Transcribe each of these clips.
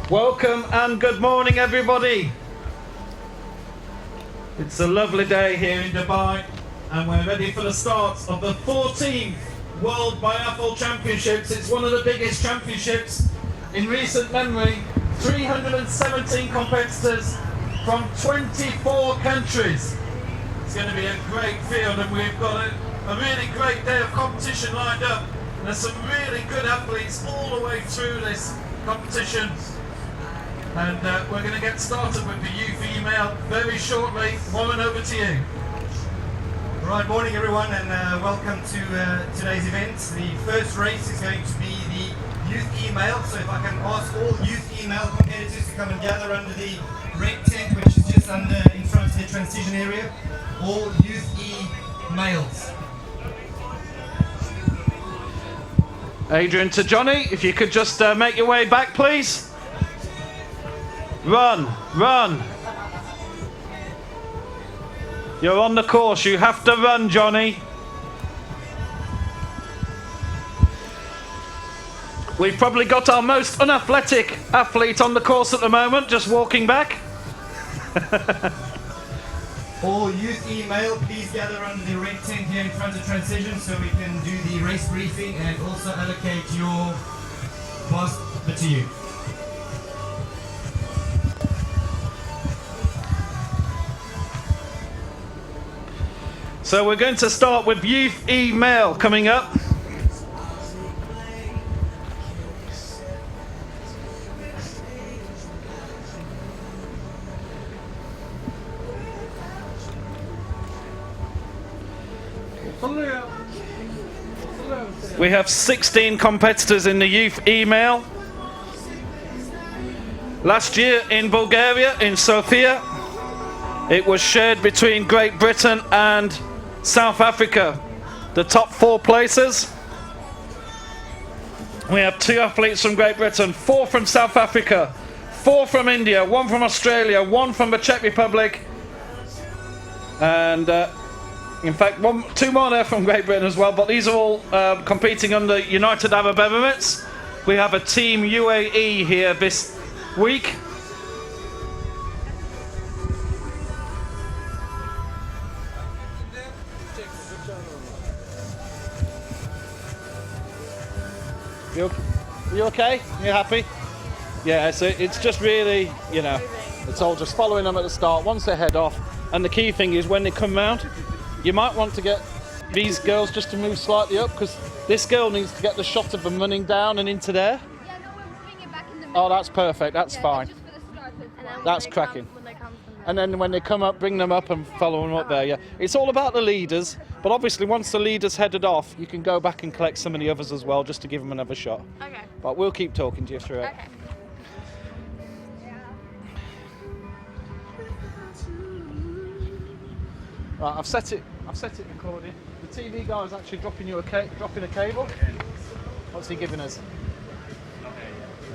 Welcome and good morning, everybody. It's a lovely day here in Dubai, and we're ready for the start of the 14th World Biathle Championships. It's one of the biggest championships in recent memory. 317 competitors from 24 countries. It's going to be a great field, and we've got a really great day of competition lined up. There's some really good athletes all the way through this competition. And we're going to get started with the youth female very shortly. Warren, over to you. Right, morning everyone, and welcome to today's event. The first race is going to be the youth female. So if I can ask all youth female competitors to come and gather under the red tent, which is just in front of the transition area. All youth males. Adrian to Johnny, if you could just make your way back, please. Run, run. You're on the course, you have to run, Johnny. We've probably got our most unathletic athlete on the course at the moment, just walking back. All youth male, please gather under the red tent here in front of transition so we can do the race briefing and also allocate your pass to you. So we're going to start with youth male coming up. We have 16 competitors in the youth male. Last year in Bulgaria, in Sofia, it was shared between Great Britain and South Africa, the top 4 places. We have 2 athletes from Great Britain, 4 from South Africa, 4 from India, 1 from Australia, 1 from the Czech Republic, and in fact 2 more there from Great Britain as well, but these are all competing under United Arab Emirates. We have a team UAE here this week. You okay? You happy? Yeah, so it's just really, you know, it's all just following them at the start once they head off. And the key thing is when they come round, you might want to get these girls just to move slightly up, because this girl needs to get the shot of them running down and into there. Yeah, no, we're moving it back in the middle. Oh, that's perfect. That's fine. Just for the start, and then That's cracking. And then when they come up, bring them up and follow them up there. Yeah, it's all about the leaders. But obviously, once the leaders headed off, you can go back and collect some of the others as well, just to give them another shot. Okay. But we'll keep talking to you through it. Okay. Right, I've set it recording. The TV guy is actually dropping a cable. What's he giving us?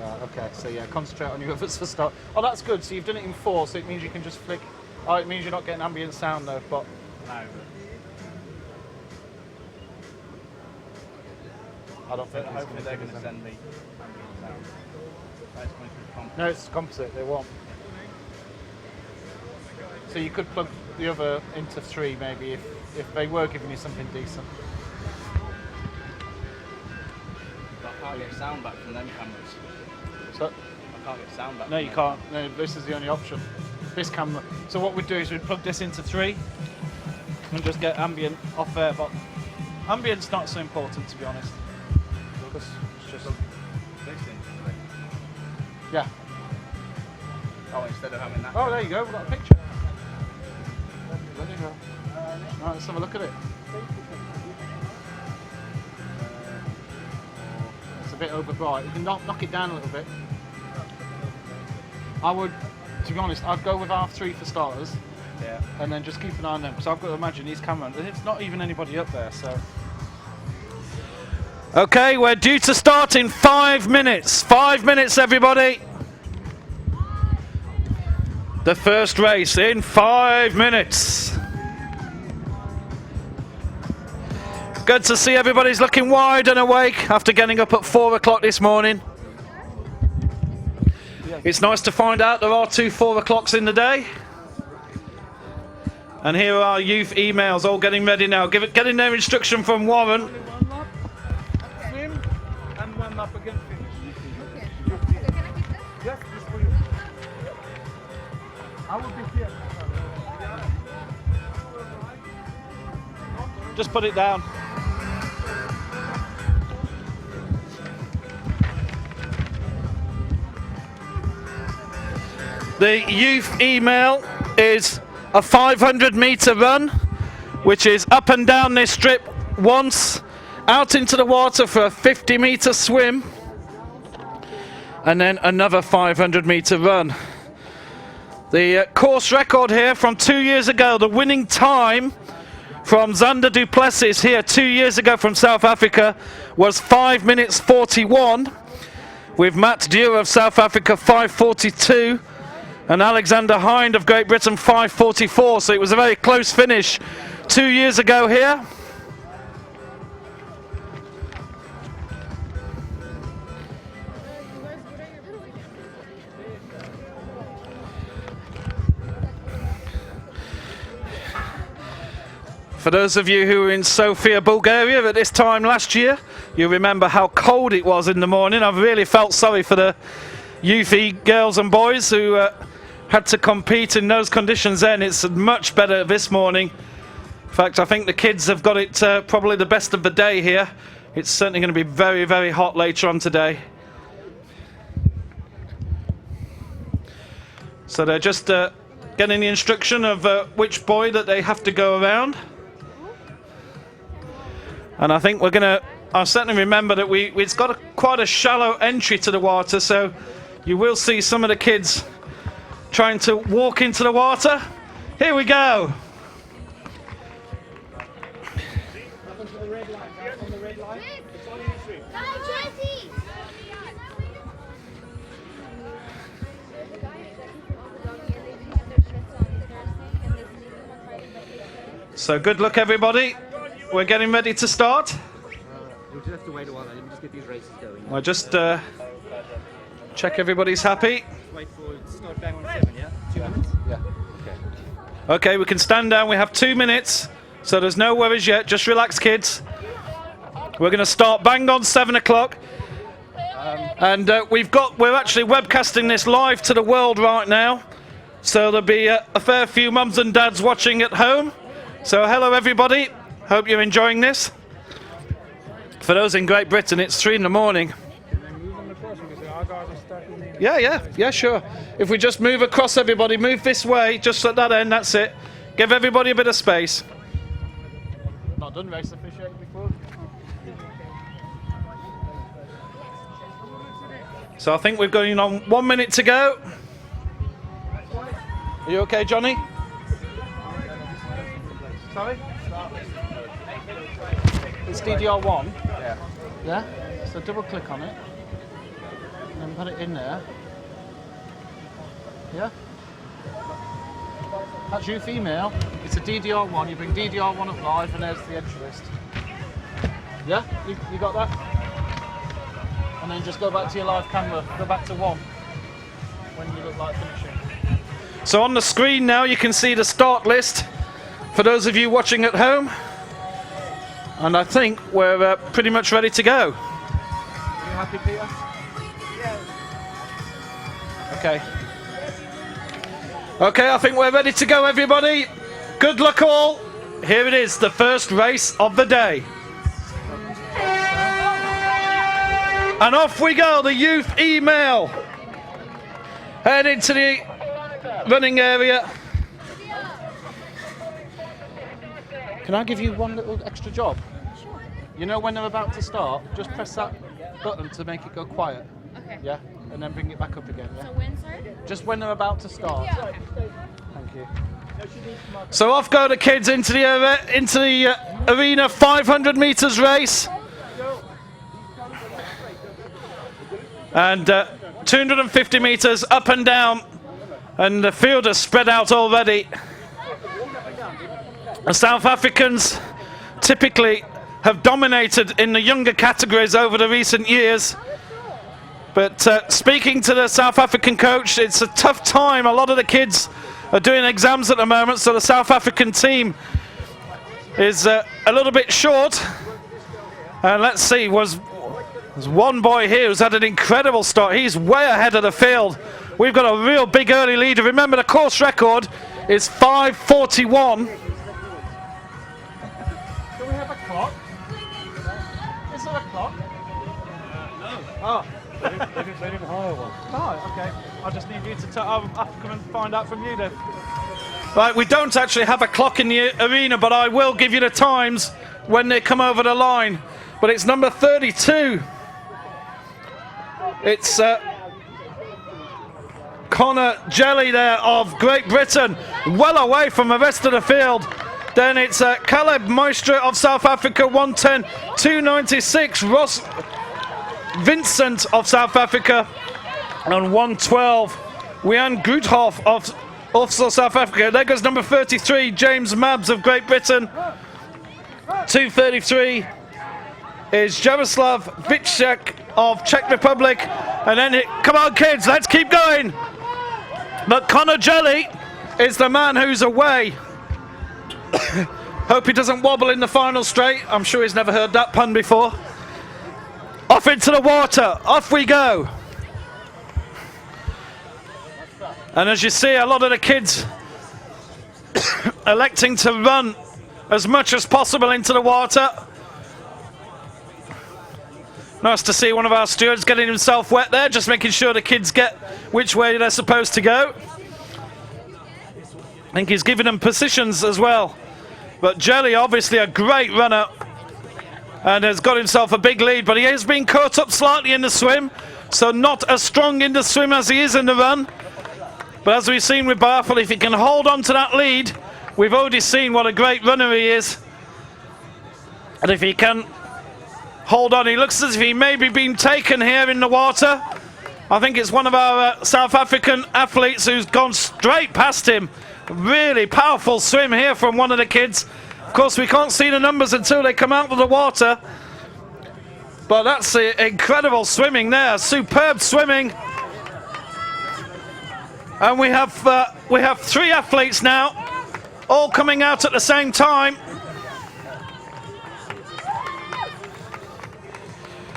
Right, okay, so yeah, concentrate on your others for start. Oh, that's good. So you've done it in 4, so it means you can just flick. Oh, it means you're not getting ambient sound though, but. No. I don't think Hopefully they're going to send me ambient sound. That's going to be composite. No, it's composite. They won't. So you could plug the other into 3 maybe if they were giving you something decent. I can't get sound back from them cameras. So I can't get sound back. no, from you them. can't. No, this is the only option. This camera. So what we'd do is we'd plug this into 3 and just get ambient off there. But ambient's not so important, to be honest. Because it's just This into 3. yeah. Oh, instead of having that. Oh, there you go. We've got a picture. Right, let's have a look at it. It's a bit over bright. You can knock it down a little bit. I would, to be honest, I'd go with R3 for starters. Yeah. And then just keep an eye on them, because I've got to imagine these cameras, it's not even anybody up there, so. Okay, we're due to start in 5 minutes. 5 minutes, everybody. The first race in 5 minutes. Good to see everybody's looking wide and awake after getting up at 4 o'clock this morning. Yeah. It's nice to find out there are 2 4 o'clocks in the day. And here are youth emails all getting ready now. Getting their instruction from Warren. Only one lap. Swim and one lap again finish. Okay. So can I keep this? Yes, this for you. I will be here. Just put it down. The youth email is a 500-meter run, which is up and down this strip once, out into the water for a 50-meter swim, and then another 500-meter run. The course record here from 2 years ago, the winning time from Zander Duplessis here 2 years ago from South Africa was 5 minutes 41, with Matt Dewar of South Africa 5:42 and Alexander Hind of Great Britain 5:44. So it was a very close finish 2 years ago here. For those of you who were in Sofia, Bulgaria at this time last year, you remember how cold it was in the morning. I've really felt sorry for the youthy girls and boys who had to compete in those conditions then. It's much better this morning. In fact, I think the kids have got it probably the best of the day here. It's certainly going to be very, very hot later on today. So they're just getting the instruction of which boy that they have to go around. And I think we're going to, I certainly remember that it's got quite a shallow entry to the water, so you will see some of the kids trying to walk into the water. Here we go. So good luck, everybody. We're getting ready to start. We'll just have to wait a while. Let me just get these races going. I'll just check everybody's happy. Wait for it to start bang on 7, yeah? 2 minutes? Yeah. Okay. Okay, we can stand down. We have 2 minutes, so there's no worries yet. Just relax, kids. We're going to start bang on 7 o'clock. And we're actually webcasting this live to the world right now. So there'll be a fair few mums and dads watching at home. So hello, everybody. Hope you're enjoying this. For those in Great Britain, it's 3 in the morning. Yeah, sure. If we just move across, everybody, move this way, just at that end, that's it. Give everybody a bit of space. Not done race officiating before. So I think we're going on 1 minute to go. Are you okay, Johnny? Sorry? It's DDR1. Yeah. Yeah? So double click on it. And then put it in there. Yeah? That's you female. It's a DDR1. You bring DDR1 up live and there's the entry list. Yeah? You got that? And then just go back to your live camera. Go back to 1 when you look like finishing. So on the screen now you can see the start list for those of you watching at home. And I think we're pretty much ready to go. Are you happy, Peter? Okay. Okay, I think we're ready to go, everybody. Good luck all. Here it is, the first race of the day. And off we go, the youth email. Head into the running area. Can I give you one little extra job? Sure. You know when they're about to start, just press that button to make it go quiet. Okay. Yeah? And then bring it back up again, yeah? So when, sorry? Just when they're about to start. Yeah. Thank you. So off go the kids into the arena 500 meters race. And 250 meters up and down. And the field is spread out already. The South Africans typically have dominated in the younger categories over the recent years. But speaking to the South African coach, it's a tough time. A lot of the kids are doing exams at the moment, so the South African team is a little bit short. And let's see, there's one boy here who's had an incredible start. He's way ahead of the field. We've got a real big early leader. Remember, the course record is 5:41. Do we have a clock? Is there a clock? No. Oh. They didn't hire one. Oh, okay. I just need you to I'll have to come and find out from you then. Right, we don't actually have a clock in the arena, but I will give you the times when they come over the line. But it's number 32. It's Connor Jelly there of Great Britain, well away from the rest of the field. Then it's Caleb Moisture of South Africa, 1:10, 2:96. Ross Vincent of South Africa on 1:12. Wian Groothoff of also South Africa. There goes number 33, James Mabs of Great Britain. 2:33 is Jaroslav Vicek of Czech Republic. And then, come on kids, let's keep going. But Connor Jelly is the man who's away. Hope he doesn't wobble in the final straight. I'm sure he's never heard that pun before. Off into the water, off we go. And as you see, a lot of the kids electing to run as much as possible into the water. Nice to see one of our stewards getting himself wet there, just making sure the kids get which way they're supposed to go. I think he's giving them positions as well. But Jelly, obviously a great runner, and has got himself a big lead, but he has been caught up slightly in the swim, so not as strong in the swim as he is in the run. But as we've seen with Biathle, if he can hold on to that lead, we've already seen what a great runner he is. And if he can hold on, he looks as if he may be being taken here in the water. I think it's one of our South African athletes who's gone straight past him. Really powerful swim here from one of the kids. Of course, we can't see the numbers until they come out of the water. But that's incredible swimming there, superb swimming. And we have 3 athletes now, all coming out at the same time.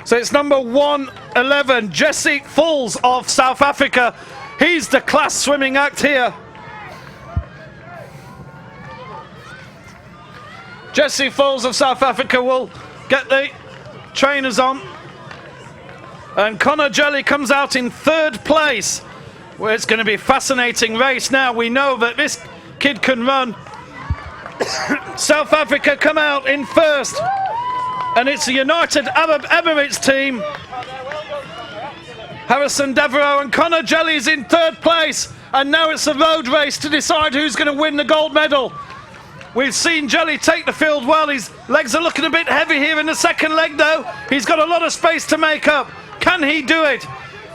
So it's number 111, Jesse Fulls of South Africa. He's the class swimming act here. Jesse Fulls of South Africa will get the trainers on. And Connor Jelly comes out in 3rd place. Well, it's going to be a fascinating race now. We know that this kid can run. South Africa come out in 1st. And it's the United Arab Emirates team. Harrison Devereaux and Connor Jelly's in 3rd place. And now it's a road race to decide who's going to win the gold medal. We've seen Jelly take the field well. His legs are looking a bit heavy here in the 2nd leg though. He's got a lot of space to make up. Can he do it?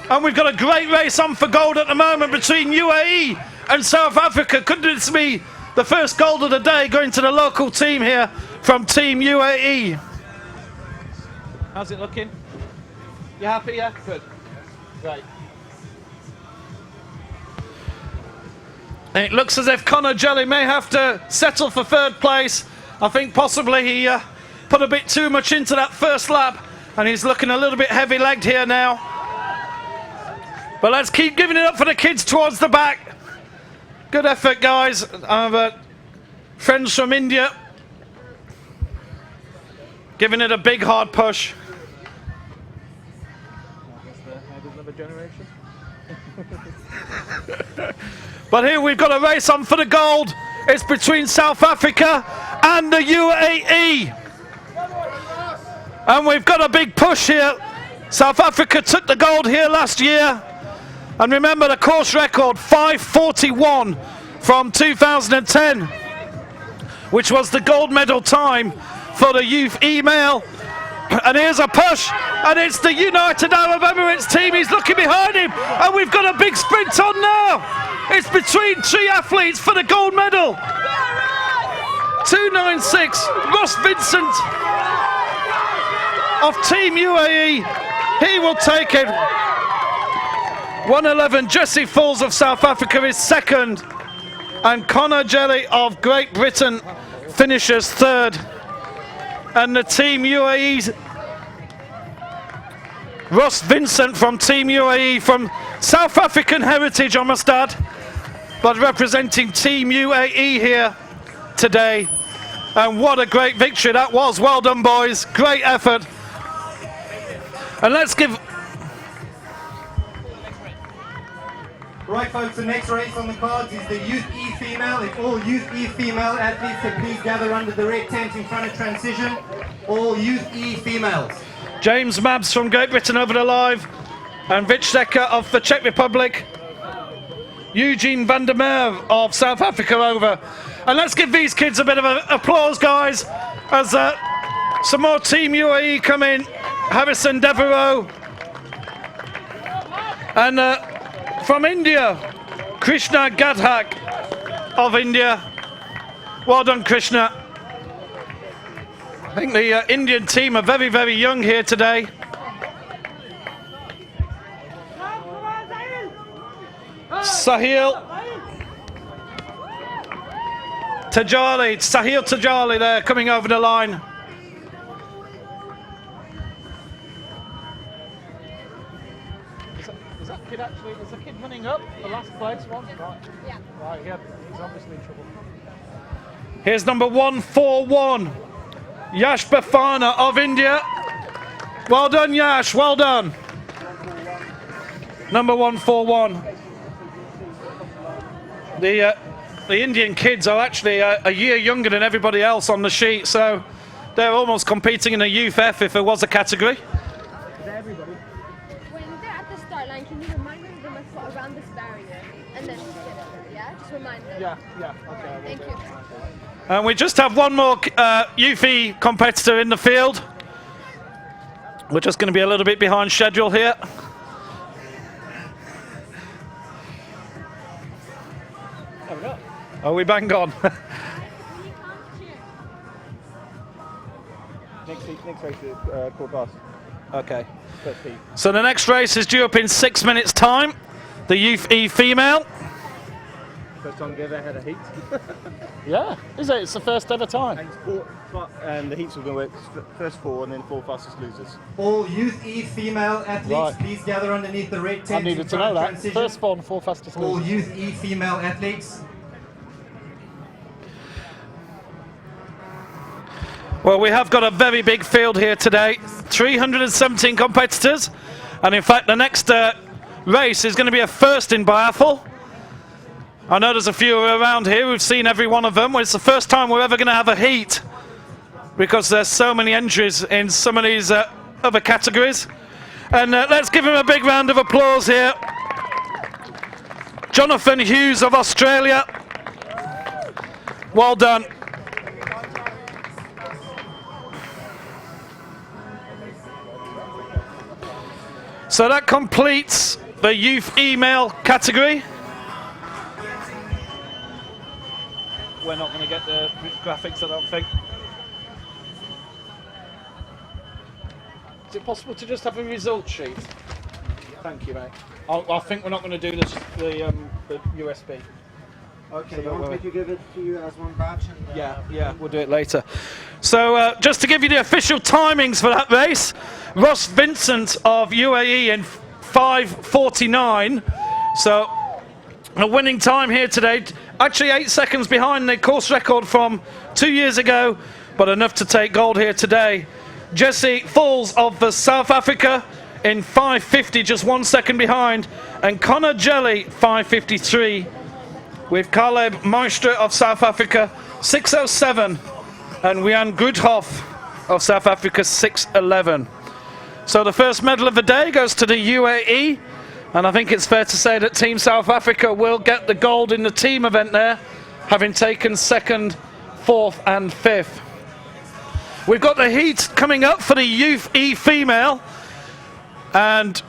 And we've got a great race on for gold at the moment between UAE and South Africa. Could this be the first gold of the day going to the local team here from Team UAE? How's it looking? You happy? Yeah? Good. Great. And it looks as if Connor Jelly may have to settle for 3rd place. I think possibly he put a bit too much into that first lap, and he's looking a little bit heavy-legged here now. But let's keep giving it up for the kids towards the back. Good effort, guys. I have friends from India giving it a big, hard push. Another generation. But here we've got a race on for the gold. It's between South Africa and the UAE. And we've got a big push here. South Africa took the gold here last year. And remember the course record, 5:41 from 2010, which was the gold medal time for the youth E-male. And here's a push, and it's the United Arab Emirates team. He's looking behind him, and we've got a big sprint on now. It's between 3 athletes for the gold medal. 296, Ross Vincent of Team UAE. He will take it. 1:11. Jesse Falls of South Africa is second, and Connor Jelly of Great Britain finishes third. And the Team UAE, Ross Vincent from Team UAE, from South African heritage, I must add, but representing Team UAE here today. And what a great victory that was. Well done, boys. Great effort. And let's give... Right, folks, the next race on the cards is the Youth E Female. If all Youth E Female athletes could please gather under the red tent in front of transition. All Youth E Females. James Mabs from Great Britain over the live, and Viceka of the Czech Republic. Eugene van der Meer of South Africa over. And let's give these kids a bit of applause, guys, as some more Team UAE come in. Harrison Devereaux. And from India, Krishna Gadhak of India. Well done, Krishna. I think the Indian team are very, very young here today. Sahil Tajali there coming over the line. Is that kid actually, is the kid running up the last place one? Right. Yeah. Right, yeah, he's obviously in trouble. Here's number 141, Yash Bafana of India. Well done, Yash, well done. Number 141. The Indian kids are actually a year younger than everybody else on the sheet, so they're almost competing in a Youth F if it was a category. When they're at the start line, can you remind them they must go around this barrier and then get it? Yeah, just remind them. Yeah, okay. Thank you. And we just have one more Youth E competitor in the field. We're just going to be a little bit behind schedule here. Are we bang on? Next race is called last. Okay. First heat. So the next race is due up in 6 minutes' time. The Youth E Female. First time we've ever had a heat. Yeah, is it? It's the first ever time. And the heats will go first four and then four fastest losers. All Youth E Female athletes, Right. please gather underneath the red I tent in needed to front know of that. transition. First four and four fastest All losers. Youth E Female athletes. Well, we have got a very big field here today. 317 competitors. And in fact, the next race is going to be a first in biathlon. I know there's a few around here. We've seen every one of them. It's the first time we're ever going to have a heat, because there's so many entries in some of these other categories. And let's give him a big round of applause here. Jonathan Hughes of Australia. Well done. So that completes the Youth E-Male category. We're not going to get the graphics, I don't think. Is it possible to just have a result sheet? Thank you, mate. I think we're not going to do this, the USB. Okay, So you want me to give it to you as one batch? And, Yeah, we'll do it later. So just to give you the official timings for that race, Ross Vincent of UAE in 5:49. So a winning time here today. Actually 8 seconds behind the course record from 2 years ago, but enough to take gold here today. Jesse Falls of South Africa in 5:50, just 1 second behind. And Connor Jelly, 5:53. With Caleb Meister of South Africa, 6:07. And Wian Goedhoff of South Africa, 6:11. So the first medal of the day goes to the UAE. And I think it's fair to say that Team South Africa will get the gold in the team event there, having taken second, fourth and fifth. We've got the heat coming up for the Youth E Female. And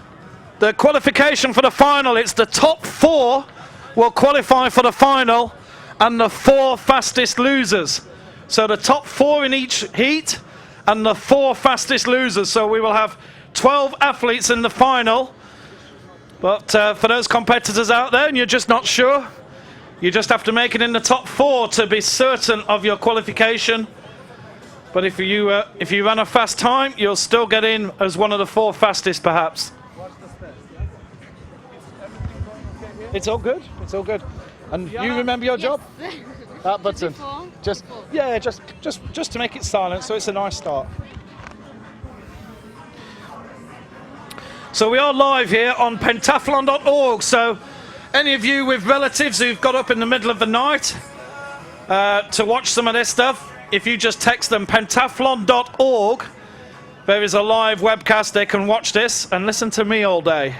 the qualification for the final, it's the top four will qualify for the final, and the four fastest losers. So the top four in each heat, and the four fastest losers. So we will have 12 athletes in the final. But for those competitors out there and you're just not sure, you just have to make it in the top 4 to be certain of your qualification. But if you run a fast time, you'll still get in as one of the 4 fastest, perhaps. It's all good. It's all good. And you remember your job? That button. Just to make it silent, so it's a nice start. So we are live here on pentathlon.org. So any of you with relatives who've got up in the middle of the night to watch some of this stuff, if you just text them pentathlon.org, there is a live webcast. They can watch this and listen to me all day.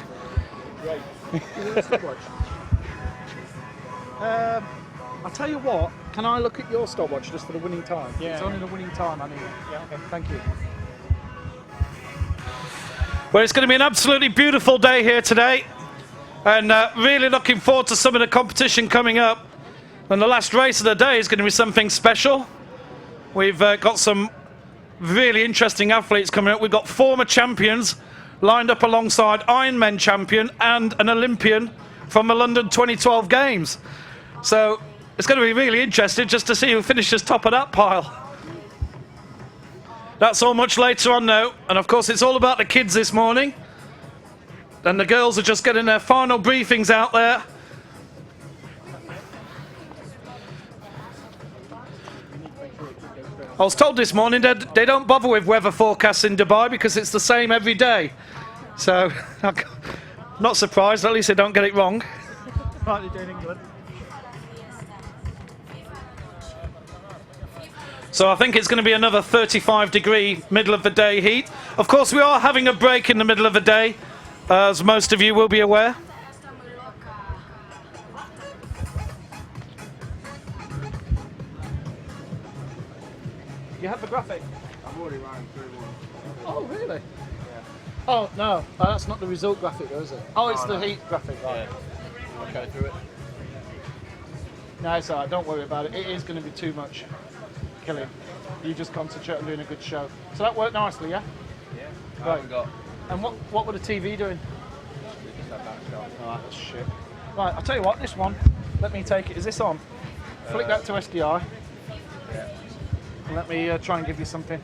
I'll tell you what, can I look at your stopwatch just for the winning time? Yeah. It's only the winning time I need. Yeah, okay, thank you. Well, it's going to be an absolutely beautiful day here today, and really looking forward to some of the competition coming up. And the last race of the day is going to be something special. We've got some really interesting athletes coming up. We've got former champions lined up alongside Ironman champion and an Olympian from the London 2012 Games. So it's going to be really interesting just to see who finishes top of that pile. That's all much later on now, and of course it's all about the kids this morning. And the girls are just getting their final briefings out there. I was told this morning that they don't bother with weather forecasts in Dubai because it's the same every day. So, I'm not surprised, at least they don't get it wrong. Like they do in England. So I think it's going to be another 35-degree middle of the day heat. Of course, we are having a break in the middle of the day, as most of you will be aware. You have the graphic? I've already ran through one. Oh, really? Yeah. Oh, no. That's not the result graphic, though, is it? Oh, it's the heat graphic. Right. Yeah. Okay, through it. No, it's all right. Don't worry about it. It is going to be too much killing. You just concentrate on doing a good show. So that worked nicely, yeah? Yeah. Right. I got. And what were the TV doing? We just had that shot. Oh, that's shit. Right, I'll tell you what, this one, let me take it. Is this on? Flick that to SDI. Yeah. And let me try and give you something.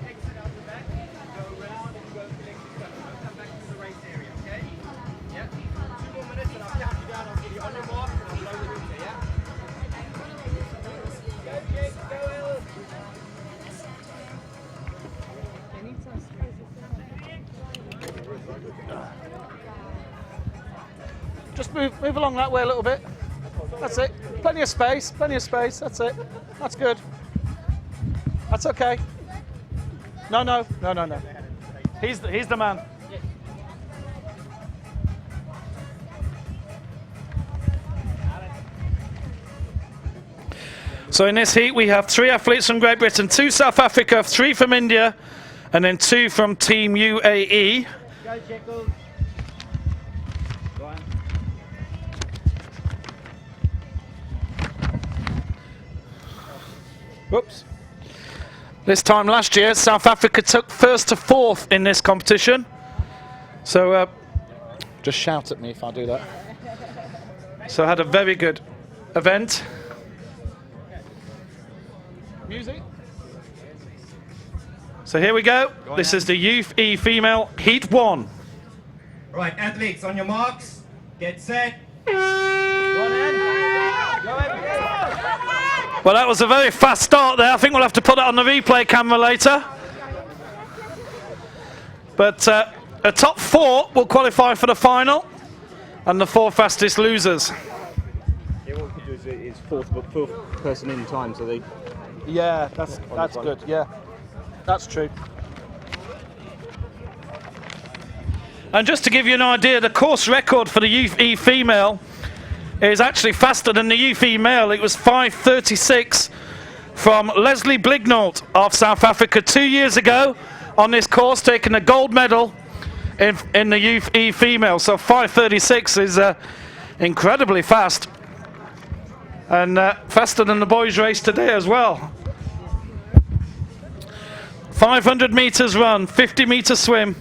Just move along that way a little bit. That's it. Plenty of space, that's it. That's good. That's okay. No. He's the man. So in this heat we have 3 athletes from Great Britain, 2 South Africa, 3 from India, and then 2 from Team UAE. Go, Jekyll. Go on. Whoops. This time last year, South Africa took 1st to 4th in this competition. So just shout at me if I do that. So I had a very good event. Music. So here we go. This is the Youth E Female Heat 1. Right, athletes, on your marks, get set. Well, that was a very fast start there. I think we'll have to put that on the replay camera later. But a top 4 will qualify for the final, and the 4 fastest losers. Yeah, what we could do is fourth person in time, so they. Yeah, that's good. Yeah, that's true. And just to give you an idea, the course record for the Youth E Female is actually faster than the Youth E Male. It was 5:36 from Leslie Blignalt of South Africa 2 years ago on this course, taking a gold medal in the Youth E Female. So 5:36 is incredibly fast, and faster than the boys' race today as well. 500 meters run, 50 meter swim,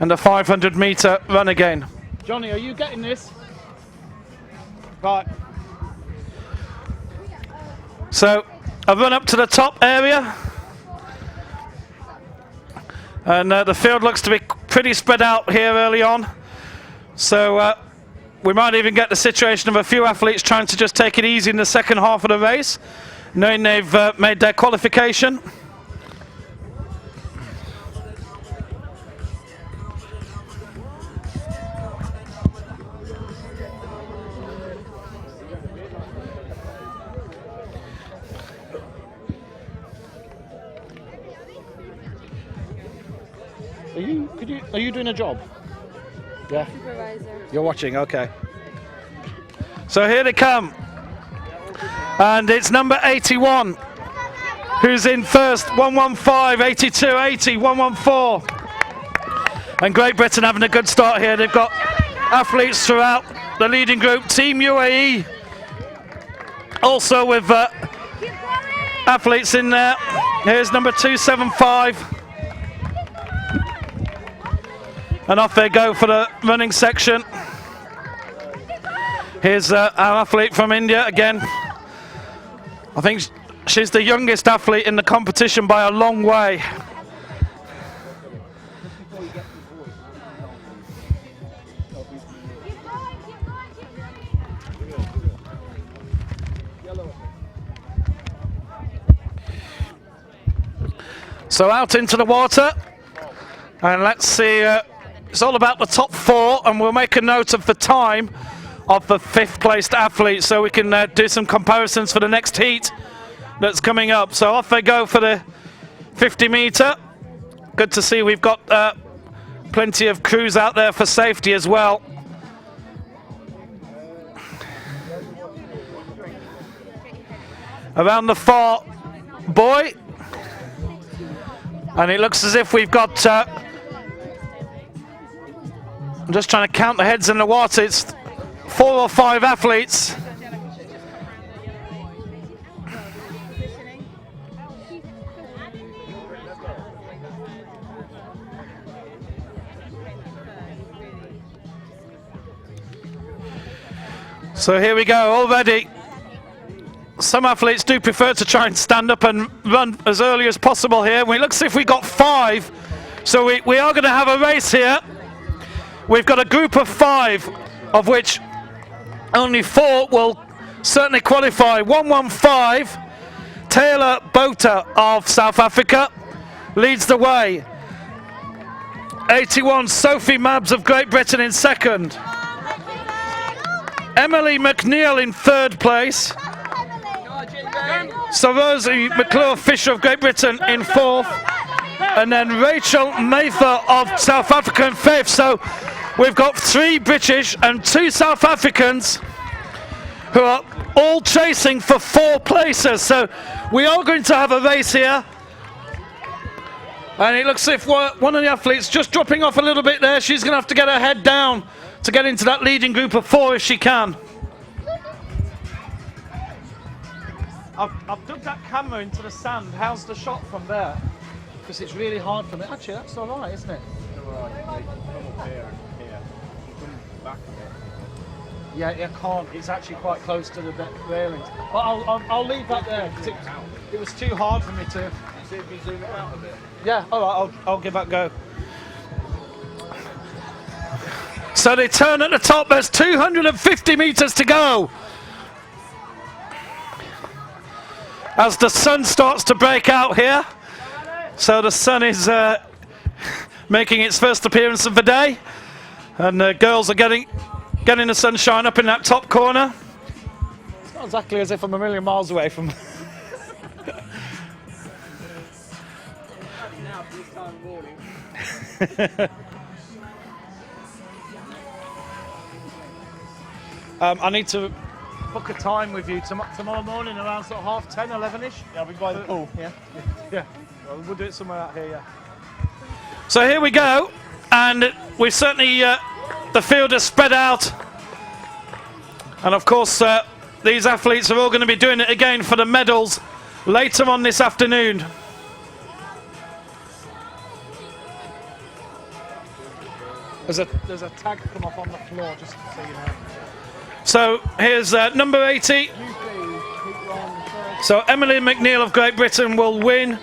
and a 500 meter run again. Johnny, are you getting this? Right. So I've run up to the top area, and the field looks to be pretty spread out here early on. So we might even get the situation of a few athletes trying to just take it easy in the second half of the race, knowing they've made their qualification. Are you doing a job? Yeah. Supervisor. You're watching, okay. So here they come. And it's number 81 who's in first. 115, 82, 80, 114. And Great Britain having a good start here. They've got athletes throughout the leading group. Team UAE also with athletes in there. Here's number 275. And off they go for the running section. Here's our athlete from India again. I think she's the youngest athlete in the competition by a long way. So out into the water, and let's see. It's all about the top four, and we'll make a note of the time of the fifth placed athlete so we can do some comparisons for the next heat that's coming up. So off they go for the 50 metre. Good to see we've got plenty of crews out there for safety as well. Around the far buoy, and it looks as if we've got I'm just trying to count the heads in the water. It's 4 or 5 athletes. So here we go already. Some athletes do prefer to try and stand up and run as early as possible here. It looks as if we got 5. So we are going to have a race here. We've got a group of 5, of which only 4 will certainly qualify. 115, Taylor Bota of South Africa leads the way. 81, Sophie Mabs of Great Britain in second. Emily McNeil in third place. Rosie McClure-Fisher of Great Britain in fourth. And then Rachel Mather of South Africa in fifth. So we've got 3 British and 2 South Africans who are all chasing for 4 places. So we are going to have a race here. And it looks as if one of the athletes just dropping off a little bit there. She's going to have to get her head down to get into that leading group of 4 if she can. I've dug that camera into the sand. How's the shot from there? Because it's really hard for me. Actually, that's all right, isn't it? Yeah, it can't. It's actually quite close to the railings. But I'll leave that there. It was too hard for me to. See if you zoom it out a bit. Yeah, all right, I'll give that a go. So they turn at the top. There's 250 meters to go. As the sun starts to break out here. So the sun is making its first appearance of the day. And the girls are getting the sunshine up in that top corner. It's not exactly as if I'm a million miles away from... I need to book a time with you tomorrow morning around sort of 10:30, 11ish. Yeah, I'll be by the pool, yeah. Yeah, well, we'll do it somewhere out here, yeah. So here we go, and we've certainly, the field is spread out. And of course, these athletes are all going to be doing it again for the medals later on this afternoon. There's a tag come up on the floor, just so you know. So here's number 80. So Emily McNeil of Great Britain will win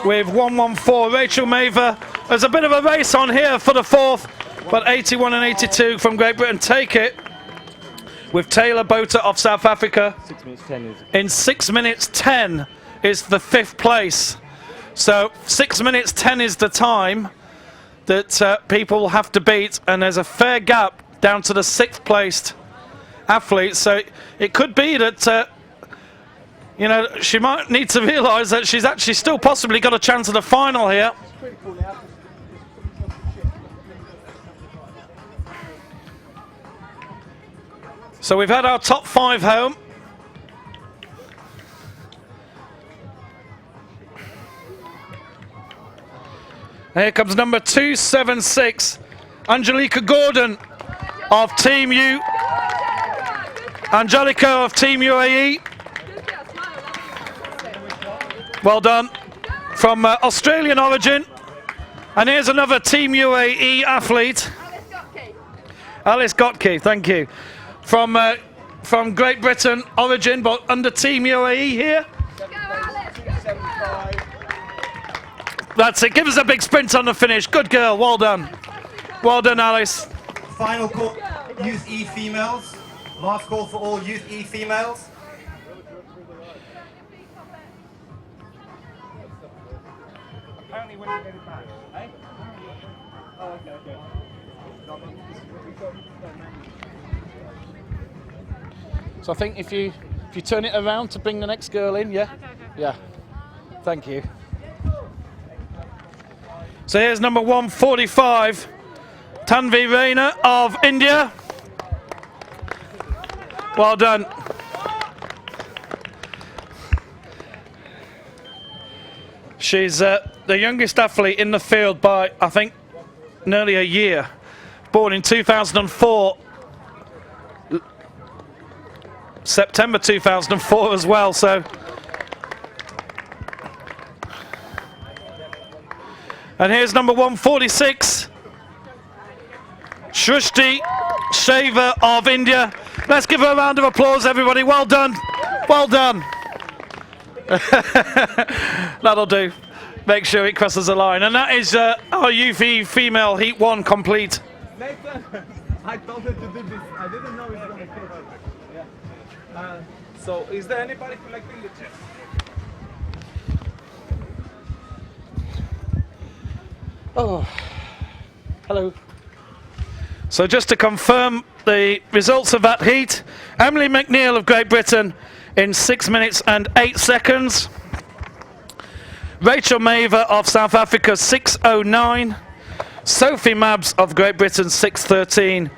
with 1:14. Rachel Maver. There's a bit of a race on here for the fourth, but 81 and 82 from Great Britain take it with Taylor Bota of South Africa. 6 minutes 10 is. In 6 minutes 10 is the 5th place. So 6 minutes 10 is the time that people will have to beat, and there's a fair gap down to the 6th placed athletes. So it could be that you know, she might need to realise that she's actually still possibly got a chance at the final here. So we've had our top 5 home. Here comes number 276, Angelica Gordon of Team U. Angelica of Team UAE. Well done. From Australian origin. And here's another Team UAE athlete. Alice Gotke, thank you. From Great Britain origin, but under Team UAE here. That's it. Give us a big sprint on the finish. Good girl. Well done. Well done, Alice. Final call, Youth E females. Last call for all Youth E females. Apparently when you get it back, eh? Oh, okay. So I think if you turn it around to bring the next girl in, yeah? Yeah. Thank you. So here's number 145, Tanvi Raina of India. Well done. She's the youngest athlete in the field by, I think, nearly a year. Born in 2004. September 2004 as well, so. And here's number 146, Shrishti Shaver of India. Let's give her a round of applause, everybody. Well done. Well done. That'll do. Make sure it crosses the line. And that is our UV female Heat 1 complete. Nathan, I told her to do this. I didn't know it was going to fit. Yeah. So, is there anybody collecting the chest? Oh, hello. So just to confirm the results of that heat, Emily McNeil of Great Britain in 6 minutes and 8 seconds. Rachel Maver of South Africa 6:09. Sophie Mabs of Great Britain 6:13.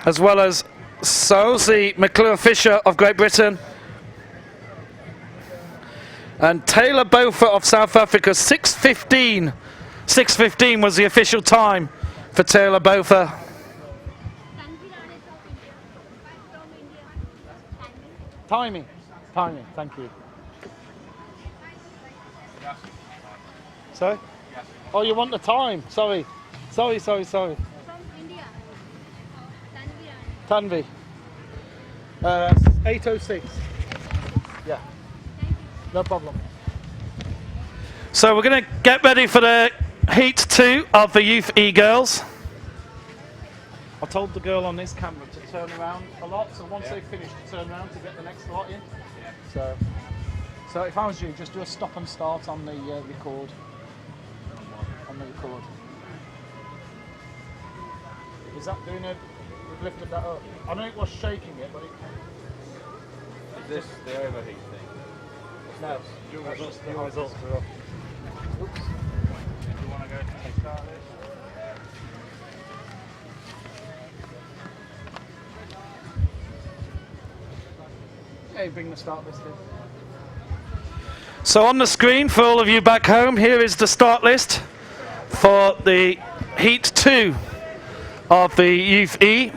As well as Sosie McClure-Fisher of Great Britain. And Taylor Beaufort of South Africa 6:15. 6:15 was the official time for Taylor Beaufort. Timing, thank you. Sorry? Oh, you want the time? Sorry. Sorry. From India. Tanvi. 8:06. Yeah. No problem. So we're going to get ready for the Heat 2 of the Youth E girls. I told the girl on this camera to turn around a lot, so once they finish, to turn around to get the next lot in. So if I was you, just do a stop and start on the record. On the record. Is that doing it? We've lifted that up. I know it was shaking it, but it. Is this the overheat thing? No. Your results are up. Oops. Do you want to go to start this? Yeah, bring the start list in. So on the screen for all of you back home, here is the start list for the Heat 2 of the Youth E.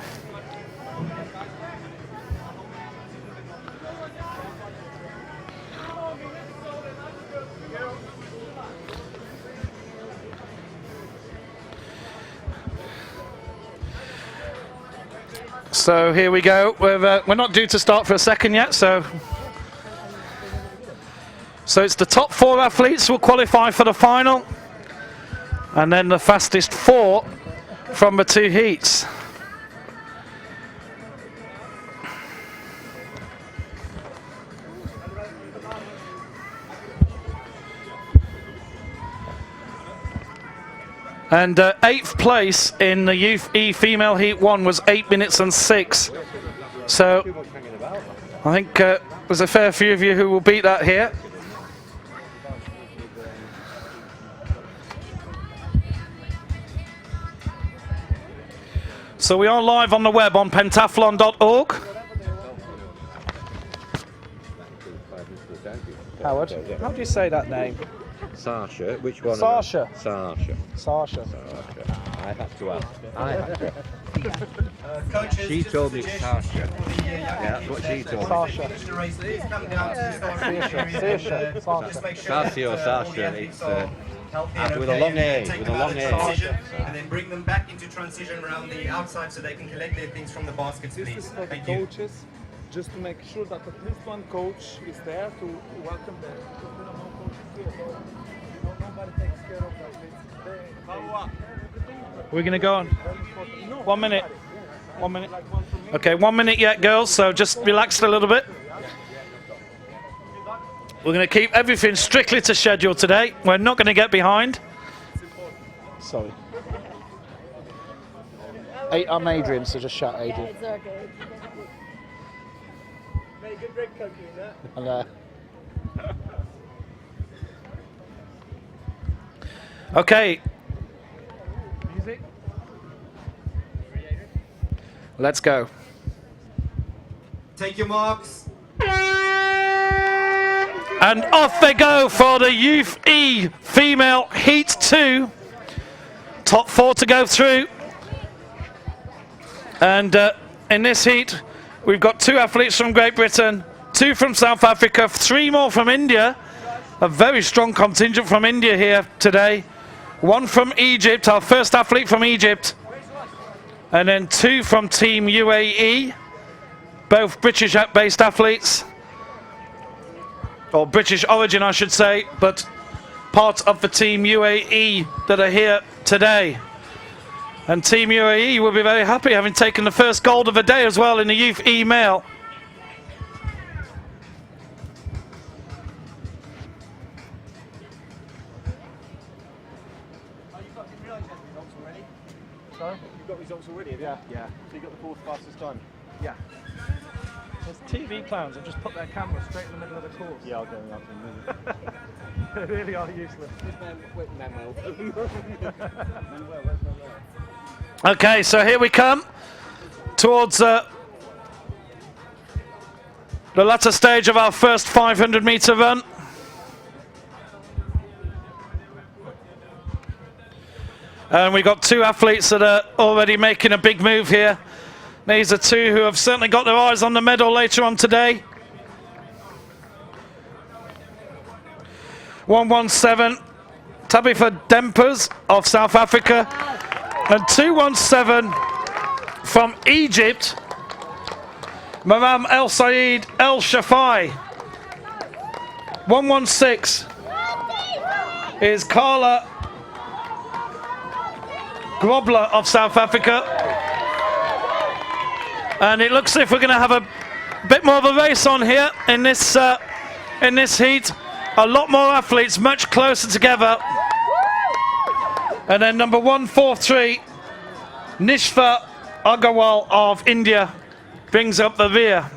So here we go. We're not due to start for a second yet, so it's the top 4 athletes who will qualify for the final, and then the fastest 4 from the 2 heats. And 8th place in the Youth E Female Heat 1 was 8 minutes and 6. So I think there's a fair few of you who will beat that here. So we are live on the web on pentathlon.org. Howard, how do you say that name? Sasha, which one? Sasha. Sasha. Sasha. I had to ask. I had to. Coaches, She just told a me suggestion Sasha. for the young Yeah, that's what she told me. Sasha. finish the race, please come down to the starting Sasha. area Sasha. and Sasha. just make sure Sasha or that all the Sasha, athletes it's, are healthy and with a okay, long and A, take with them a out long of A. transition, Sasha. and then bring them back into transition around the outside so they can collect their things from the baskets, This please. is for the Thank you. coaches, just to make sure that at least one coach is there to welcome them. Because there are no coaches here, so nobody takes care of that. We're going to go on. Very important. No, 1 minute. everybody. 1 minute. Like one from me. Okay, 1 minute yet, girls, so just relax a little bit. We're going to keep everything strictly to schedule today. We're not going to get behind. Sorry. I'm Adrian, so just shout Adrian. It's okay. Very good break, Coach, that. And, okay. Music. Let's go. Take your marks. And off they go for the Youth E Female Heat 2. Top 4 to go through. And in this heat, we've got 2 athletes from Great Britain, 2 from South Africa, 3 more from India. A very strong contingent from India here today. 1 from Egypt, our first athlete from Egypt. And then 2 from Team UAE, both British-based athletes. Or British origin, I should say, but part of the Team UAE that are here today. And Team UAE will be very happy, having taken the first gold of the day as well in the Youth E Male. Sorry? You've got results already, have you? Yeah. So you got the 4th fastest time? Yeah. There's TV clowns that just put their camera straight in the middle of the course. Yeah, I'll go and have to move. They really are useless. Okay, so here we come towards the latter stage of our first 500-meter run. And we've got 2 athletes that are already making a big move here. These are 2 who have certainly got their eyes on the medal later on today. 117, Tabitha Dempers of South Africa, and 217 from Egypt, Maram El Saeed El Shafai. 116 is Carla Grobler of South Africa. And it looks as if we're going to have a bit more of a race on here in this heat. A lot more athletes, much closer together. And then number 143, Nishva Agarwal of India, brings up the rear.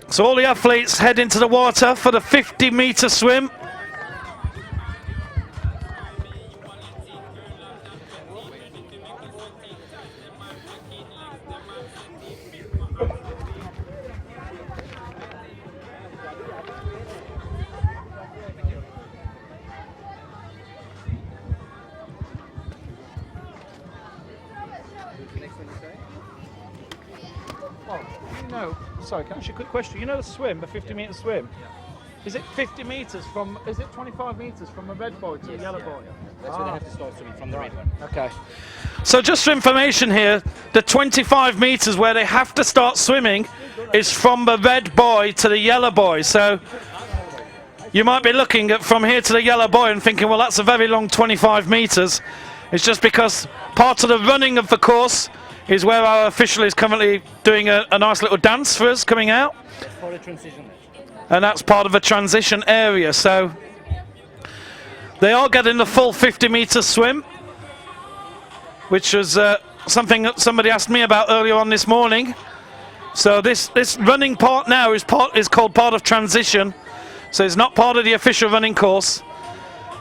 So all the athletes head into the water for the 50-meter swim. Sorry, can I ask you a quick question? You know the swim, the 50-meter swim? Is it 50 meters from, is it 25 meters from the red boy to the yellow boy? That's where they have to start swimming, from the red one. Okay. So just for information here, the 25 meters where they have to start swimming is from the red buoy to the yellow buoy. So you might be looking at from here to the yellow buoy and thinking, well, that's a very long 25 meters. It's just because part of the running of the course is where our official is currently doing a nice little dance for us coming out. For the transition. And that's part of a transition area. So they are getting the full 50 meter swim, which was something that somebody asked me about earlier on this morning. So this running part now is called part of transition. So it's not part of the official running course.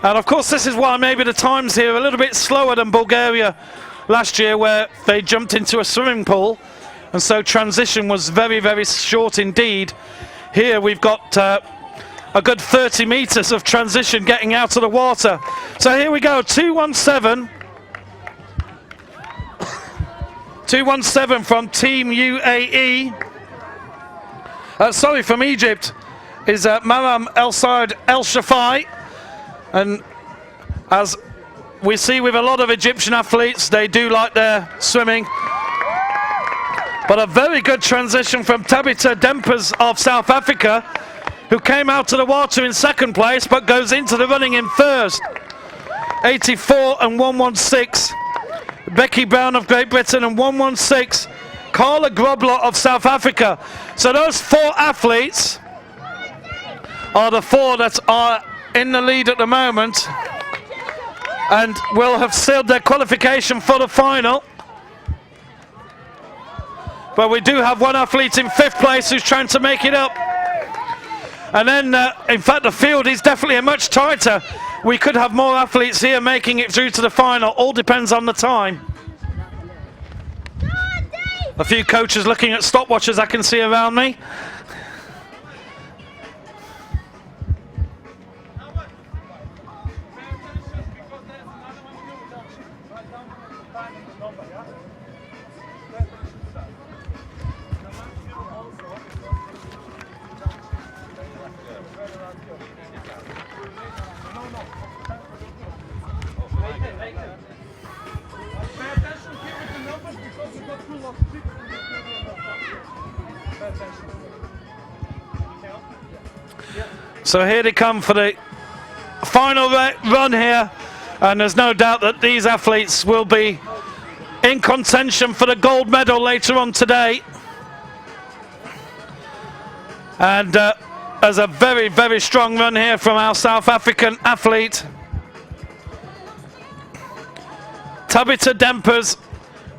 And of course this is why maybe the times here are a little bit slower than Bulgaria last year, where they jumped into a swimming pool. And so transition was very, very short indeed. Here we've got a good 30 meters of transition getting out of the water. So here we go, 2:17. 2:17 from Team UAE. Sorry, from Egypt is Maram El Saad El Shafai. And as we see with a lot of Egyptian athletes, they do like their swimming. But a very good transition from Tabitha Dempers of South Africa, who came out to the water in second place but goes into the running in first. 84 and 1:16. Becky Brown of Great Britain and 1:16. Carla Grobler of South Africa. So those four athletes are the four that are in the lead at the moment and will have sealed their qualification for the final. But we do have one athlete in fifth place who's trying to make it up. And then, in fact, the field is definitely much tighter. We could have more athletes here making it through to the final. All depends on the time. A few coaches looking at stopwatches I can see around me. So here they come for the final run here, and there's no doubt that these athletes will be in contention for the gold medal later on today. And there's a very, very strong run here from our South African athlete, Tabitha Dempers,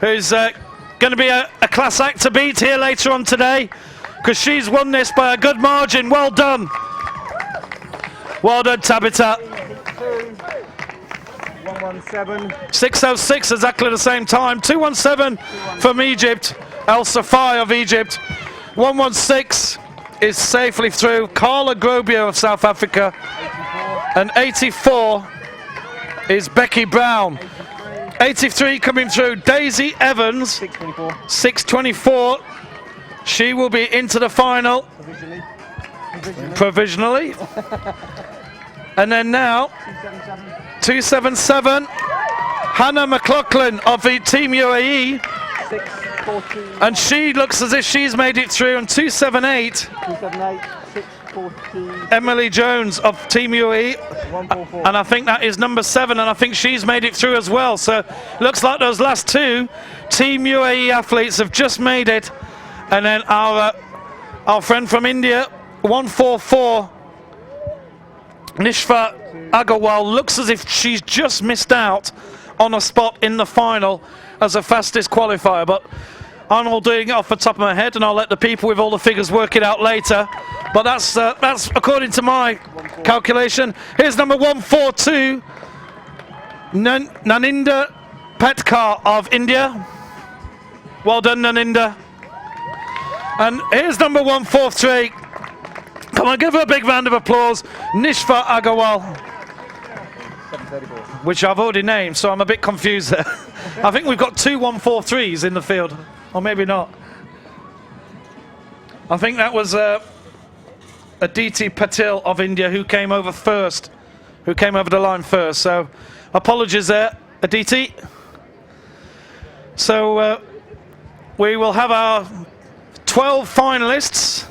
who's going to be a class act to beat here later on today, because she's won this by a good margin. Well done. Well done, Tabitha. 1:17. 6:06, exactly the same time. 2:17 from Egypt, El Safai of Egypt. 1:16 is safely through. Carla Grobler of South Africa. And 84 is Becky Brown. 83 coming through. Daisy Evans. 6:24. 6:24. She will be into the final. Provisionally. And then now 2:77. Hannah McLaughlin of the Team UAE. 6:14. And she looks as if she's made it through. And 2:78. 2:78. 6:14. Emily Jones of Team UAE. 1:44. And I think that is number 7, and I think she's made it through as well. So looks like those last two Team UAE athletes have just made it. And then our friend from India, 1:44, Nishfa Agarwal, looks as if she's just missed out on a spot in the final as a fastest qualifier. But I'm all doing it off the top of my head, and I'll let the people with all the figures work it out later. But that's according to my calculation. Here's number 142, Naninda Petkar of India. Well done, Naninda. And here's number 143. Come on, give her a big round of applause. Nishfa Agarwal, 7:34. which I've already named, so I'm a bit confused there. I think we've got two 143s in the field, or maybe not. I think that was Aditi Patil of India who came over the line first. So Apologies there, Aditi. So we will have our 12 finalists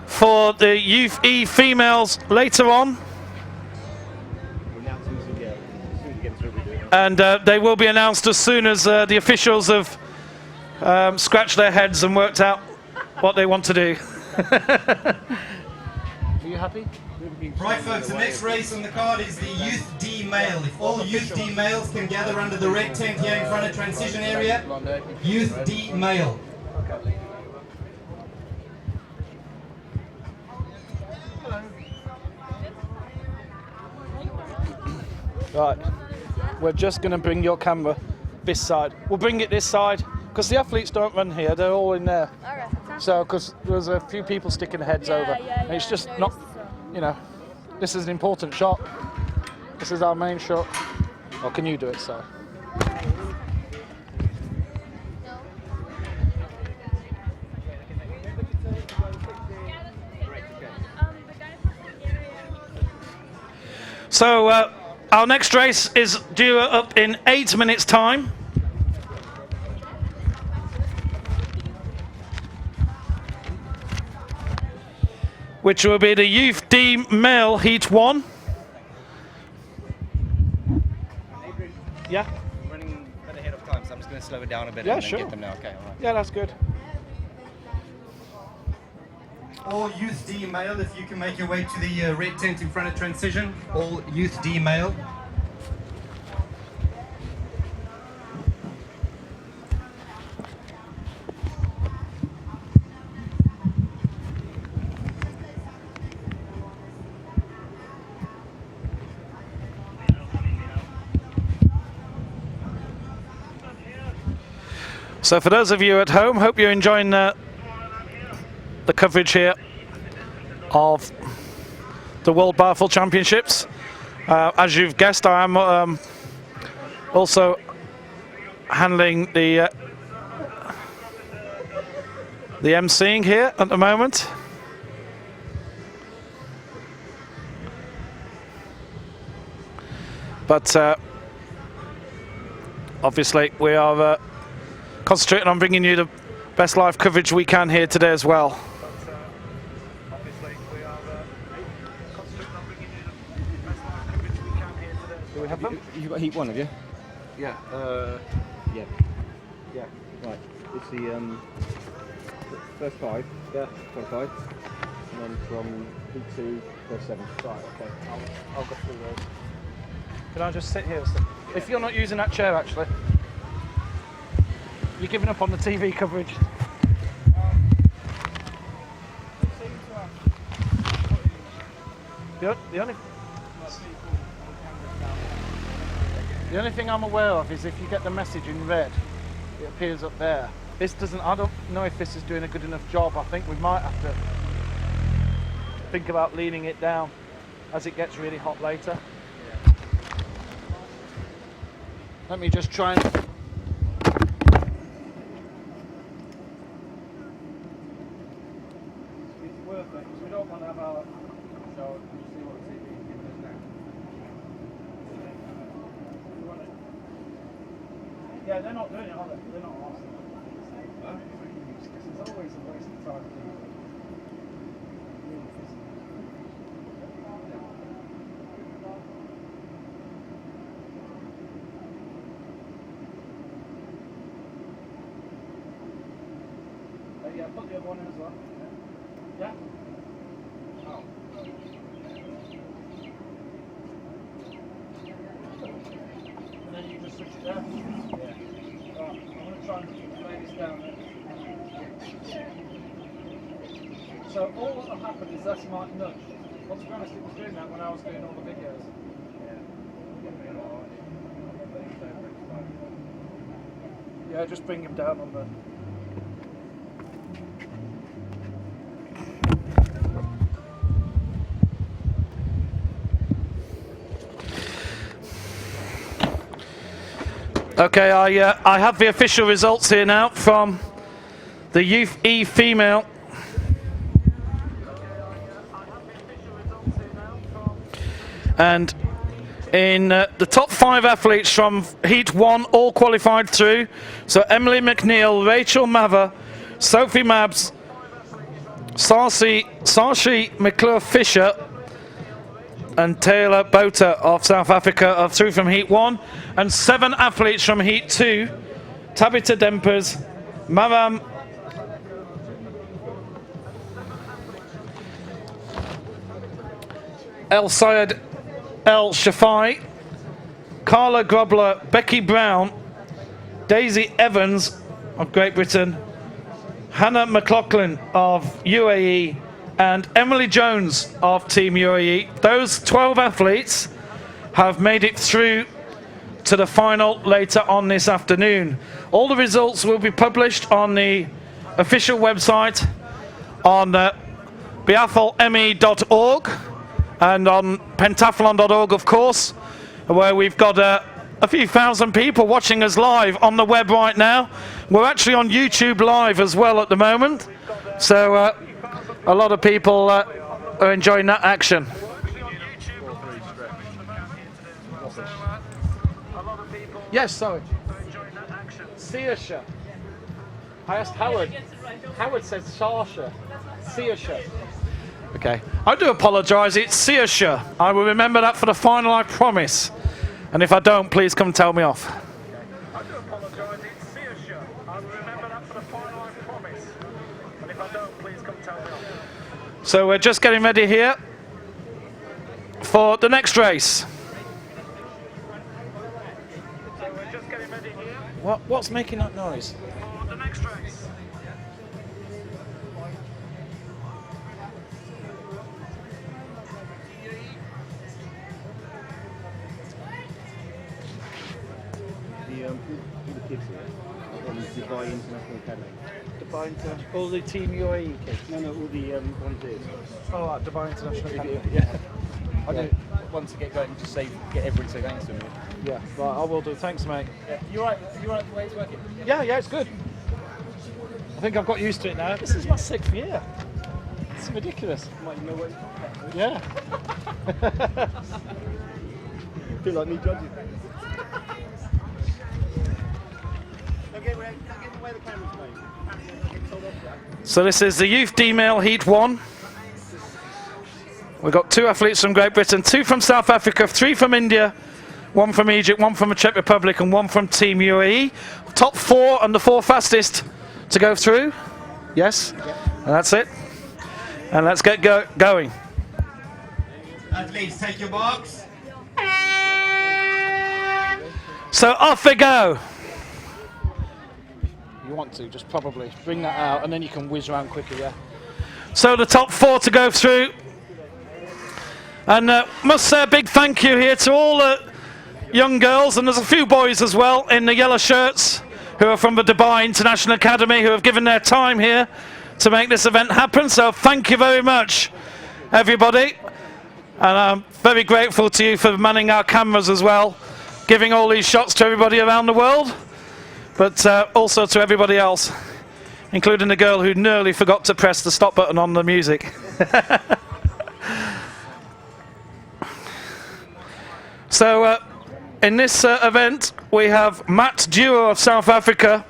for the Youth E females later on. And they will be announced as soon as the officials have scratched their heads and worked out what they want to do. Are you happy? Right folks, the next race on the card is the Youth D male. If all Youth D males can gather under the red tent here in front of transition area, Youth D male. Right, we're just going to bring your camera this side. We'll bring it this side, because the athletes don't run here, they're all in there. Alright, So, because there's a few people sticking their heads over. And it's just not, you know, this is an important shot. This is our main shot. Or can you do it, Si? So our next race is due up in 8 minutes' time. Which will be the Youth D male Heat 1. Yeah? Running a bit ahead of time, so I'm just going to slow it down a bit Yeah, and then sure. get them now. Okay, all right. Yeah, that's good. All Youth D male, if you can make your way to the red tent in front of transition. All Youth D male. So for those of you at home, hope you're enjoying the coverage here of the World Biathle Championships. As you've guessed, I am also handling the emceeing here at the moment. But obviously we are concentrating on bringing you the best live coverage we can here today as well. Do we have them? You've got heat 1, have you? Yeah. Yeah. Yeah. Right. It's the first 5. Yeah. First 5. And then from heat 2, first 7. Right, okay. I'll go through those. Can I just sit here? If you're not using that chair, actually. You're giving up on the TV coverage. The only thing I'm aware of is if you get the message in red, it appears up there. This doesn't, I don't know if this is doing a good enough job. I think we might have to think about leaning it down as it gets really hot later. Let me just try and... It's worth it, because we don't want to have our show and see what TV is giving us now. Yeah, they're not doing it, are they? They're not awesome. It's always a waste of time. Yeah, put the other one in as well. Yeah? Oh. And then you just switch it there? Yeah. Right, I'm going to try and lay this down there. So all that will happen is this might nudge. Well, to be honest, it was doing that when I was doing all the videos. Yeah, just bring him down on the... Okay, I have the official results here now from the Youth E female. And in the top 5 athletes from Heat 1 all qualified through. So Emily McNeil, Rachel Mather, Sophie Mabs, Sashi McClure-Fisher and Taylor Bota of South Africa are through from Heat 1, and 7 athletes from Heat 2, Tabitha Dempers, Maram El Sayed El Shafai, Carla Grobler, Becky Brown, Daisy Evans of Great Britain, Hannah McLaughlin of UAE, and Emily Jones of Team UAE. Those 12 athletes have made it through to the final later on this afternoon. All the results will be published on the official website on biathleme.org and on pentathlon.org, of course, where we've got a few thousand people watching us live on the web right now. We're actually on YouTube live as well at the moment, so a lot of people are enjoying that action. Yes, sorry. Searsha. I asked Howard. Howard says Sarsha. Searsha. Okay. I do apologise. It's Searsha. I will remember that for the final, I promise. And if I don't, please come tell me off. I do apologise. It's Searsha. I will remember that for the final, I promise. And if I don't, please come tell me off. So we're just getting ready here for the next race. What's making that noise? For the next race. The kids here on Dubai International Academy. Dubai International. All the Team UAE kids. No, all the volunteers. Oh, right, Dubai International Academy. Yeah. I do. Once you get going, just say get everything thanks to me. Yeah, right. I will do. Thanks, mate. Yeah. You right the way it's working? Yeah, it's good. I think I've got used to it now. This is my 6th year. It's ridiculous. Might know what it's Yeah. feel like me judging. So this is the Youth D-Male Heat 1. We've got 2 athletes from Great Britain, 2 from South Africa, 3 from India, 1 from Egypt, 1 from the Czech Republic and 1 from Team UAE. Top 4 and the 4 fastest to go through. Yes, and that's it. And let's get going. Athletes, take your box. So off we go. You want to, just probably bring that out and then you can whiz around quicker, yeah? So the top 4 to go through. And must say a big thank you here to all the young girls, and there's a few boys as well in the yellow shirts who are from the Dubai International Academy who have given their time here to make this event happen. So thank you very much, everybody. And I'm very grateful to you for manning our cameras as well, giving all these shots to everybody around the world, but also to everybody else, including the girl who nearly forgot to press the stop button on the music. So in this event we have Matt Dewar of South Africa,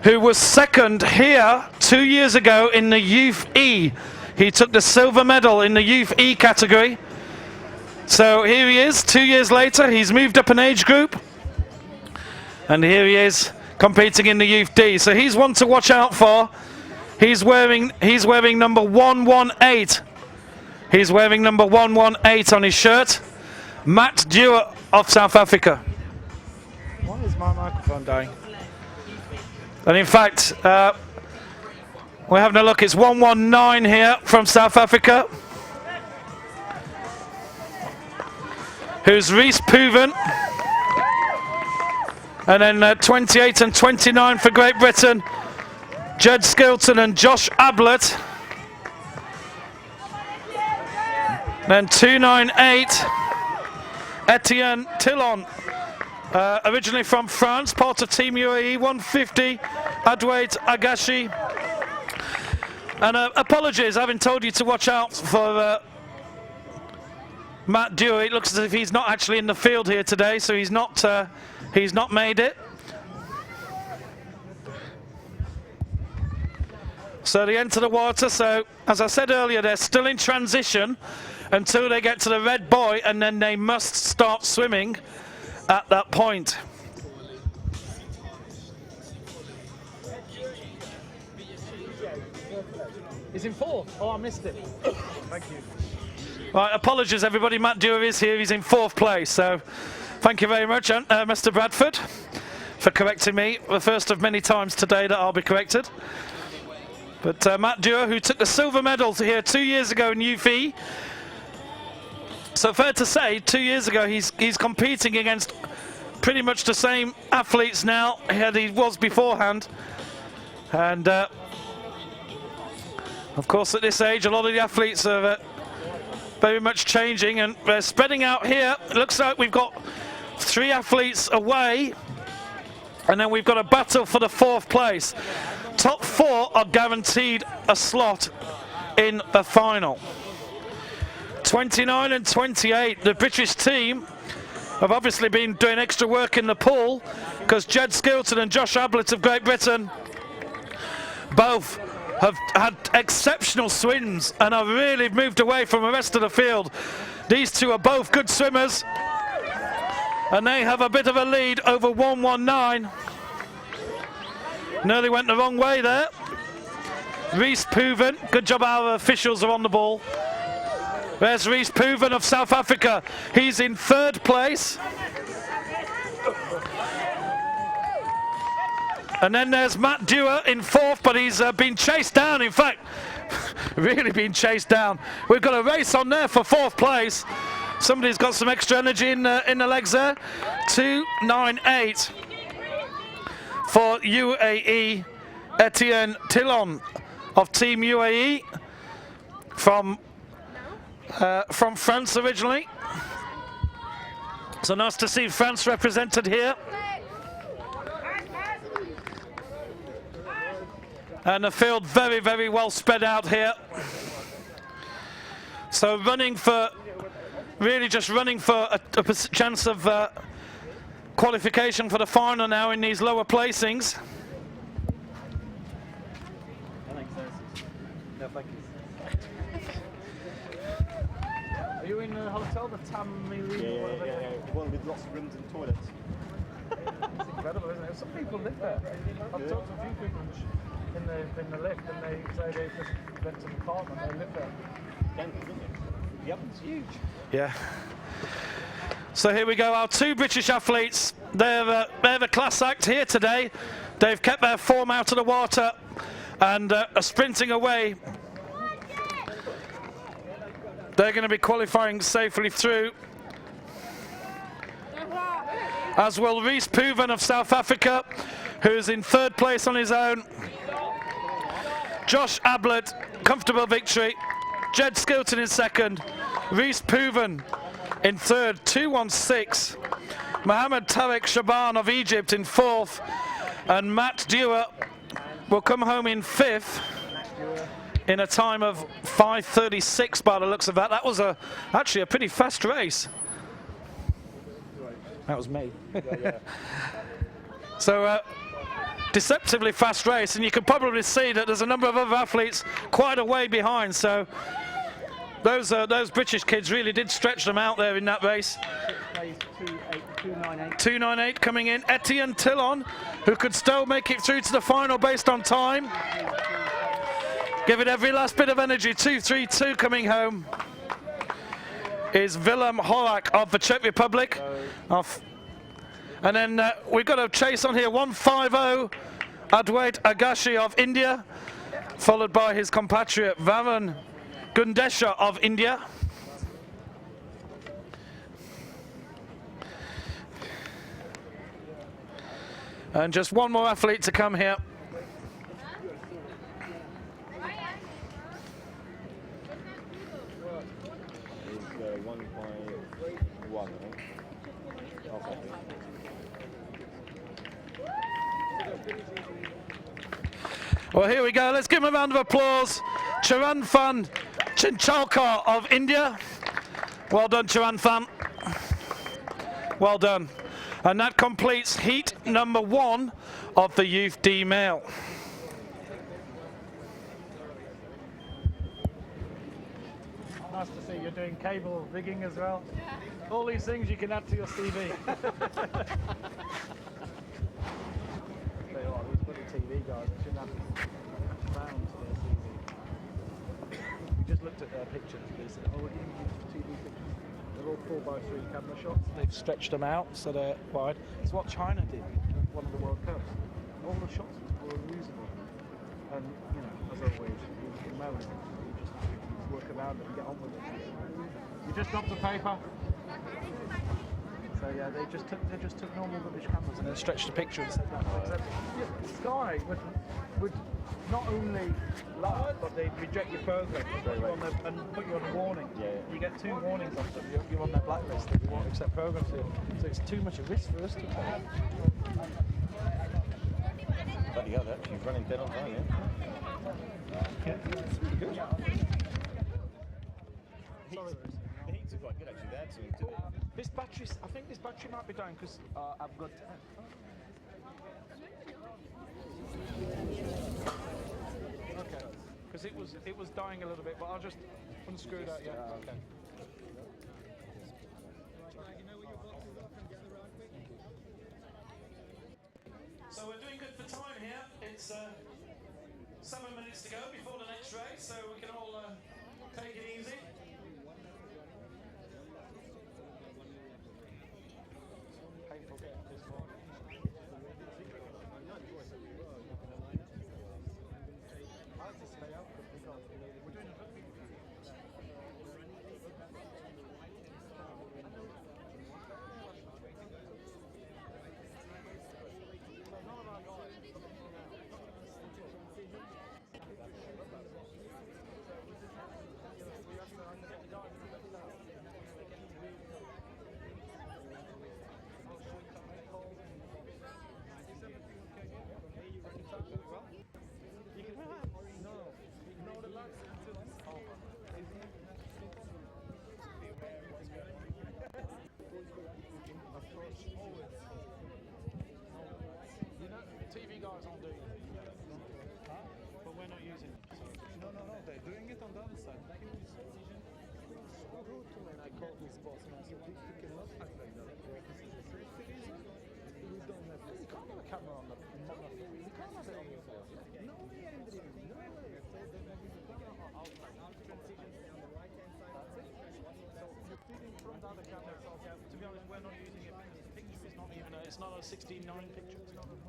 who was 2nd here 2 years ago in the Youth E. He took the silver medal in the Youth E category. So here he is 2 years later. He's moved up an age group and here he is competing in the Youth D. So he's one to watch out for. He's wearing number 118. He's wearing number 118 on his shirt. Matt Dewar of South Africa. Why is my microphone dying? And in fact, we're having a look. It's 119 here from South Africa. Who's Reese Pooven. And then 28 and 29 for Great Britain. Judd Skilton and Josh Ablett. Then 298. Etienne Tillon, originally from France, part of Team UAE. 150, Adwaite Agashi. And apologies, I haven't told you to watch out for Matt Dewey. It looks as if he's not actually in the field here today, so he's not made it. So they enter the water. So as I said earlier, they're still in transition until they get to the red buoy, and then they must start swimming at that point. He's in fourth. Oh, I missed it. Thank you. Right, apologies everybody, Matt Dewey is here, he's in fourth place, so thank you very much, Mr. Bradford, for correcting me, the first of many times today that I'll be corrected. But Matt Dewey, who took the silver medal here 2 years ago in UV, so fair to say, 2 years ago he's competing against pretty much the same athletes now that he was beforehand, and of course at this age a lot of the athletes are very much changing, and they're spreading out here. It looks like we've got 3 athletes away, and then we've got a battle for the 4th place. Top 4 are guaranteed a slot in the final. 29 and 28, the British team have obviously been doing extra work in the pool, because Jed Skilton and Josh Ablett of Great Britain both have had exceptional swims and have really moved away from the rest of the field. These two are both good swimmers, and they have a bit of a lead over 119. Nearly went the wrong way there. Reese Pooven, good job our officials are on the ball. There's Reese Pooven of South Africa. He's in 3rd place. And then there's Matt Dewey in 4th, but he's been chased down, in fact, really been chased down. We've got a race on there for 4th place. Somebody's got some extra energy in the legs there. 2:98 for UAE. Etienne Tillon of Team UAE from France originally. So nice to see France represented here. And the field very, very well spread out here. So running for, really just running for a chance of qualification for the final now in these lower placings. Are you in the hotel, the Tamarine? Yeah. One with lots of rooms and toilets. It's incredible, isn't it? Some people live there. I've talked to a few people in the lift, and they say they just went to the apartment and they live there. The oven's huge. Yeah. So here we go, our 2 British athletes. They're the class act here today. They've kept their form out of the water and are sprinting away. They're going to be qualifying safely through, as will Reese Pooven of South Africa, who's in 3rd place on his own. Josh Ablett, comfortable victory. Jed Skilton in 2nd. Reese Pooven in 3rd, 2:16. Mohammed Tariq Shaban of Egypt in 4th. And Matt Dewey will come home in 5th in a time of 5:36 by the looks of that. That was actually a pretty fast race. That was me. So deceptively fast race, and you can probably see that there's a number of other athletes quite a way behind. So those British kids really did stretch them out there in that race. 2:98 coming in. Etienne Tillon, who could still make it through to the final based on time. Give it every last bit of energy. 2:32 coming home is Willem Horak of the Czech Republic. And then we've got a chase on here, 1:50, Adwait Agashi of India, followed by his compatriot Varun Gundesha of India. And just one more athlete to come here. Well, here we go. Let's give him a round of applause. Charanfan Chinchalkar of India. Well done, Chuan-fan. Well done. And that completes heat number 1 of the Youth D male. Nice to see you're doing cable rigging as well. All these things you can add to your CV. Tell you what, these bloody TV guys shouldn't have round to their CV. We just looked at their pictures. They said, oh, we're going to use TV pictures. They're all 4x3 camera shots. They've stretched them out so they're wide. It's what China did at one of the World Cups. All the shots were reusable. And, you know, as always, you moan. You just work around it and get on with it. You just dropped the paper. So yeah, they just took normal rubbish cameras and then stretched the picture and said that. Sky would not only laugh, but they'd reject your program and put you on a warning. Yeah. You get 2 warnings off them. You're on their blacklist. They won't accept programs here. So it's too much a risk for us to take. Bloody hell, actually running dead on time, yeah? Good. Sorry. The heats are quite good actually, they had something to it. This battery, I think this battery might be down because I've got. Okay, because it was dying a little bit, but I'll just unscrew that. Yeah. Okay. So we're doing good for time here. It's 7 minutes to go before the next race, so we can all take it easy. Painful getting this far. I have to stay out because we're doing a rugby. None of our guys. TV guys aren't doing it. But we're not using it. So. No, they're doing it on the other side. When I called this boss and I said, you cannot act like that. We don't have this. You can't have a camera on the you can't have it on your phone. No way, Andrew. No way. I'll transition on the right hand side. That's it. So you're feeding from the other camera. So, to be honest, we're not using it because the picture is not even it's not a 16:9 picture. It's not a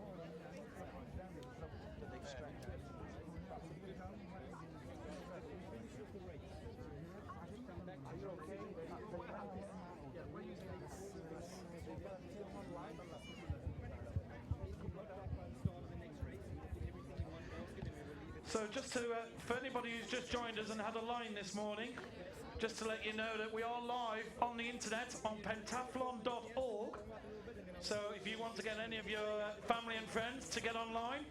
that they've stretched. Are you okay? Yeah, we're using it. So just to, for anybody who's just joined us and had a line this morning, just to let you know that we are live on the internet on pentathlon.org. So if you want to get any of your family and friends to get online,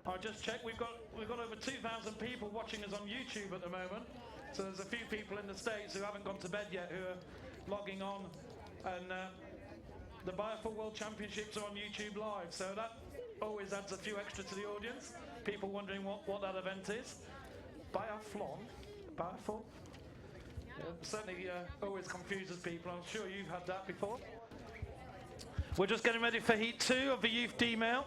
I just checked, we've got over 2,000 people watching us on YouTube at the moment. So there's a few people in the States who haven't gone to bed yet who are logging on, and the Biathle World Championships are on YouTube Live, so that always adds a few extra to the audience. People wondering what that event is. Biathlon? Biathle? Yeah, certainly always confuses people. I'm sure you've had that before. We're just getting ready for Heat 2 of the Youth D male.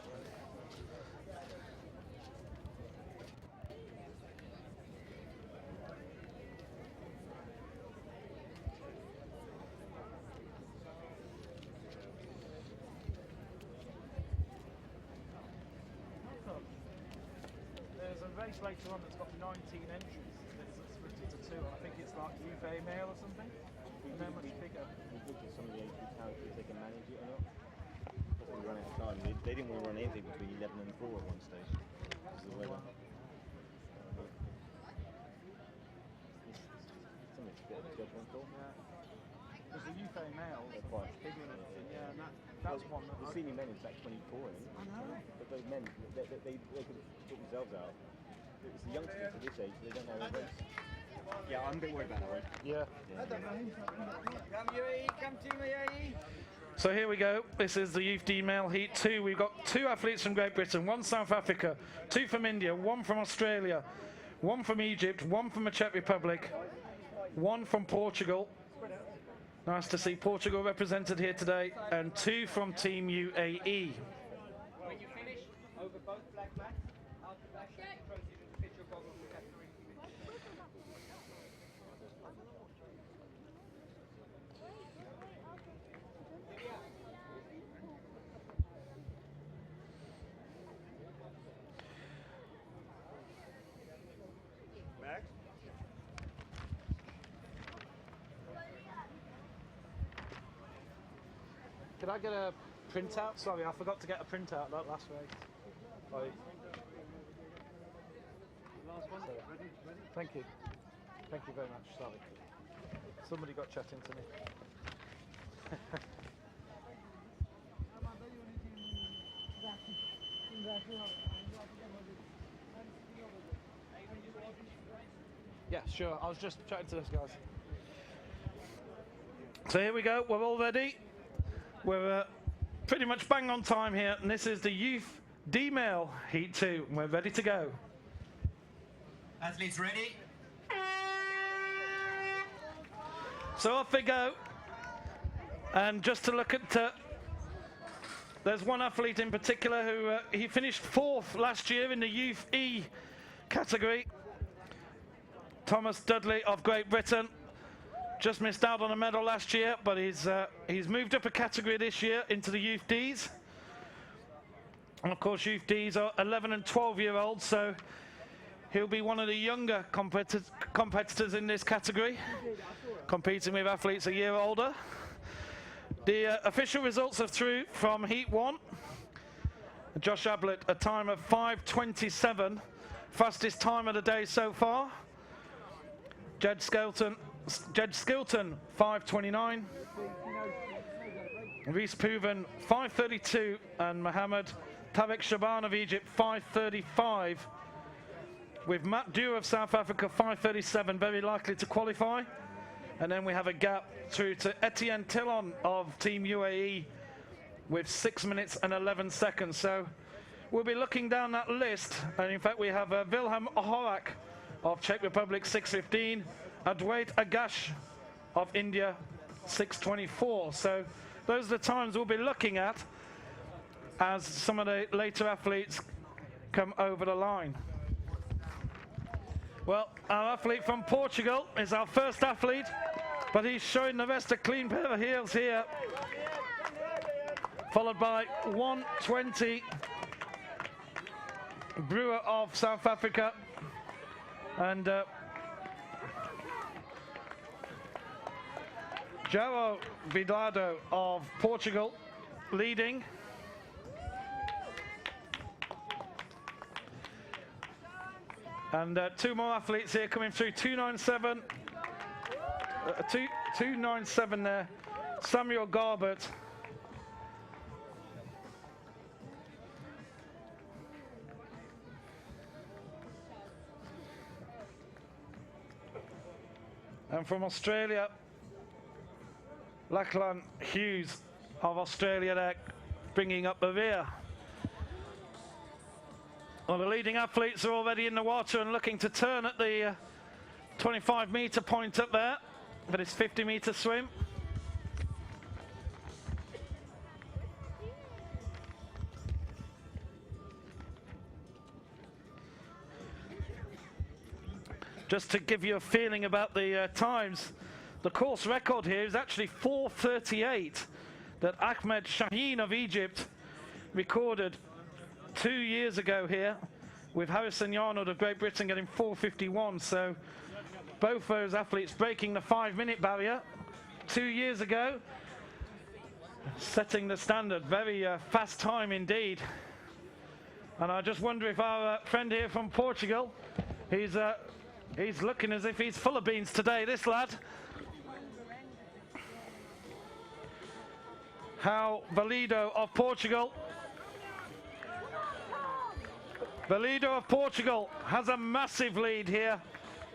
There's a race later on that's got 19 entries. It's split into 2. I think it's like youth A male or something. And they're much bigger. We looked at some of the age group characters, they can manage it or not. Before we run out of time, they didn't want to run anything between 11 and 4 at one stage. Because of the weather. Something's a bit of a judgment call. Yeah. Because the youth A male is quite bigger and everything. Yeah, and that's one that the senior men is like 24, I think. I know. But those men, they could put themselves out. It's the youngsters at this age, they don't know how to race. Yeah, I'm a bit worried about that one. Yeah. Come UAE, come Team UAE. So here we go. This is the Youth D Male Heat 2. We've got 2 athletes from Great Britain, 1 South Africa, 2 from India, 1 from Australia, 1 from Egypt, 1 from the Czech Republic, 1 from Portugal. Nice to see Portugal represented here today, and 2 from Team UAE. When you finish, over both black mats, out the back, proceed to fit your goggles for category. Back. Could I get a printout? Sorry, I forgot to get a printout that last race. Sorry. Last one. Sorry. Ready? Thank you. Thank you very much. Sorry. Somebody got chatting to me. Yeah, sure. I was just chatting to those guys. So here we go, we're all ready. We're pretty much bang on time here, and this is the Youth D Male Heat 2, and we're ready to go. Athletes ready? So off we go. And just to look at, there's one athlete in particular who he finished 4th last year in the Youth E category. Thomas Dudley of Great Britain. Just missed out on a medal last year, but he's moved up a category this year into the Youth Ds. And of course, Youth Ds are 11 and 12-year-olds, so he'll be one of the younger competitors in this category, competing with athletes a year older. The official results are through from Heat 1. Josh Ablett, a time of 5:27, fastest time of the day so far. Jed Skilton, 5:29. Reese Pooven, 5:32, and Mohammed Tavek Shaban of Egypt, 5:35. With Matt Dew of South Africa, 5:37, very likely to qualify. And then we have a gap through to Etienne Tillon of Team UAE with 6 minutes and 11 seconds. So we'll be looking down that list, and in fact we have Wilhelm Horak of Czech Republic, 6:15, Adwait Agash of India, 6:24. So those are the times we'll be looking at as some of the later athletes come over the line. Well, our athlete from Portugal is our first athlete, but he's showing the rest a clean pair of heels here. Followed by 1:20, Brewer of South Africa, and João Vidado of Portugal leading. And 2 more athletes here coming through, 297, 297 there, Samuel Garbert. And from Australia, Lachlan Hughes of Australia there, bringing up the rear. Well, the leading athletes are already in the water and looking to turn at the 25-metre point up there for this 50-metre swim. Just to give you a feeling about the times, the course record here is actually 4:38 that Ahmed Shaheen of Egypt recorded 2 years ago here, with Harrison Yarnold of Great Britain getting 4:51. So both those athletes breaking the 5-minute barrier 2 years ago, setting the standard. Very fast time indeed. And I just wonder if our friend here from Portugal, he's looking as if he's full of beans today, this lad. How Valido of Portugal. Valido of Portugal has a massive lead here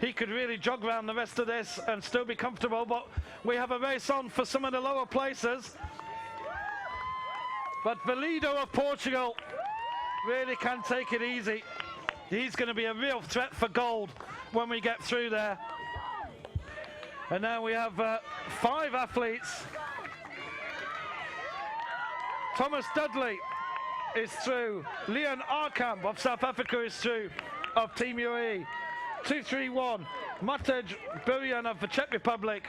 he could really jog around the rest of this and still be comfortable, but we have a race on for some of the lower places. But Valido of Portugal really can take it easy. He's going to be a real threat for gold when we get through there. And now we have 5 athletes. Thomas Dudley is through. Leon Arkamp of South Africa is through, of Team UAE. 2-3-1. Matej Burian of the Czech Republic.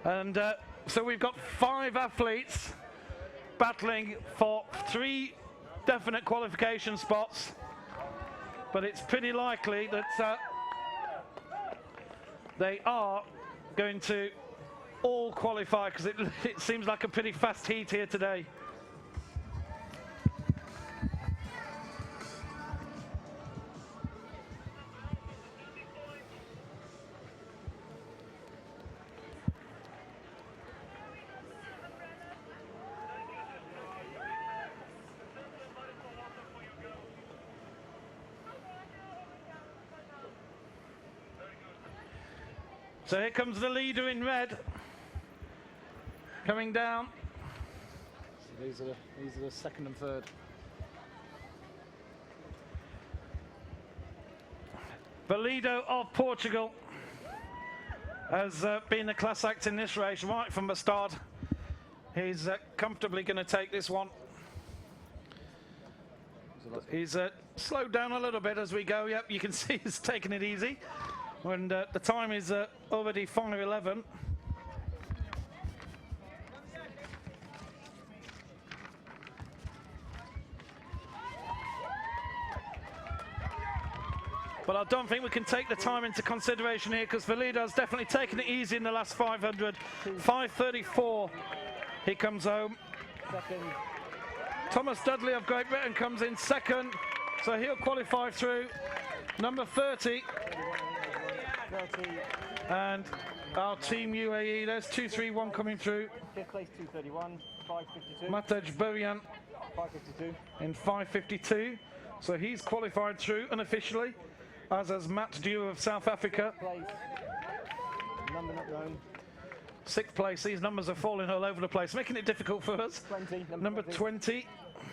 And so we've got 5 athletes battling for 3 definite qualification spots. But it's pretty likely that they are going to all qualify, because it seems like a pretty fast heat here today. So here comes the leader in red, coming down. So these are the second and third. Valido of Portugal has been the class act in this race right from the start. He's comfortably going to take this one. He's slowed down a little bit as we go. Yep, you can see he's taking it easy. And the time is already 5:11. But I don't think we can take the time into consideration here, because Valido's definitely taken it easy in the last 500. 5:34, he comes home. Second. Thomas Dudley of Great Britain comes in second, so he'll qualify through. Number 30. 30. And our Team UAE, there's 2-3-1 coming through. 5th place 231, 552. Matej Burian 552. in 5:52, so he's qualified through unofficially, as has Matt Dew of South Africa. Place. Number not known. 6th place, these numbers are falling all over the place, making it difficult for us. 20. Number 20.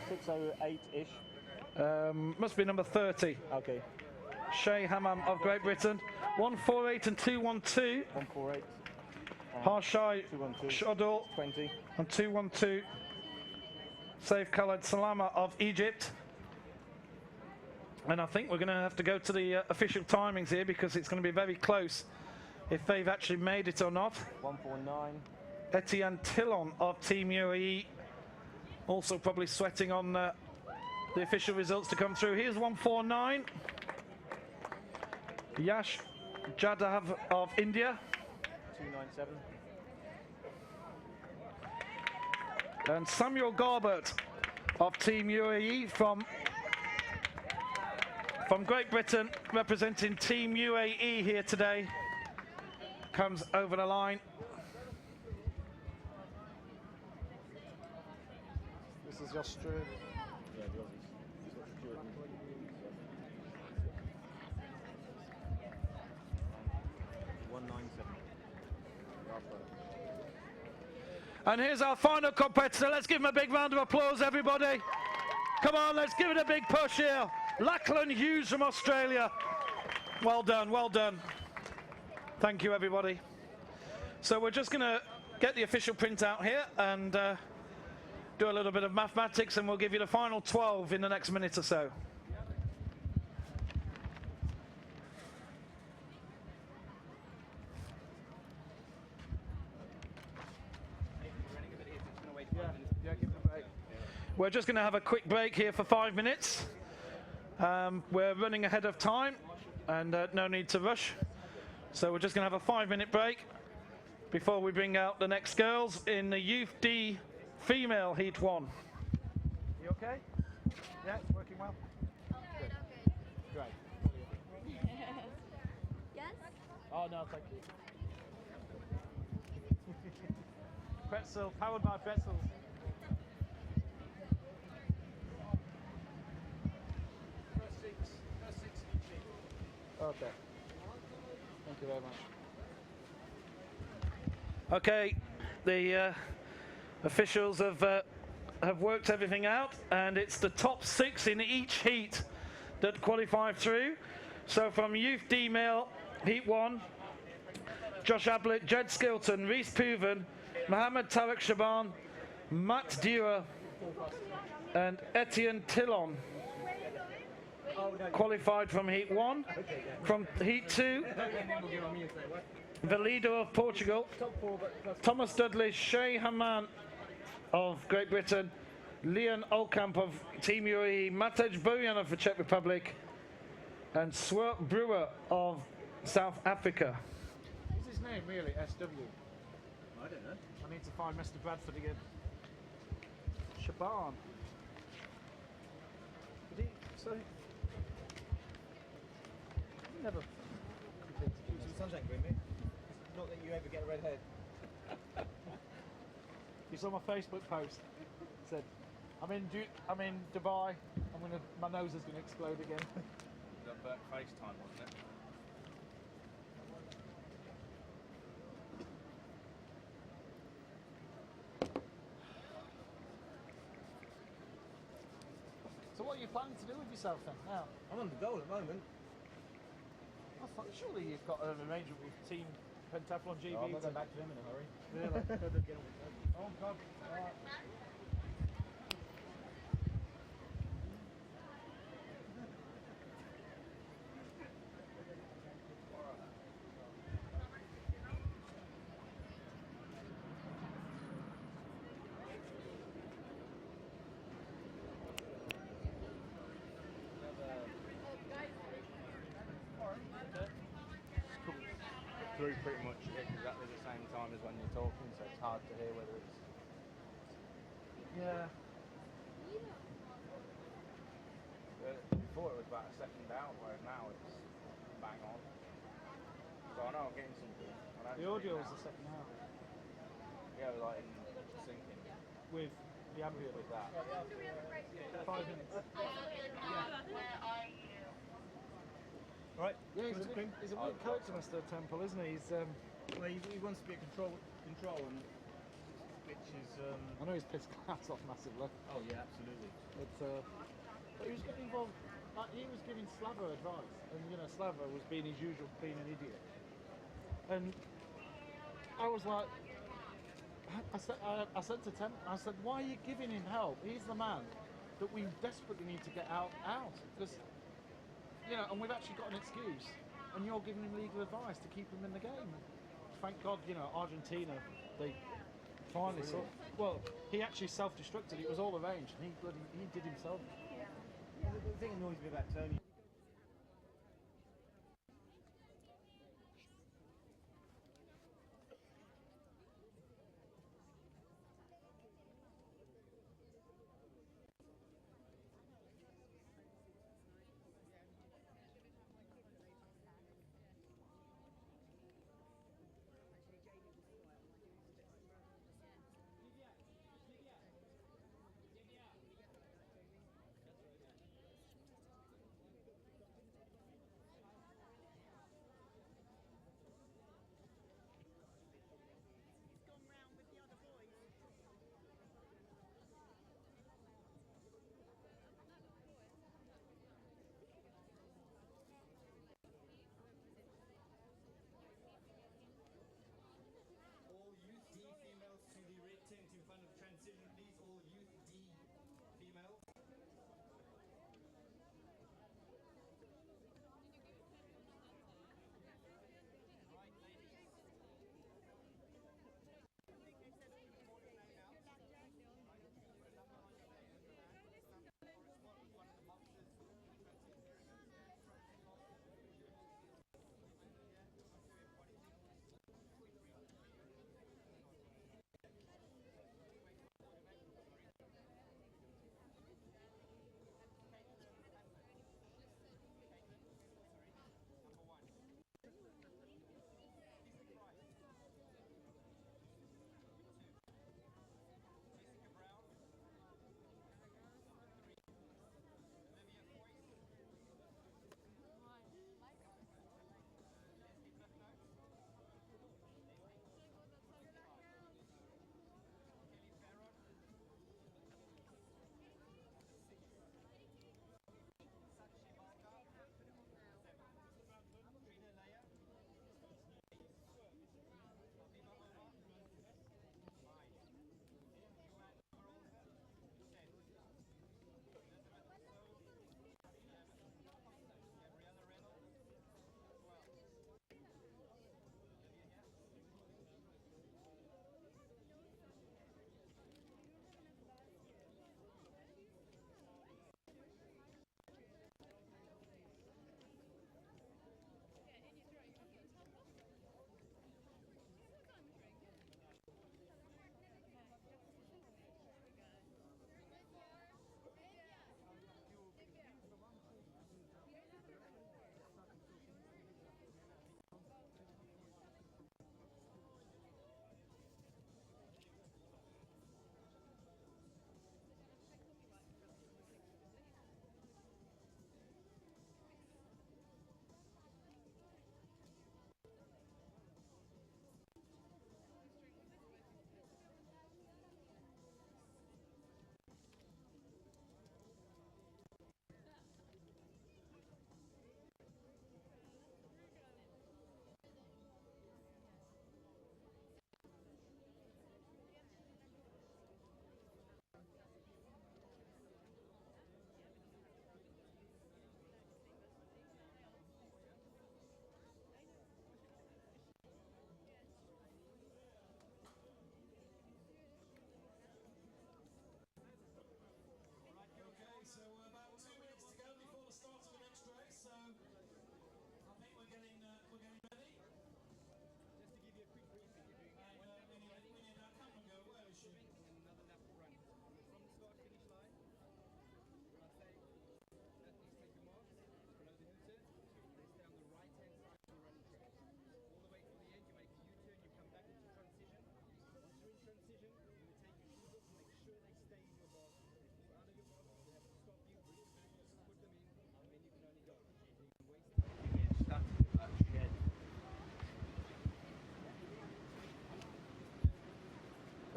608-ish. Must be number 30. Okay. Shay Hammam of Great Britain. 148 and 212. 148. Harshai 212. Shodol 20. and 212. Saif Khaled Salama of Egypt. And I think we're going to have to go to the official timings here, because it's going to be very close if they've actually made it or not. 149. Etienne Tillon of Team UAE also probably sweating on the official results to come through. Here's 149. Yash Jadhav of India. 297. And Samuel Garbert of Team UAE from Great Britain, representing Team UAE here today, comes over the line. This is just Stuart. Yeah, the Aussies. He's got Stuart and 197. And here's our final competitor. Let's give him a big round of applause, everybody. Come on, let's give it a big push here. Lachlan Hughes from Australia. Well done, well done. Thank you, everybody. So we're just going to get the official printout here and do a little bit of mathematics, and we'll give you the final 12 in the next minute or so. We're just going to have a quick break here for 5 minutes. We're running ahead of time, and no need to rush. So we're just going to have a 5-minute break before we bring out the next girls in the Youth D Female Heat 1. You okay? Yeah, it's working well. Okay. Great. Yes? Oh no, thank you. Pretzel, powered by pretzels. First six each. card there. Thank you very much. Okay, the officials have worked everything out, and it's the top 6 in each heat that qualify through. So from Youth D Male, Heat 1, Josh Ablett, Jed Skilton, Reese Puven, Mohammed Tarek Shaban, Matt Dewar, and Etienne Tillon qualified from Heat 1. From Heat 2, the leader of Portugal, Thomas Dudley, Shay Haman of Great Britain, Leon Olkamp of Team UAE, Matej Bojan of the Czech Republic, and Swert Brewer of South Africa. Is his name really SW? I don't know. I need to find Mr. Bradford again. Shaban. Did he? Sorry. He never completed. Some sunshine cream, mate. Not that you ever get a red head. You saw my Facebook post. It said, I'm in Dubai. My nose is gonna explode again. That FaceTime, wasn't it? So what are you planning to do with yourself then now? I'm on the goal at the moment. I thought surely you've got an arrangement with Team Pentathlon GB. Oh, I'm not going back to them in a hurry. Really? Oh God. Through pretty much exactly the same time as when you're talking, so it's hard to hear whether it's... Yeah. Before it was about a second out, whereas now it's bang on. So I know I'm getting something. The audio was the second half. Yeah, like in syncing With the ambient. with that. 5 minutes. Right. Yeah, he's What's the cream? a weird character, Mr. Temple, isn't he? He's Well, he wants to be a control, and which is. I know he's pissed class off massively. Oh yeah, absolutely. But he was getting involved. Like, he was giving Slava advice, and Slava was being his usual, being an idiot. And I was like, I said to Temple, I said, why are you giving him help? He's the man that we desperately need to get out, because. And we've actually got an excuse, and you're giving him legal advice to keep him in the game. Thank God, Argentina, they finally saw. Well, he actually self-destructed. It was all arranged, and he did himself. The thing that annoys me about Tony.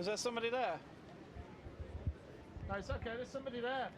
Is there somebody there? No, it's okay, there's somebody there.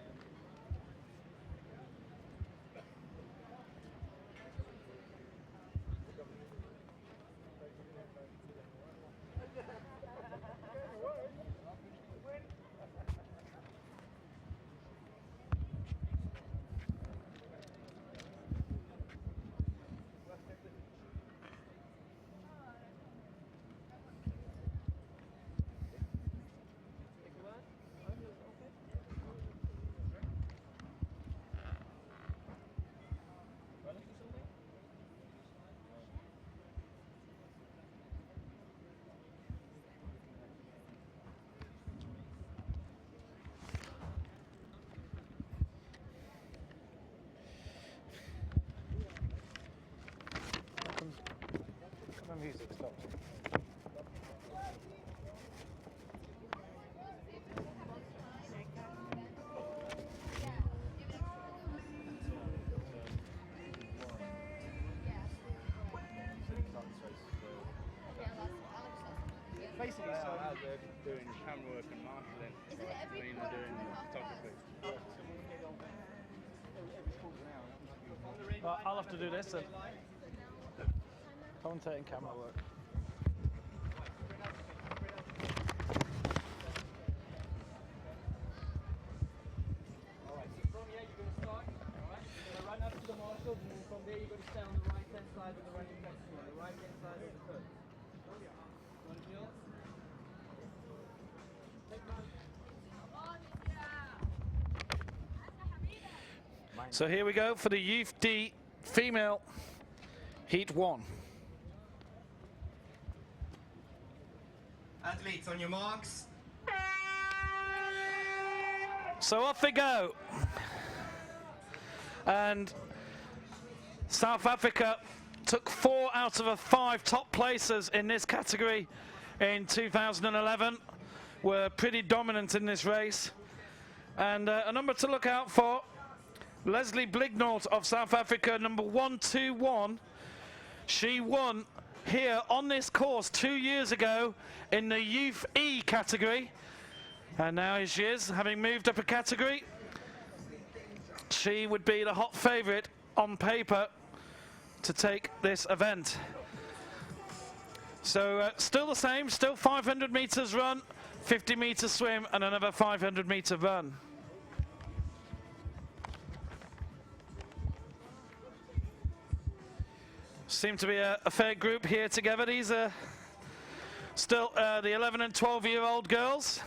The music stopped. Basically, so they're doing camera work and marshalling. Is it every I mean, quarter they're doing and a half? photography. Well, I'll have to do this then. Commentating camera work. Alright, so from here you're going to start, alright? You're going to run up to the marshal, and then from there you're going to stay on the right hand side of the running platform, on the right hand side of the curve. Want to feel? So here we go for the Youth D female Heat 1. Athletes, on your marks. So off they go. And South Africa took 4 out of the 5 top placers in this category in 2011. Were pretty dominant in this race. And a number to look out for. Leslie Blignort of South Africa, number 121. She won here on this course 2 years ago in the Youth E category. And now here she is, having moved up a category. She would be the hot favourite on paper to take this event. So still the same, still 500 metres run, 50 metre swim and another 500 metre run. Seem to be a fair group here together. These are still the 11 and 12-year-old girls.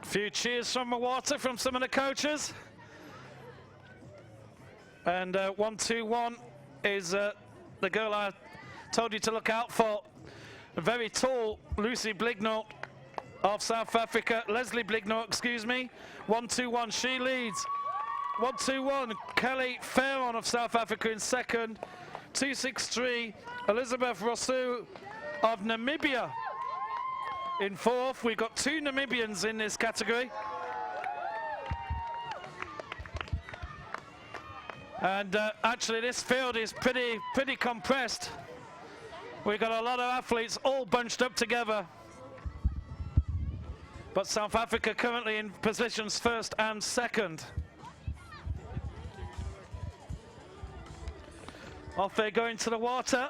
A few cheers from the water from some of the coaches. And 121 is the girl I told you to look out for. A very tall Lucy Blignort of South Africa, Leslie Blignort, excuse me. 121, she leads. 121, Kelly Fairron of South Africa in second. 263, Elizabeth Rosu of Namibia in fourth. We've got 2 Namibians in this category. And actually this field is pretty compressed. We've got a lot of athletes all bunched up together. But South Africa currently in positions first and second. Off they go into the water.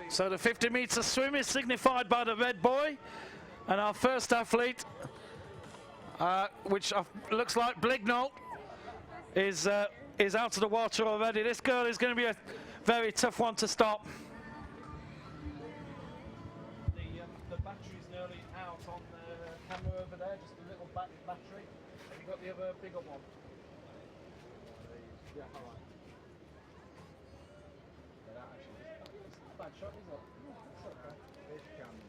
So the 50-meter swim is signified by the red buoy, and our first athlete, which looks like Blignall, is out of the water already. This girl is going to be a very tough one to stop. The battery's nearly out on the camera over there, just a little battery. Have you got the other bigger one? Yeah, alright. It's not a bad shot, is it? It's okay. There's the camera.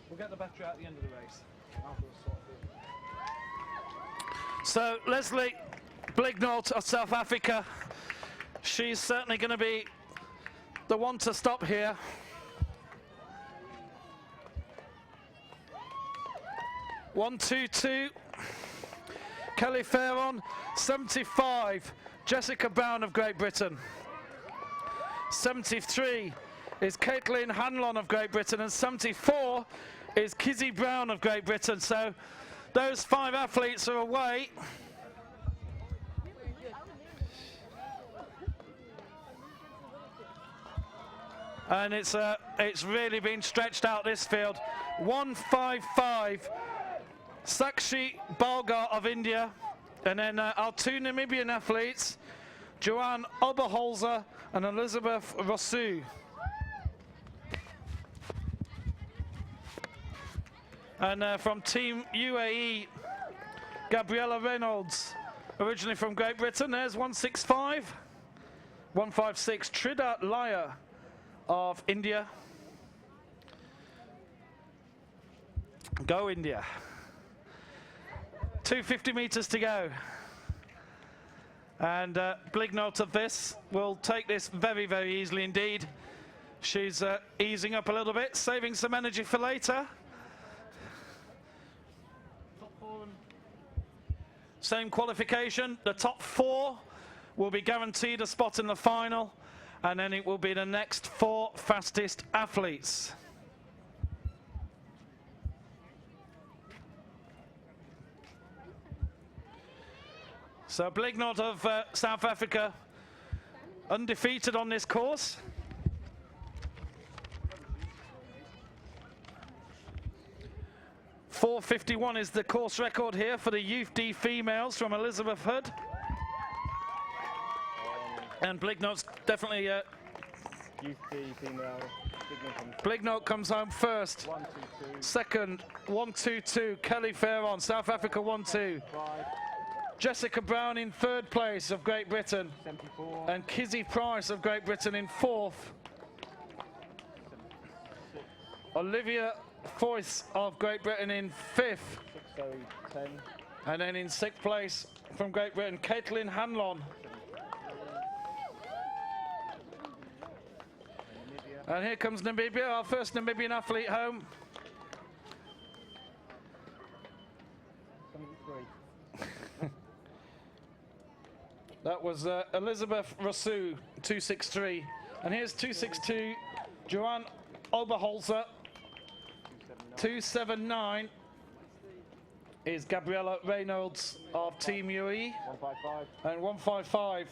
We'll get the battery out at the end of the race. So Leslie Blignall of South Africa, she's certainly going to be the one to stop here. One, two, two. Kelly Farron, 75. Jessica Brown of Great Britain. 73 is Caitlin Hanlon of Great Britain, and 74 is Kizzy Brown of Great Britain. So those 5 athletes are away. And it's really been stretched out, this field. 155, Sakshi Balgar of India, and then our 2 Namibian athletes, Joanne Oberholzer and Elizabeth Rousseau. And from Team UAE, Gabriella Reynolds, originally from Great Britain. There's 165. 156, Trida Laya of India. Go India. 250 meters to go. And Blignall of this will take this very, very easily indeed. She's easing up a little bit, saving some energy for later. Same qualification. The top 4 will be guaranteed a spot in the final, and then it will be the next 4 fastest athletes. So Blignall of South Africa, undefeated on this course. .451 is the course record here for the Youth D females from Elizabeth Hood. And Blignall's definitely... Youth D female. Blignall comes home first. 1, 2, 2. Second, 1, 2, 2. Kelly Farron, South Africa 1, 2. 5. Jessica Brown in 3rd place of Great Britain. 74. And Kizzy Price of Great Britain in 4th. 76. Olivia Foyce of Great Britain in 5th. 10. And then in 6th place from Great Britain, Caitlin Hanlon. And here comes Namibia, our first Namibian athlete home. 73. That was Elizabeth Rousseau, 263. And here's 262, Joanne Oberholzer. 279 is Gabriella Reynolds of Team UAE. 155. And 155,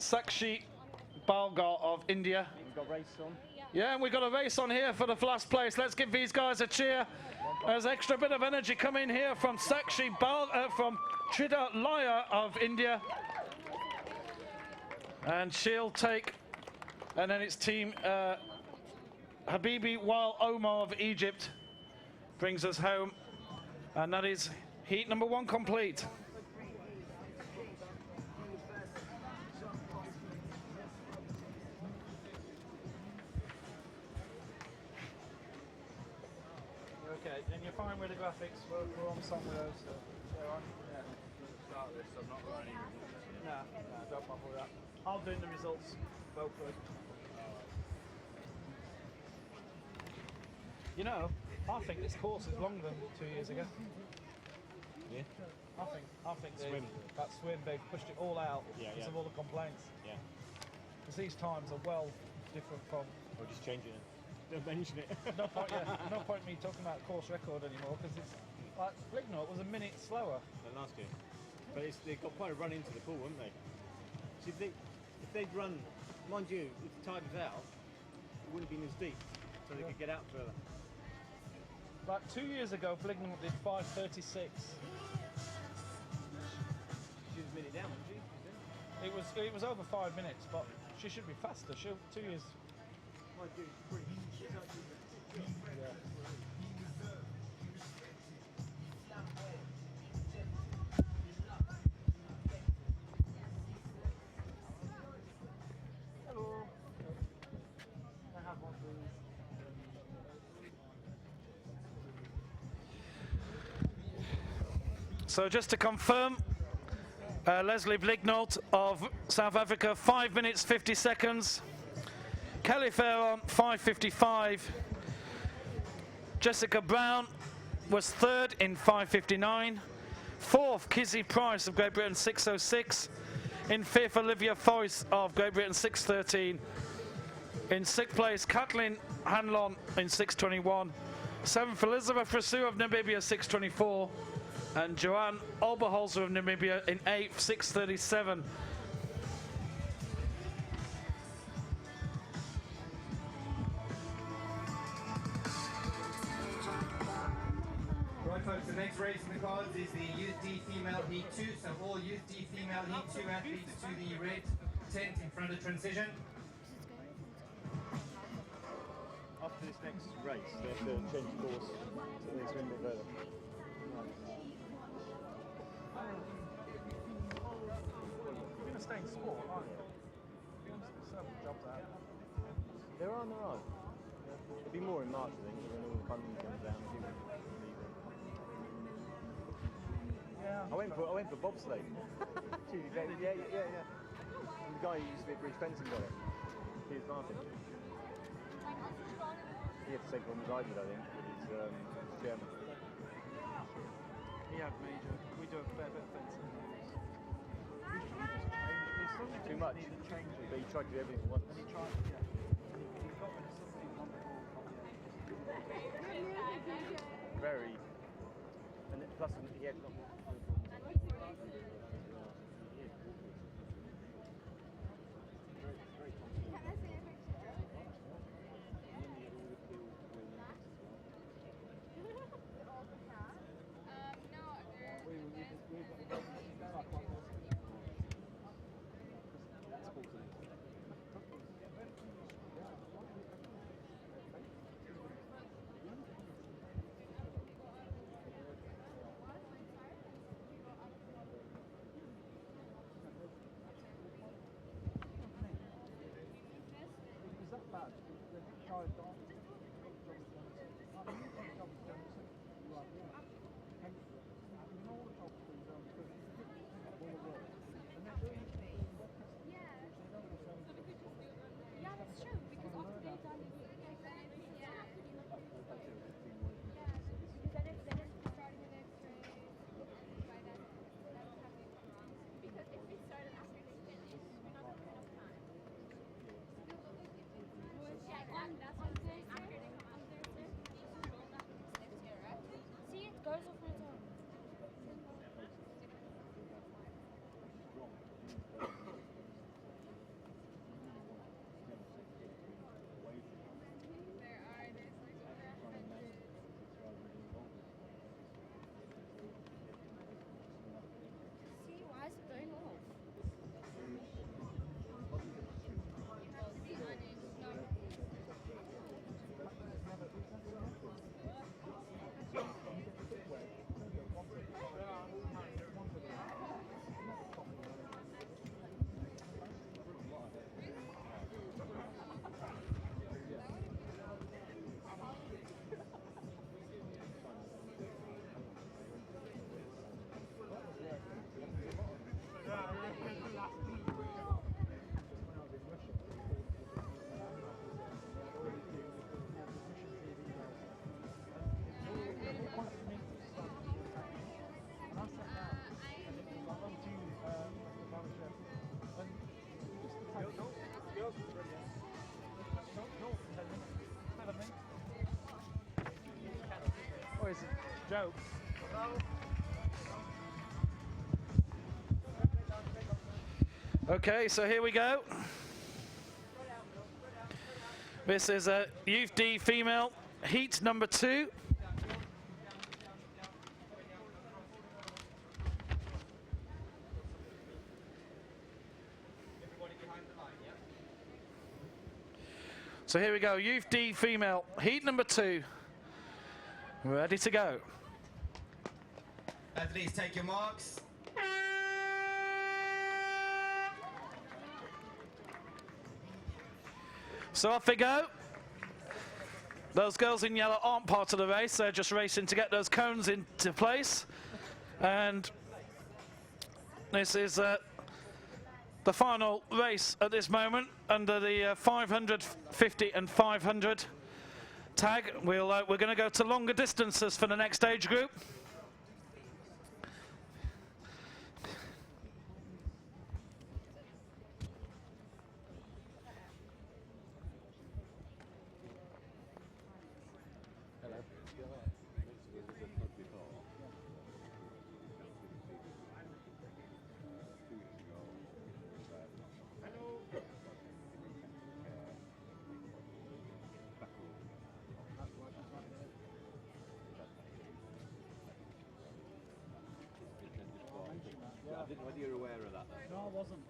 Sakshi Balgar of India. We've got race on. Yeah, and we've got a race on here for the last place. Let's give these guys a cheer. There's extra bit of energy coming here from Sakshi from Trida Laya of India. And she'll take, and then it's Team Habibi Wal Omar of Egypt brings us home. And that is heat number 1 complete. Okay, and you're fine with the graphics. We're on some with those. So they're on. Yeah. Start this, I'm not running. No, don't bother with that. I'll do the results both ways. You know, I think this course is longer than 2 years ago. Yeah. I think that swim, they've pushed it all out because of all the complaints. Yeah. Because these times are well different from. We're just changing it. Don't mention it. No point me talking about course record anymore because it's like Blignall was a minute slower. Than last year. but they've got quite a run into the pool, haven't they? So if they'd run, mind you, if the tide was out, it wouldn't have been as deep, so they could get out further. About 2 years ago, Blignall did 5:36. She was a minute down, wasn't she? It was over 5 minutes, but she should be faster. 2 years. Mind you, it's pretty. Yeah. Hello. I have one please. So just to confirm, Leslie Blignall of South Africa, 5 minutes 50 seconds. Kelly Farron, 5:55. Jessica Brown was third in 5:59. Fourth, Kizzy Price of Great Britain, 6:06. In fifth, Olivia Forrest of Great Britain, 6:13. In sixth place, Kathleen Hanlon in 6:21. Seventh, Elizabeth Rasu of Namibia, 6:24. And Joanne Oberholzer of Namibia in eighth, 6:37. Right folks, the next race in the cards is the Youth D Female Heat 2. So all Youth D Female Heat 2 athletes to the red tent in front of transition. After this next race, they have to change course so they swim a bit further. You're going to stay in sport, aren't you? You're going to serve jobs out. There are. There'll be more in March, I think, when all the funding comes down. Yeah. I went for bobsleigh. yeah. And the guy who used to be at British fencing got it. Piers Martin. He had the same problems I did, I think, with his chairman. He had major. We do a fair bit of fencing. Too much. But he tried to do everything at once. And he tried, yeah. He got rid of something wonderful. Very. And plus, he had not. Is that bad? They tried on. Yeah, that's true, because after they've done it, then it's starting the next race. By then, that's happening wrong. Because if we started after they finish, we're not going to have enough time. That's what I'm saying. After they come on Thursday, you just roll that next year, right? See, it goes off on its own. See, why is it going off? Or is it jokes? Okay, so here we go. This is a Youth D female heat number 2. So here we go, Youth D female heat number 2. Ready to go. Athletes, take your marks. So off they go. Those girls in yellow aren't part of the race, they're just racing to get those cones into place. And this is the final race at this moment under the 500, 50 and 500 tag. We're going to go to longer distances for the next age group. I didn't know whether you're aware of that. No, I wasn't.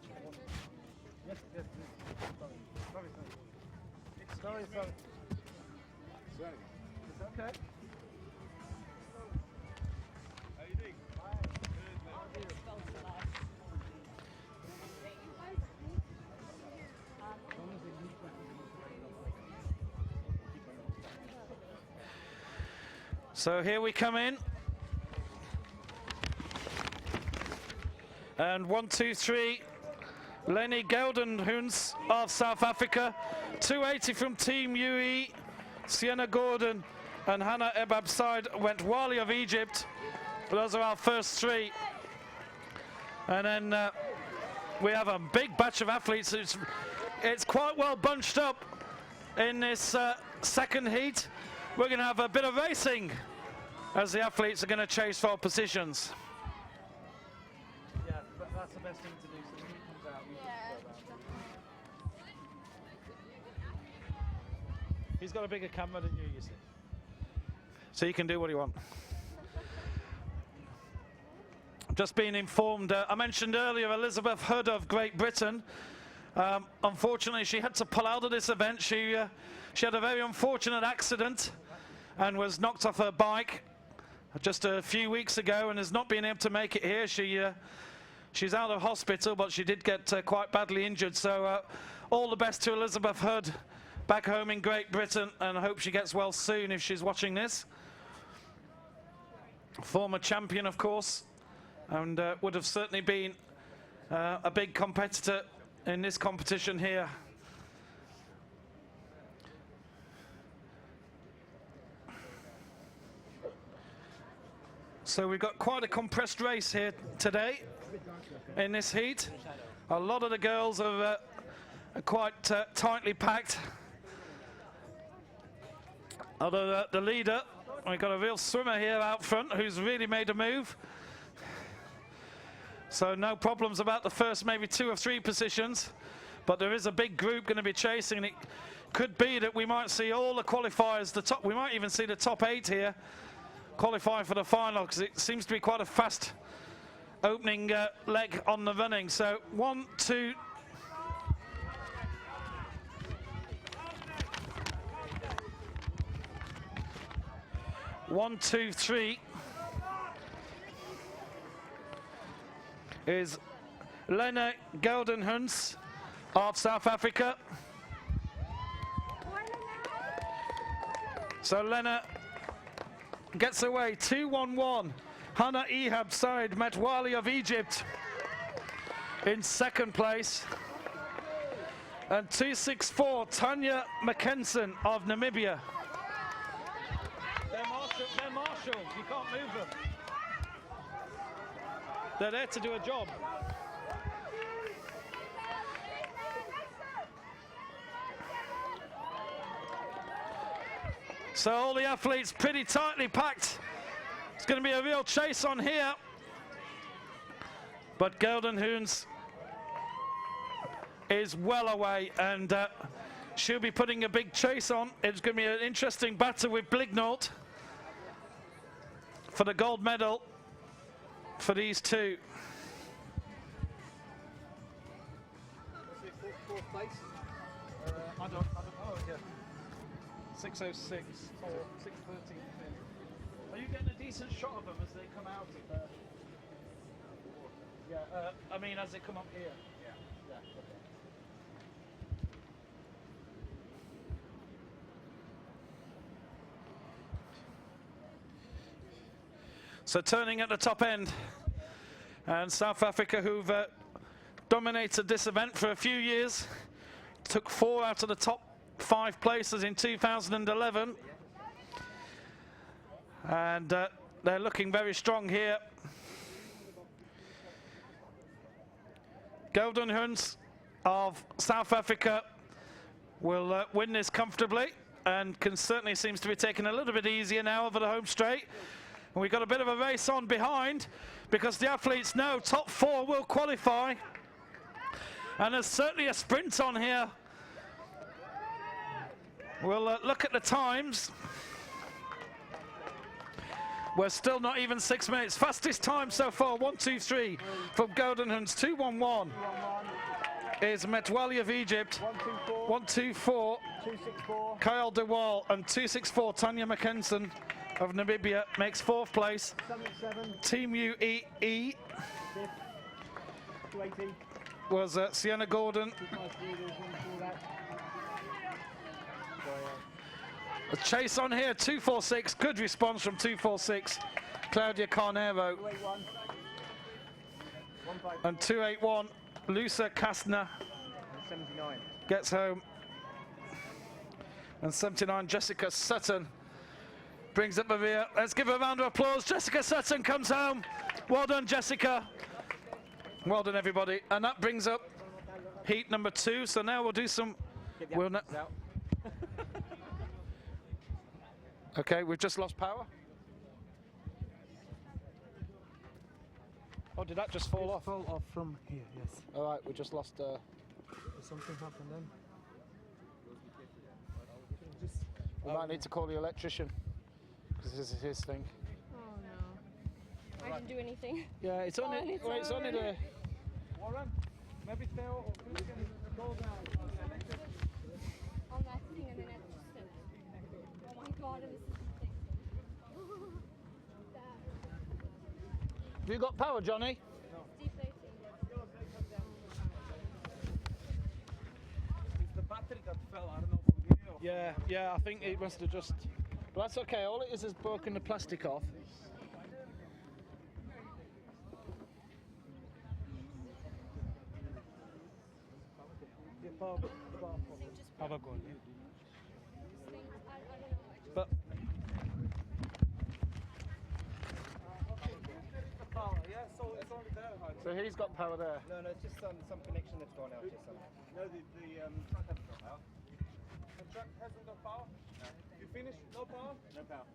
Yes, yes, yes. Sorry. Sorry. Sorry. It's okay. How you doing? So here we come in. And 1, 2, 3, Lenny Geldenhuns of South Africa, 280 from Team UE, Sienna Gordon and Hannah Ebabside went Wali of Egypt. Those are our first 3. And then we have a big batch of athletes. It's quite well bunched up in this second heat. We're going to have a bit of racing as the athletes are going to chase for positions. Yeah, that's the best thing to do. So when he comes out, we just go around. He's got a bigger camera than you see. So you can do what you want. Just being informed, I mentioned earlier Elizabeth Hood of Great Britain. Unfortunately, she had to pull out of this event. She had a very unfortunate accident and was knocked off her bike just a few weeks ago and has not been able to make it here. She's out of hospital, but she did get quite badly injured. So all the best to Elizabeth Hood back home in Great Britain, and I hope she gets well soon if she's watching this. Former champion, of course, and would have certainly been a big competitor in this competition here. So we've got quite a compressed race here today in this heat. A lot of the girls are quite tightly packed. Although the leader, we've got a real swimmer here out front who's really made a move. So no problems about the first maybe 2 or 3 positions, but there is a big group going to be chasing, and it could be that we might see all the qualifiers, we might even see the top 8 here qualify for the final, because it seems to be quite a fast opening leg on the running. So 1, 2. One, 2, 3 is Lena Geldenhuns of South Africa. So Lena gets away, 2-1-1. Hannah Ehab Said Metwali of Egypt in second place. And 2-6-4, Tanya McKenson of Namibia. They're marshals, you can't move them. They're there to do a job. So all the athletes pretty tightly packed. It's going to be a real chase on here. But Geldenhuns is well away, and she'll be putting a big chase on. It's going to be an interesting battle with Blignalt for the gold medal for these two. Fourth place. I don't know. Yeah. 6:06 or 6:13. Are you getting a decent shot of them as they come out of there? Yeah, I mean as they come up here. Yeah. Okay. So turning at the top end, and South Africa, who've dominated this event for a few years, took 4 out of the top 5 places in 2011, and they're looking very strong here. Golden Huns of South Africa will win this comfortably, and can certainly seems to be taking a little bit easier now over the home straight. And we've got a bit of a race on behind, because the athletes know top 4 will qualify, and there's certainly a sprint on here. We'll look at the times. We're still not even 6 minutes. Fastest time so far, 1:23 from Golden Huns. 2:11 is Metwali of Egypt. 1:24 Kyle De Waal, and 2:64 Tanya McKenson of Namibia makes 4th place. Team UEE was Sienna Gordon. A chase on here, 2:46, good response from 2:46 Claudia Carnero. And 2:81 Lusa Kastner gets home. And 79 Jessica Sutton brings up the rear. Let's give her a round of applause. Jessica Sutton comes home. Well done, Jessica. Well done, everybody. And that brings up heat number 2. So now we'll do some... Okay, we've just lost power. Oh, did that just fall off? Fall off from here, yes. All right, we just lost... Something happened then. We might need to call the electrician, because this is his thing. Oh no. I didn't do anything. Yeah, it's on it. Well, it's on it. Warren, maybe Theo or Chris can go down. On that thing, and then it just slipped. Oh my god, and this is the thing. Have you got power, Johnny? Deflating. It's the battery that fell, I don't know from here. Yeah, I think it must have just... But that's okay, all it is broken the plastic off. Power gone, But yeah, so it's only there. so he's got power there. No, it's just some connection that's gone out. Just some. No, the truck hasn't got power. The truck hasn't got power? No. You finished? No power? No power.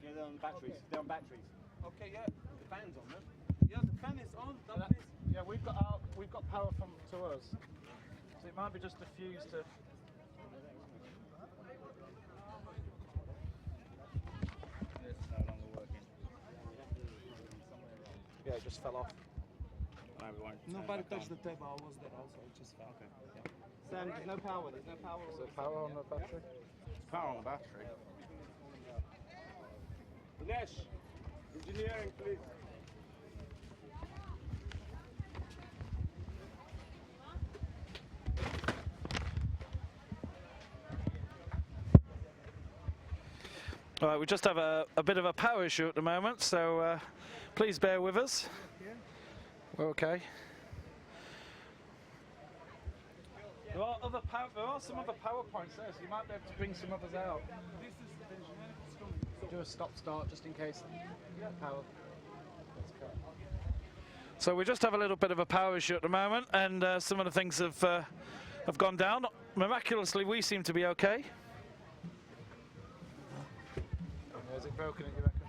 Yeah, they're on batteries. They're on batteries. Okay, yeah. The fan's on them. Yeah, the fan is on. That means Yeah, we've got power from to us. So it might be just a fuse to... It's no longer working. Yeah, it just fell off. nobody touched the table. I was there also. It just fell. Okay. Yeah. Sam, there's no power. There's no power. Is there power on the battery? There's power on the battery. Dinesh, engineering, please. All right, we just have a bit of a power issue at the moment, so please bear with us. We're okay. There are some other power points there, so you might be able to bring some others out. This is the engineering. It's coming. So Do a stop-start just in case power gets cut. So we just have a little bit of a power issue at the moment, and some of the things have gone down. Miraculously, we seem to be okay. Is it broken, you reckon?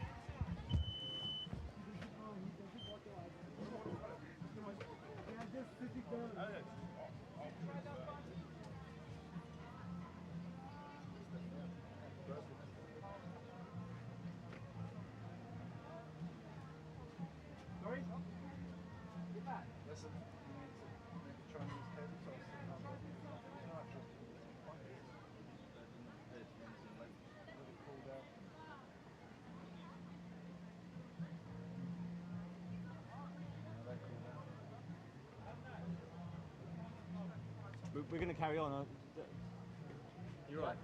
Sorry? Listen, you need to maybe try and use table toss. We're going to carry on. You're right.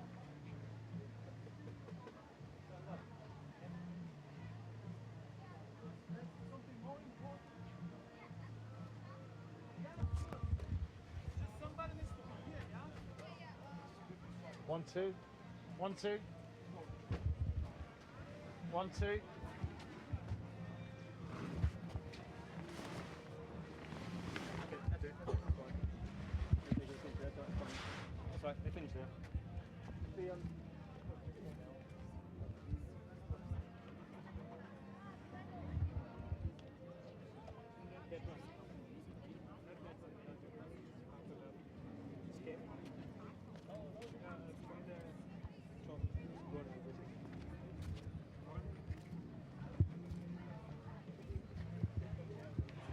Somebody needs to be here, yeah? 1, 2. 1, 2. 1, 2. That's right, they finished there.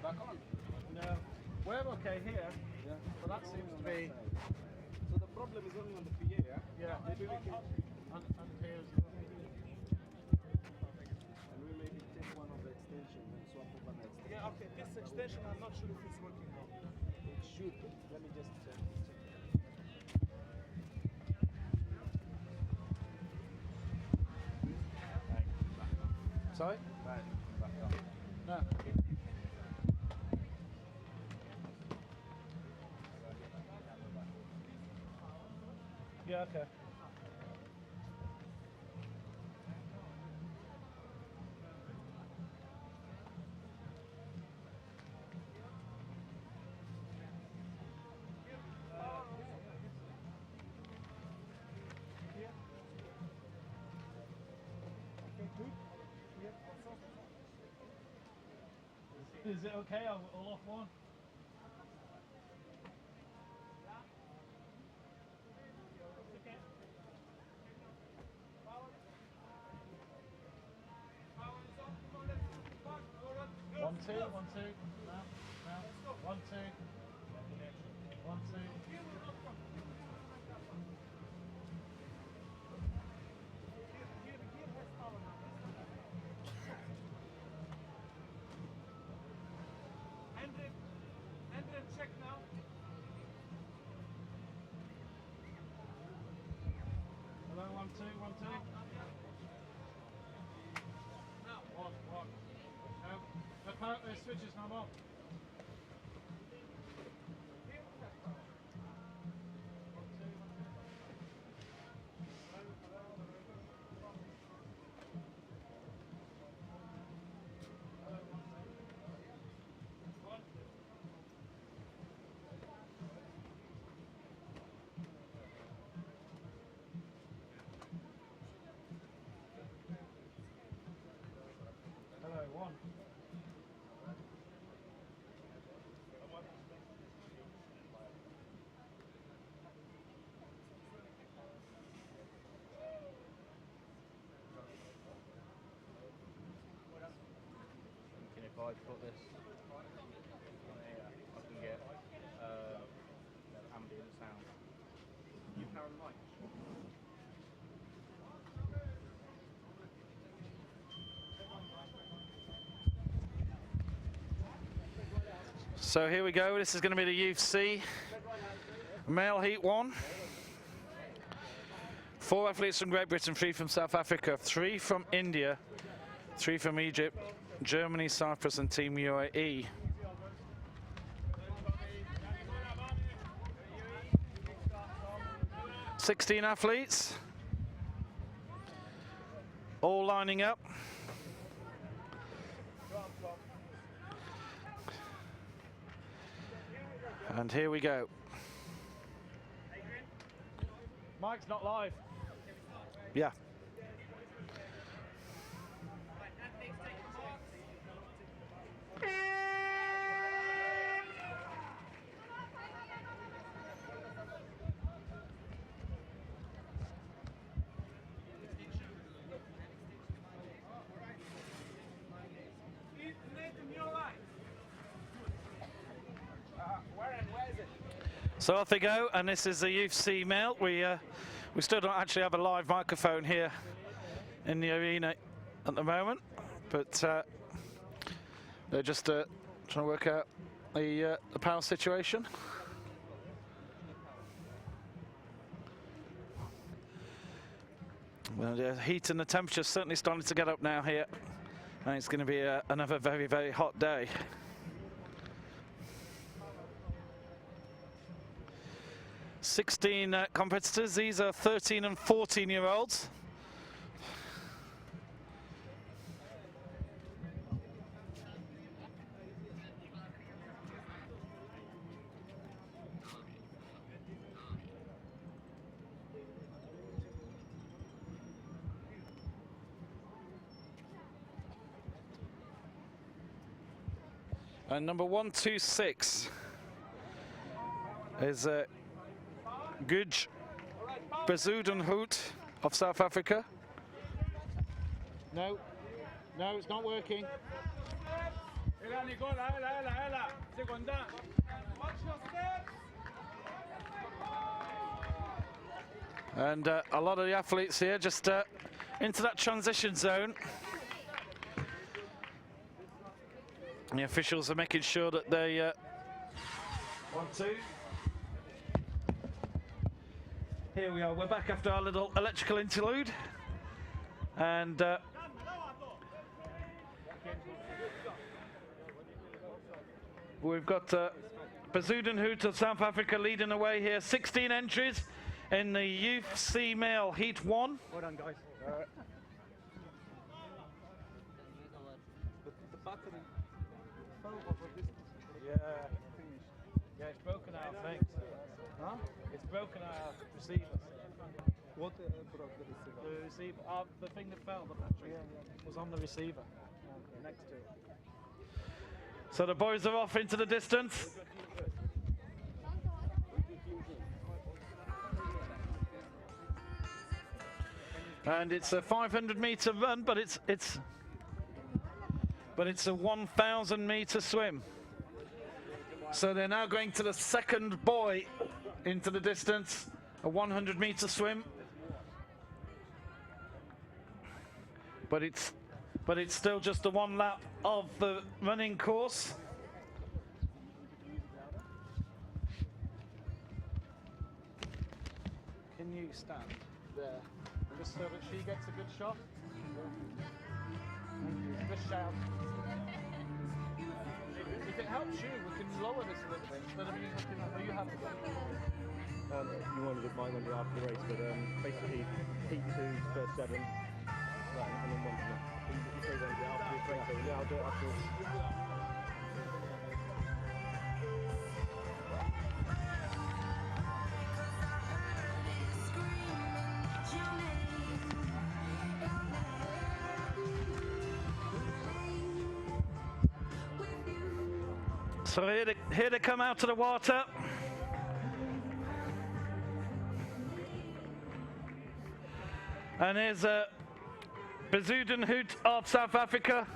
Back on? No. We're okay here. Yeah. But that seems to be. So the problem is only on the PA, yeah? Yeah. Maybe we can. And here's. And we maybe take one of the extensions and swap over the extension. Yeah, okay, this extension, I'm not sure if it's working now. It should. Let me just check. Sorry? Back on. No. Yeah, okay. Is it okay? I'll off one. One, two, 1, 2. Now. 1, 2. 1, 2. Andrew, check now. Hello, 1, 2, 1, 2. Now. 1, 1. No. The power switch is not on. Hello, 1. Thinking if I put this on here, I can get ambient sound. You power the mic. So here we go. This is going to be the Youth C male heat 1. 4 athletes from Great Britain, 3 from South Africa, 3 from India, 3 from Egypt, Germany, Cyprus and Team UAE. $16 athletes, all lining up. And here we go. Mike's not live. Yeah. So off they go, and this is the youth C male. We still don't actually have a live microphone here in the arena at the moment, but they're just trying to work out the power situation. Well, the heat and the temperature is certainly starting to get up now here, and it's going to be another very, very hot day. Sixteen competitors. These are 13 and 14-year-olds. And number 126 is Guj Bezuidenhout of South Africa. No, it's not working. And a lot of the athletes here just into that transition zone. And the officials are making sure that they 1, 2. Here we are, we're back after our little electrical interlude. And we've got Bezuidenhout of South Africa leading the way here. 16 entries in the youth C male heat 1. Well done, guys. The battery. Yeah. Yeah, it's broken our thing. Huh? It's broken our receiver. What broke the receiver? The receiver, the thing that fell, the battery, was on the receiver, next to it. So the boys are off into the distance. And it's a 500-meter run, but it's a 1,000-meter swim. So they're now going to the second buoy into the distance, a 100-meter swim. But it's still just a one lap of the running course. Can you stand there, just so that she gets a good shot? Just shout. If it helps you, we can lower this a little bit instead of you looking at where you have to go. You wanted it mine when you're after the race, but basically heat 2's first 7, right, and then 1 to you say when you're after this race, so yeah, I'll do it afterwards. So here they come out to the water. And here's Bezuidenhout of South Africa,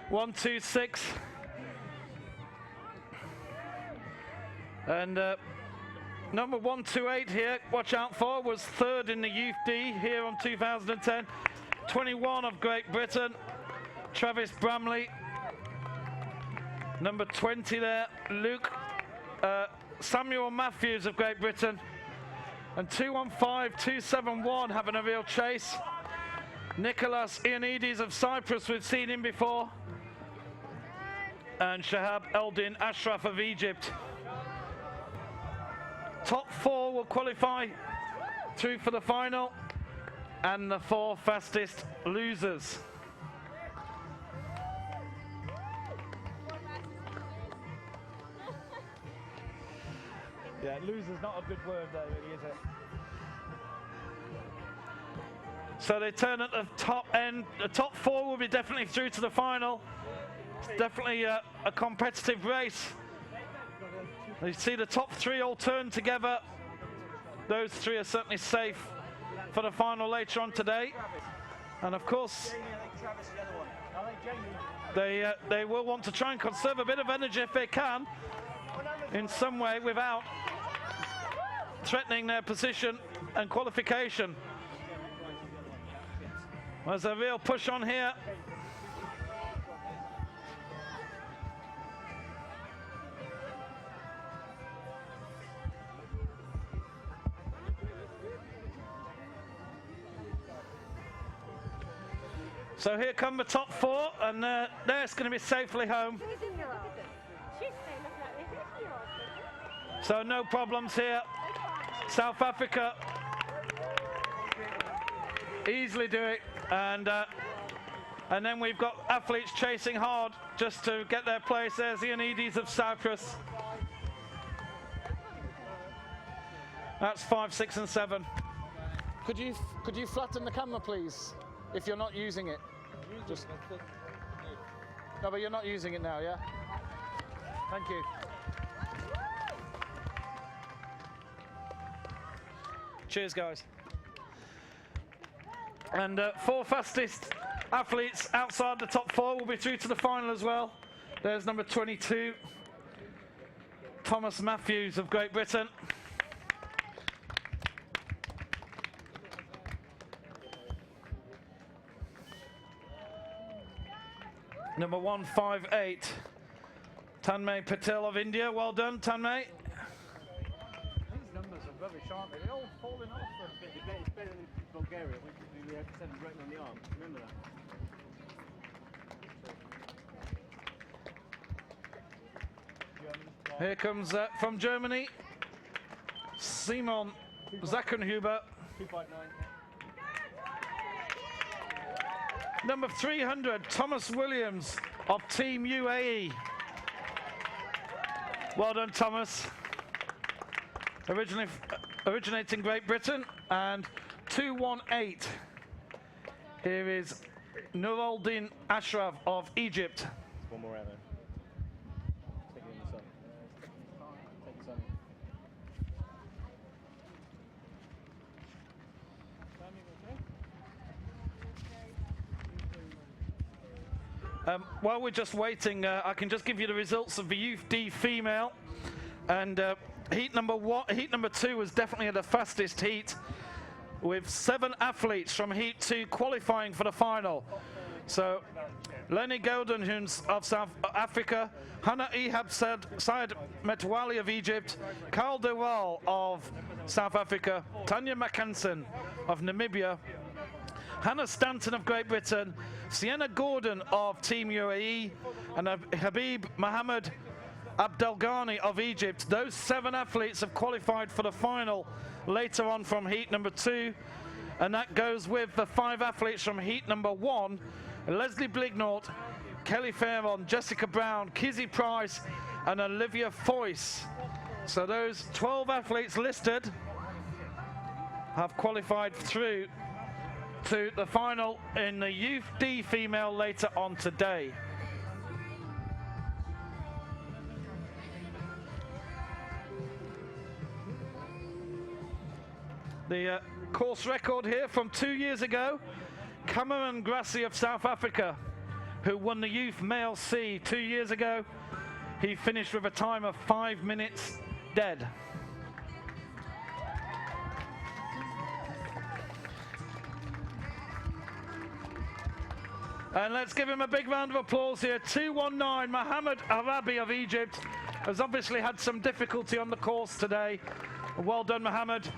126. And number 128 here, watch out for, was third in the Youth D here on 2010. 21 of Great Britain, Travis Bramley. Number 20 there, Luke Samuel Matthews of Great Britain. And 215, 271 having a real chase. Nicholas Ioannidis of Cyprus, we've seen him before. And Shahab Eldin Ashraf of Egypt. Top 4 will qualify through for the final. And the 4 fastest losers. Yeah, loser's not a good word there, really, is it? So they turn at the top end. The top 4 will be definitely through to the final. It's definitely a competitive race. You see the top 3 all turn together. Those 3 are certainly safe for the final later on today. And of course, they will want to try and conserve a bit of energy if they can, in some way, without threatening their position and qualification. There's a real push on here. So here come the top four, and they're going to be safely home. So no problems here. South Africa easily do it, and then we've got athletes chasing hard just to get their place. There's the Ioannidis of Cyprus. That's 5, 6, and 7. Could you flatten the camera, please, if you're not using it? Just no, but you're not using it now, yeah? Thank you. Cheers, guys. And 4 fastest athletes outside the top 4 will be through to the final as well. There's number 22, Thomas Matthews of Great Britain. Number 158, Tanmay Patel of India. Well done, Tanmay. These numbers are rubbish, aren't they? They're all falling off. It's better than Bulgaria, which we had 7 written on the arm. Remember that? Here comes from Germany, Simon Zackenhuber. 259. Number 300, Thomas Williams of Team UAE. Well done, Thomas. Originating Great Britain. And 218. Here is Nuruldin Ashraf of Egypt. One more out there. Take it in the sun. Take the sun. While we're just waiting, I can just give you the results of the Youth D female. And heat number 2 was definitely the fastest heat, with 7 athletes from heat 2 qualifying for the final. So Lenny Golden of South Africa, Hannah Ehab Said Metwali of Egypt, Carl de Waal of South Africa, Tanya Mackensen of Namibia, Hannah Stanton of Great Britain, Sienna Gordon of Team UAE, and Habib Mohammed Abdelghani of Egypt. Those 7 athletes have qualified for the final later on from heat number 2, and that goes with the 5 athletes from heat number 1, Leslie Blignort, Kelly Fairmont, Jessica Brown, Kizzy Price, and Olivia Foyce. So those 12 athletes listed have qualified through to the final in the Youth D female later on today. The course record here from 2 years ago, Cameron Grassi of South Africa, who won the Youth Male C 2 years ago. He finished with a time of 5 minutes dead. And let's give him a big round of applause here. 219, Mohammed Arabi of Egypt has obviously had some difficulty on the course today. Well done, Mohammed.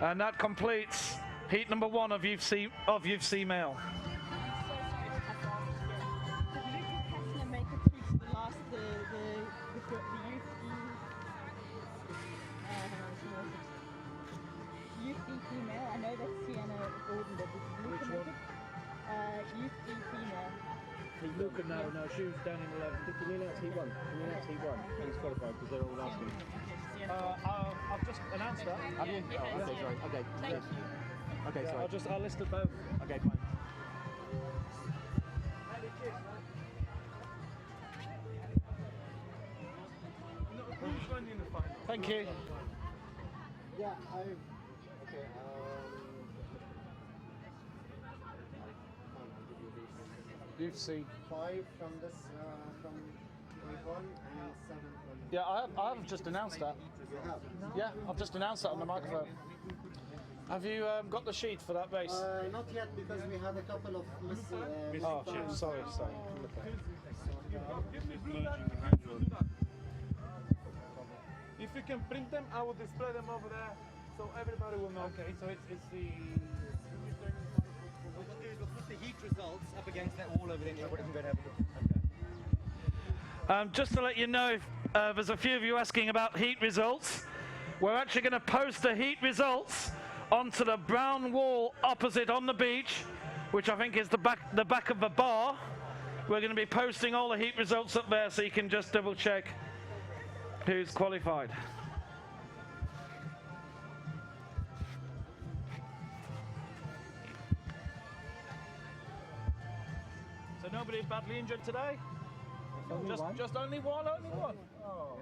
And that completes heat number 1 of Youth C male. Youth D female. I know that's Sienna Gordon, but Which one? Youth D female. Luca now, shoes down in 11. Can you announce T1? Can you announce T1? He's qualified because they're all asking. I've just announced that. Have you? Oh, okay, sorry. Okay. Thank you. Okay, sorry. I'll list it both. Okay, fine. Who's running in the final? Thank you. Yeah, okay. Youth C. 5 from this from Yvonne and 7 from Yeah, I've just announced that. You have? Yeah, I've just announced that on the microphone. Have you got the sheet for that race? Not yet, because we had a couple of Oh, sorry. If you can print them, I will display them over there so everybody will know. Okay, so it's the... What we'll do is we'll put the heat results up against that wall over there and everybody can go and have a look. Just to let you know, there's a few of you asking about heat results. We're actually going to post the heat results onto the brown wall opposite on the beach, which I think is the back of the bar. We're going to be posting all the heat results up there so you can just double check who's qualified. So nobody badly injured today? Just only one? Oh.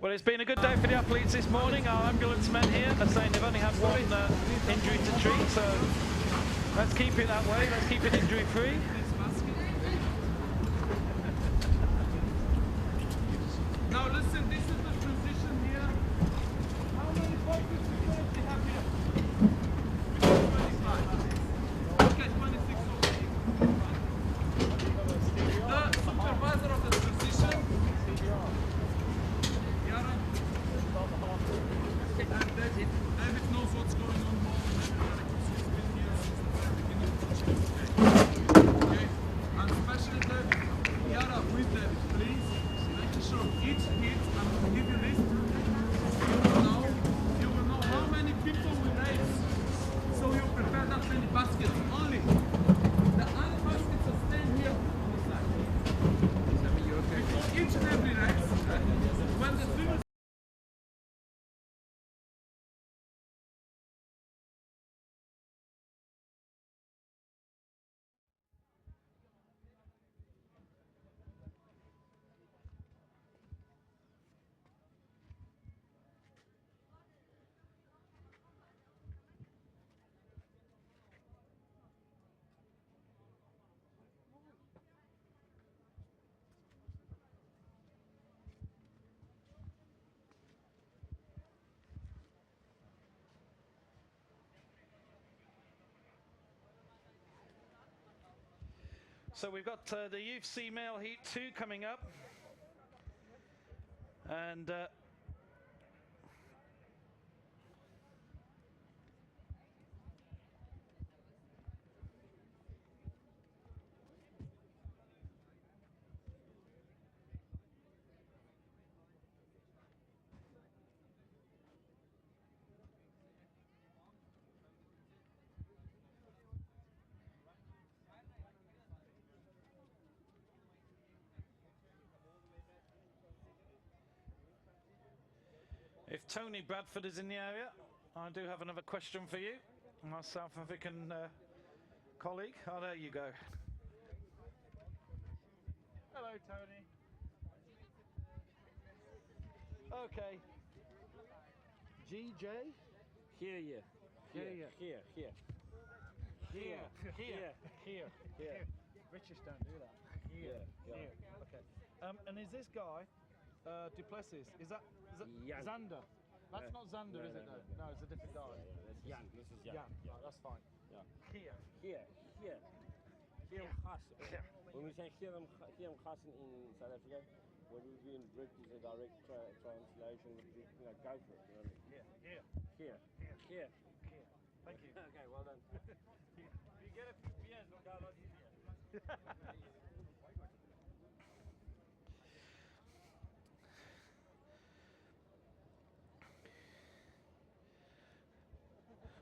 Well, it's been a good day for the athletes this morning. Our ambulance men here are saying they've only had one injury to treat, so let's keep it that way. Let's keep it injury-free. Now listen, this is the transition here. How many boxes do you actually have here? 25. Okay, 26 okay. The supervisor of the transition, Yara, and David knows what's going on more. He's been here since the very beginning of the chain. Okay, and especially David, Yara with David, please. Sure, each hit, I'm going to give you this. You will know how many people will race. So you prepare that many baskets only. The other baskets are staying here on the side. Before each and every race, when the swimmers So we've got the Youth C Male Heat 2 coming up. And if Tony Bradford is in the area, I do have another question for you, my South African colleague. Oh, there you go. Hello, Tony. Okay. GJ? Here. British don't do that. Here. Okay. And is this guy Duplessis? Is that Xander? That's not Xander, is it? No, it's a different guy. Jan. This is Jan. Right, that's fine. Here. When we say here in South Africa, what we do in Brit is a direct translation. Go for it. You know what I mean? Here. Thank you. Okay, well done. You get a few beers, it'll go a lot easier.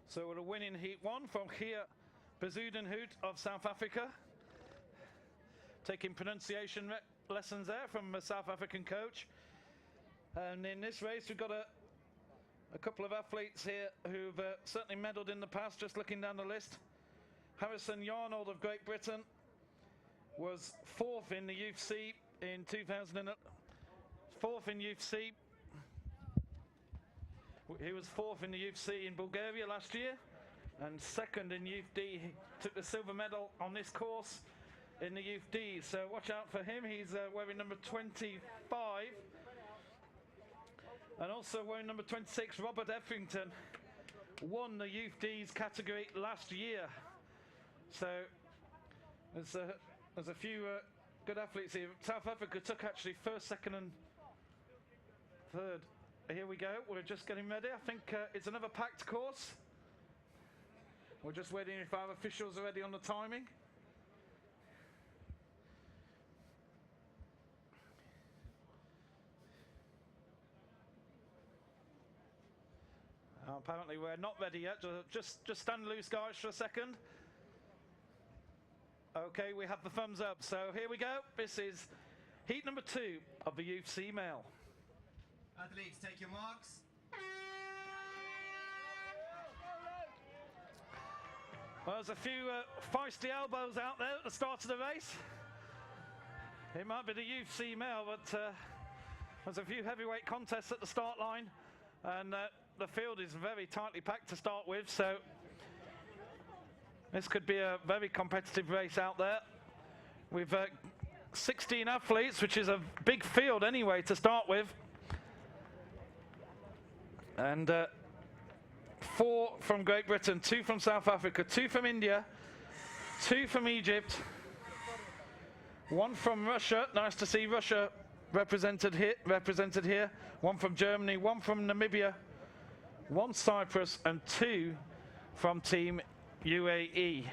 So we're winning Heat 1 from here, Bezuidenhout of South Africa. Taking pronunciation lessons there from a South African coach. And in this race we've got a couple of athletes here who've certainly medalled in the past, just looking down the list. Harrison Yarnold of Great Britain was 4th in the Youth C in 4th in Youth C. He was 4th in the Youth C in Bulgaria last year, and 2nd in Youth D. He took the silver medal on this course in the Youth D. So watch out for him. He's wearing number 25. And also wearing number 26, Robert Effrington, won the Youth D's category last year. So there's a few good athletes here. South Africa took actually first, second and third. Here we go, we're just getting ready. I think it's another packed course. We're just waiting if our officials are ready on the timing. Apparently we're not ready yet. Just stand loose, guys, for a second. Okay, we have the thumbs up. So here we go. This is heat number 2 of the Youth C male. Athletes, take your marks. Well, there's a few feisty elbows out there at the start of the race. It might be the Youth C male, but there's a few heavyweight contests at the start line, and the field is very tightly packed to start with, so this could be a very competitive race out there. We've 16 athletes, which is a big field anyway to start with. And 4 from Great Britain, 2 from South Africa, 2 from India, 2 from Egypt, 1 from Russia. Nice to see Russia represented here. 1 from Germany, 1 from Namibia, 1 Cyprus, and 2 from Team UAE.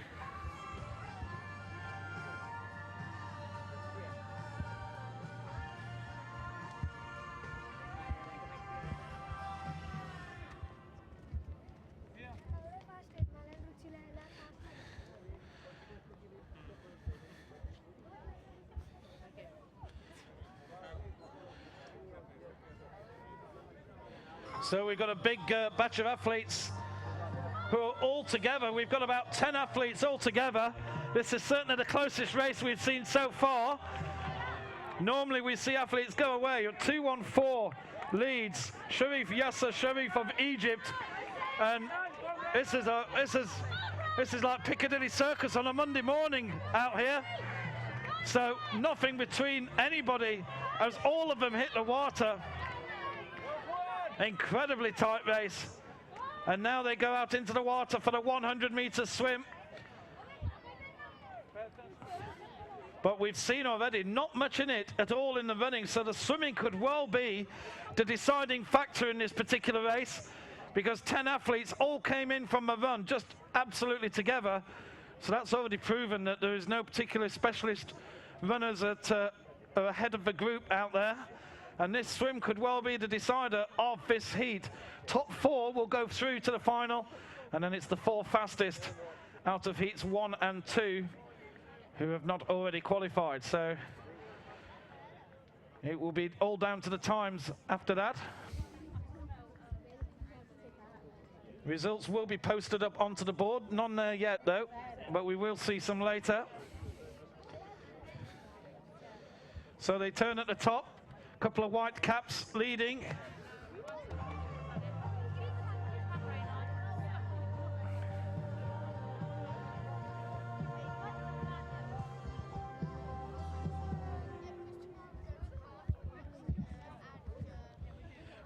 So we've got a big batch of athletes who are all together. We've got about 10 athletes all together. This is certainly the closest race we've seen so far. Normally we see athletes go away. 214 leads Sharif Yasser Sharif of Egypt, and this is like Piccadilly Circus on a Monday morning out here. So nothing between anybody as all of them hit the water. Incredibly tight race, and now they go out into the water for the 100-meter swim. But we've seen already not much in it at all in the running, so the swimming could well be the deciding factor in this particular race, because 10 athletes all came in from the run just absolutely together. So that's already proven that there is no particular specialist runners at ahead of the group out there. And this swim could well be the decider of this heat. Top 4 will go through to the final, and then it's the 4 fastest out of heats 1 and 2 who have not already qualified. So it will be all down to the times after that. Results will be posted up onto the board. None there yet though, but we will see some later. So they turn at the top. Couple of white caps leading.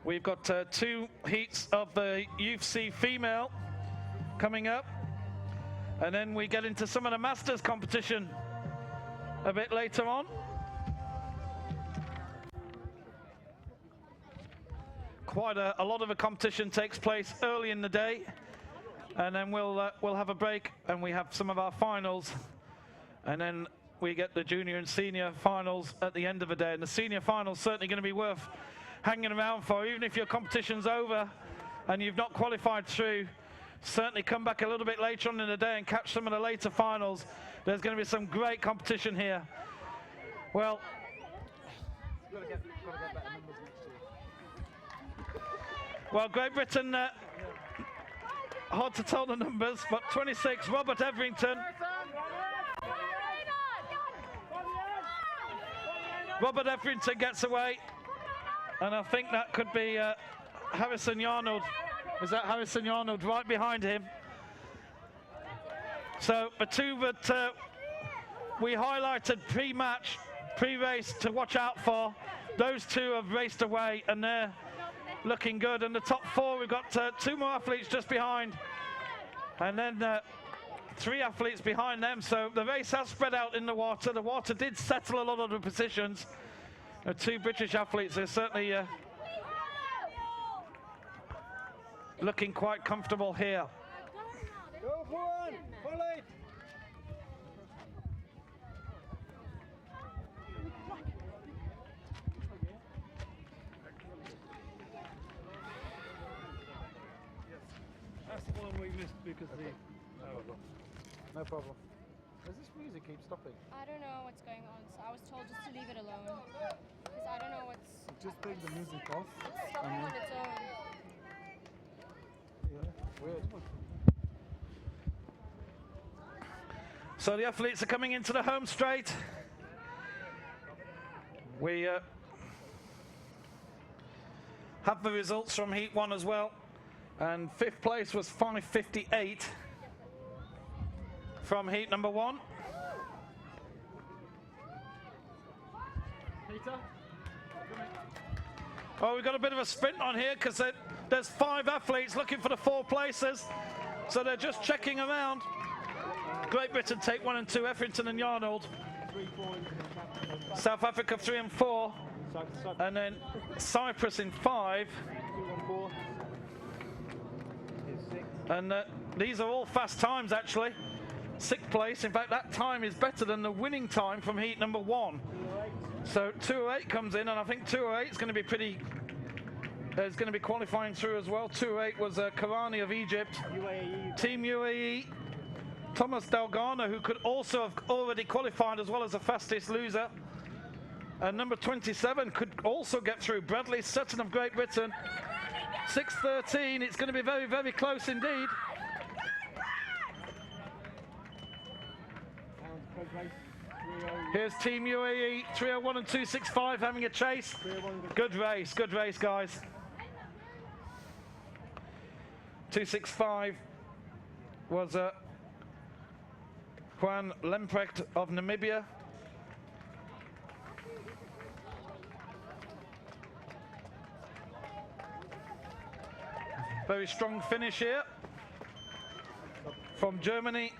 We've got 2 heats of the Youth C female coming up, and then we get into some of the Masters competition a bit later on. Quite a lot of the competition takes place early in the day, and then we'll have a break, and we have some of our finals, and then we get the junior and senior finals at the end of the day. And the senior finals certainly going to be worth hanging around for, even if your competition's over and you've not qualified through. Certainly come back a little bit later on in the day and catch some of the later finals. There's going to be some great competition here. Well, Gotta get better numbers next year. Well, Great Britain, hard to tell the numbers, but 26, Robert Everington. Robert Everington gets away, and I think that could be Harrison Yarnold. Is that Harrison Yarnold right behind him? So the 2 that we highlighted pre-match, pre-race to watch out for. Those two have raced away and they're looking good. And the top four, we've got 2 more athletes just behind. And then 3 athletes behind them. So the race has spread out in the water. The water did settle a lot of the positions. The 2 British athletes are certainly looking quite comfortable here. Go for one! Follow it! That's the one we missed because the... Oh, No problem. Does this music keep stopping? I don't know what's going on, so I was told just to leave it alone. Because I don't know what's... Just take the music off. It's stopping on its own. Yeah, weird. So the athletes are coming into the home straight. We have the results from Heat 1 as well. And 5th place was 5:58 from Heat number 1. Peter? Oh, we've got a bit of a sprint on here because there's 5 athletes looking for the 4 places. So they're just checking around. Great Britain take 1 and 2, Effrington and Yarnold. 3, 4 into the cap. South Africa 3 and 4. And then Cyprus in 5. 2 and 4. Is 6. And these are all fast times actually. 6th place, in fact that time is better than the winning time from Heat number 1. So 2:08 comes in, and I think 2:08 is going to be pretty... is going to be qualifying through as well. 2:08 was Karani of Egypt. UAE. Team UAE. Thomas Delgado, who could also have already qualified as well as the fastest loser. And number 27 could also get through. Bradley Sutton of Great Britain. 6:13, it's going to be very, very close indeed. Here's Team UAE, 3:01 and 2:65 having a chase. Good race, guys. 2:65 was Juan Lemprecht of Namibia. Very strong finish here from Germany.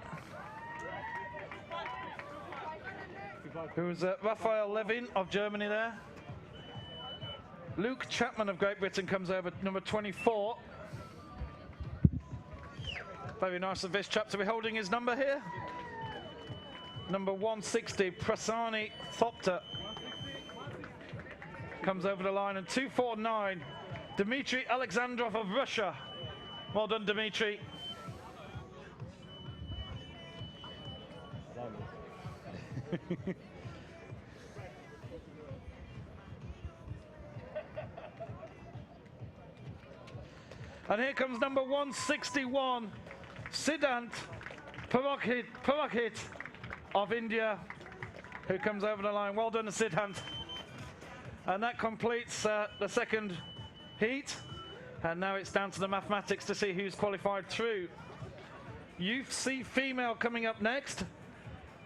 Who's Raphael Levin of Germany there. Luke Chapman of Great Britain comes over, number 24. Very nice of this chap to be holding his number here. Number 160, Prasani Thopter comes over the line, and 2:49, Dmitry Alexandrov of Russia. Well done, Dmitry. And here comes number 161, Siddhant Purohit of India, who comes over the line. Well done, Siddhant. And that completes the second heat. And now it's down to the mathematics to see who's qualified through. Youth C female coming up next.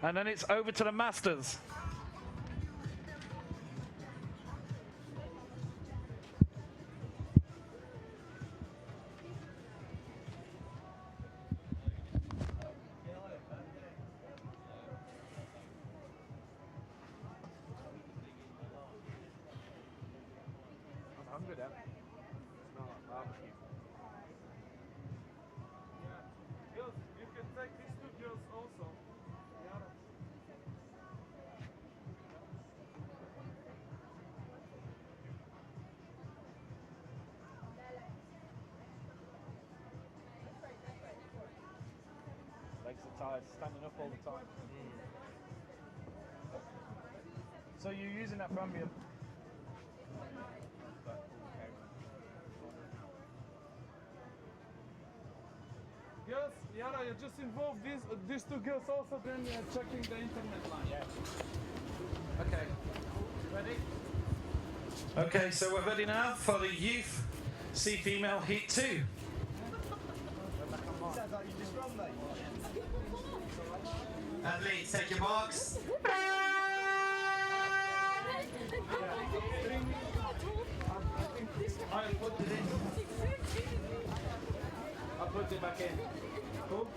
And then it's over to the Masters. I'm hungry now. Smell like barbecue. Girls, you can take these 2 girls also. Yeah. Legs are tired, standing up all the time. So you're using that for ambient? Girls, Yara, you just involve these 2 girls also, then checking the internet line. Yeah. Okay. Ready? Okay, so we're ready now for the Youth C Female Heat 2. Sounds like you just run, mate. Athletes, take your marks. I put it in. I put it back in. Cool.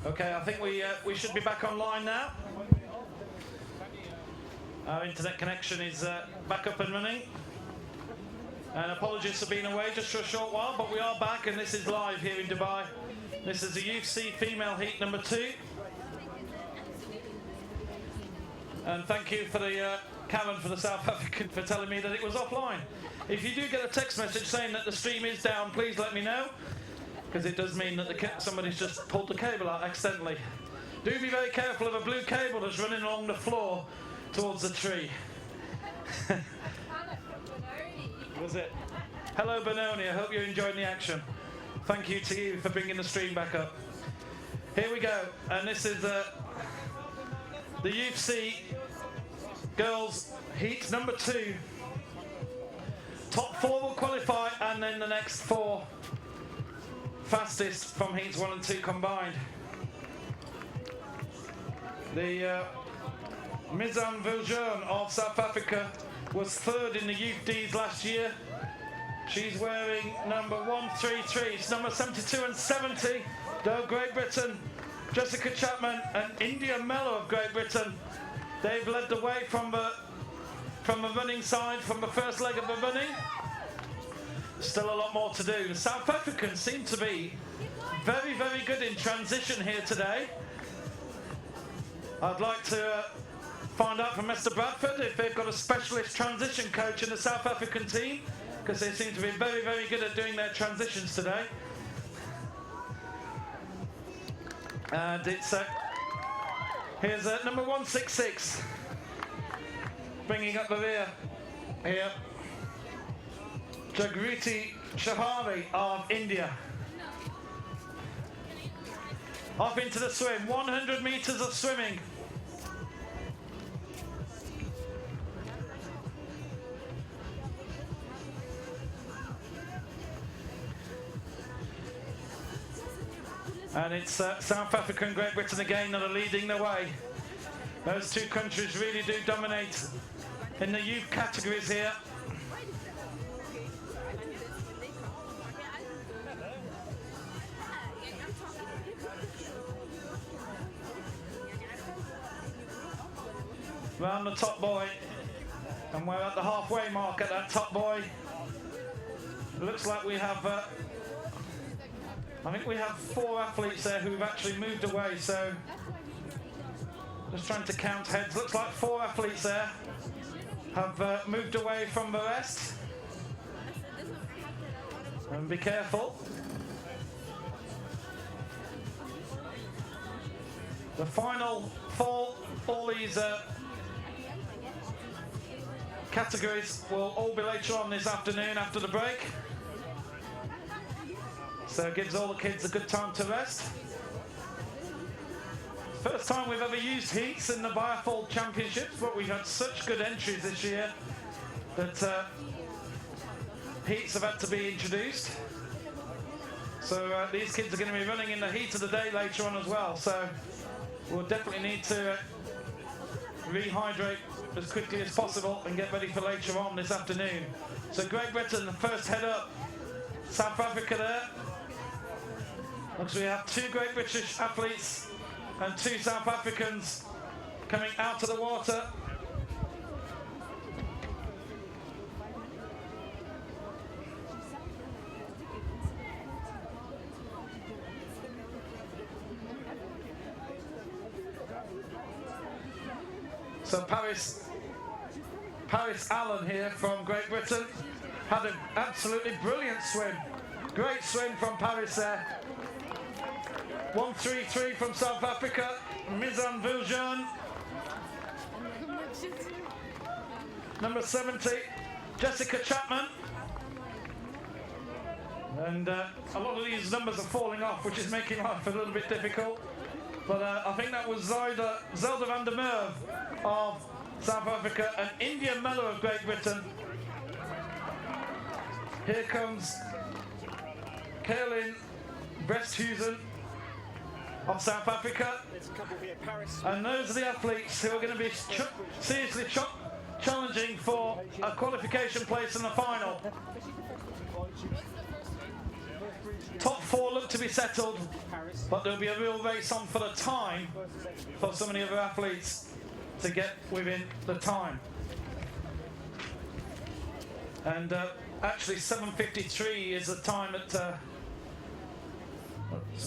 Okay, I think we should be back online now. Our internet connection is back up and running. And apologies for being away just for a short while, but we are back and this is live here in Dubai. This is the UFC female heat number 2. And thank you for the Karen for the South African for telling me that it was offline. If you do get a text message saying that the stream is down, please let me know, because it does mean that somebody's just pulled the cable out accidentally. Do be very careful of a blue cable that's running along the floor towards the tree. Was it? Hello Benoni, I hope you're enjoying the action. Thank you to you for bringing the stream back up. Here we go, and this is the UFC girls heat number 2. Top 4 will qualify, and then the next 4 fastest from heats 1 and 2 combined. The Mizan Viljoen of South Africa was 3rd in the Youth Ds last year. She's wearing number 133. It's number 72 and 70. Though Great Britain, Jessica Chapman and India Mello of Great Britain, they've led the way from the running side, from the first leg of the running. Still a lot more to do. The South Africans seem to be very, very good in transition here today. I'd like to find out from Mr. Bradford if they've got a specialist transition coach in the South African team, because they seem to be very, very good at doing their transitions today. And it's here's number 166 bringing up the rear here, Jagriti Chahari of India. Off into the swim, 100 meters of swimming. And it's South Africa and Great Britain again that are leading the way. Those two countries really do dominate in the youth categories here. Round the top buoy, and we're at the halfway mark at that top buoy. It looks like we have I think we have 4 athletes there who've actually moved away, so just trying to count heads. Looks like 4 athletes there have moved away from the rest. And be careful. The final 4, all these categories will all be later on this afternoon after the break. So it gives all the kids a good time to rest. First time we've ever used heats in the Biathle World Championships, but we've had such good entries this year that heats have had to be introduced. So these kids are going to be running in the heat of the day later on as well. So we'll definitely need to rehydrate as quickly as possible and get ready for later on this afternoon. So Great Britain, the first head up. South Africa there. Looks like we have 2 Great British athletes and 2 South Africans coming out of the water. So Paris Allen here from Great Britain had an absolutely brilliant swim. Great swim from Paris there. 133 from South Africa, Mizan Viljoen. Number 70, Jessica Chapman. And a lot of these numbers are falling off, which is making life a little bit difficult. But I think that was Zelda van der Merwe of South Africa and India Mello of Great Britain Here comes Kaelin Bresthuizen of South Africa. And those are the athletes who are going to be seriously challenging for a qualification place in the final. Top 4 look to be settled, but there'll be a real race on for the time for so many other athletes to get within the time. And actually 7:53 is the time at so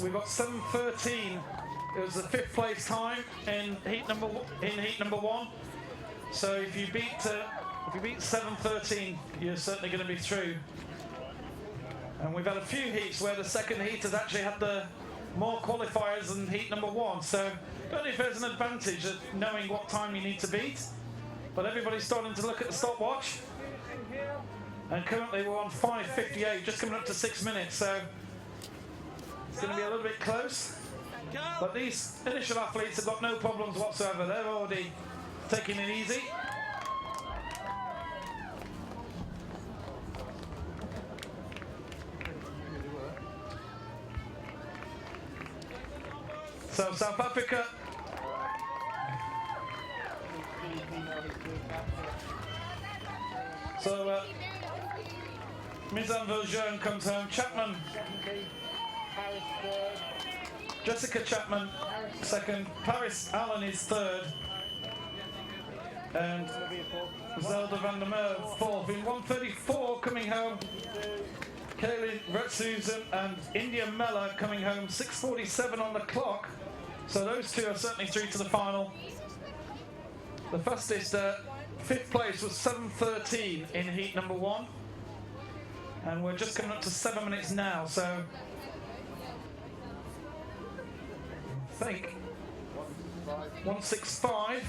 we've got 7:13. It was the 5th place time in heat number 1. So if you beat 7:13, you're certainly going to be through. And we've had a few heats where the second heat has actually had the more qualifiers than heat number 1. So I don't know if there's an advantage of knowing what time you need to beat. But everybody's starting to look at the stopwatch. And currently we're on 5:58, just coming up to 6 minutes. So it's going to be a little bit close. But these initial athletes have got no problems whatsoever. They're already taking it easy. So South Africa. So Mizan Verjeun comes home. Chapman. Jessica Chapman second. Paris Allen is third. And Zelda van der Merwe fourth. In 1:34 coming home. Kaelin Bresthuizen and India Mella coming home. 6:47 on the clock. So those two are certainly through to the final. The fastest 5th place was 7:13 in heat number 1. And we're just coming up to 7 minutes now, so I think 165.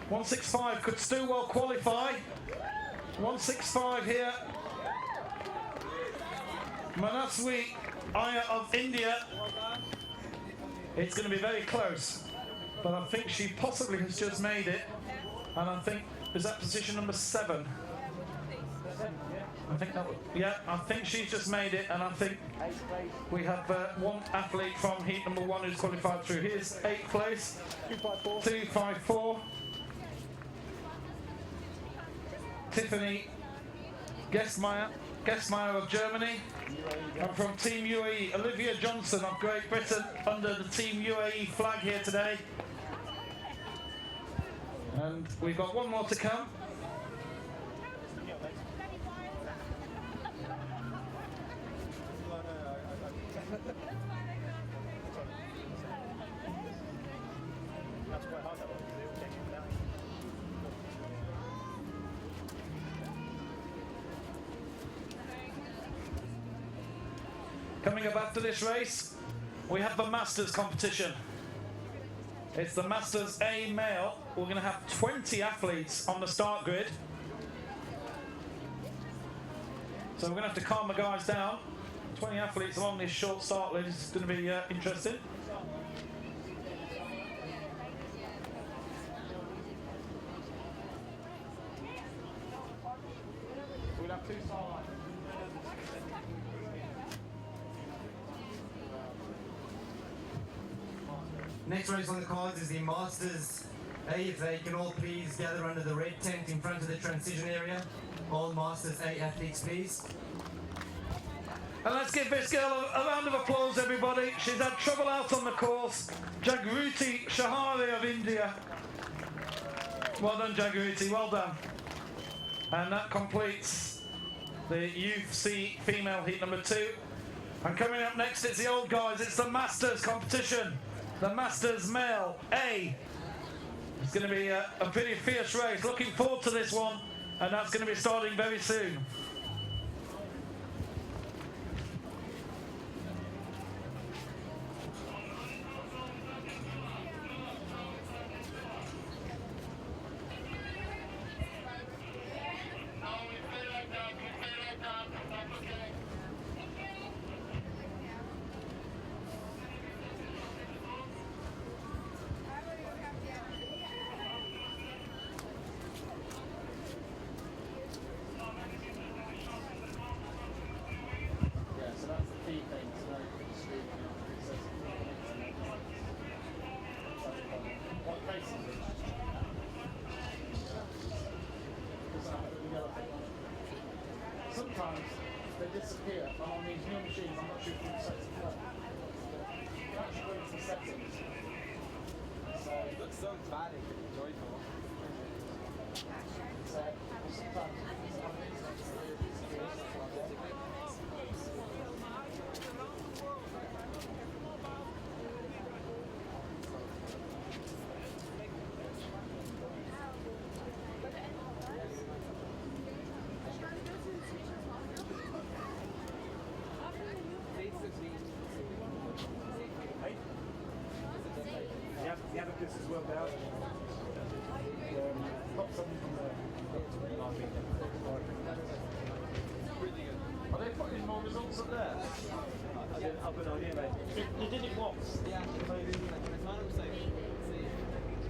165 could still well qualify. 165 here. Manaswi Iyer of India. It's going to be very close, but I think she possibly has just made it. And I think, is that position number 7? I think that was, yeah, I think she's just made it, and I think we have one athlete from heat number 1 who's qualified through. Here's 8th place, 254. Tiffany Gessmeyer of Germany. And from Team UAE, Olivia Johnson of Great Britain under the Team UAE flag here today. And we've got one more to come. Coming up after this race, we have the Masters competition. It's the Masters A male. We're going to have 20 athletes on the start grid. So we're going to have to calm the guys down. 20 athletes along this short start list. It's going to be interesting. We'll have 2 start lines. Next race on the cards is the Masters A. If they can all please gather under the red tent in front of the transition area. All Masters A athletes, please. And let's give this girl a round of applause, everybody. She's had trouble out on the course. Jagruti Shahari of India. Well done, Jagruti, well done. And that completes the Youth C female heat number 2. And coming up next, it's the old guys. It's the Masters competition. The Masters Male A. It's going to be a pretty fierce race. Looking forward to this one, and that's going to be starting very soon. It looks so emphatic and joyful. The abacus is worked out. Pop something from there. Are they putting more results up there? I've got no idea, mate. You did it once. Yeah,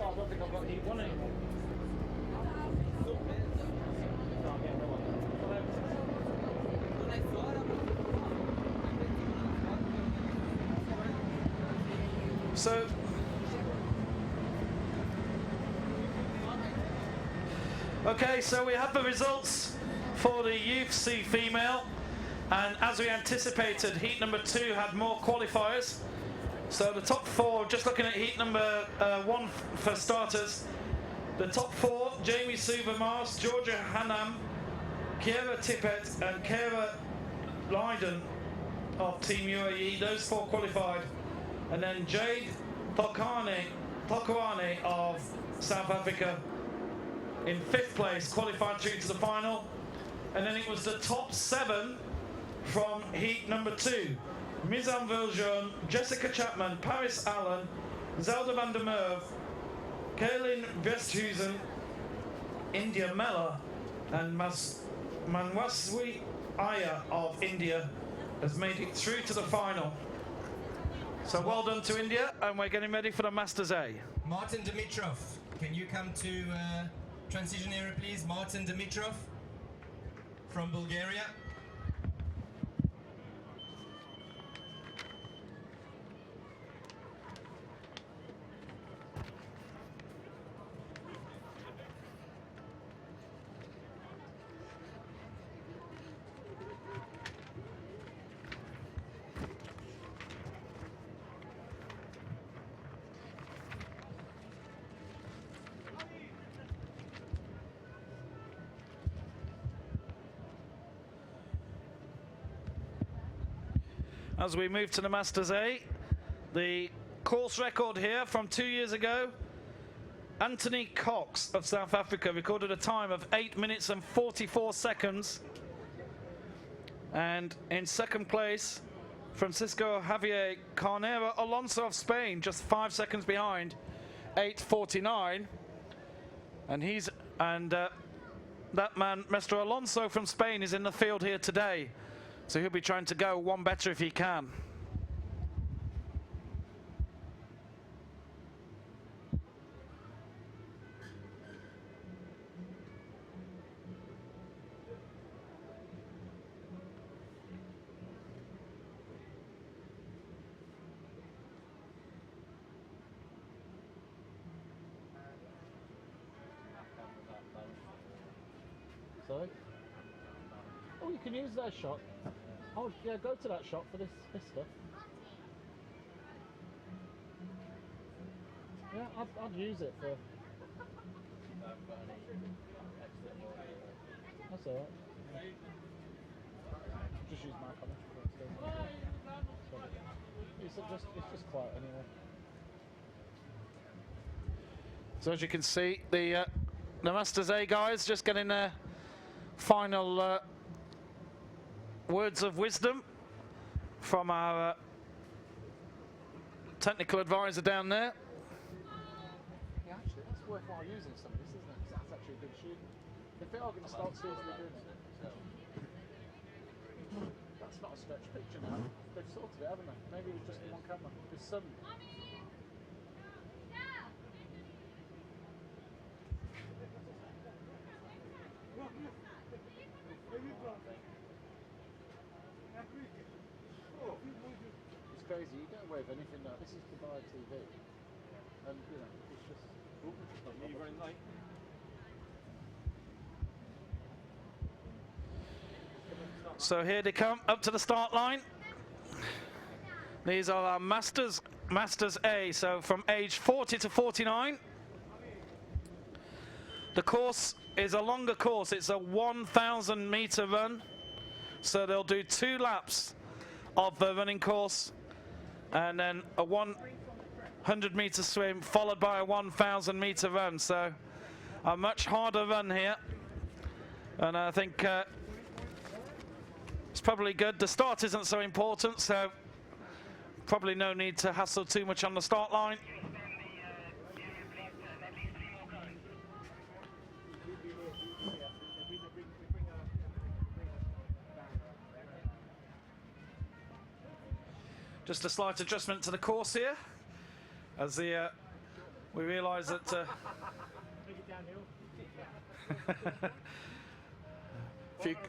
Oh, I don't think I've got heat one anymore. So, okay, so we have the results for the Youth C female, and as we anticipated, heat number 2 had more qualifiers. So the top 4, just looking at heat number 1 for starters, the top 4, Jamie Subermars, Georgia Hannam, Kiera Tippett and Kara Lydon of Team UAE, those 4 qualified. And then Jade Tokwane of South Africa in 5th place, qualified through to the final. And then it was the top 7 from heat number 2. Mizan Viljoen, Jessica Chapman, Paris Allen, Zelda van der Merwe, Kaylin Westhuizen, India Mella, and Manwaswi Iyer of India has made it through to the final. So well done to India, and we're getting ready for the Masters A. Martin Dimitrov, can you come to transition area, please? Martin Dimitrov from Bulgaria. As we move to the Masters A, the course record here from 2 years ago, Anthony Cox of South Africa recorded a time of 8 minutes and 44 seconds. And in 2nd place, Francisco Javier Carnero Alonso of Spain, just 5 seconds behind, 8:49. And that man, Mr. Alonso from Spain, is in the field here today. So he'll be trying to go one better if he can. Sorry? Oh, you can use that shot. Oh, yeah, go to that shot for this stuff. Yeah, I'd use it for... That's alright. Yeah. Just use my camera. It's just quiet anyway. So as you can see, the Masters A guys just getting their final words of wisdom from our technical advisor down there. Yeah, actually, that's worthwhile using some of this, isn't it? 'Cause that's actually a good shoot. If they are going to start seriously doing it. That's not a stretch picture now. They've sorted it, haven't they? Maybe it was just the one camera. There's some. It's crazy, you get away with anything now. This is Dubai TV. And, you know, it's just... Are you running late? So here they come, up to the start line. These are our Masters Masters A, so from age 40 to 49. The course is a longer course. It's a 1,000 meter run. So they'll do 2 laps of the running course and then a 100 meter swim followed by a 1,000 meter run. So a much harder run here. And I think it's probably good. The start isn't so important, so probably no need to hassle too much on the start line. Just a slight adjustment to the course here, as we realise that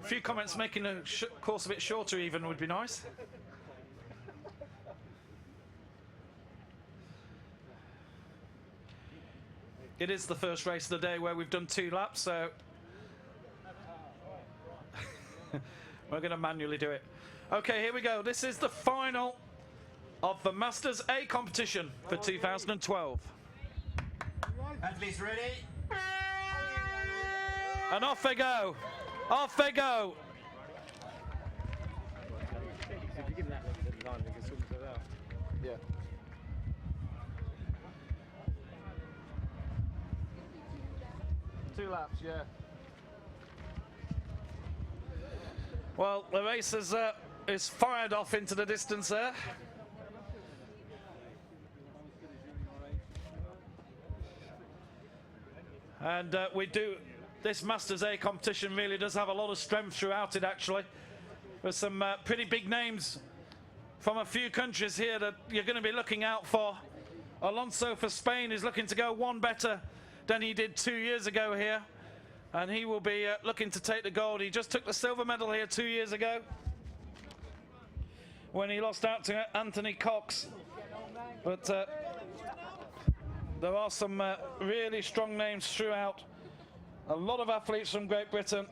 few comments making the course a bit shorter even would be nice. It is the first race of the day where we've done 2 laps, so we're going to manually do it. Okay, here we go. This is the final of the Masters A competition for 2012. Athletes ready? And off they go. Off they go. If you give that link to the line, we can swim to that. Yeah. Two laps, yeah. Well, the race is fired off into the distance there. And this Masters A competition really does have a lot of strength throughout it, actually. There's some pretty big names from a few countries here that you're going to be looking out for. Alonso for Spain is looking to go 1 better than he did 2 years ago here. And he will be looking to take the gold. He just took the silver medal here 2 years ago when he lost out to Anthony Cox. But there are some really strong names throughout. A lot of athletes from Great Britain.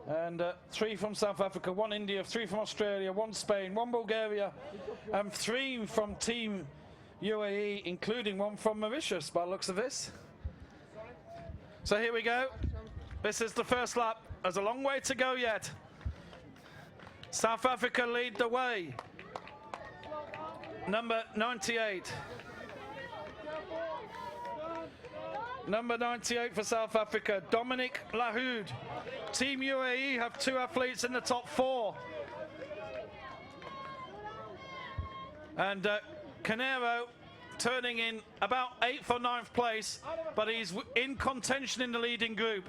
And 3 from South Africa, 1 India, 3 from Australia, 1 Spain, 1 Bulgaria, and 3 from Team UAE, including 1 from Mauritius by the looks of this. So here we go. This is the first lap. There's a long way to go yet. South Africa lead the way. Number 98. Number 98 for South Africa, Dominic Lahoud. Team UAE have 2 athletes in the top 4. And Canero turning in about 8th or 9th place, but he's in contention in the leading group.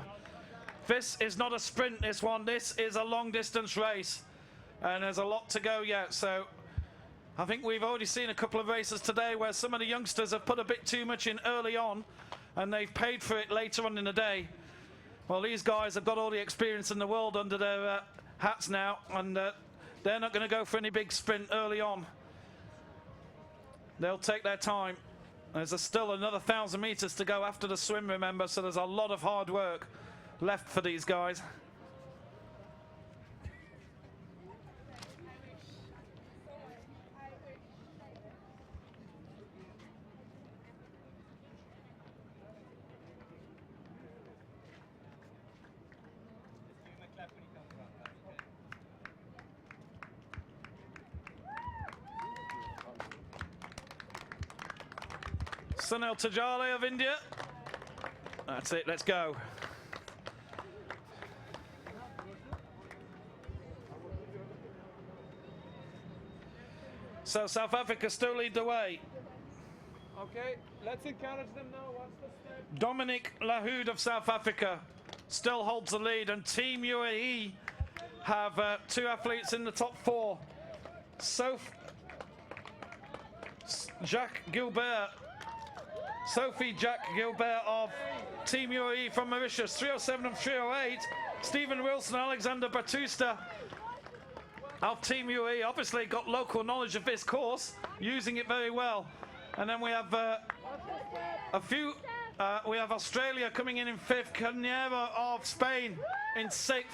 This is not a sprint, this one. This is a long distance race. And there's a lot to go yet, so I think we've already seen a couple of races today where some of the youngsters have put a bit too much in early on and they've paid for it later on in the day. Well, these guys have got all the experience in the world under their hats now, and they're not going to go for any big sprint early on. They'll take their time. There's still another 1,000 meters to go after the swim, remember, so there's a lot of hard work left for these guys. Sunil Tajale of India. That's it, let's go. So South Africa still lead the way. Okay, let's encourage them now. What's the step? Dominic Lahoud of South Africa still holds the lead, and Team UAE have 2 athletes in the top 4. Sophie Jacques Gilbert of Team UAE from Mauritius, 307 and 308. Stephen Wilson, Alexander Batusta of Team UAE, obviously got local knowledge of this course, using it very well. And then we have we have Australia coming in 5th, Canero of Spain in 6th.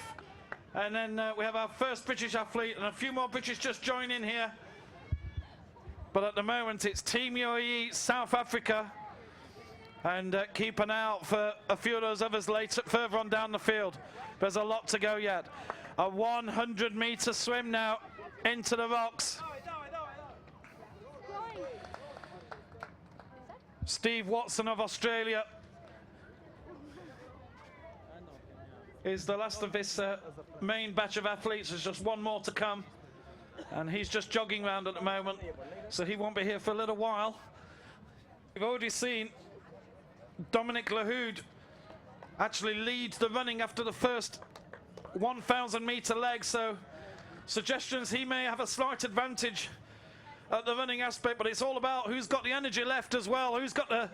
And then we have our first British athlete, and a few more British just joining here. But at the moment it's Team UAE, South Africa, and keep an eye out for a few of those others later, further on down the field. There's a lot to go yet. A 100-meter swim now into the rocks. Steve Watson of Australia is the last of this main batch of athletes. There's just one more to come, and he's just jogging around at the moment, so he won't be here for a little while. We've already seen Dominic Lahoud actually lead the running after the first 1,000-meter leg, so suggestions he may have a slight advantage at the running aspect, but it's all about who's got the energy left as well, who's got the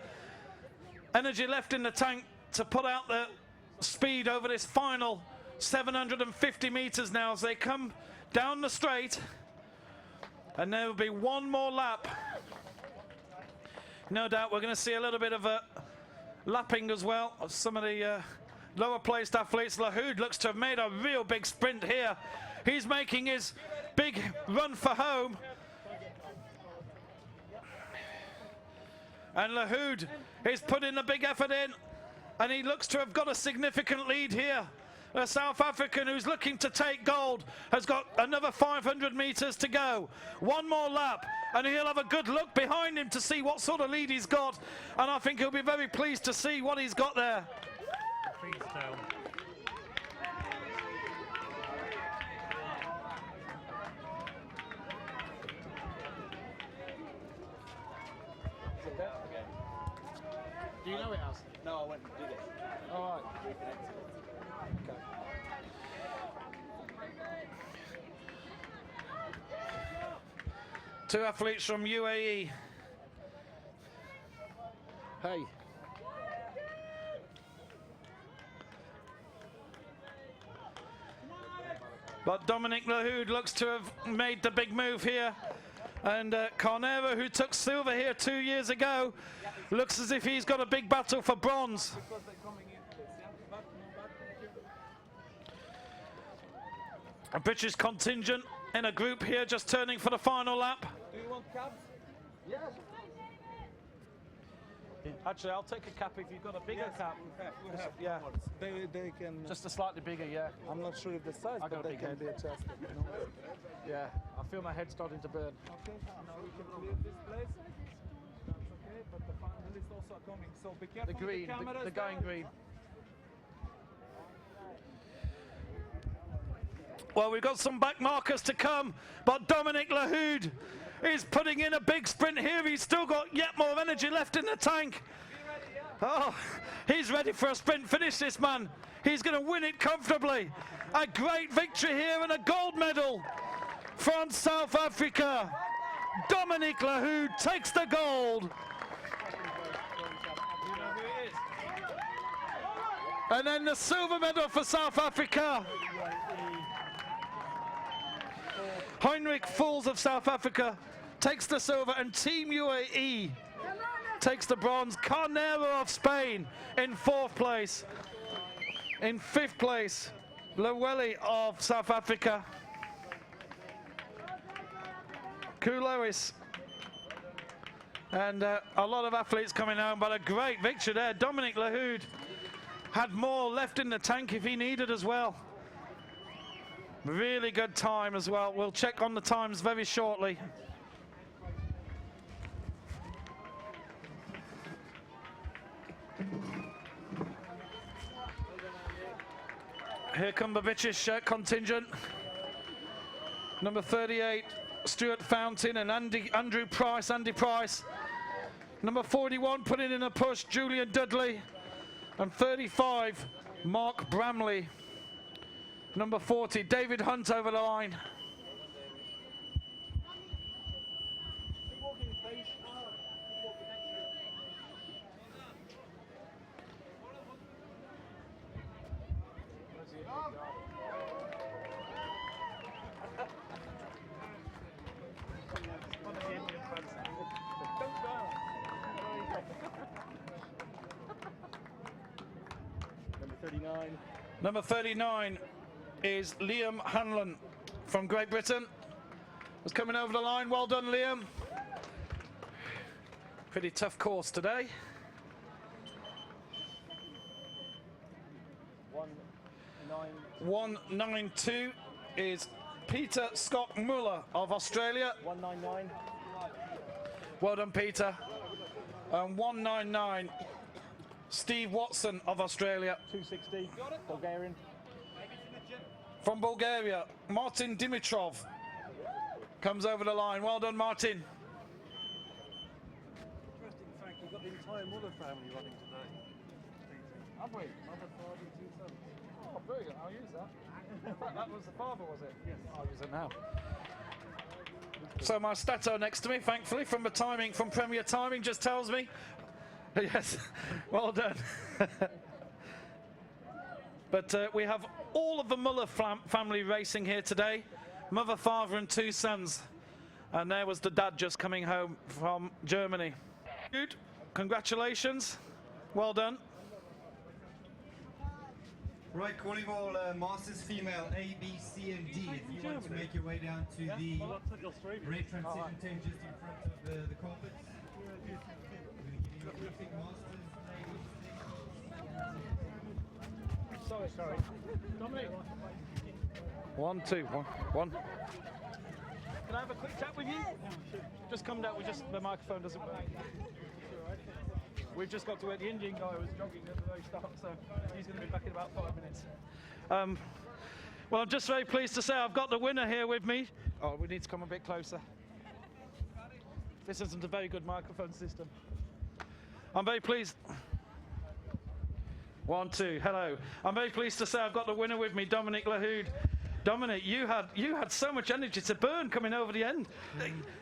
energy left in the tank to put out the speed over this final 750 meters now as they come down the straight, and there will be one more lap. No doubt we're going to see a little bit of a lapping as well of some of the lower placed athletes. Lahoud looks to have made a real big sprint here. He's making his big run for home. And Lahoud is putting a big effort in, and he looks to have got a significant lead here. The South African, who's looking to take gold, has got another 500 meters to go. One more lap, and he'll have a good look behind him to see what sort of lead he's got, and I think he'll be very pleased to see what he's got there. Do you know it has? No, I went and did it. All right. Okay. Two athletes from UAE. Hey. But Dominic Lahoud looks to have made the big move here. And Carnero, who took silver here 2 years ago, looks as if he's got a big battle for bronze. A British contingent in a group here just turning for the final lap. Do you want caps? Yes. Actually, I'll take a cap if you've got a bigger cap. We have. Yeah. They can. Just a slightly bigger, yeah. I'm not sure if the size, I got but a they big can head. be adjusted. You know? Yeah, I feel my head starting to burn. Okay, now we can clear this place. That's okay, but the finalists also are coming. So be careful. The green, the going green. Well, we've got some back markers to come, but Dominic Lahoud is putting in a big sprint here. He's still got yet more energy left in the tank. Oh, he's ready for a sprint finish, this man. He's going to win it comfortably. A great victory here and a gold medal from South Africa. Dominic Lahoud takes the gold. And then the silver medal for South Africa. Heinrich Fools of South Africa takes the silver, and Team UAE takes the bronze. Carnero of Spain in 4th place. In 5th place, Lowelly of South Africa. Kulois. And a lot of athletes coming home, but a great victory there. Dominic Lahoud had more left in the tank if he needed as well. Really good time as well. We'll check on the times very shortly. Here come the British contingent. Number 38, Stuart Fountain and Andy Price. Number 41, putting in a push, Julian Dudley. And 35, Mark Bramley. Number 40, David Hunt over the line. Number 39. Number 39 is Liam Hanlon from Great Britain. Was coming over the line. Well done, Liam. Pretty tough course today. 192 is Peter Scott Muller of Australia. 199. Well done, Peter. And 199, Steve Watson of Australia. 260. Bulgarian. From Bulgaria, Martin Dimitrov comes over the line. Well done, Martin. Interesting fact, we've got the entire Muller family running today. Have we? Oh, brilliant. I'll use that. In fact, that was the father, was it? Yes. I'll use it now. So my stato next to me, thankfully, from the timing, from Premier Timing, just tells me, yes, well done. But we have all of the Muller family racing here today. Mother, father and two sons. And there was the dad just coming home from Germany. Good. Congratulations. Well done. Right, calling all Masters female A, B, C and D. If you want to make your way down to the red transition tent just in front of the carpets. We're going to give you a briefing Masters ladies. Sorry. Dominic. 1, 2, 1. Can I have a quick chat with you? Just come down. The microphone doesn't work. We've just got to where the Indian guy was jogging at the very start, so he's going to be back in about 5 minutes. Well, I'm just very pleased to say I've got the winner here with me. Oh, we need to come a bit closer. This isn't a very good microphone system. I'm very pleased. 1, 2, hello. I'm very pleased to say I've got the winner with me, Dominic Lahoud. Dominic, you had so much energy to burn coming over the end.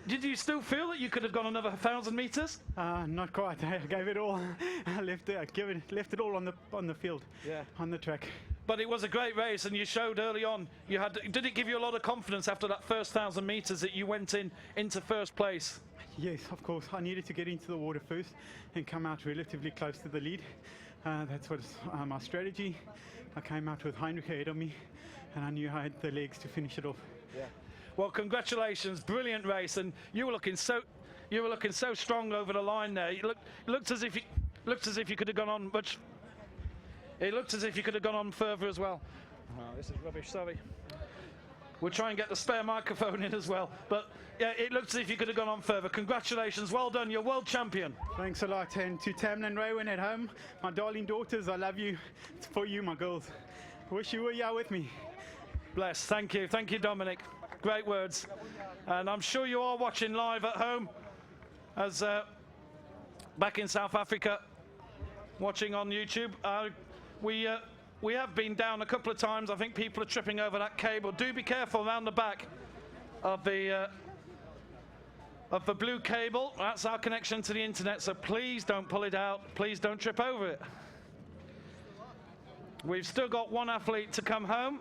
Did you still feel that you could have gone another 1,000 meters? Not quite. I gave it all. I left it all on the field. Yeah. On the track. But it was a great race, and you showed early on. Did it give you a lot of confidence after that first 1,000 meters that you went into first place? Yes, of course. I needed to get into the water first and come out relatively close to the lead. That's what my strategy. I came out with Heinrich ahead of me, and I knew I had the legs to finish it off. Yeah. Well, congratulations, brilliant race, and you were looking so strong over the line there. You looked as if you could have gone on much. It looked as if you could have gone on further as well. Oh, this is rubbish. Sorry. We'll try and get the spare microphone in as well. But yeah, it looks as if you could have gone on further. Congratulations, well done, you're world champion. Thanks a lot. And to Tamlin and Raywin at home, my darling daughters, I love you. It's for you, my girls. Wish you were here with me. Bless, thank you, Dominic. Great words. And I'm sure you are watching live at home, as back in South Africa, watching on YouTube. We have been down a couple of times. I think people are tripping over that cable. Do be careful around the back of the blue cable. That's our connection to the internet, so please don't pull it out. Please don't trip over it. We've still got one athlete to come home.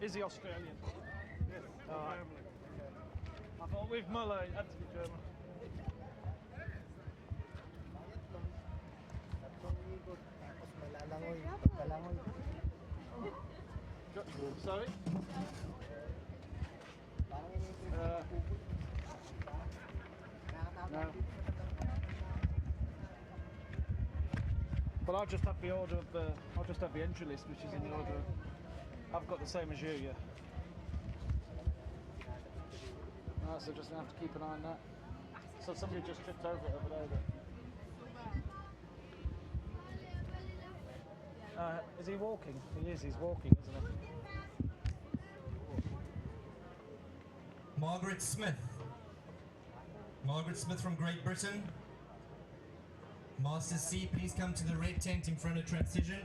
Is he Australian? Yes, family. I thought with Muller it had to be German. Sorry? No. But I'll just have the order of the. I'll just have the entry list, which is in the order of. I've got the same as you, yeah. Alright, so just gonna have to keep an eye on that. So somebody just tripped over it over there. Is he walking? He is, he's walking, isn't he? Margaret Smith. Margaret Smith from Great Britain. Masters C, please come to the red tent in front of transition.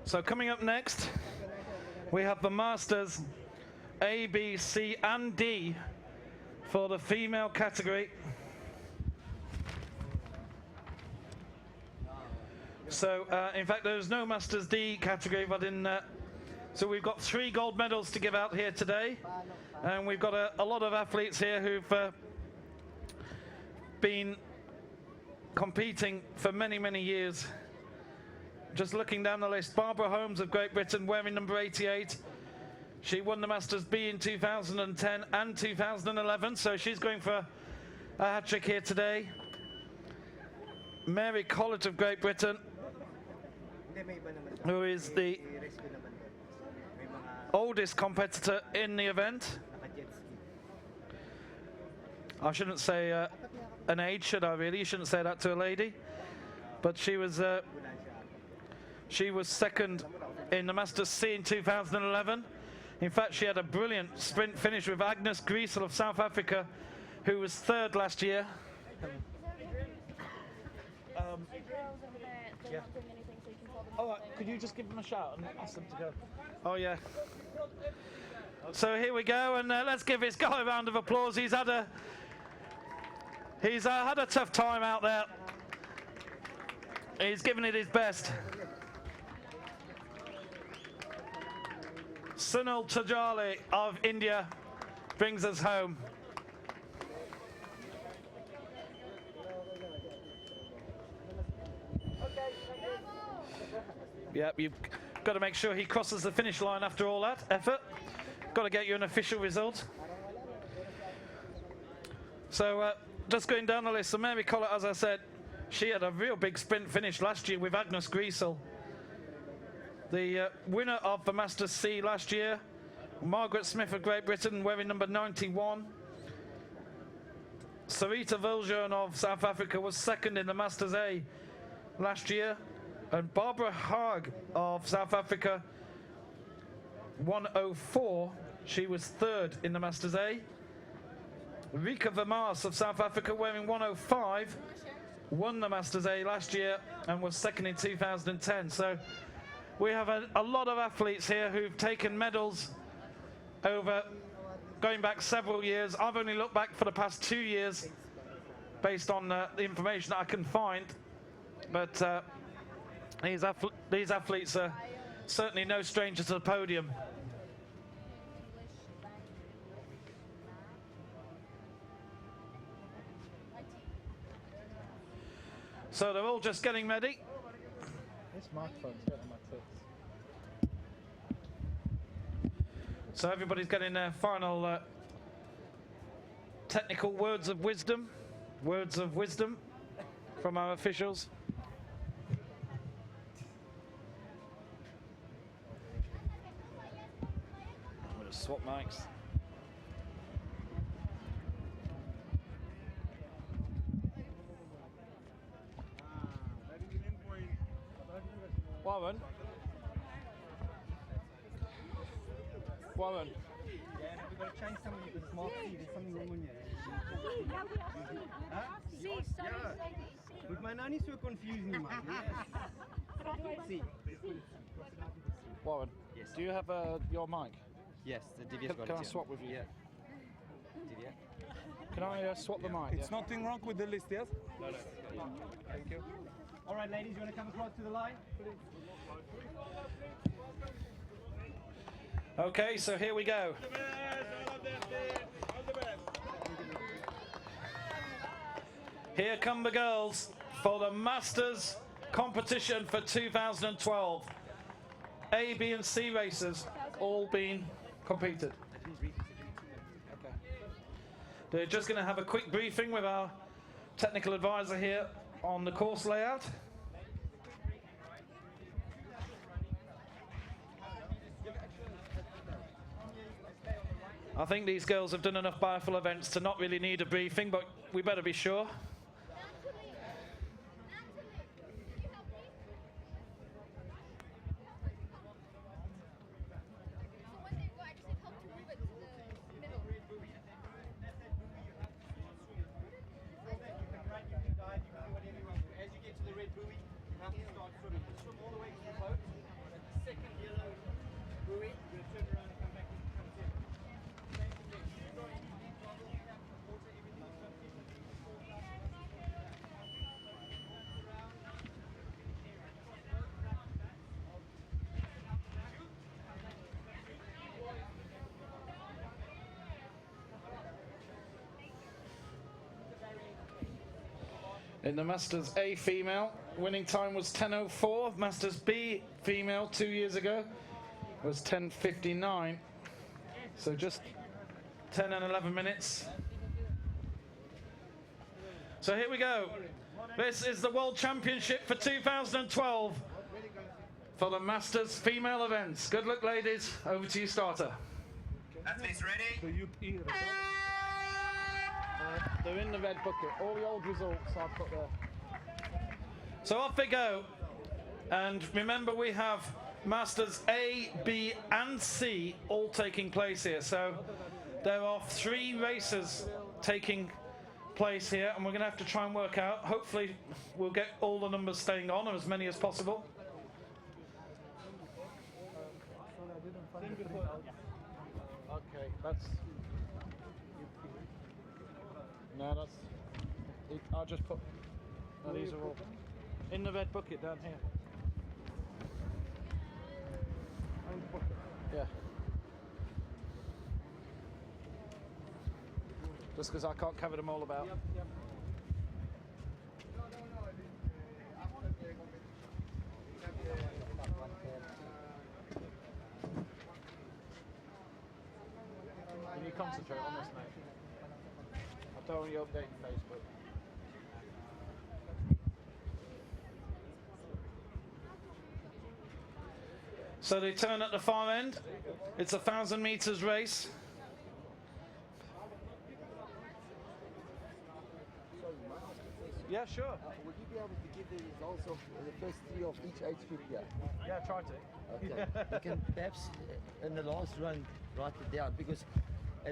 So coming up next, we have the Masters A, B, C and D for the female category. So, in fact, there's no Masters D category, but so we've got 3 gold medals to give out here today, and we've got a lot of athletes here who've been competing for many, many years. Just looking down the list, Barbara Holmes of Great Britain, wearing number 88. She won the Masters B in 2010 and 2011, so she's going for a hat-trick here today. Mary Collett of Great Britain, who is the oldest competitor in the event. I shouldn't say an age, should I really? You shouldn't say that to a lady. But she was second in the Masters C in 2011. In fact, she had a brilliant sprint finish with Agnes Griesel of South Africa, who was third last year. Yeah. Oh, could you just give them a shout and ask them to go? Oh yeah. So here we go, and let's give this guy a round of applause. He's had a tough time out there. He's given it his best. Sunil Tajali of India brings us home. Yep, you've got to make sure he crosses the finish line after all that effort. Got to get you an official result. So just going down the list, so Mary Collett, as I said, she had a real big sprint finish last year with Agnes Griesel. The winner of the Masters C last year, Margaret Smith of Great Britain, wearing number 91. Sarita Viljoen of South Africa was second in the Masters A last year. And Barbara Haag of South Africa, 104, she was third in the Masters A. Rika Vermaas of South Africa, wearing 105, won the Masters A last year and was second in 2010. So we have a lot of athletes here who've taken medals over going back several years. I've only looked back for the past 2 years based on the information that I can find. But these athletes are certainly no strangers to the podium. So they're all just getting ready. This microphone's getting on my tits. So everybody's getting their final technical words of wisdom from our officials. I'm going to swap mics. Warren? Warren? Yeah, we've got to change something because it's Mark C. There's something wrong on you. Goed, maar nou niet zo confusing, man. See. Warren, yes. Do you have your mic? Yes, the DVS got Can it. I swap with you? Yeah. DVS? Can I swap the mic? It's nothing wrong with the list, yes? No. Thank you. All right, ladies, you want to come across to the line? Okay, so here we go. Here come the girls for the Masters competition for 2012. A, B and C races all been competed. Okay. They're just going to have a quick briefing with our technical advisor here on the course layout. I think these girls have done enough biathlon events to not really need a briefing, but we better be sure. As you get to the red buoy, you have to start swimming. Swim all the way to the boat. At the second yellow buoy, you're going to turn around and come back and come to it. Same thing there. You go into deep bubble, water, everything's 50, 4,000. In the Masters A female, winning time was 10:04. Masters B female 2 years ago was 10:59. So just 10 and 11 minutes. So here we go. This is the World Championship for 2012 for the Masters female events. Good luck, ladies. Over to you, starter. Athletes ready? They're in the red bucket. All the old results I've put there. So off they go. And remember, we have Masters A, B and C all taking place here. So there are 3 races taking place here, and we're going to have to try and work out. Hopefully we'll get all the numbers staying on, or as many as possible. Okay, that's... No, that's... I'll just put... No, these are all in the red bucket down here. Yeah. Just because I can't cover them all about. Yep. Can you concentrate on this, mate? I don't want you updating Facebook. So they turn at the far end. It's a 1,000 meters race. Yeah, sure. Would you be able to give the results of the first 3 of each age group here? Yeah, try to. Okay. You can perhaps in the last run write it down, because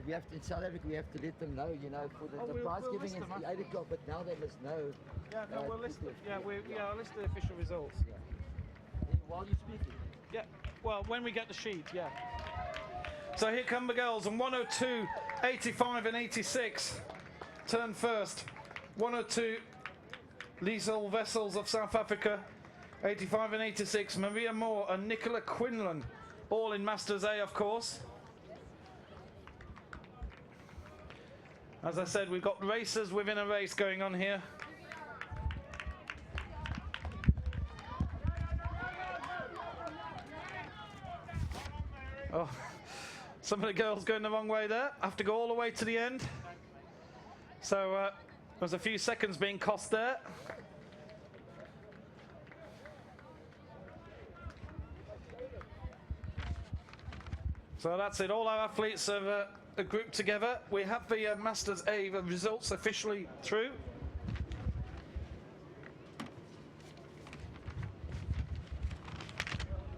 we have to, in South Africa we have to let them know, you know, for the prize we'll giving is 8 o'clock, but now they must know. Yeah, no, we'll list it. I'll list the official results. Yeah. While you're speaking. Yeah. Well, when we get the sheet, yeah. So here come the girls, and 102, 85 and 86 turn first. 102, Liesel Wessels of South Africa, 85 and 86, Maria Moore and Nicola Quinlan, all in Masters A, of course. As I said, we've got races within a race going on here. Oh, some of the girls going the wrong way there. Have to go all the way to the end. So there's a few seconds being cost there. So that's it. All our athletes have grouped together. We have the Masters A results officially through.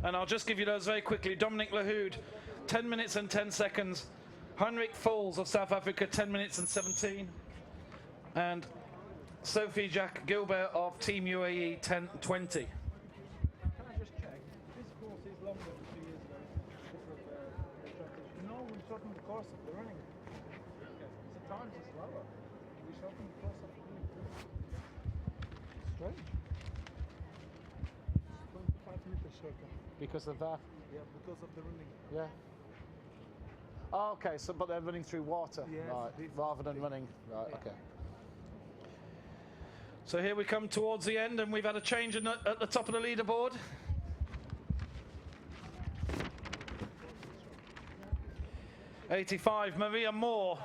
And I'll just give you those very quickly. Dominic Lahoud, 10 minutes and 10 seconds. Heinrich Falls of South Africa, 10 minutes and 17. And Sophie Jack Gilbert of Team UAE, 10:20. Can I just check? This course is longer than 2 years ago. No, we shortened the course of the running. The times is lower. We shortened the course of the running. Strange. 25 meters shorter. Because of that? Yeah, because of the running. Yeah. Oh, okay, so but they're running through water, yes, right, rather than running. Right, yeah. Okay. So here we come towards the end, and we've had a change at the top of the leaderboard. '85, Maria Moore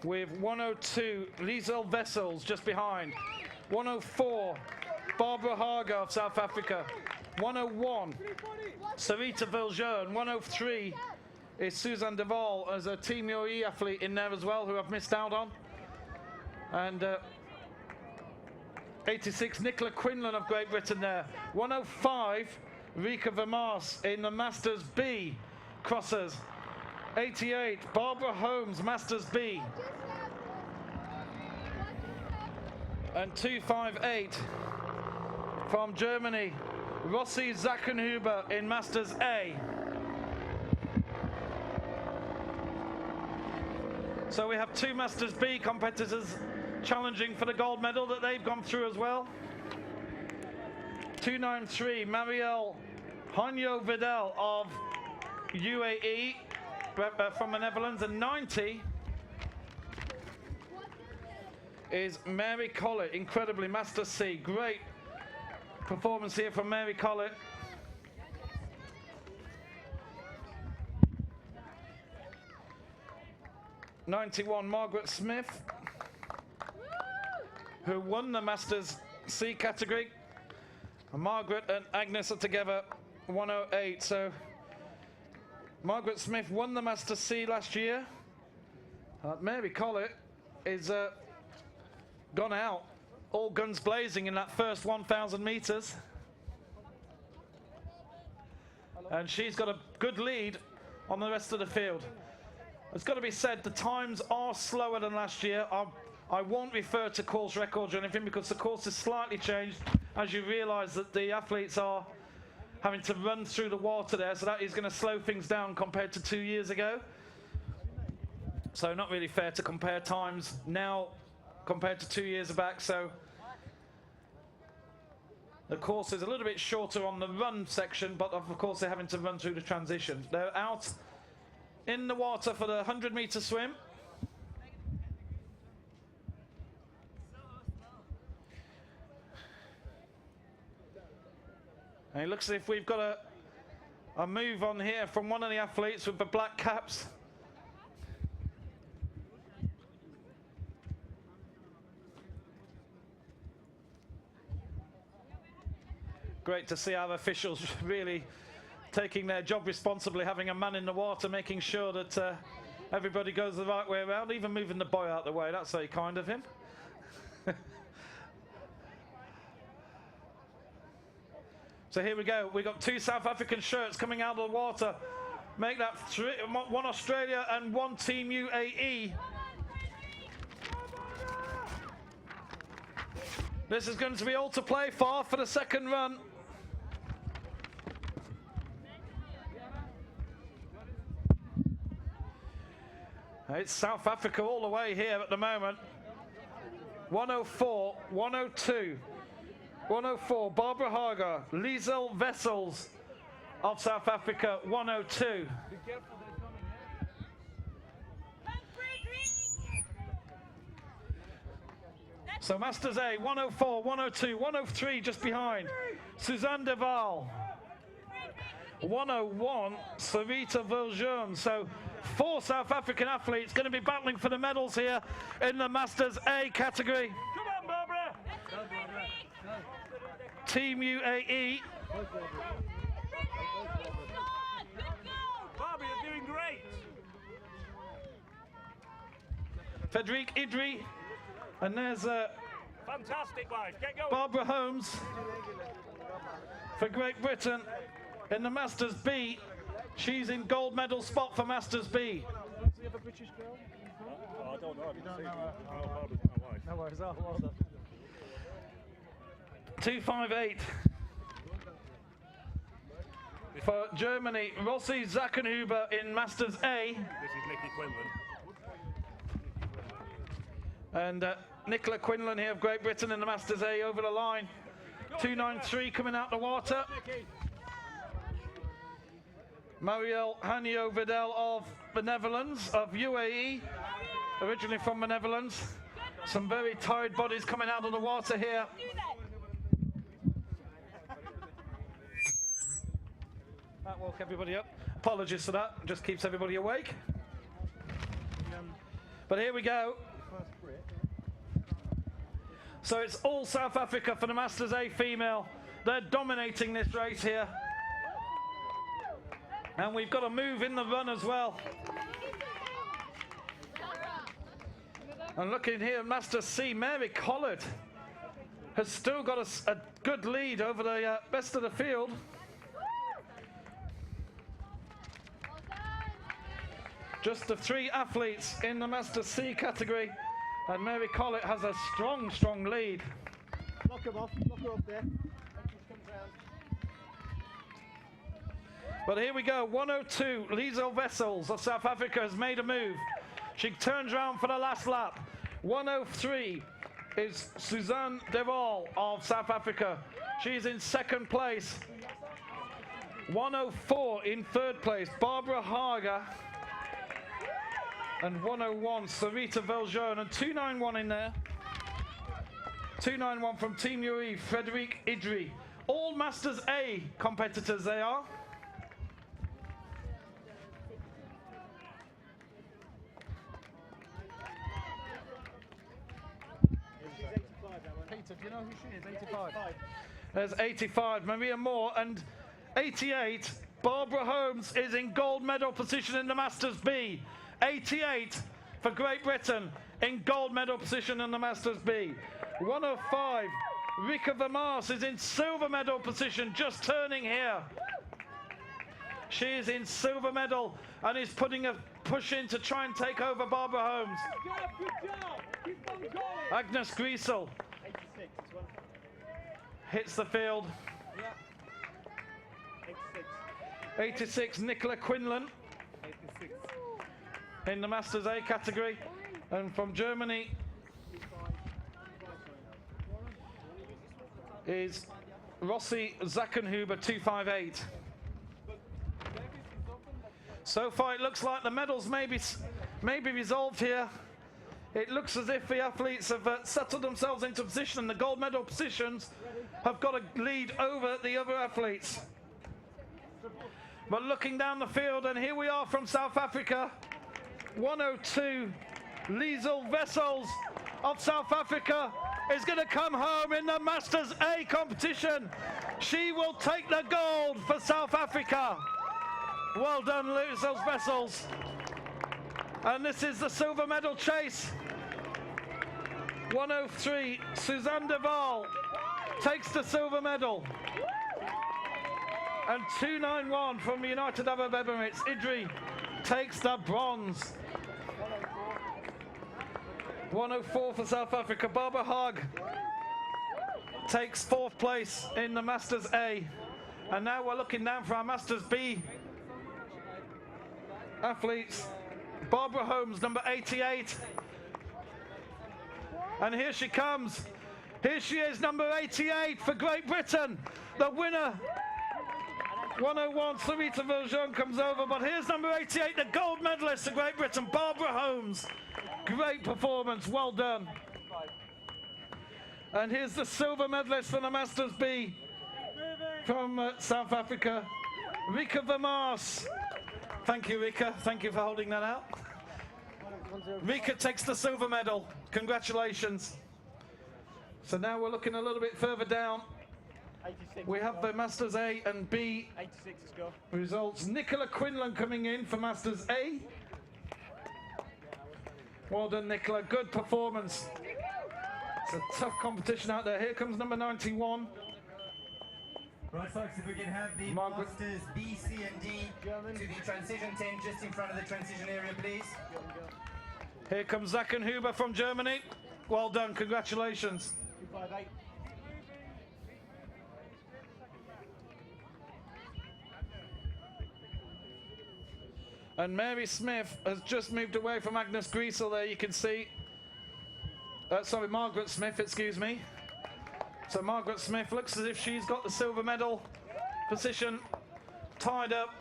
with 102, Liesel Wessels just behind. 104, Barbara Hager of South Africa. 101, Sarita Viljoen. 103 is Suzanne Deval as a Team UAE athlete in there as well, who I've missed out on. And 86, Nicola Quinlan of Great Britain there. 105, Rika Vermaas in the Masters B crossers. 88, Barbara Holmes, Masters B. And 258 from Germany, Rossi Zachenhuber in Masters A. So we have 2 Masters B competitors challenging for the gold medal that they've gone through as well. 293, Marielle Hanjo Vidal of UAE from the Netherlands, and 90 is Mary Collett. Incredibly, Master C. Great performance here from Mary Collett. '91, Margaret Smith, who won the Masters C category. And Margaret and Agnes are together 108. So Margaret Smith won the Masters C last year. Mary Collett is gone out all guns blazing in that first 1,000 meters. And she's got a good lead on the rest of the field. It's got to be said, the times are slower than last year. I won't refer to course records or anything because the course is slightly changed as you realise that the athletes are having to run through the water there, so that is going to slow things down compared to 2 years ago. So not really fair to compare times now compared to 2 years back. So the course is a little bit shorter on the run section, but of course they're having to run through the transition. They're out in the water for the 100-meter swim. And it looks as if we've got a move on here from one of the athletes with the black caps. Great to see our officials really taking their job responsibly, having a man in the water, making sure that everybody goes the right way around, even moving the boy out of the way. That's very kind of him. So here we go. We've got 2 South African shirts coming out of the water. Make that 1 Australia and 1 Team UAE. This is going to be all to play for the second run. It's South Africa all the way here at the moment. 104, 102, 104, Barbara Hager, Liesel Wessels of South Africa, 102. So Masters A, 104, 102, 103 just behind. Suzanne de Waal. 101, Sarita Viljoen. So 4 South African athletes going to be battling for the medals here in the Masters A category. Come on, Barbara! Team UAE. Barbara, you're doing great! Frederique Idri. And there's Fantastic, guys. Get going. Barbara Holmes for Great Britain in the Masters B. She's in gold medal spot for Masters B. Does he have a British girl? Oh, I don't know. You don't know. Oh, Barbara's my wife. No worries. Oh, well done. 258. For Germany, Rossi Zackenhuber in Masters A. This is Nicky Quinlan. And Nicola Quinlan here of Great Britain in the Masters A over the line. 293 coming out the water. Marielle Hanio Vidal of the Netherlands, of UAE, originally from the Netherlands. Some very tired bodies coming out of the water here. That woke everybody up. Apologies for that, just keeps everybody awake. But here we go. So it's all South Africa for the Masters A female. They're dominating this race here. And we've got a move in the run as well. And looking here, Masters C, Mary Collett has still got a good lead over the rest of the field. Just the 3 athletes in the Masters C category. And Mary Collett has a strong, strong lead. Lock her off there. But here we go, 102, Liesel Wessels of South Africa has made a move. She turns around for the last lap. 103 is Suzanne de Waal of South Africa. She's in 2nd place. 104 in 3rd place, Barbara Hager. And 101, Sarita Viljoen, and 291 in there. 291 from Team UE, Frederic Idri. All Masters A competitors they are. Peter, do you know who she is? 85. There's 85, Maria Moore, and 88, Barbara Holmes is in gold medal position in the Masters B. 88 for Great Britain in gold medal position in the Masters B. 105, Rika Vermaas is in silver medal position, just turning here. She is in silver medal and is putting a push in to try and take over Barbara Holmes. Agnes Griesel hits the field. 86, Nicola Quinlan in the Masters A category. And from Germany is Rossi Zackenhuber, 258. So far it looks like the medals may be resolved here. It looks as if the athletes have settled themselves into position, and the gold medal positions have got a lead over the other athletes. But looking down the field, and here we are from South Africa, 102, Liesel Wessels of South Africa is going to come home in the Masters A competition. She will take the gold for South Africa. Well done, Liesel Wessels. And this is the silver medal chase. 103, Suzanne de Waal takes the silver medal. And 291 from the United Arab Emirates, Idri takes the bronze. 104 for South Africa, Barbara Haag takes 4th place in the Masters A. And now we're looking down for our Masters B athletes. Barbara Holmes, number 88. And here she comes. Here she is, number 88 for Great Britain. The winner. 101, Sarita Viljoen comes over, but here's number 88, the gold medalist for Great Britain, Barbara Holmes. Great performance, well done. And here's the silver medalist for the Masters B from South Africa, Rika Vermaas. Thank you, Rika. Thank you for holding that out. Rika takes the silver medal. Congratulations. So now we're looking a little bit further down. 86. We have the Masters A and B 86 to score. results. Nicola Quinlan coming in for Masters A. Well done, Nicola. Good performance. It's a tough competition out there. Here comes number 91. Right, folks, if we can have the Masters B, C, and D to the transition tent just in front of the transition area, please. Here comes Zackenhuber from Germany. Well done. Congratulations. 258. And Mary Smith has just moved away from Agnes Griesel there, you can see. Sorry, Margaret Smith, excuse me. So Margaret Smith looks as if she's got the silver medal position tied up.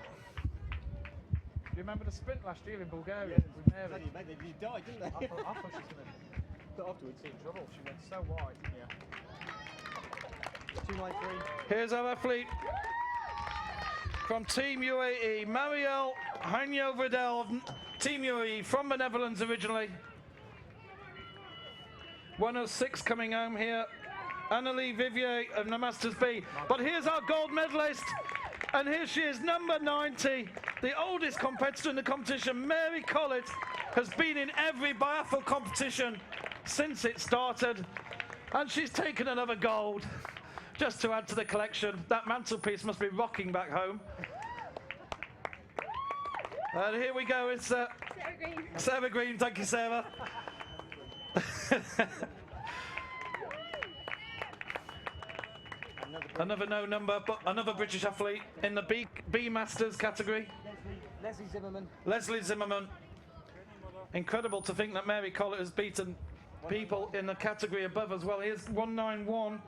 Do you remember the sprint last year in Bulgaria with Mary? They died, didn't they? I thought she was going to put afterwards in trouble. She went so wide. Yeah. 293. Here's our athlete from Team UAE, Marielle Hanyo-Verdel of Team UAE from the Netherlands originally. 106 coming home here. Annalie Vivier of the Masters B. But here's our gold medalist. And here she is, number 90, the oldest competitor in the competition. Mary Collett has been in every biathlon competition since it started. And she's taken another gold. Just to add to the collection. That mantelpiece must be rocking back home. And here we go, it's Sarah Green. Thank you, Sarah. Another no number, but another British athlete in the B Masters category. Leslie Zimmerman. Leslie Zimmerman. Incredible to think that Mary Collett has beaten people in the category above as well. Here's 191.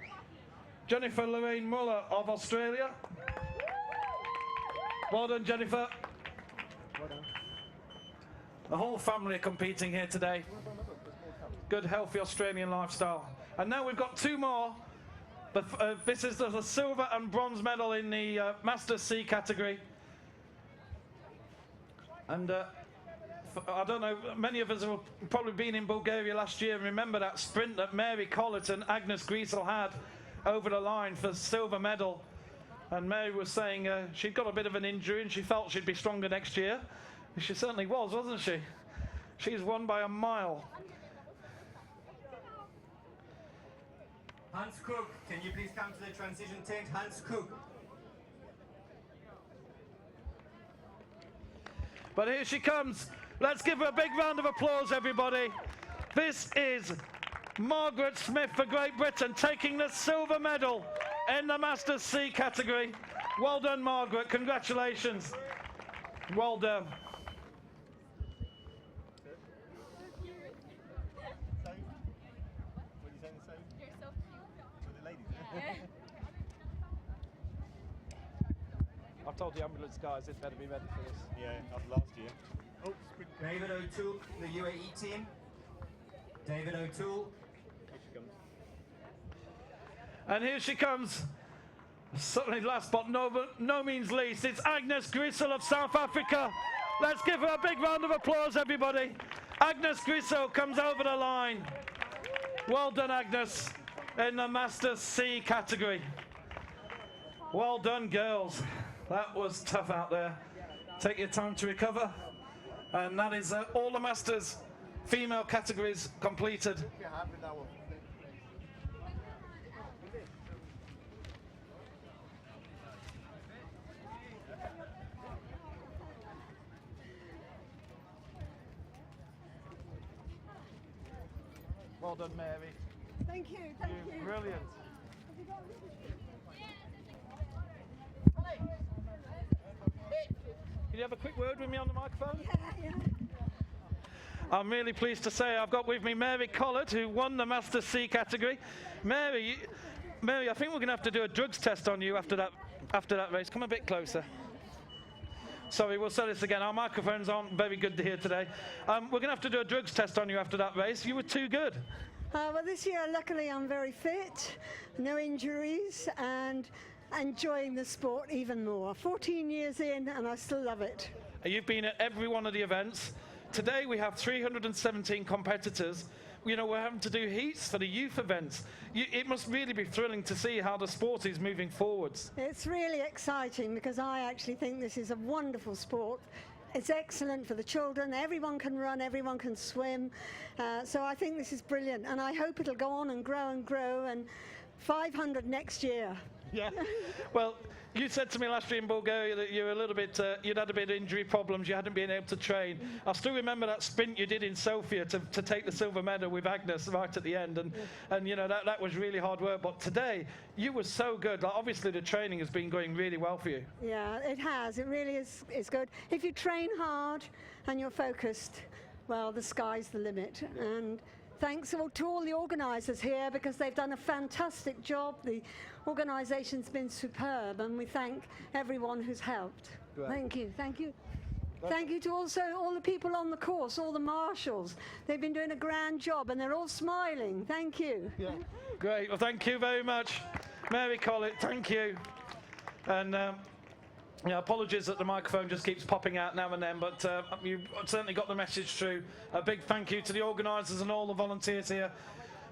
Jennifer Lorraine Muller of Australia. Well done, Jennifer. Well done. The whole family are competing here today. Good, healthy Australian lifestyle. And now we've got two more. This is the silver and bronze medal in the Masters C category. And I don't know, many of us have probably been in Bulgaria last year and remember that sprint that Mary Collett and Agnes Griesel had over the line for silver medal. And Mary was saying she'd got a bit of an injury and she felt she'd be stronger next year. And she certainly was, wasn't she? She's won by a mile. Hans Cook, can you please come to the transition tent? Hans Cook. But here she comes. Let's give her a big round of applause, everybody. This is Margaret Smith for Great Britain, taking the silver medal in the Masters C category. Well done, Margaret. Congratulations. Well done. I told the ambulance guys they'd better be ready for this. Yeah, after last year. Oh, sprint. David O'Toole, the UAE team. David O'Toole. Here she comes. And here she comes. Certainly last but no means least, it's Agnes Griesel of South Africa. Let's give her a big round of applause, everybody. Agnes Griesel comes over the line. Well done, Agnes, in the Masters C category. Well done, girls. That was tough out there. Take your time to recover. And that is all the Masters female categories completed. Well done, Mary. Thank you, thank you. Brilliant. Can you have a quick word with me on the microphone? Yeah. I'm really pleased to say I've got with me Mary Collett, who won the Masters C category. Mary, I think we're going to have to do a drugs test on you after that race. Come a bit closer. Sorry, we'll say this again. Our microphones aren't very good to hear today. We're going to have to do a drugs test on you after that race. You were too good. Well, this year, luckily, I'm very fit, no injuries, and enjoying the sport even more. 14 years in, and I still love it. You've been at every one of the events. Today we have 317 competitors. You know, we're having to do heats for the youth events. It must really be thrilling to see how the sport is moving forwards. It's really exciting because I actually think this is a wonderful sport. It's excellent for the children. Everyone can run, everyone can swim. So I think this is brilliant, and I hope it'll go on and grow, and 500 next year. Yeah. Well, you said to me last year in Bulgaria that you were a little bit, you'd had a bit of injury problems, you hadn't been able to train. I still remember that sprint you did in Sofia to take the silver medal with Agnes right at the end, and you know, that was really hard work. But today, you were so good. Like, obviously, the training has been going really well for you. Yeah, it has. It really is good. If you train hard and you're focused, well, the sky's the limit. And thanks to all the organisers here because they've done a fantastic job. The organisation's been superb, and we thank everyone who's helped. Great. Thank you, thank you. Thank you to also all the people on the course, all the marshals. They've been doing a grand job, and they're all smiling. Thank you. Yeah. Great. Well, thank you very much, Mary Collett. Thank you. And yeah, apologies that the microphone just keeps popping out now and then, but you certainly got the message through. A big thank you to the organisers and all the volunteers here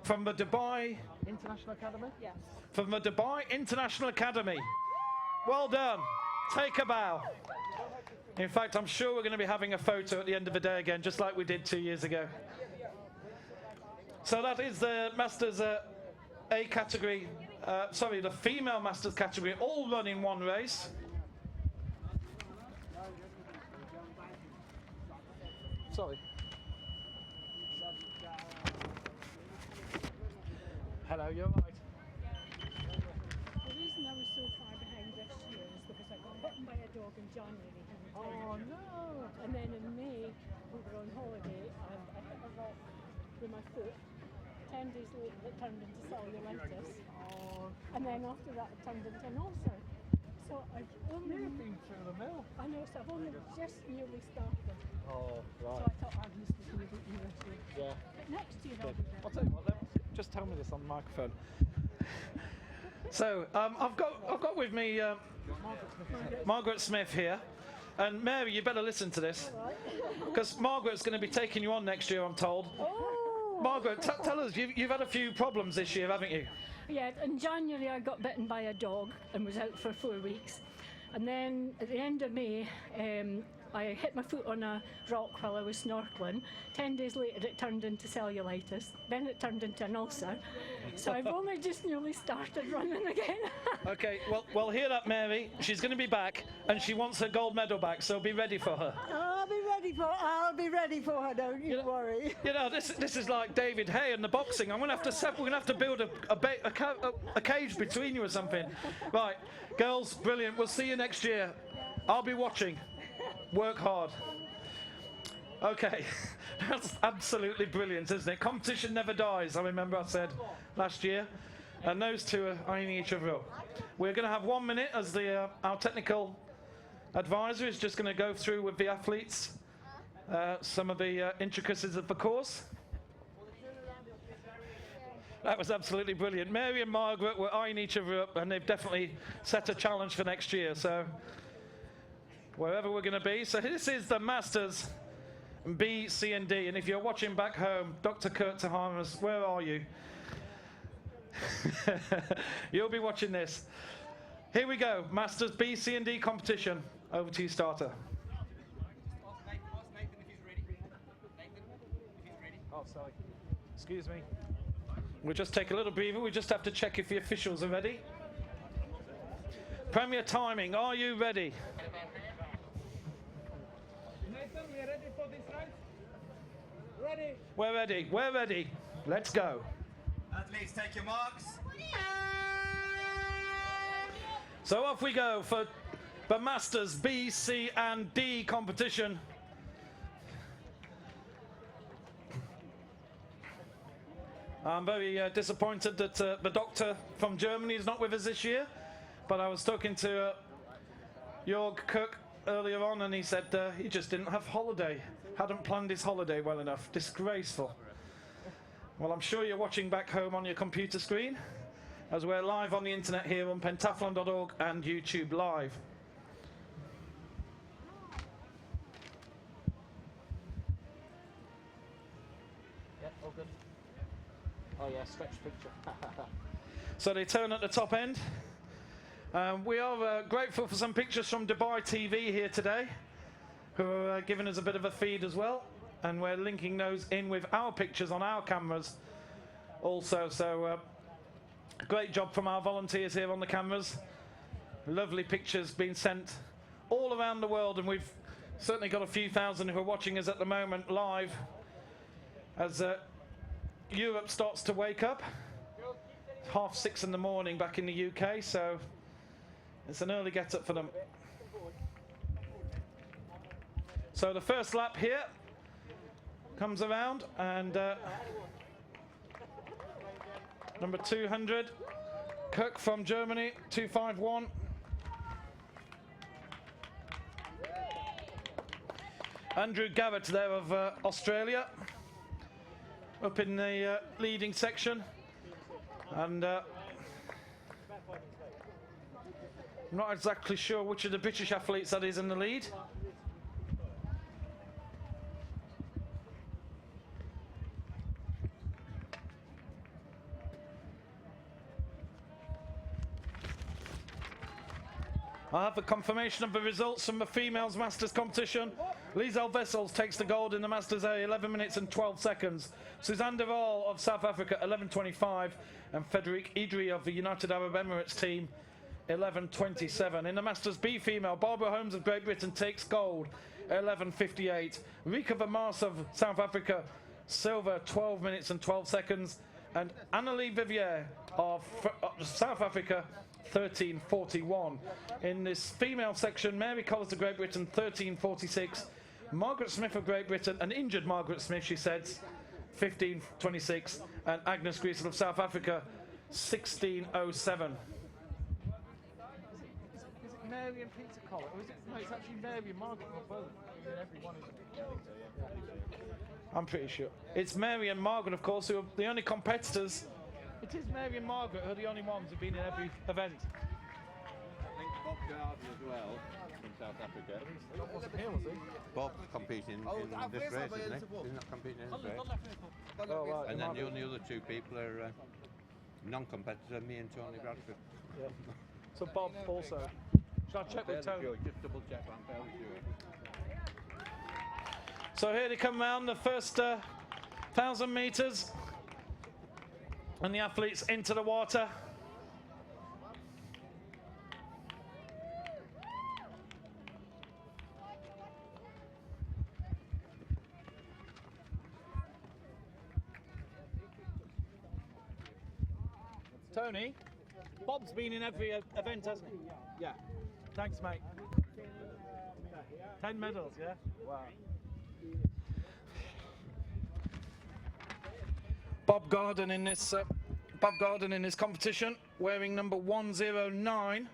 from the Dubai International Academy? Yes. From the Dubai International Academy. Well done. Take a bow. In fact, I'm sure we're going to be having a photo at the end of the day again, just like we did 2 years ago. So that is the Masters A category, sorry, the female Masters category, all run in one race. Sorry. Hello, you're right. The reason I was so far behind this year is because I got bitten by a dog in January. Oh no! And then in May we were on holiday and I hit a rock with my foot. 10 days later it turned into cellulitis. Oh. And then after that it turned into an ulcer. So I've only been through the mill. I know, so I've only just nearly started. Oh, So right. I thought Agnes was going to beat me this year. Yeah. But next year I'll be better. I'll tell you what then. just tell me this on the microphone. So I've got with me Margaret Smith here, and Mary, you better listen to this, because Margaret's going to be taking you on next year, I'm told. Oh. Margaret, tell us, you've had a few problems this year, haven't you? Yeah, in January I got bitten by a dog and was out for 4 weeks. And then at the end of May, I hit my foot on a rock while I was snorkeling. 10 days later it turned into cellulitis, then it turned into an ulcer. So I've only just nearly started running again. Okay, well hear that, Mary. She's going to be back, and she wants her gold medal back, so be ready for her. I'll be ready for her, don't you worry. You know, this is like David Hay and the boxing. We're going to have to build a cage between you or something. Right, girls, brilliant. We'll see you next year. I'll be watching. Work hard. Okay, that's absolutely brilliant, isn't it? Competition never dies, I remember I said last year. And those two are eyeing each other up. We're going to have 1 minute as our technical advisor is just going to go through with the athletes some of the intricacies of the course. That was absolutely brilliant. Mary and Margaret were eyeing each other up, and they've definitely set a challenge for next year. So wherever we're going to be. So this is the Masters B, C and D. And if you're watching back home, Dr. Kurt Tahamas, where are you? You'll be watching this. Here we go. Masters B, C and D competition. Over to you, starter. Oh, sorry. Excuse me. We'll just take a little breather. We just have to check if the officials are ready. Premier timing. Are you ready? Nathan, we are ready for this race? Ready? We're ready. We're ready. Let's go. Athletes, take your marks. So off we go for the Masters B, C and D competition. I'm very disappointed that the doctor from Germany is not with us this year, but I was talking to Jörg Cook earlier on, and he said he just didn't have holiday, hadn't planned his holiday well enough. Disgraceful. Well, I'm sure you're watching back home on your computer screen, as we're live on the internet here on pentathlon.org and YouTube Live. Yeah, all good. Oh yeah, stretch picture. So they turn at the top end. We are grateful for some pictures from Dubai TV here today, who are giving us a bit of a feed as well, and we're linking those in with our pictures on our cameras also. So great job from our volunteers here on the cameras. Lovely pictures being sent all around the world, and we've certainly got a few thousand who are watching us at the moment live as Europe starts to wake up. It's 6:30 in the morning back in the UK, so it's an early get up for them. So the first lap here comes around, and number 200, Cook from Germany, 251. Andrew Garrett there of Australia, up in the leading section, and I'm not exactly sure which of the British athletes that is in the lead. I have the confirmation of the results from the females Masters competition. Liesel Wessels takes the gold in the Masters A, 11 minutes and 12 seconds. Suzanne de Waal of South Africa, 11:25. And Frederique Idri of the United Arab Emirates team, 11:27. In the Masters B female, Barbara Holmes of Great Britain takes gold, 11:58. Rika Vermaas of South Africa, silver, 12 minutes and 12 seconds. And Annelie Vivier of South Africa, 13:41. In this female section, Mary Collins of Great Britain, 13:46. Margaret Smith of Great Britain, an injured Margaret Smith, she says, 15:26. And Agnes Griesel of South Africa, 16:07. Is it Mary and Peter Collins? Or is it, no, it's actually Mary and Margaret, both. Everyone is. I'm pretty sure. It's Mary and Margaret, of course, who are the only competitors. It is Mary and Margaret who are the only ones who've been in every event. I think Bob Garden as well from South Africa. Bob wasn't here, was he? Bob's competing in this race, isn't he? He's not competing in this race. Oh, right. And then the only other two people are non-competitor, me and Tony Bradford. Yeah. So Bob also. Shall I check with Tony? Sure, just double check, I'm fairly sure. So here they come round the first 1,000 metres. And the athletes into the water. Tony, Bob's been in every event, hasn't he? Yeah. Thanks, mate. 10 medals, yeah? Wow. Bob Garden in this competition, wearing number 109.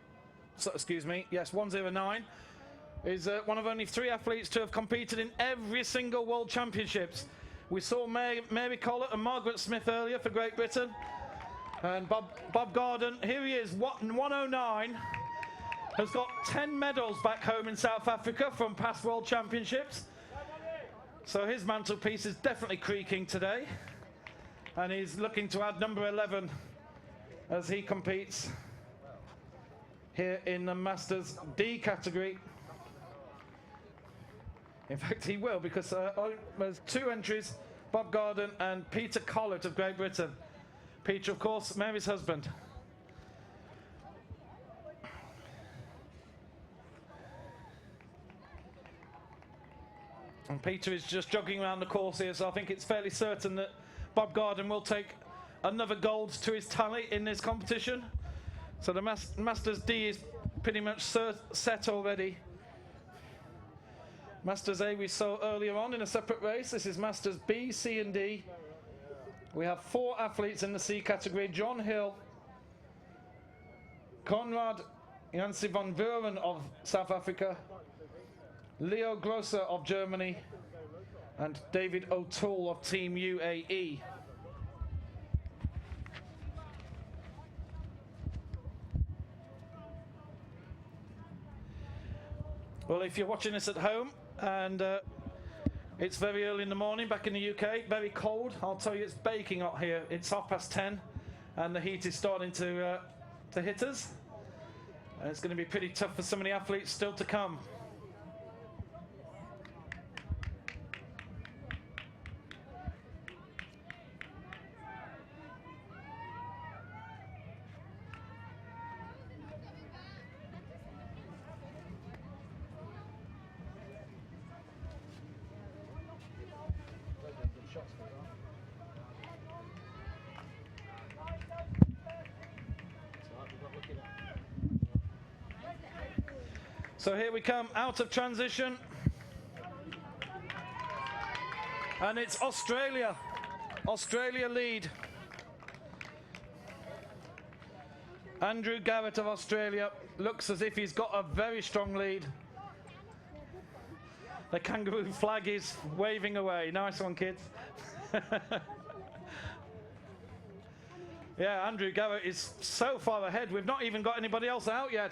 So, excuse me, yes, 109. Is one of only 3 athletes to have competed in every single World Championships. We saw Mary Collett and Margaret Smith earlier for Great Britain. And Bob Garden, here he is, 109, has got 10 medals back home in South Africa from past World Championships. So his mantelpiece is definitely creaking today. And he's looking to add number 11 as he competes here in the Masters D category. In fact, he will, because there's 2 entries, Bob Garden and Peter Collett of Great Britain. Peter, of course, Mary's husband. And Peter is just jogging around the course here, so I think it's fairly certain that Bob Garden will take another gold to his tally in this competition. So the Masters D is pretty much set already. Masters A we saw earlier on in a separate race. This is Masters B, C and D. We have 4 athletes in the C category. John Hill, Konrad Jansi van Vuren of South Africa, Leo Grosser of Germany, and David O'Toole of Team UAE. Well, if you're watching this at home and it's very early in the morning back in the UK, very cold, I'll tell you it's baking hot here. It's 10:30 and the heat is starting to hit us. And it's going to be pretty tough for some of the athletes still to come. So here we come out of transition, and it's Australia. Australia lead. Andrew Garrett of Australia looks as if he's got a very strong lead. The kangaroo flag is waving away. Nice one, kids. Yeah, Andrew Garrett is so far ahead. We've not even got anybody else out yet.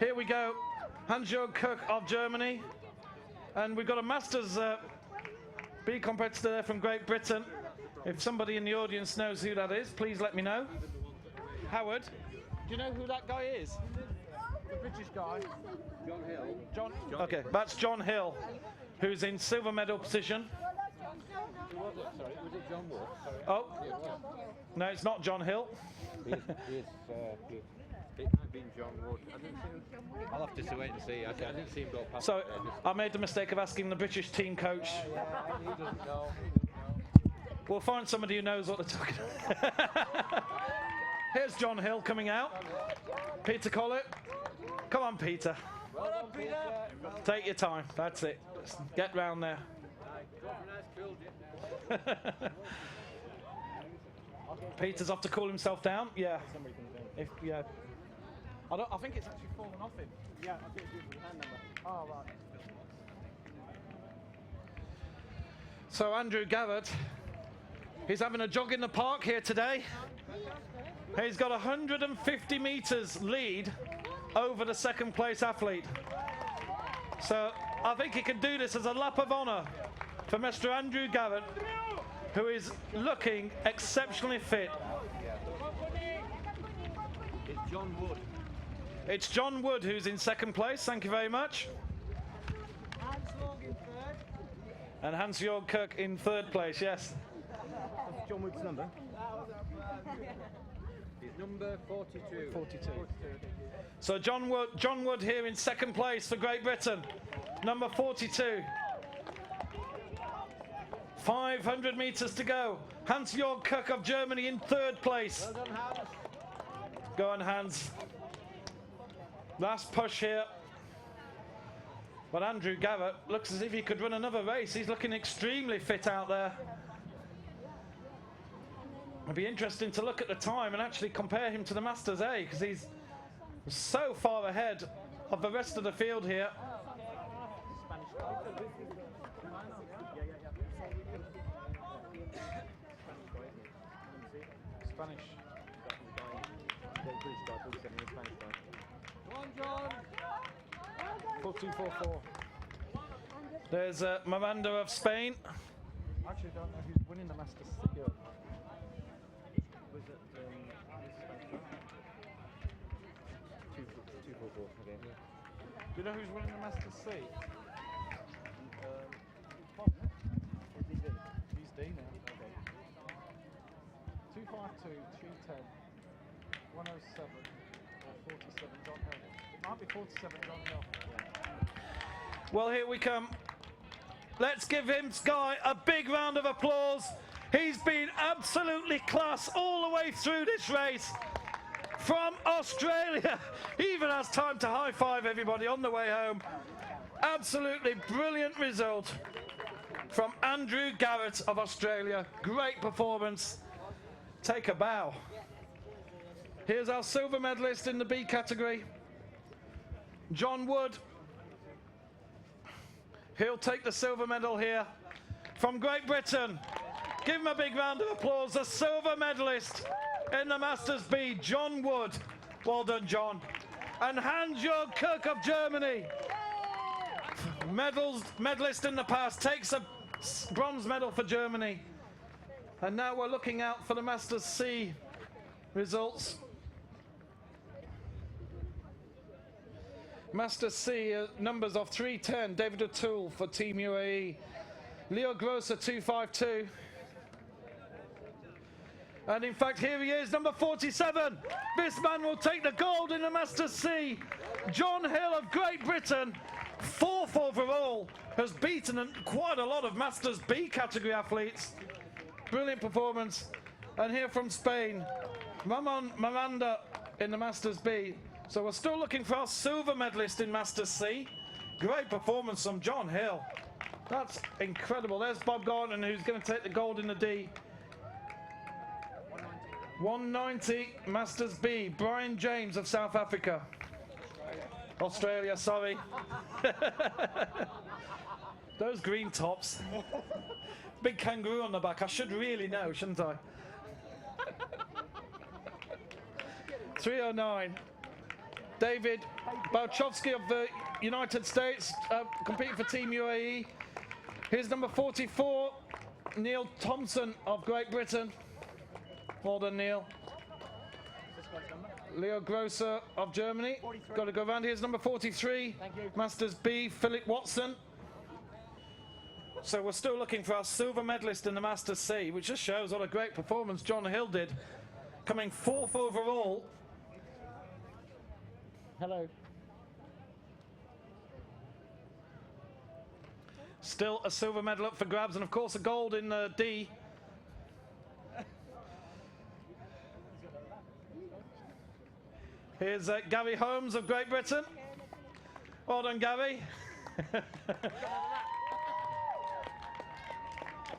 Here we go. Hans-Jörg Kirk of Germany. And we've got a Masters B competitor there from Great Britain. If somebody in the audience knows who that is, please let me know. Howard, do you know who that guy is? The British guy? John Hill. John. Okay, that's John Hill, who's in silver medal position. Who was it? Sorry, was it John Wood? Sorry. Oh, no, it's not John Hill. It might have been John Wood. I didn't see him. I'll have to wait and see. I didn't see him go past. So I made the mistake of asking the British team coach. He doesn't know. We'll find somebody who knows what they're talking about. Here's John Hill coming out. Peter Collett. Come on, Peter. Well done, Peter. Take your time. That's it. Just get round there. Peter's off to cool himself down. Yeah. Yeah. I think it's actually fallen off him. Yeah, I think it's the hand number. Oh, right. So Andrew Garrett, he's having a jog in the park here today. He's got 150 metres lead over the second place athlete. So I think he can do this as a lap of honour for Mr. Andrew Garrett, who is looking exceptionally fit. It's John Wood. It's John Wood who's in second place, thank you very much. And Hans-Jörg Kirk in third place, yes. What's John Wood's number? It's number 42. 42. So John Wood here in second place for Great Britain, number 42. 500 metres to go. Hans-Jörg Kirk of Germany in third place. Well done, Hans. Go on, Hans. Last push here. But Andrew Garrett looks as if he could run another race. He's looking extremely fit out there. It'd be interesting to look at the time and actually compare him to the Masters A, because he's so far ahead of the rest of the field here. Spanish. 4244. There's Miranda of Spain. Actually, don't know who's winning the Masters. Was it 244 again? Do you know who's winning the Masters C? He's D now. Okay. 252, 310, 107, 47 John Hill. It might be 47 John Hill. Well, here we come. Let's give him, Sky, a big round of applause. He's been absolutely class all the way through this race. From Australia. He even has time to high-five everybody on the way home. Absolutely brilliant result from Andrew Garrett of Australia. Great performance. Take a bow. Here's our silver medalist in the B category, John Wood. He'll take the silver medal here from Great Britain. Give him a big round of applause. The silver medalist in the Masters B, John Wood. Well done, John. And Hans-Jörg Kirk of Germany, medalist in the past, takes a bronze medal for Germany. And now we're looking out for the Masters C results. Masters C, numbers of 310, David O'Toole for Team UAE. Leo Grosser, 252. And in fact, here he is, number 47. This man will take the gold in the Masters C. John Hill of Great Britain, 4th overall, has beaten quite a lot of Masters B category athletes. Brilliant performance. And here from Spain, Ramon Miranda in the Masters B. So we're still looking for our silver medalist in Masters C. Great performance from John Hill. That's incredible. There's Bob Gordon, who's going to take the gold in the D. 190 Masters B, Brian James of South Africa. Australia, sorry. Those green tops. Big kangaroo on the back. I should really know, shouldn't I? 309. David Bałczowski of the United States, competing for Team UAE. Here's number 44, Neil Thompson of Great Britain. Well done, Neil. Leo Grosser of Germany. Got to go round. Here's number 43, Masters B, Philip Watson. So we're still looking for our silver medalist in the Masters C, which just shows what a great performance John Hill did, coming 4th overall. Hello. Still a silver medal up for grabs, and of course a gold in the D. Here's Gary Holmes of Great Britain. Well done, Gary.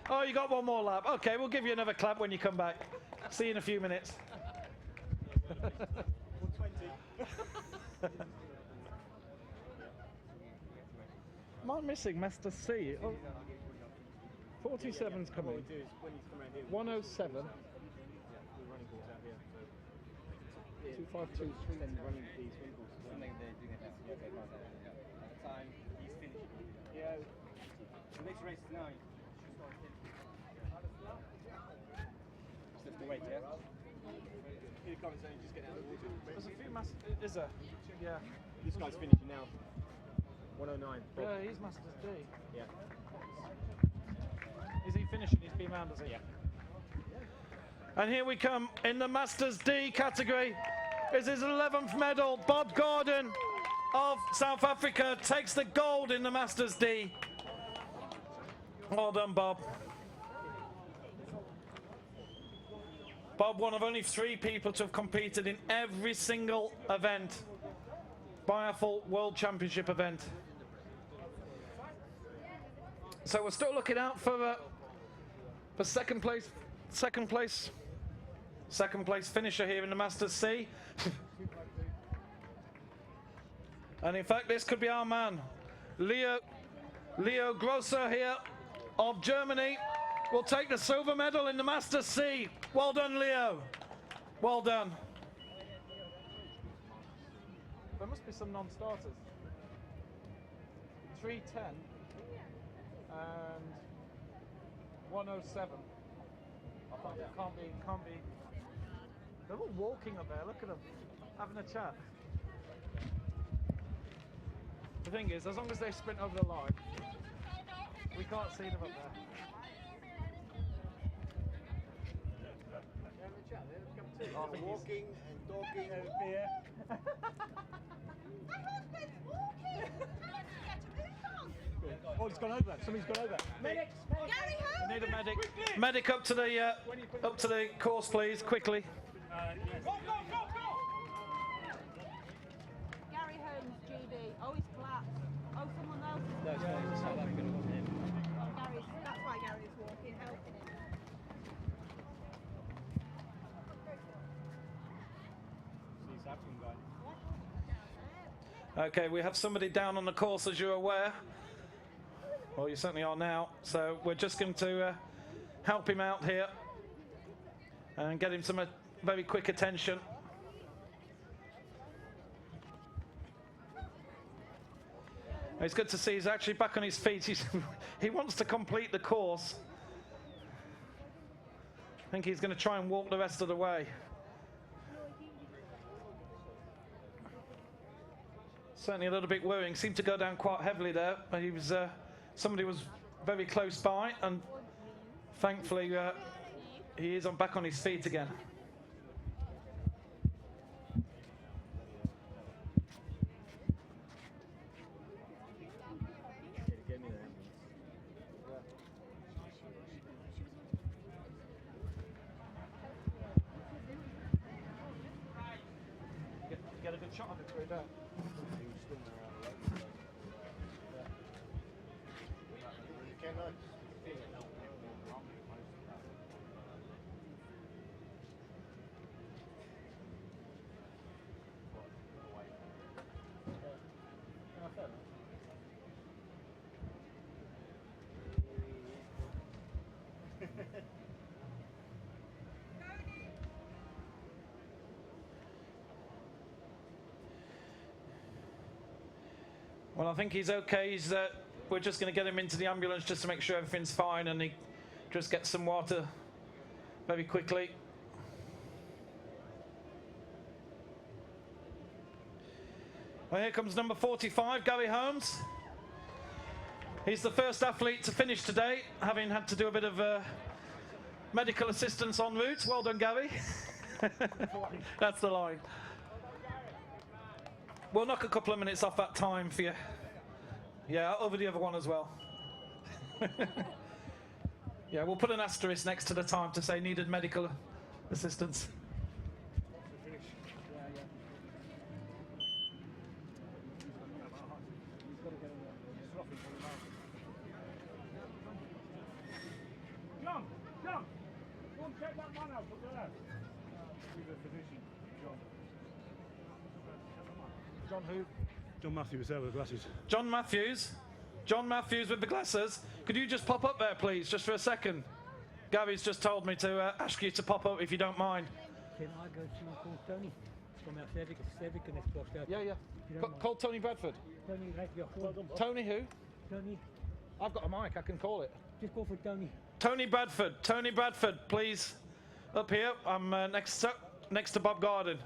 Oh, you got one more lap. Okay, we'll give you another clap when you come back. See you in a few minutes. Am I missing Master C? Oh. 47's coming. What we do is when you come around here, 107. we're running balls out here. So 252. extend running these running balls. Something they're doing it now. Yeah, okay, fine. At the time he's finished. Yeah. The next race is now. Just lift the weight, yeah. Here it comes, and you just get out of the water. There's a few is there? Yeah. This guy's finishing now. 109. Yeah, he's Masters D. Yeah. Is he finishing his B round, is he? Yeah. And here we come in the Masters D category. Is his 11th medal. Bob Gordon of South Africa takes the gold in the Masters D. Well done, Bob. Bob, one of only 3 people to have competed in every single event. Biathle World Championship event. So we're still looking out for second place finisher here in the Masters C. And in fact, this could be our man, Leo Grosser here of Germany will take the silver medal in the Masters C. Well done, Leo. Well done. There must be some non-starters. 310 and 107. I thought it can't be. They're all walking up there. Look at them, having a chat. The thing is, as long as they sprint over the line, we can't see them up there. Walking and talking and beer. Oh, he's gone over. Somebody's gone over. Medics! We need a medic. Medic up to the course, please, quickly. Gary Holmes, GD. Oh, he's collapsed. Oh, someone else is No, it's fine. It's South African, it wasn't him. That's why Gary's walking, helping him. He's South African guy. Okay, we have somebody down on the course, as you're aware. Well, you certainly are now. So we're just going to help him out here and get him some very quick attention. It's good to see he's actually back on his feet. He wants to complete the course. I think he's going to try and walk the rest of the way. Certainly a little bit worrying. Seemed to go down quite heavily there. But he was somebody was very close by, and thankfully he is back on his feet again. Get a good shot of it through there. Well, I think he's okay. We're just going to get him into the ambulance just to make sure everything's fine, and he just gets some water very quickly. Well, here comes number 45, Gary Holmes. He's the first athlete to finish today, having had to do a bit of medical assistance en route. Well done, Gary. That's the line. We'll knock a couple of minutes off that time for you. Yeah, over the other one as well. Yeah, we'll put an asterisk next to the time to say needed medical assistance. John! Go and check that man out up there. With the physician, John. John who? John Matthews there with the glasses. John Matthews. John Matthews with the glasses. Could you just pop up there, please, just for a second? Gary's just told me to ask you to pop up if you don't mind. Can I go to call Tony from our Civic and it's crossed out? Yeah. Call Tony Bradford. Tony, right, your phone. Tony who? Tony. I've got a mic, I can call it. Just call for Tony. Tony Bradford, please. Up here, I'm next to Bob Garden.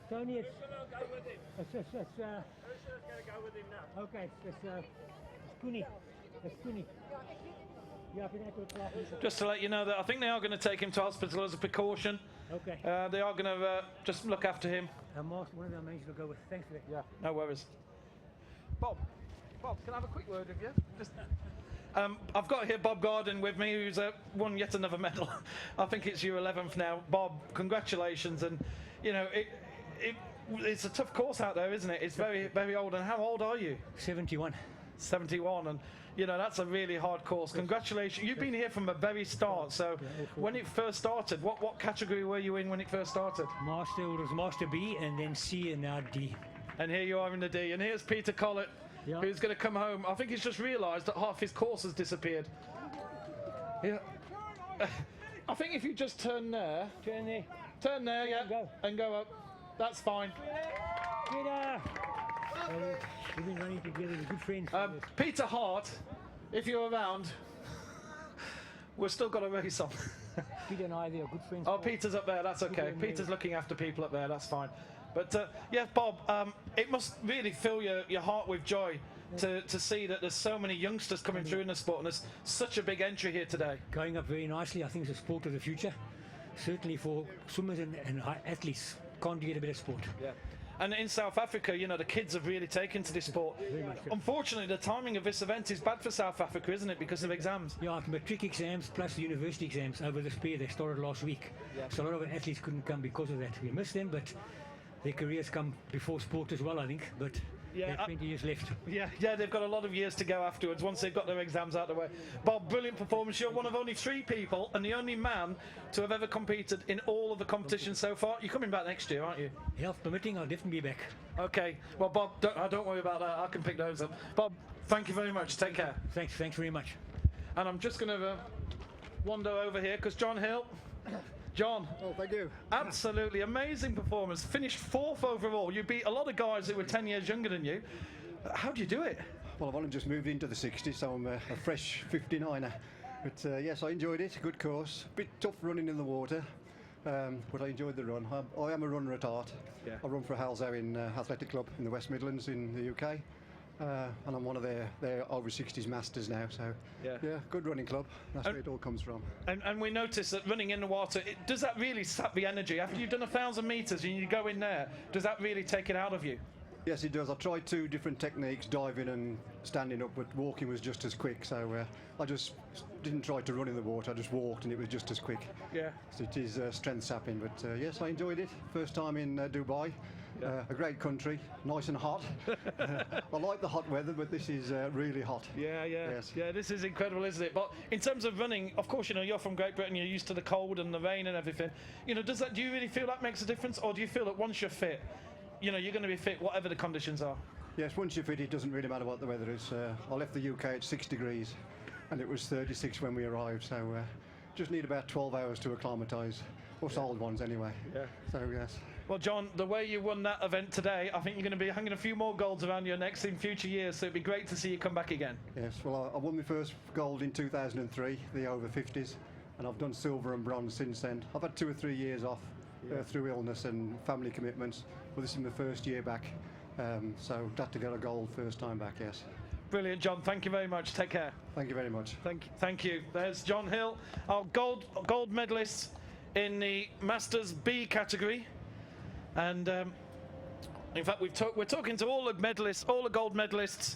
Tony, it's Who's going to go with him now? okay, it's Cooney. It's Cooney. Yeah, Just to let you know that I think they are going to take him to hospital as a precaution. Okay. They are going to just look after him. One of our mates will go with. Thanks for that. Yeah, no worries. Bob, can I have a quick word with you? Just, I've got here Bob Garden with me, who's won yet another medal. I think it's your 11th now. Bob, congratulations. And, you know, it's a tough course out there, isn't it? It's very, very old. And how old are you? 71. 71, and you know that's a really hard course. Congratulations! You've been here from the very start. So, when it first started, what category were you in when it first started? Master, it was Master B, and then C, and now D. And here you are in the D. And here's Peter Collett, who's going to come home. I think he's just realised that half his course has disappeared. Yeah. I think if you just turn there, yeah, and go up, that's fine. Peter. We've been running together, we're good friends. Peter Hart, if you're around, we've still got a race on. Peter and I, they are good friends. Oh, Peter's up there, that's okay. Peter's looking after people up there, that's fine. But yeah, Bob, it must really fill your heart with joy to see that there's so many youngsters coming through in the sport, and there's such a big entry here today. Going up very nicely. I think it's a sport of the future. Certainly for swimmers and athletes, can't get a better sport. Yeah. And in South Africa, you know, the kids have really taken to this sport. Unfortunately, the timing of this event is bad for South Africa, isn't it, because of exams? Yeah, matric exams plus the university exams over the spear. They started last week. Yeah. So a lot of athletes couldn't come because of that. We missed them, but their careers come before sport as well, I think. But they have 20 years left. Yeah, they've got a lot of years to go afterwards once they've got their exams out of the way. Bob, brilliant performance. You're one of only 3 people and the only man to have ever competed in all of the competitions so far. You're coming back next year, aren't you? Health permitting, I'll definitely be back. Okay. Well, Bob, don't worry about that. I can pick those up. Bob, thank you very much. Take care. Thanks very much. And I'm just going to wander over here because John Hill. John. Oh, thank you. Absolutely amazing performance. Finished 4th overall. You beat a lot of guys that were 10 years younger than you. How do you do it? Well, I've only just moved into the 60s, so I'm a fresh 59er. But yes, I enjoyed it. Good course. Bit tough running in the water, but I enjoyed the run. I am a runner at heart. Yeah. I run for Halsau in Athletic Club in the West Midlands in the UK. And I'm one of their over 60s masters now, so yeah, good running club. That's where it all comes from. And we noticed that running in the water, does that really sap the energy? After you've done 1,000 metres and you go in there, does that really take it out of you? Yes, it does. I tried 2 different techniques, diving and standing up, but walking was just as quick, so I just didn't try to run in the water, I just walked and it was just as quick. Yeah. So it is strength sapping, but yes, I enjoyed it. First time in Dubai. A great country, nice and hot. I like the hot weather, but this is really hot. Yeah. Yes. Yeah, this is incredible, isn't it? But in terms of running, of course, you know, you're from Great Britain, you're used to the cold and the rain and everything. You know, do you really feel that makes a difference, or do you feel that once you're fit, you know, you're going to be fit whatever the conditions are? Yes, once you're fit, it doesn't really matter what the weather is. I left the UK at 6 degrees, and it was 36 when we arrived, so just need about 12 hours to acclimatise. Us old ones anyway. Yeah. So yes. Well, John, the way you won that event today, I think you're going to be hanging a few more golds around your necks in future years, so it'd be great to see you come back again. Yes, well, I won my first gold in 2003, the over 50s, and I've done silver and bronze since then. I've had 2 or 3 years off through illness and family commitments, but this is my first year back, so glad to get a gold first time back, yes. Brilliant, John. Thank you very much. Take care. Thank you very much. Thank you. There's John Hill, our gold medalist in the Masters B category. And in fact, we're talking to all the medalists, all the gold medalists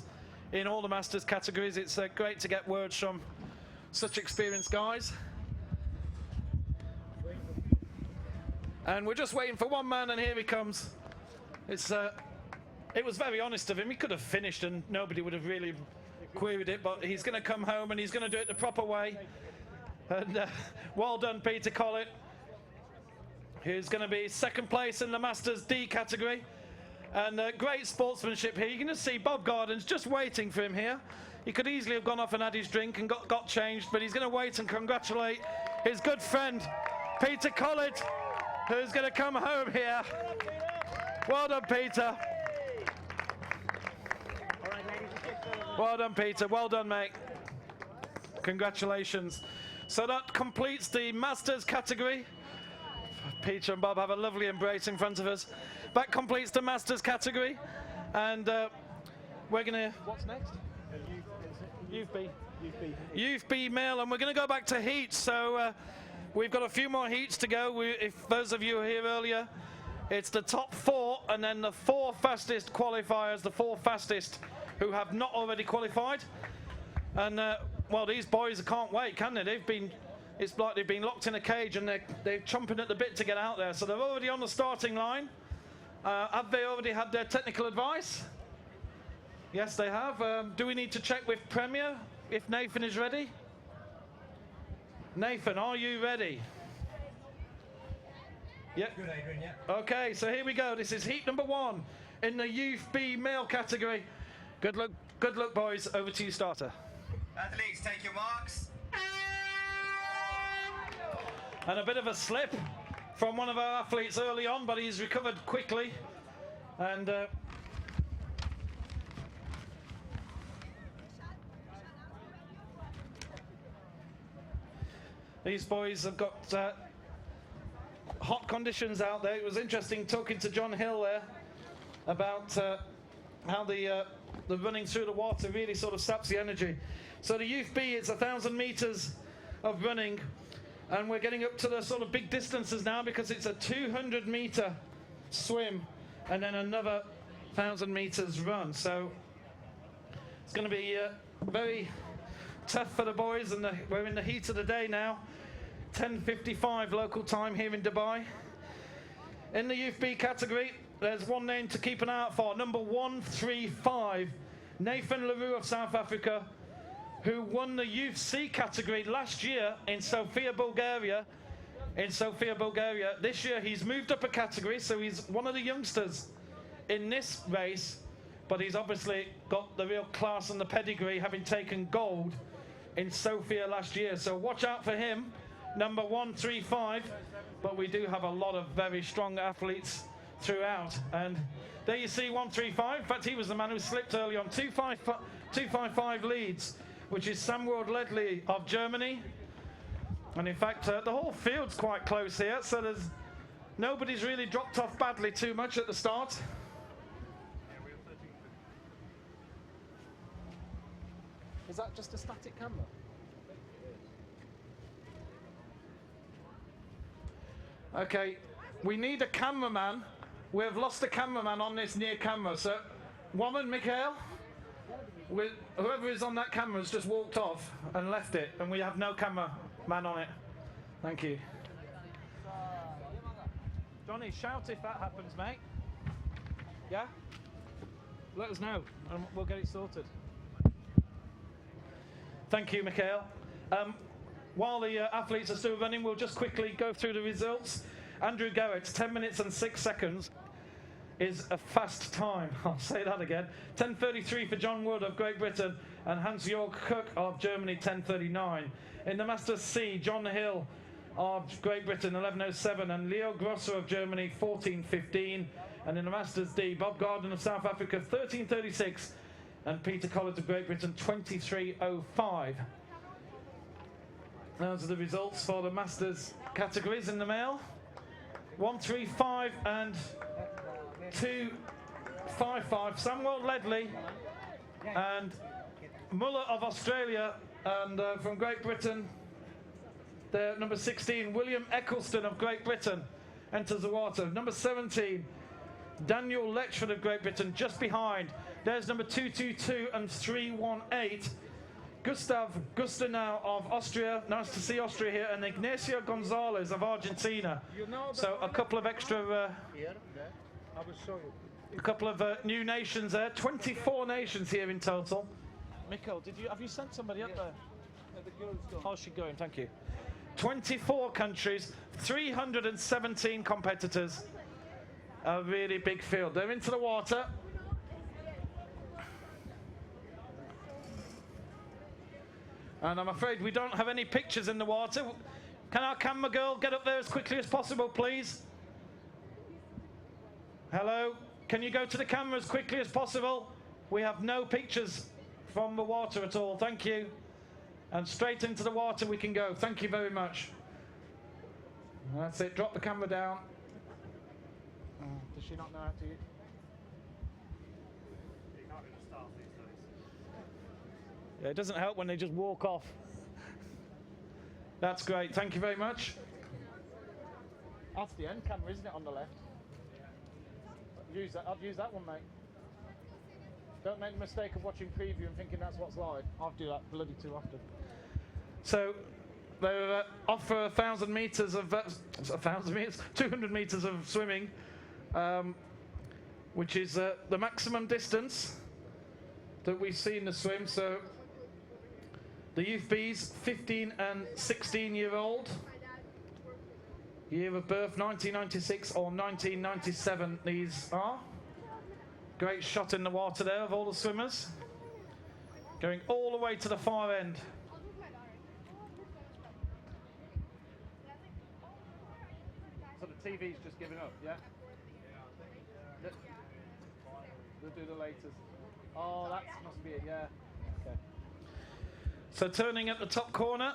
in all the Masters categories. It's great to get words from such experienced guys. And we're just waiting for one man, and here he comes. It was very honest of him. He could have finished and nobody would have really queried it, but he's going to come home and he's going to do it the proper way. And well done, Peter Collett, who's going to be 2nd place in the Masters D category. And great sportsmanship here. You can just see Bob Garden's just waiting for him here. He could easily have gone off and had his drink and got changed, but he's going to wait and congratulate his good friend, Peter Collett, who's going to come home here. Well done, Peter. Well done, Peter. Well done, mate. Congratulations. So that completes the Masters category. Peter and Bob have a lovely embrace in front of us. That completes the Masters category. And we're going to... What's next? Youth B. Youth B male. And we're going to go back to heats. So we've got a few more heats to go. If those of you who were here earlier, it's the top 4 and then the 4 fastest qualifiers, the 4 fastest who have not already qualified. And well, these boys can't wait, can they? It's like they've been locked in a cage and they're chomping at the bit to get out there. So they're already on the starting line. Have they already had their technical advice? Yes, they have. Do we need to check with Premier if Nathan is ready? Nathan, are you ready? Yep. Good, Adrian, yeah. Okay, so here we go. This is heat number 1 in the Youth B male category. Good luck, boys. Over to you, starter. Athletes, take your marks. And a bit of a slip from one of our athletes early on, but he's recovered quickly. And these boys have got hot conditions out there. It was interesting talking to John Hill there about how the running through the water really sort of saps the energy. So the Youth B, it's 1,000 meters of running, and we're getting up to the sort of big distances now because it's a 200-meter swim and then another 1,000 meters run. So it's going to be very tough for the boys, and we're in the heat of the day now. 10:55 local time here in Dubai. In the Youth B category, there's one name to keep an eye out for. Number 135, Nathan LaRue of South Africa, who won the Youth C category last year in Sofia, Bulgaria. This year he's moved up a category, so he's one of the youngsters in this race, but he's obviously got the real class and the pedigree, having taken gold in Sofia last year. So watch out for him, number 135. But we do have a lot of very strong athletes throughout. And there you see 135. In fact, he was the man who slipped early on. 255 leads, which is Samworld Ledley of Germany. And in fact, the whole field's quite close here, so nobody's really dropped off badly too much at the start. Is that just a static camera? Okay, we need a cameraman. We have lost a cameraman on this near camera. So, woman, Mikhail, whoever is on that camera has just walked off and left it, and we have no cameraman on it. Thank you. Johnny, shout if that happens, mate. Yeah? Let us know, and we'll get it sorted. Thank you, Mikhail. While the athletes are still running, we'll just quickly go through the results. Andrew Garrett's 10 minutes and 6 seconds is a fast time. I'll say that again. 10:33 for John Wood of Great Britain and Hans-Jörg Cook of Germany, 10:39. In the Masters C, John Hill of Great Britain, 11:07, and Leo Grosser of Germany, 14:15. And in the Masters D, Bob Garden of South Africa, 13:36, and Peter Collett of Great Britain, 23:05. Those are the results for the Masters categories in the male. 135 and 255. Samworld Ledley and Muller of Australia, and from Great Britain, the number 16, William Eccleston of Great Britain, enters the water. Number 17, Daniel Letchford of Great Britain, just behind. There's number 222 and 318. Gustav Gustenau of Austria, nice to see Austria here, and Ignacio Gonzalez of Argentina. So a couple of extra, a couple of new nations there. 24 nations here in total. Mikko, have you sent somebody up there? Oh, she's going, thank you. 24 countries, 317 competitors. a really big field. They're into the water. And I'm afraid we don't have any pictures in the water. Can our camera girl get up there as quickly as possible, please? Hello? Can you go to the camera as quickly as possible? We have no pictures from the water at all. Thank you. And straight into the water we can go. Thank you very much. That's it. Drop the camera down. Does she not know how to use? Yeah, it doesn't help when they just walk off. That's great. Thank you very much. That's the end camera, isn't it, on the left? Use that. I'd use that one, mate. Don't make the mistake of watching preview and thinking that's what's live. I do that bloody too often. So they're off for 1,000 meters of 1,000 meters, 200 meters of swimming, which is the maximum distance that we see in the swim. So the youth Bs, 15 and 16-year-old, year of birth 1996 or 1997. These are. Great shot in the water there of all the swimmers, going all the way to the far end. So the TV's just giving up, yeah? They'll do the latest. Oh, that must be it, yeah. Okay. So turning at the top corner,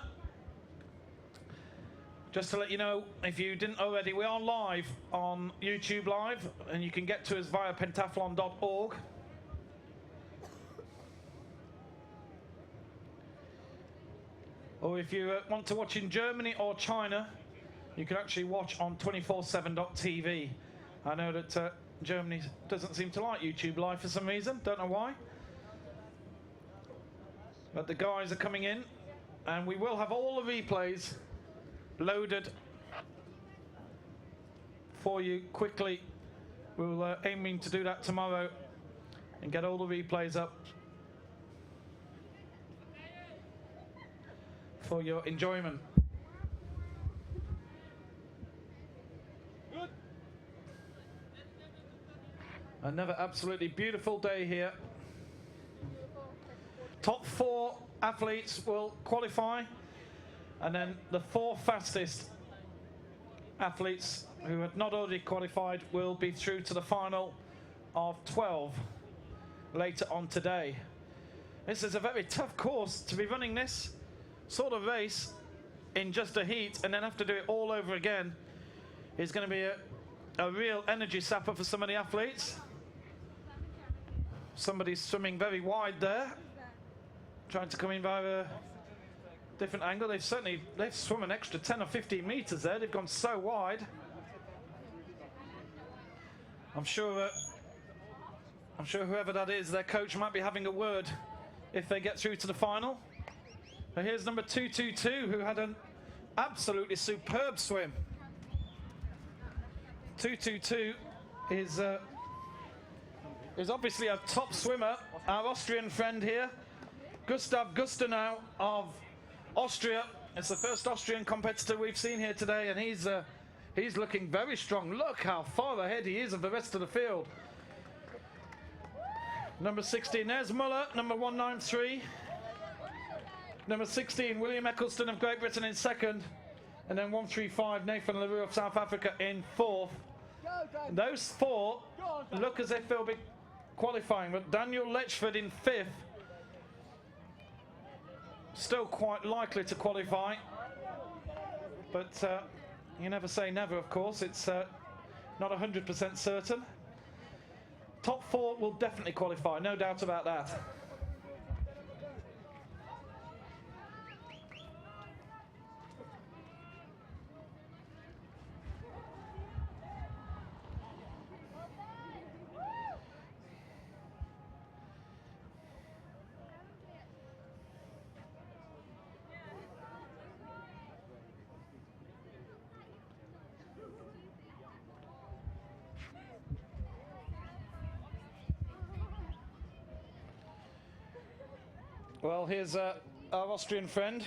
just to let you know, if you didn't already, we are live on YouTube Live, and you can get to us via pentathlon.org. Or if you want to watch in Germany or China, you can actually watch on 247.tv. I know that Germany doesn't seem to like YouTube Live for some reason, don't know why. But the guys are coming in, and we will have all the replays loaded for you quickly. We're aiming to do that tomorrow and get all the replays up for your enjoyment. Another absolutely beautiful day here. Top 4 athletes will qualify, and then the 4 fastest athletes who had not already qualified will be through to the final of 12 later on today. This is a very tough course to be running this sort of race in just a heat and then have to do it all over again. Is going to be a real energy sapper for some of the athletes. Somebody's swimming very wide there, trying to come in by a different angle. They've swum an extra 10 or 15 meters there. They've gone so wide. I'm sure whoever that is, their coach might be having a word if they get through to the final. But here's number 222, who had an absolutely superb swim. 222 is obviously a top swimmer. Our Austrian friend here, Gustav Gustenau of Austria. It's the first Austrian competitor we've seen here today, and he's looking very strong. Look how far ahead he is of the rest of the field. Number 16, there's Muller, number 193. Number 16, William Eccleston of Great Britain in second. And then 135, Nathan LaRue of South Africa in fourth. And those 4 look as if they'll be qualifying, but Daniel Letchford in 5th, still quite likely to qualify. But you never say never, of course. It's not 100% certain. Top 4 will definitely qualify, no doubt about that. Well, here's our Austrian friend,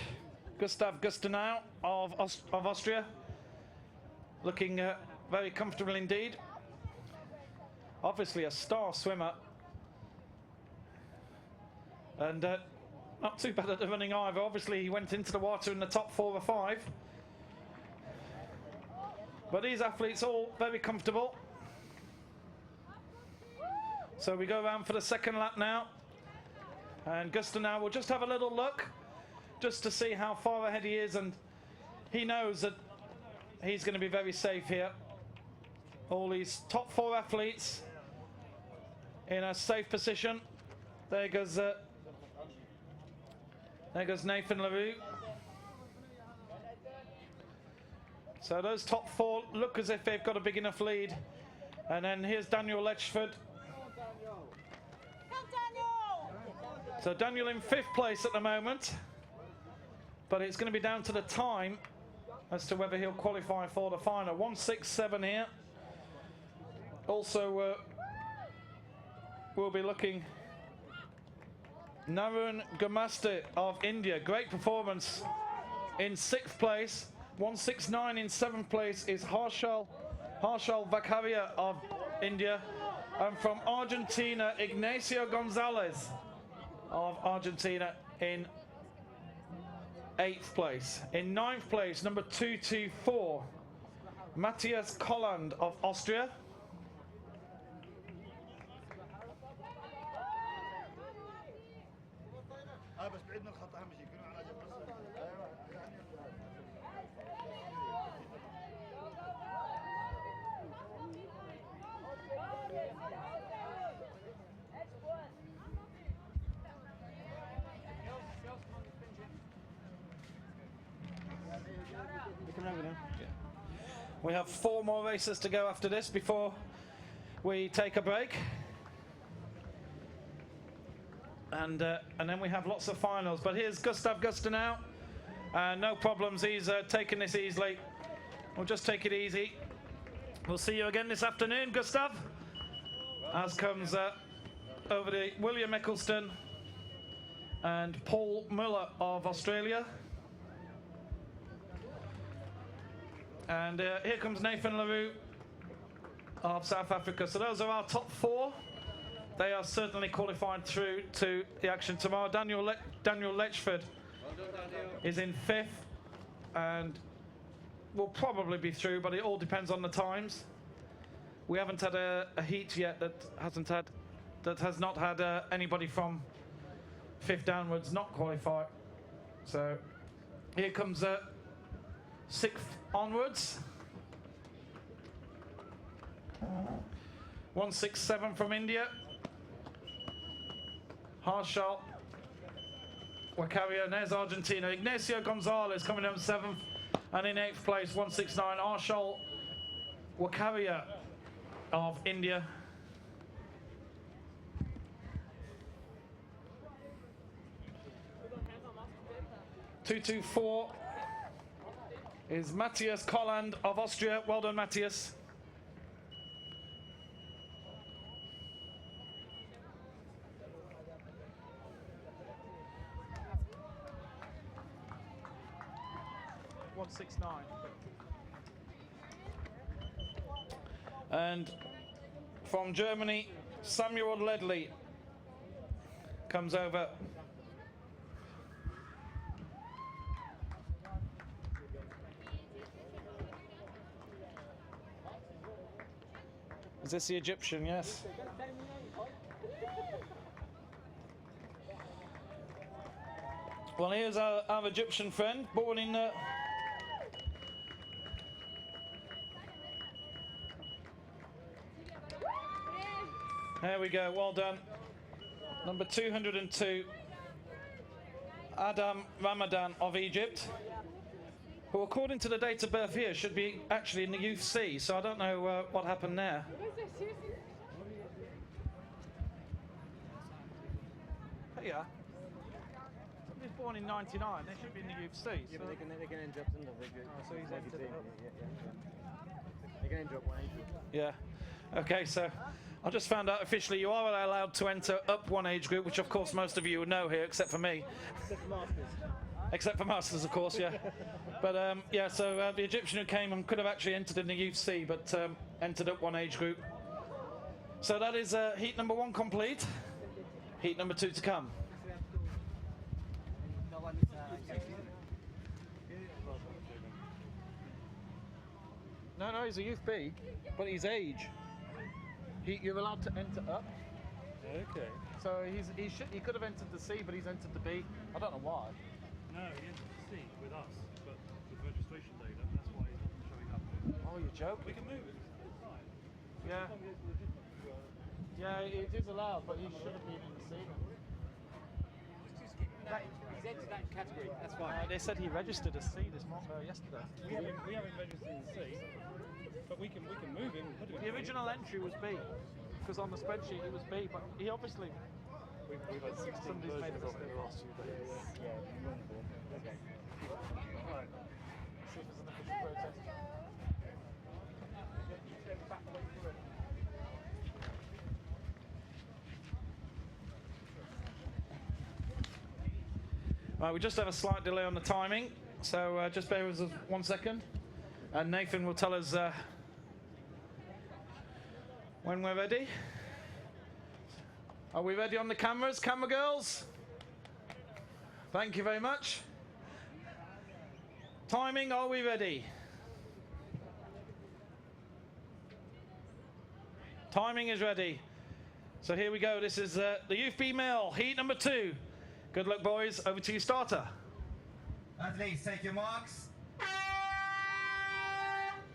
Gustav Gustenau of Austria, looking very comfortable indeed. obviously a star swimmer. And not too bad at the running either. Obviously he went into the water in the top 4 or 5. But these athletes all very comfortable. So we go around for the second lap now. And Gusta now will just have a little look just to see how far ahead he is, and he knows that he's going to be very safe here. All these top 4 athletes in a safe position. There goes Nathan LaRue. So those top 4 look as if they've got a big enough lead. And then here's Daniel Letchford. So Daniel in 5th place at the moment. But it's going to be down to the time as to whether he'll qualify for the final. 1:06.7 here. Also, we'll be looking. Narun Gamaste of India, great performance in 6th place. 1:69 in 7th place is Harshal Vakaria of India. And from Argentina, Ignacio Gonzalez of Argentina in 8th place. In 9th place, number 224, Matthias Kolland of Austria. We have 4 more races to go after this before we take a break. And then we have lots of finals. But here's Gustav Gusta now. No problems, he's taking this easily. We'll just take it easy. We'll see you again this afternoon, Gustav. As comes over the William Eccleston and Paul Muller of Australia. And here comes Nathan LaRue of South Africa. So those are our top 4. They are certainly qualified through to the action tomorrow. Daniel Letchford is in 5th and will probably be through, but it all depends on the times. We haven't had a heat yet that has not had anybody from 5th downwards not qualify. So here comes 6th onwards. 1:06.7 from India. Harshal Wakaria, and there's Argentina. Ignacio Gonzalez coming in 7th, and in 8th place, 1:69, Harshal Wakaria of India. .224 is Matthias Kolland of Austria. Well done, Matthias. .169. And from Germany, Samuel Ledley comes over. Is this the Egyptian? Yes. Well, here's our Egyptian friend, born in there we go, well done. Number 202, Adam Ramadan of Egypt, who according to the date of birth here should be actually in the Youth C, so I don't know what happened there. Yeah. Somebody's born in 99, they should be in the Youth C. Yeah, but they can end up in the so he's entered it up. They can end up one age group. Yeah. Okay, so I just found out officially you are allowed to enter up one age group, which of course most of you would know here, except for me. Except for Masters. Except for Masters, of course, yeah. But yeah, so the Egyptian who came and could have actually entered in the Youth C, but entered up one age group. So that is heat number 1 complete. Heat number 2 to come. No, he's a youth B, but his age. You're allowed to enter up. Okay. So he could have entered the C, but he's entered the B. I don't know why. No, he entered the C with us, but with registration data, that's why he's not showing up. Oh, you're joking? We can move it. It's fine. Yeah. Yeah, it is allowed, but he should have been in the C. He's entered that category, that's fine. They said he registered as C yesterday. We haven't registered in C, but we can move him. The original entry was B, because on the spreadsheet it was B, but he obviously... We've had 16 somebody's made a versions of it mistake. in the last few days. Yeah, okay. Alright. See if there's an official protest. Right, we just have a slight delay on the timing, so just bear with us 1 second, and Nathan will tell us when we're ready. Are we ready on the cameras, camera girls? Thank you very much. Timing, are we ready? Timing is ready. So here we go. This is the Youth Female, heat number 2. Good luck, boys. Over to you, starter. Athletes, take your marks.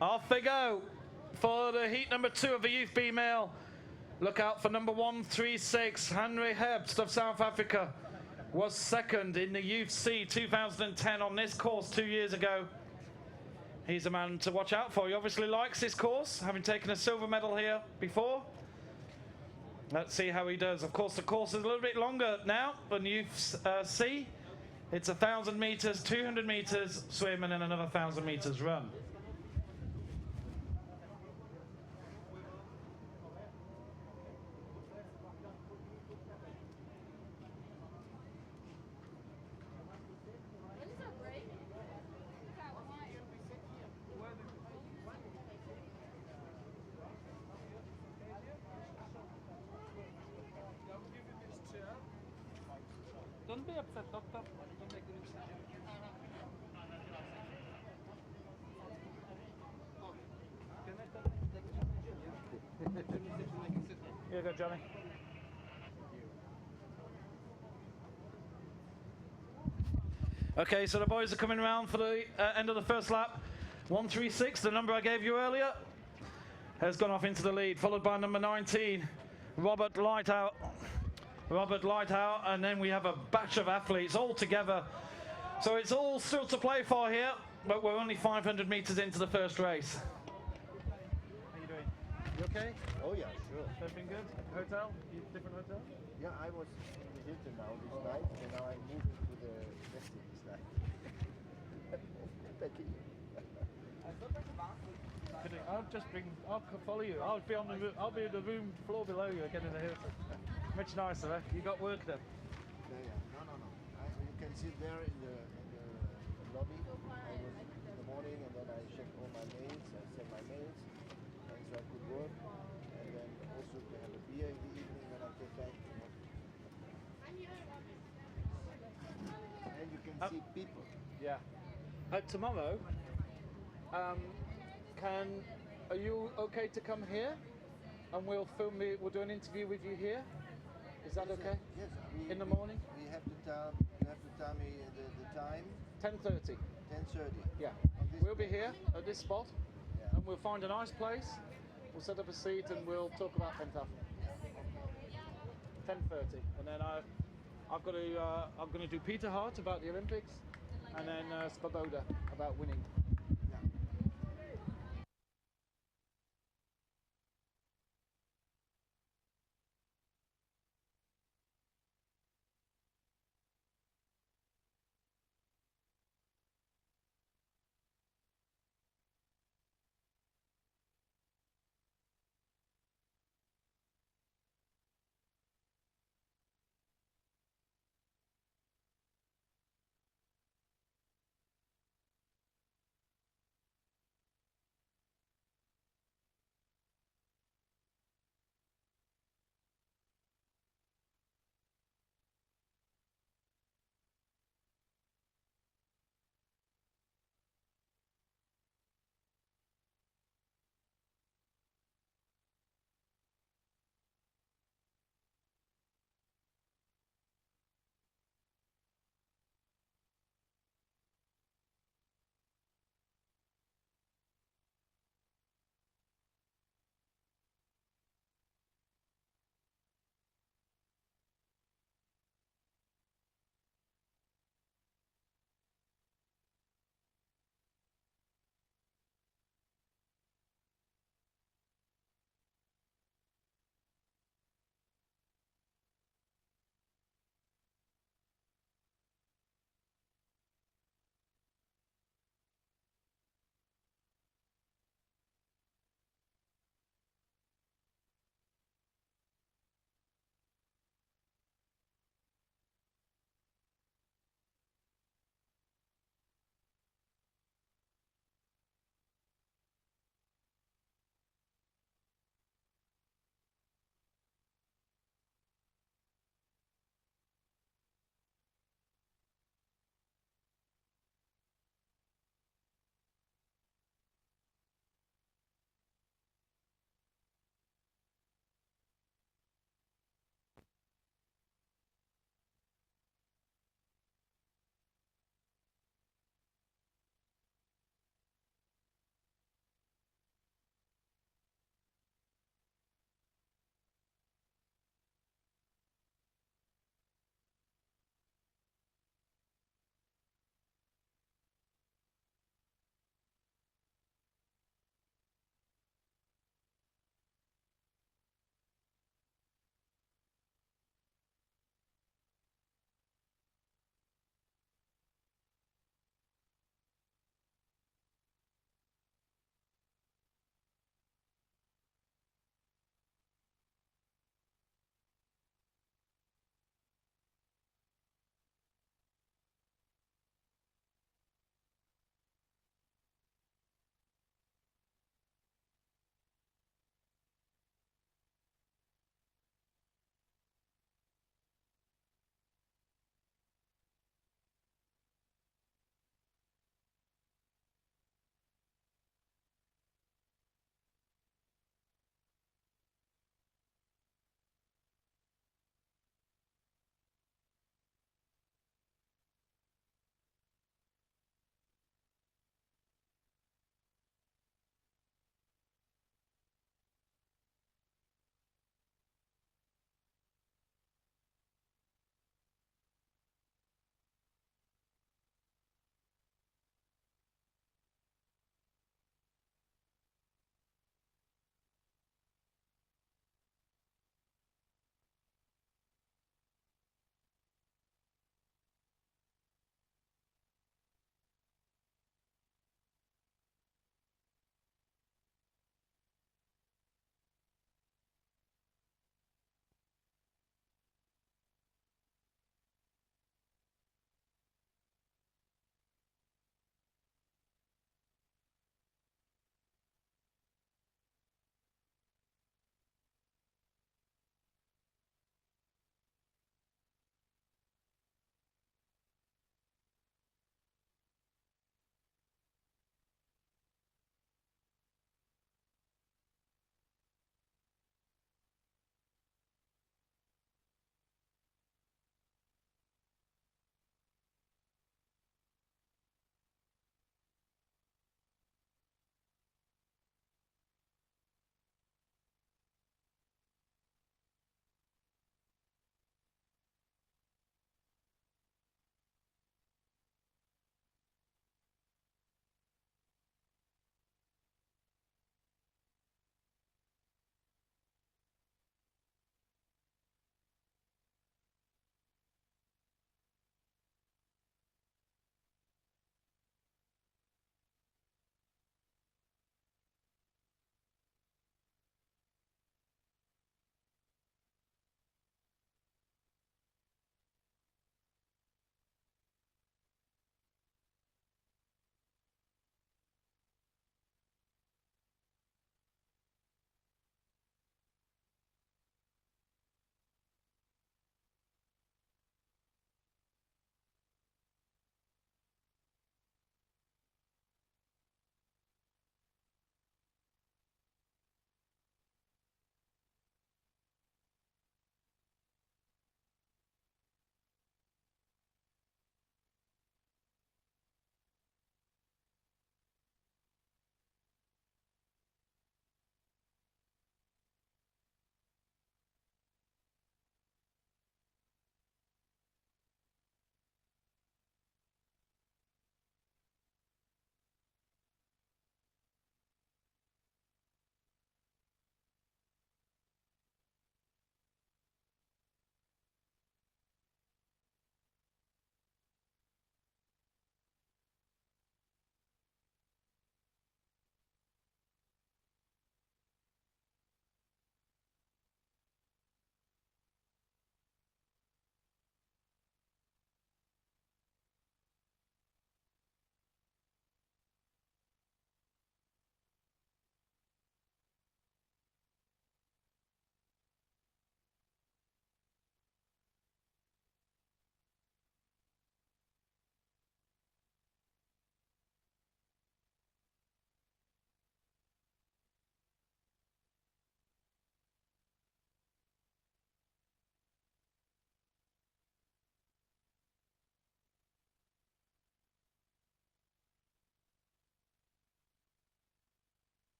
Off they go for the heat number 2 of the Youth Female. Look out for number 136, Henry Herbst of South Africa. Was second in the Youth C 2010 on this course 2 years ago. He's a man to watch out for. He obviously likes this course, having taken a silver medal here before. Let's see how he does. Of course, the course is a little bit longer now than Youth C. It's 1,000 meters, 200 meters swim, and then another 1,000 meters run. Don't be upset, doctor. Don't make the decision. Here you go, Johnny. Okay, so the boys are coming around for the end of the first lap. 136, the number I gave you earlier, has gone off into the lead, followed by number 19, Robert Lighthout, and then we have a batch of athletes all together. So it's all still to play for here, but we're only 500 meters into the first race. How you doing? You okay? Oh yeah, sure. Everything good? Hotel? You different hotel? Yeah, I was in the Hilton now this night, and now I'm moving to the Westin this night. Thank you. I'll follow you. I'll be in the room floor below you again in the Hilton. Much nicer, eh? You got work then? Yeah. No. You can sit there in the lobby. I was in the morning, and then I checked all my mails. I sent my mails, and so I could work, and then also to have a beer in the evening when I get back. And you can see people. Yeah. Tomorrow, are you okay to come here? And we'll do an interview with you here? Is that okay? Yes. In the morning? You have to tell me the time. 10:30. 10:30. Yeah. We'll be here at this spot, and we'll find a nice place. We'll set up a seat and we'll talk about pentathlon. 10:30, and then I'm going to do Peter Hart about the Olympics, and then Svoboda about winning.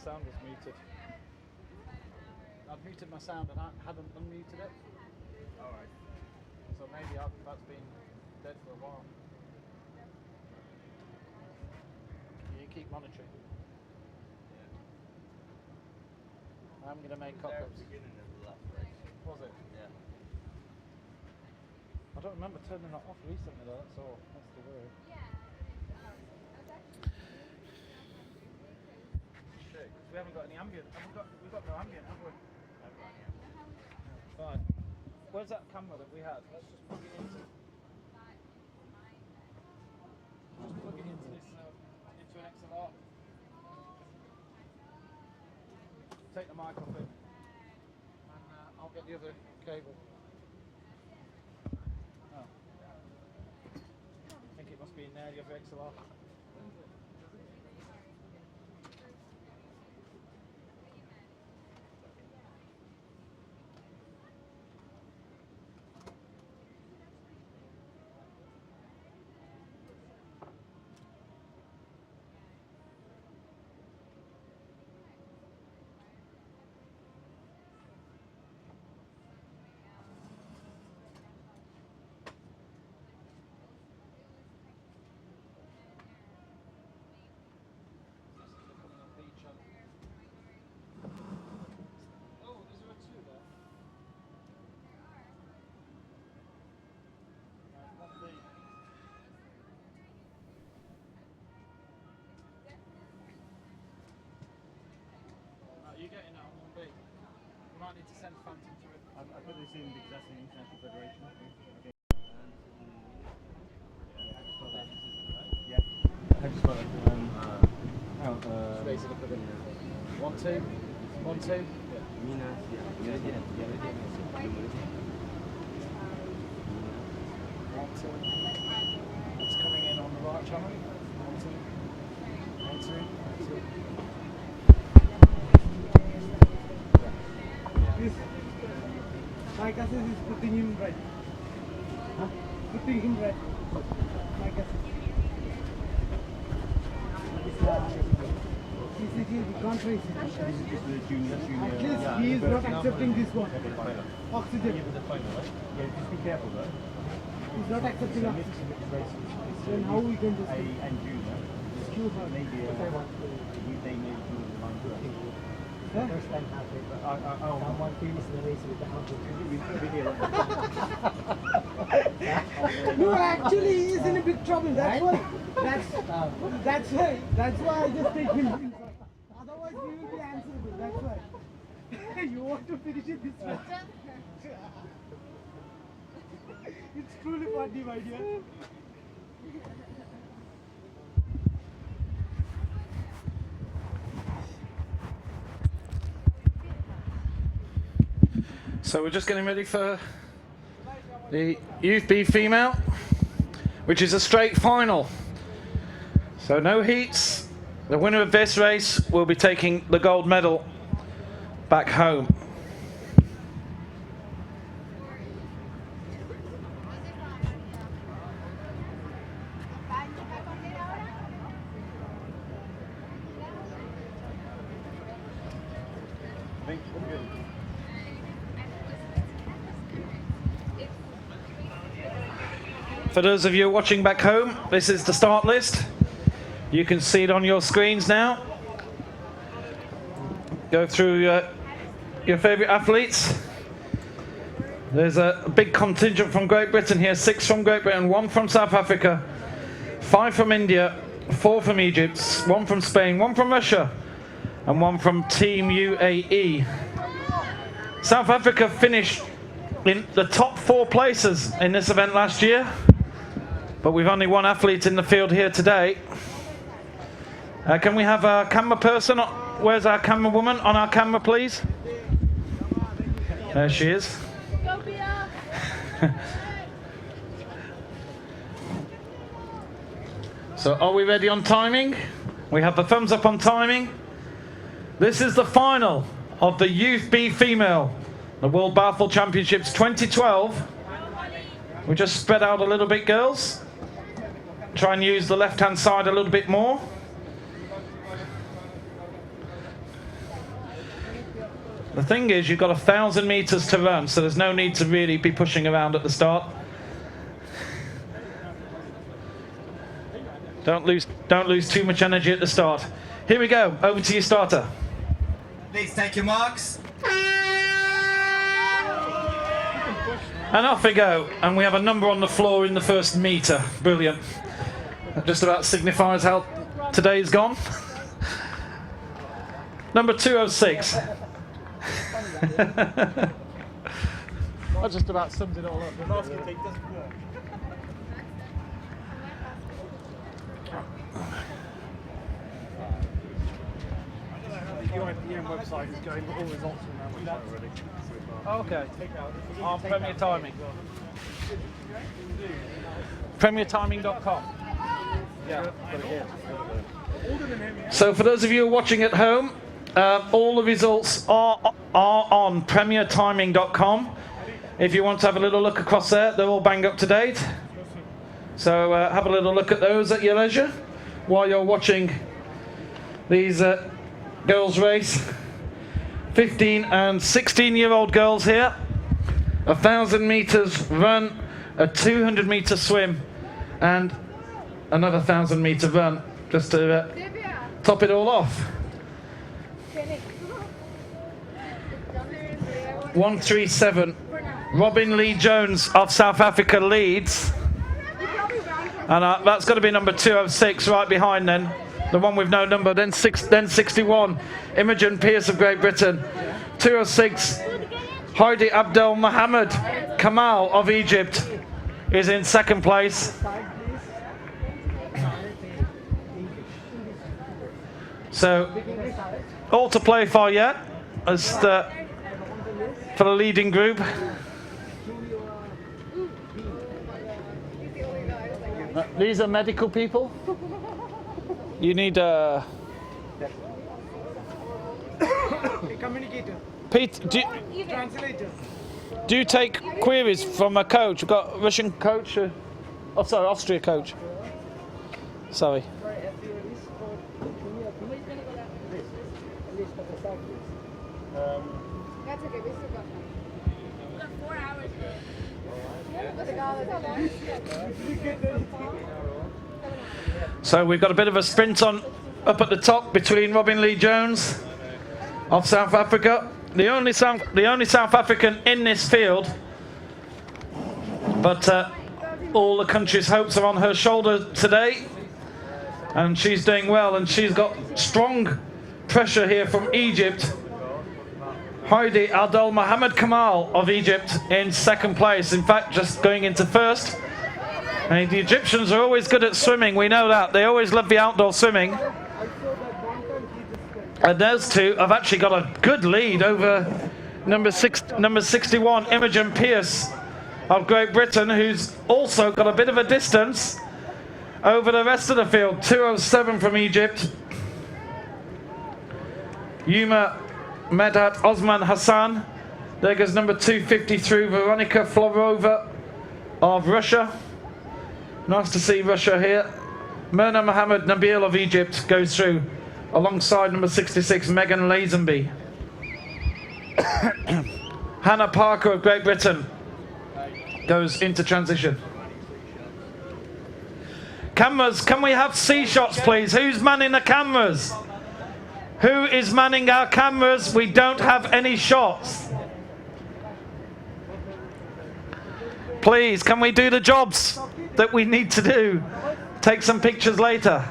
sound was muted. I've muted my sound and I hadn't unmuted it. Alright. So maybe that's been dead for a while. You keep monitoring. I'm going to make cock-ups. Was it? Yeah. I don't remember turning that off recently though, that's all. That's the word. Shit, 'cause we haven't got any ambient. We've got no ambient, have we? Fine. Where's that camera that we had? Let's just plug it into. Just plug it into this, into an XLR. Take the mic off it. And I'll get the other cable. Oh. I think it must be in there, the other XLR. You're getting that on 1B. You might need to send Phantom to it. I put this in because that's the International Federation. Okay. Yeah. I just got it. Space it up a bit. 1, 2. 1, 2. It's coming in on the right channel. 1, 2. 1, 2. 1, 2. My guess is he's putting him right. Huh? Putting him right. My guess is. We can't trace it. At least he is not accepting this one. Oxygen. Yeah, just be careful though. He's not accepting oxygen. Then how we can just and junior. Maybe they may do the line to us. First time happened, but someone famous in the race with the help. No, actually he is in a big trouble. That's why. That's why I just take him inside. Otherwise we will be answerable. That's why. You want to finish it this way. It's truly funny, my dear. So we're just getting ready for the Youth B female, which is a straight final. So no heats. The winner of this race will be taking the gold medal back home. For those of you watching back home, this is the start list. You can see it on your screens now. Go through your favourite athletes. There's a big contingent from Great Britain here, 6 from Great Britain, 1 from South Africa, 5 from India, 4 from Egypt, 1 from Spain, 1 from Russia, and 1 from Team UAE. South Africa finished in the top 4 places in this event last year, but we've only 1 athlete in the field here today. Can we have a camera person? Where's our camera woman on our camera, please? There she is. So are we ready on timing? We have the thumbs up on timing. This is the final of the Youth B Female, the World Biathle Championships 2012. We just spread out a little bit, girls. Try and use the left-hand side a little bit more. thing is, you've got 1,000 meters to run, so there's no need to really be pushing around at the start. Don't lose too much energy at the start. Here we go. Over to your starter. Please take your marks. And off we go. And we have a number on the floor in the first meter. Brilliant. That just about signifies how today's gone. Number 206. That just about sums it all up. The UIPM website is going all results from that website already. Okay. On Premier Timing. PremierTiming.com. Yeah, got it here. So for those of you who are watching at home, all the results are on PremierTiming.com. If you want to have a little look across there, they're all bang up to date. So have a little look at those at your leisure while you're watching these girls race. 15 and 16-year-old girls here. 1,000 meters run, a 200-meter swim, and another 1,000-meter run, just to top it all off. 137. Robin Lee Jones of South Africa leads. And that's got to be number 206 right behind then. The one with no number. Then 61. Imogen Pearce of Great Britain. 206. Heidi Abdel Mohammed Kamal of Egypt is in second place. So, all to play for yet, as for the leading group. These are medical people. You need a communicator. Pete, Translator. do you take queries from a coach? We've got a Russian coach. Oh, sorry, Austria coach. Sorry. That's okay, we still got 4 hours. So we've got a bit of a sprint on up at the top between Robin Lee Jones of South Africa, the only South African in this field, but all the country's hopes are on her shoulder today, and she's doing well, and she's got strong pressure here from Egypt. Heidi Abdel Mohammed Kamal of Egypt in second place, in fact just going into first. And the Egyptians are always good at swimming, we know that. They always love the outdoor swimming. And those two have actually got a good lead over number 61, Imogen Pearce of Great Britain, who's also got a bit of a distance over the rest of the field. 207 from Egypt. Yuma Medhat Osman Hassan. There goes number 250 through Veronika Florova of Russia. Nice to see Russia here. Myrna Mohammed Nabil of Egypt goes through alongside number 66 Megan Lazenby. Hannah Parker of Great Britain goes into transition. Cameras, can we have C shots please? Who's manning the cameras? Who is manning our cameras? We don't have any shots. Please, can we do the jobs that we need to do? Take some pictures later.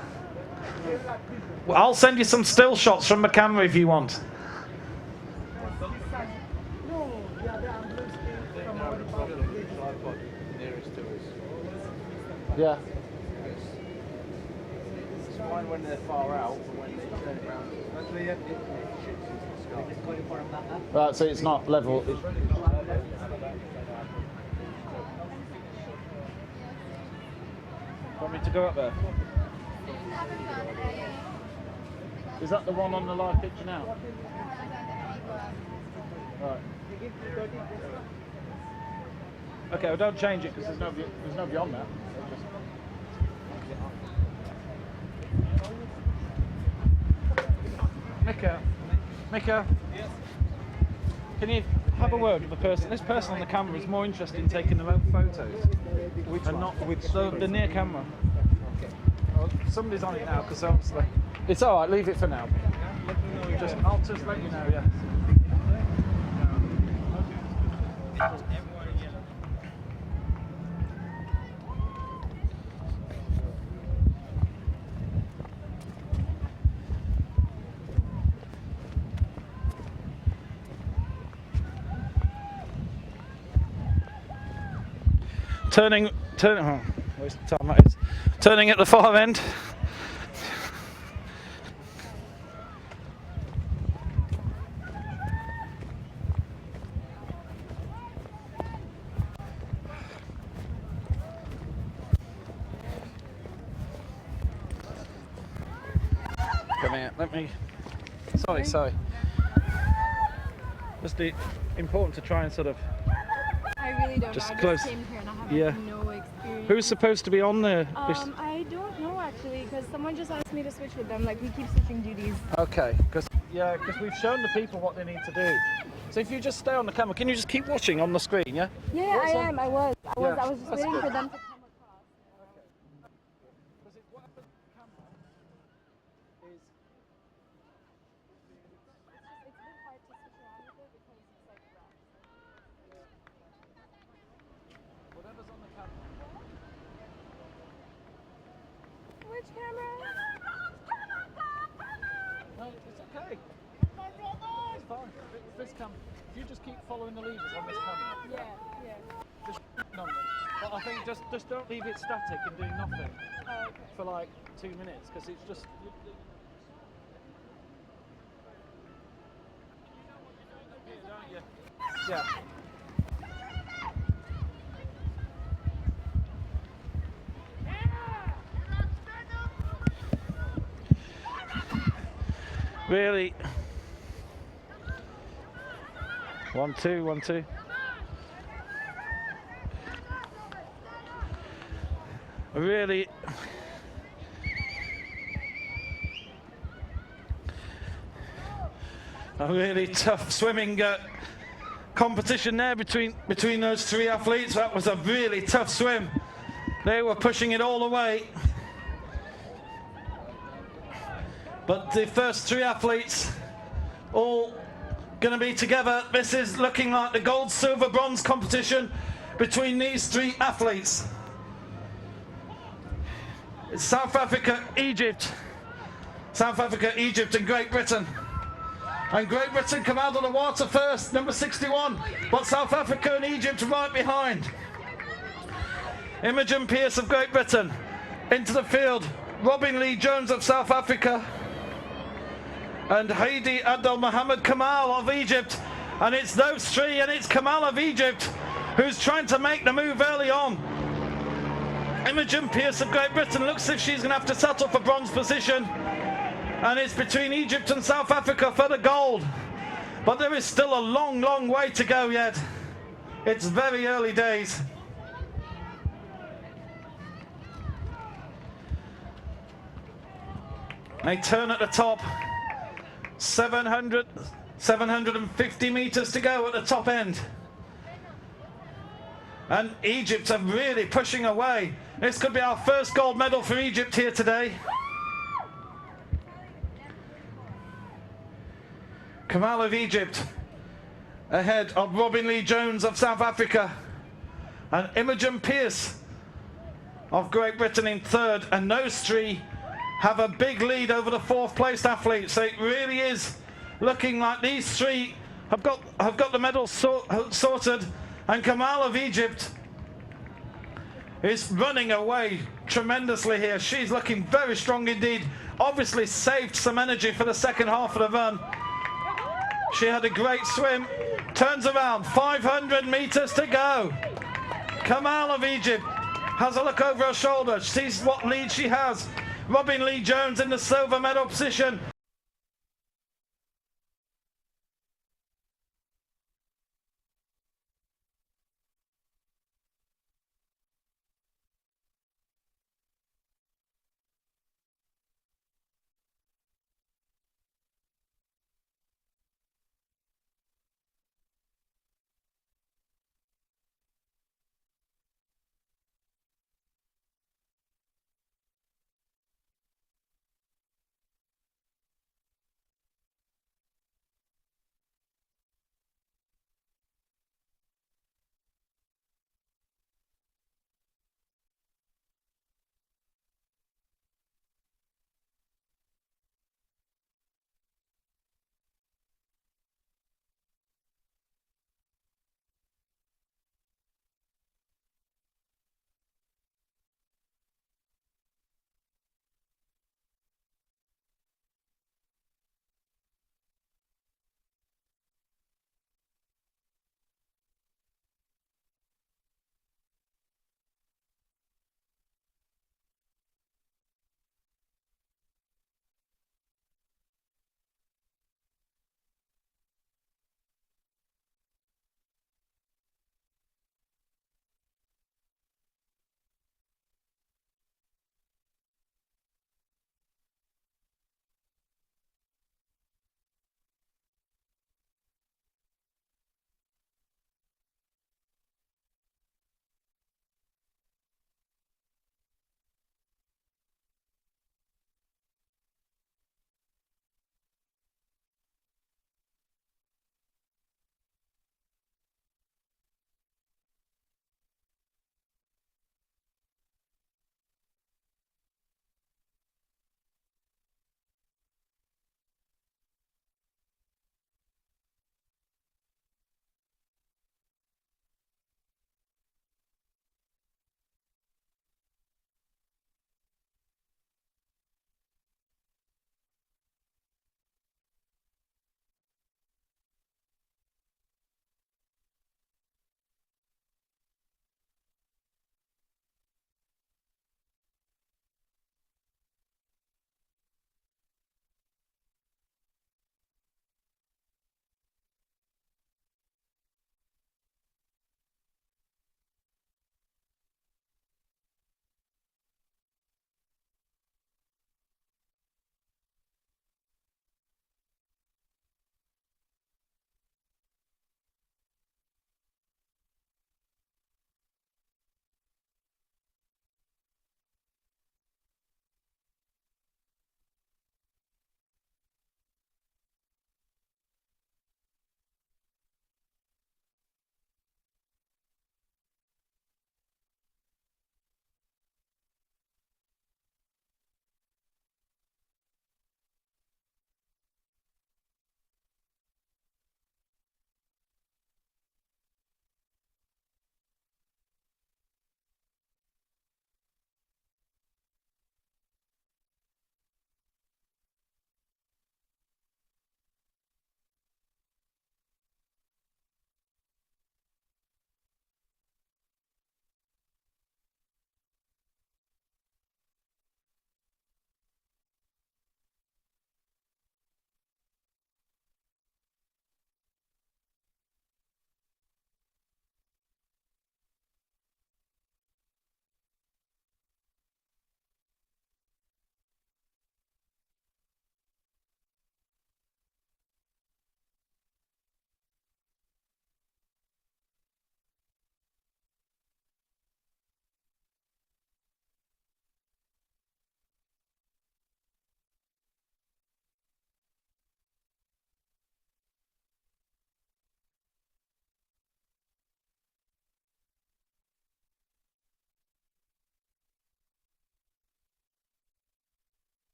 I'll send you some still shots from the camera if you want. Yeah. It's fine when they're far out, but when they turn around, Right, so it's not level. Want me to go up there? Is that the one on the live picture now? Right. Okay, well don't change it because There's no beyond that. Mika. Mika. Can you have a word with the person? This person on the camera is more interested in taking their own photos. And not with the near camera. Oh, somebody's on it now because obviously it's all right. Leave it for now. I'll just let you know. Yeah. Turning, oh, waste of time that is. Turning at the far end. Come here, let me, sorry. Just important to try and sort of I really don't just know. I close. just came here and I have no experience. Who's supposed to be on there? I don't know actually, because someone just asked me to switch with them. Like we keep switching duties. Okay, because we've shown the people what they need to do. So if you just stay on the camera, can you just keep watching on the screen? Yeah. Yeah, I am. I was just That's waiting good. for them to come across. Whatever's on the camera. Which camera? No, it's okay. It's fine. This camera. If you just keep following the levers on this camera. Yeah. Just on them. But I think just don't leave it static and do nothing for like 2 minutes because it's just. Yeah. Really. 1, 2, 1, 2. Really. A really tough swimming competition there between those three athletes. That was a really tough swim. They were pushing it all the way. But the first three athletes all going to be together. This is looking like the gold, silver, bronze competition between these three athletes. It's South Africa, Egypt, and Great Britain. And Great Britain come out of the water first, number 61, but South Africa and Egypt right behind. Imogen Pearce of Great Britain into the field, Robin Lee Jones of South Africa, and Heidi Abdel Mohammed Kamal of Egypt. And it's those three, and it's Kamal of Egypt who's trying to make the move early on. Imogen Pearce of Great Britain looks as if she's going to have to settle for bronze position. And it's between Egypt and South Africa for the gold. But there is still a long, long way to go yet. It's very early days. They turn at the top. 750 meters to go at the top end. And Egypt are really pushing away. This could be our first gold medal for Egypt here today. Kamal of Egypt ahead of Robin Lee Jones of South Africa, and Imogen Pearce of Great Britain in third. And those three have a big lead over the fourth placed athletes. So it really is looking like these three have got the medals sorted, and Kamal of Egypt is running away tremendously here. She's looking very strong indeed. Obviously saved some energy for the second half of the run. She had a great swim. Turns around, 500 meters to go. Kamal of Egypt has a look over her shoulder, sees what lead she has. Robin Lee Jones in the silver medal position.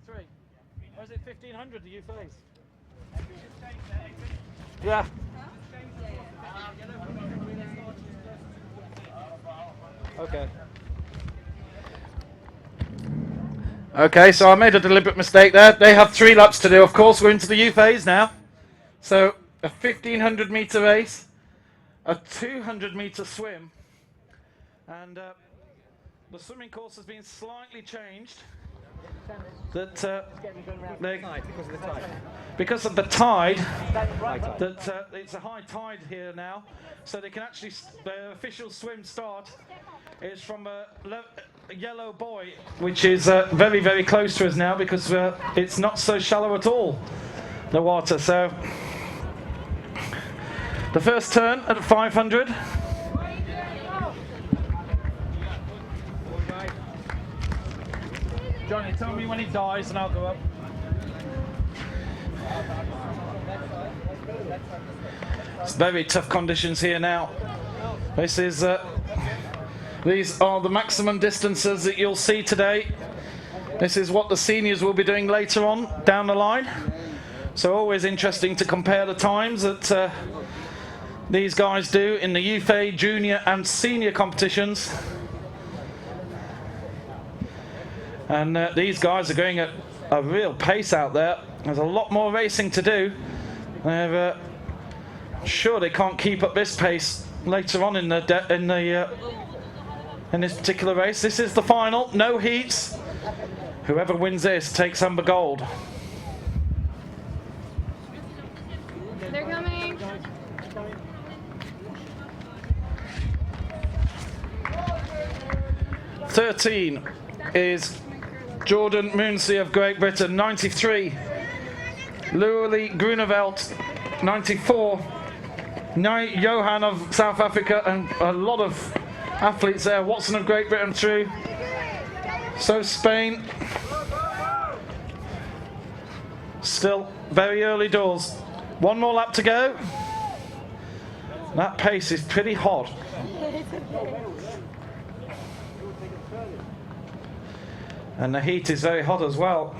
93. Or is it 1500 the UFAs? Yeah. Okay. Okay, so I made a deliberate mistake there. They have 3 laps to do. Of course, we're into the U phase now. So a 1500 meter race, a 200 meter swim, and the swimming course has been slightly changed. That because of the tide, that it's a high tide here now, so they can actually the official swim start is from a yellow buoy, which is very, very close to us now because it's not so shallow at all, the water. So the first turn at 500. Johnny, tell me when he dies and I'll go up. It's very tough conditions here now. This is these are the maximum distances that you'll see today. This is what the seniors will be doing later on down the line. So always interesting to compare the times that these guys do in the UFA junior and senior competitions. And these guys are going at a real pace out there. There's a lot more racing to do. They're sure they can't keep up this pace later on in this particular race. This is the final, no heats. Whoever wins this takes home the gold. They're coming. '13 is Jordan Moonsey of Great Britain, 93. Louis Grunewald, 94. Johan of South Africa, and a lot of athletes there. Watson of Great Britain through. So Spain. Still very early doors. One more lap to go. That pace is pretty hot. And the heat is very hot as well.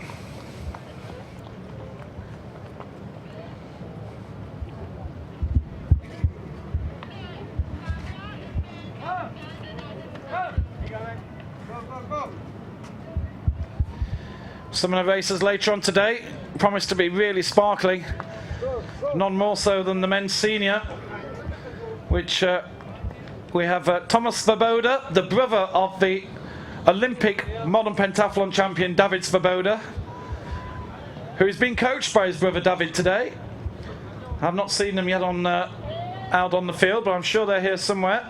Some of the races later on today promise to be really sparkling. None more so than the men's senior, which we have Thomas Svoboda, the brother of the Olympic Modern Pentathlon champion David Svoboda, who is being coached by his brother David today. I've not seen them yet out on the field, but I'm sure they're here somewhere.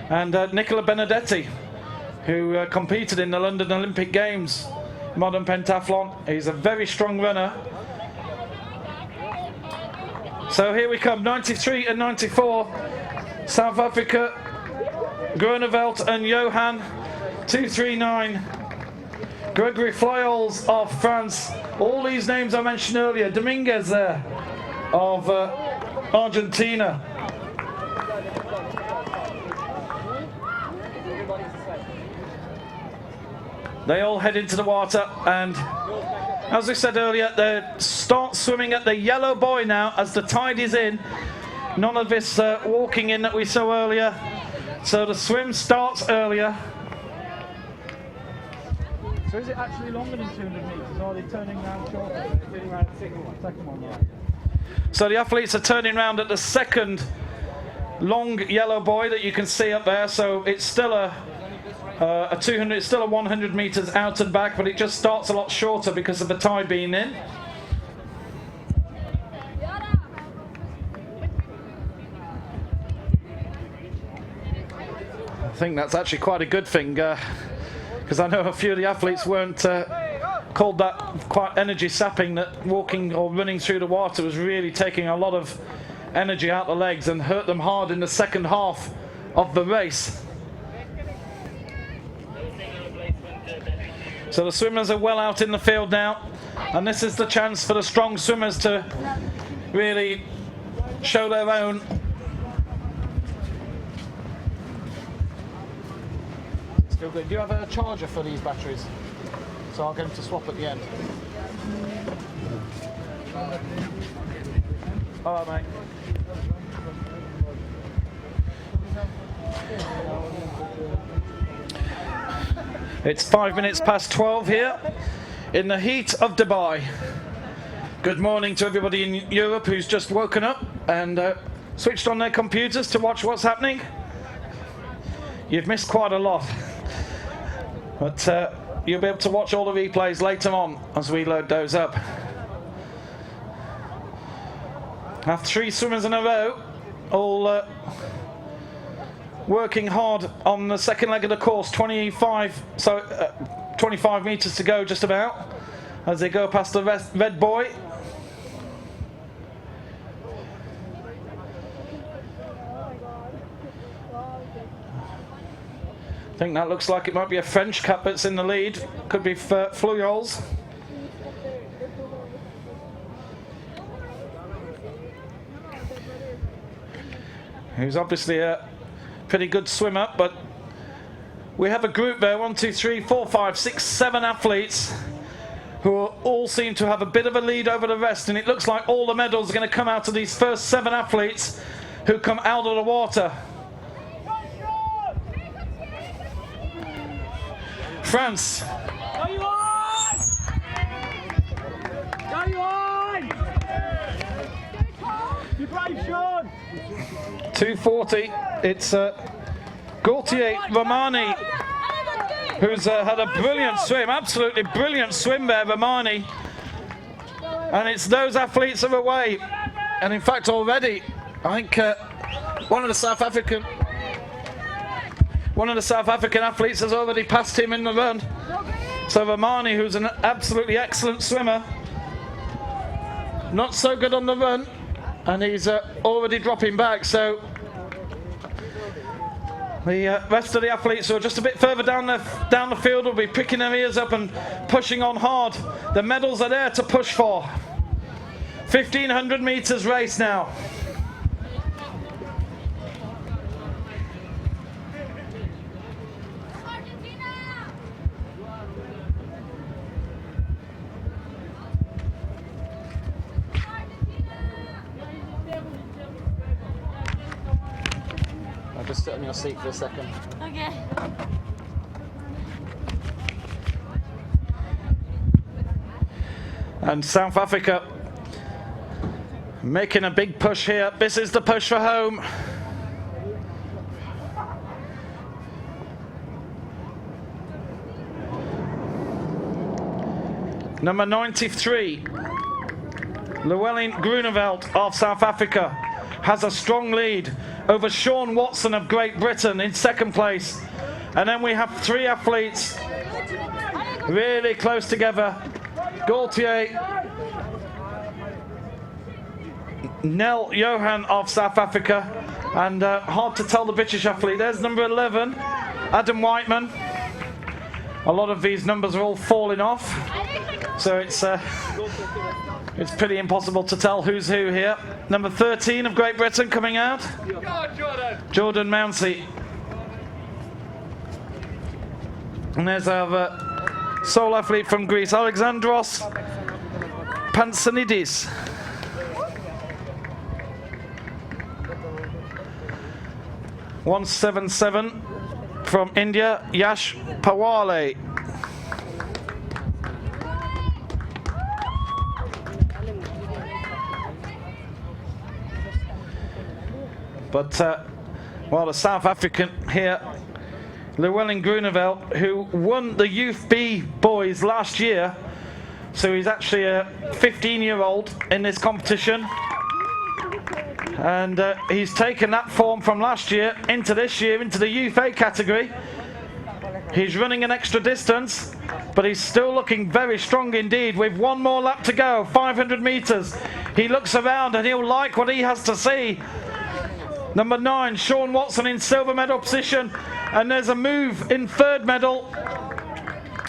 And Nicola Benedetti, who competed in the London Olympic Games Modern Pentathlon. He's a very strong runner. So here we come, 93 and 94. South Africa, Groeneveld and Johan. 239. Gregory Flyols of France. All these names I mentioned earlier. Dominguez there of Argentina. They all head into the water, and as we said earlier, they start swimming at the yellow buoy now as the tide is in. None of this walking in that we saw earlier. So the swim starts earlier. So is it actually longer than 200 metres, or are they turning round shorter? They're turning round at the second one, yeah. So the athletes are turning round at the second long yellow buoy that you can see up there. So it's still a 200, it's still a 100 metres out and back, but it just starts a lot shorter because of the tide being in. I think that's actually quite a good thing, because I know a few of the athletes weren't called that quite energy sapping, that walking or running through the water was really taking a lot of energy out the legs and hurt them hard in the second half of the race. So the swimmers are well out in the field now, and this is the chance for the strong swimmers to really show their own. Still good. Do you have a charger for these batteries? So I'll get him to swap at the end. All right, mate. It's 5 minutes past 12 here in the heat of Dubai. Good morning to everybody in Europe who's just woken up and switched on their computers to watch what's happening. You've missed quite a lot, but you'll be able to watch all the replays later on as we load those up. I have 3 swimmers in a row, all working hard on the second leg of the course. 25 meters to go just about as they go past the red buoy. I think that looks like it might be a French cap that's in the lead. Could be Fluyol's. Who's obviously a pretty good swimmer, but we have a group there, 1, 2, 3, 4, 5, 6, 7 athletes who all seem to have a bit of a lead over the rest, and it looks like all the medals are going to come out of these first 7 athletes who come out of the water. France. Go you on! Go you on! You brave, Sean! 2:40. It's Gaultier Romani who's had a brilliant swim, absolutely brilliant swim there, Romani. And it's those athletes are away. And in fact, already, I think one of the South African athletes has already passed him in the run. So Romani, who's an absolutely excellent swimmer, not so good on the run, and he's already dropping back. So the rest of the athletes who are just a bit further down the field will be picking their ears up and pushing on hard. The medals are there to push for. 1,500 meters race now. Just sit on your seat for a second. Okay. And South Africa making a big push here. This is the push for home. Number 93, Llewellyn Groeneveld of South Africa, has a strong lead over Sean Watson of Great Britain in second place. And then we have 3 athletes really close together. Gaultier, Nel Johan of South Africa, and hard to tell the British athlete. There's number 11, Adam Whiteman. A lot of these numbers are all falling off, so it's pretty impossible to tell who's who here. Number 13 of Great Britain coming out, Jordan Mounsey. And there's our sole athlete from Greece, Alexandros Pansanidis. (177) from India, Yash Pawale. But while the South African here, Llewellyn Groeneveld, who won the Youth B boys last year, so he's actually a 15-year-old in this competition, and he's taken that form from last year into this year, into the Youth A category. He's running an extra distance, but he's still looking very strong indeed with 1 more lap to go, 500 meters. He looks around and he'll like what he has to see. Number 9, Sean Watson in silver medal position, and there's a move in third medal.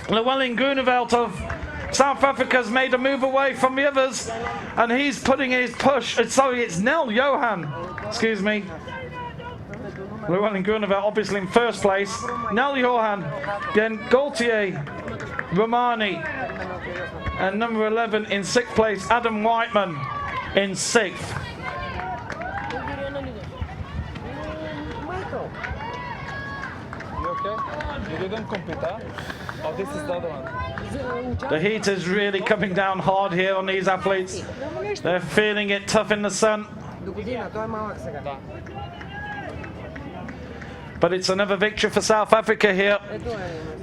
Llewellyn Groeneveld of South Africa's made a move away from the others, and he's putting his push. Sorry, it's Nel Johan. Excuse me. Llewellyn Groeneveld obviously in first place. Nel Johan, then Gaultier Romani. And number 11 in 6th place, Adam Whiteman in 6th. Michael, you okay? You didn't compete, huh? Oh, this is the other one. The heat is really coming down hard here on these athletes. They're feeling it tough in the sun. But it's another victory for South Africa here.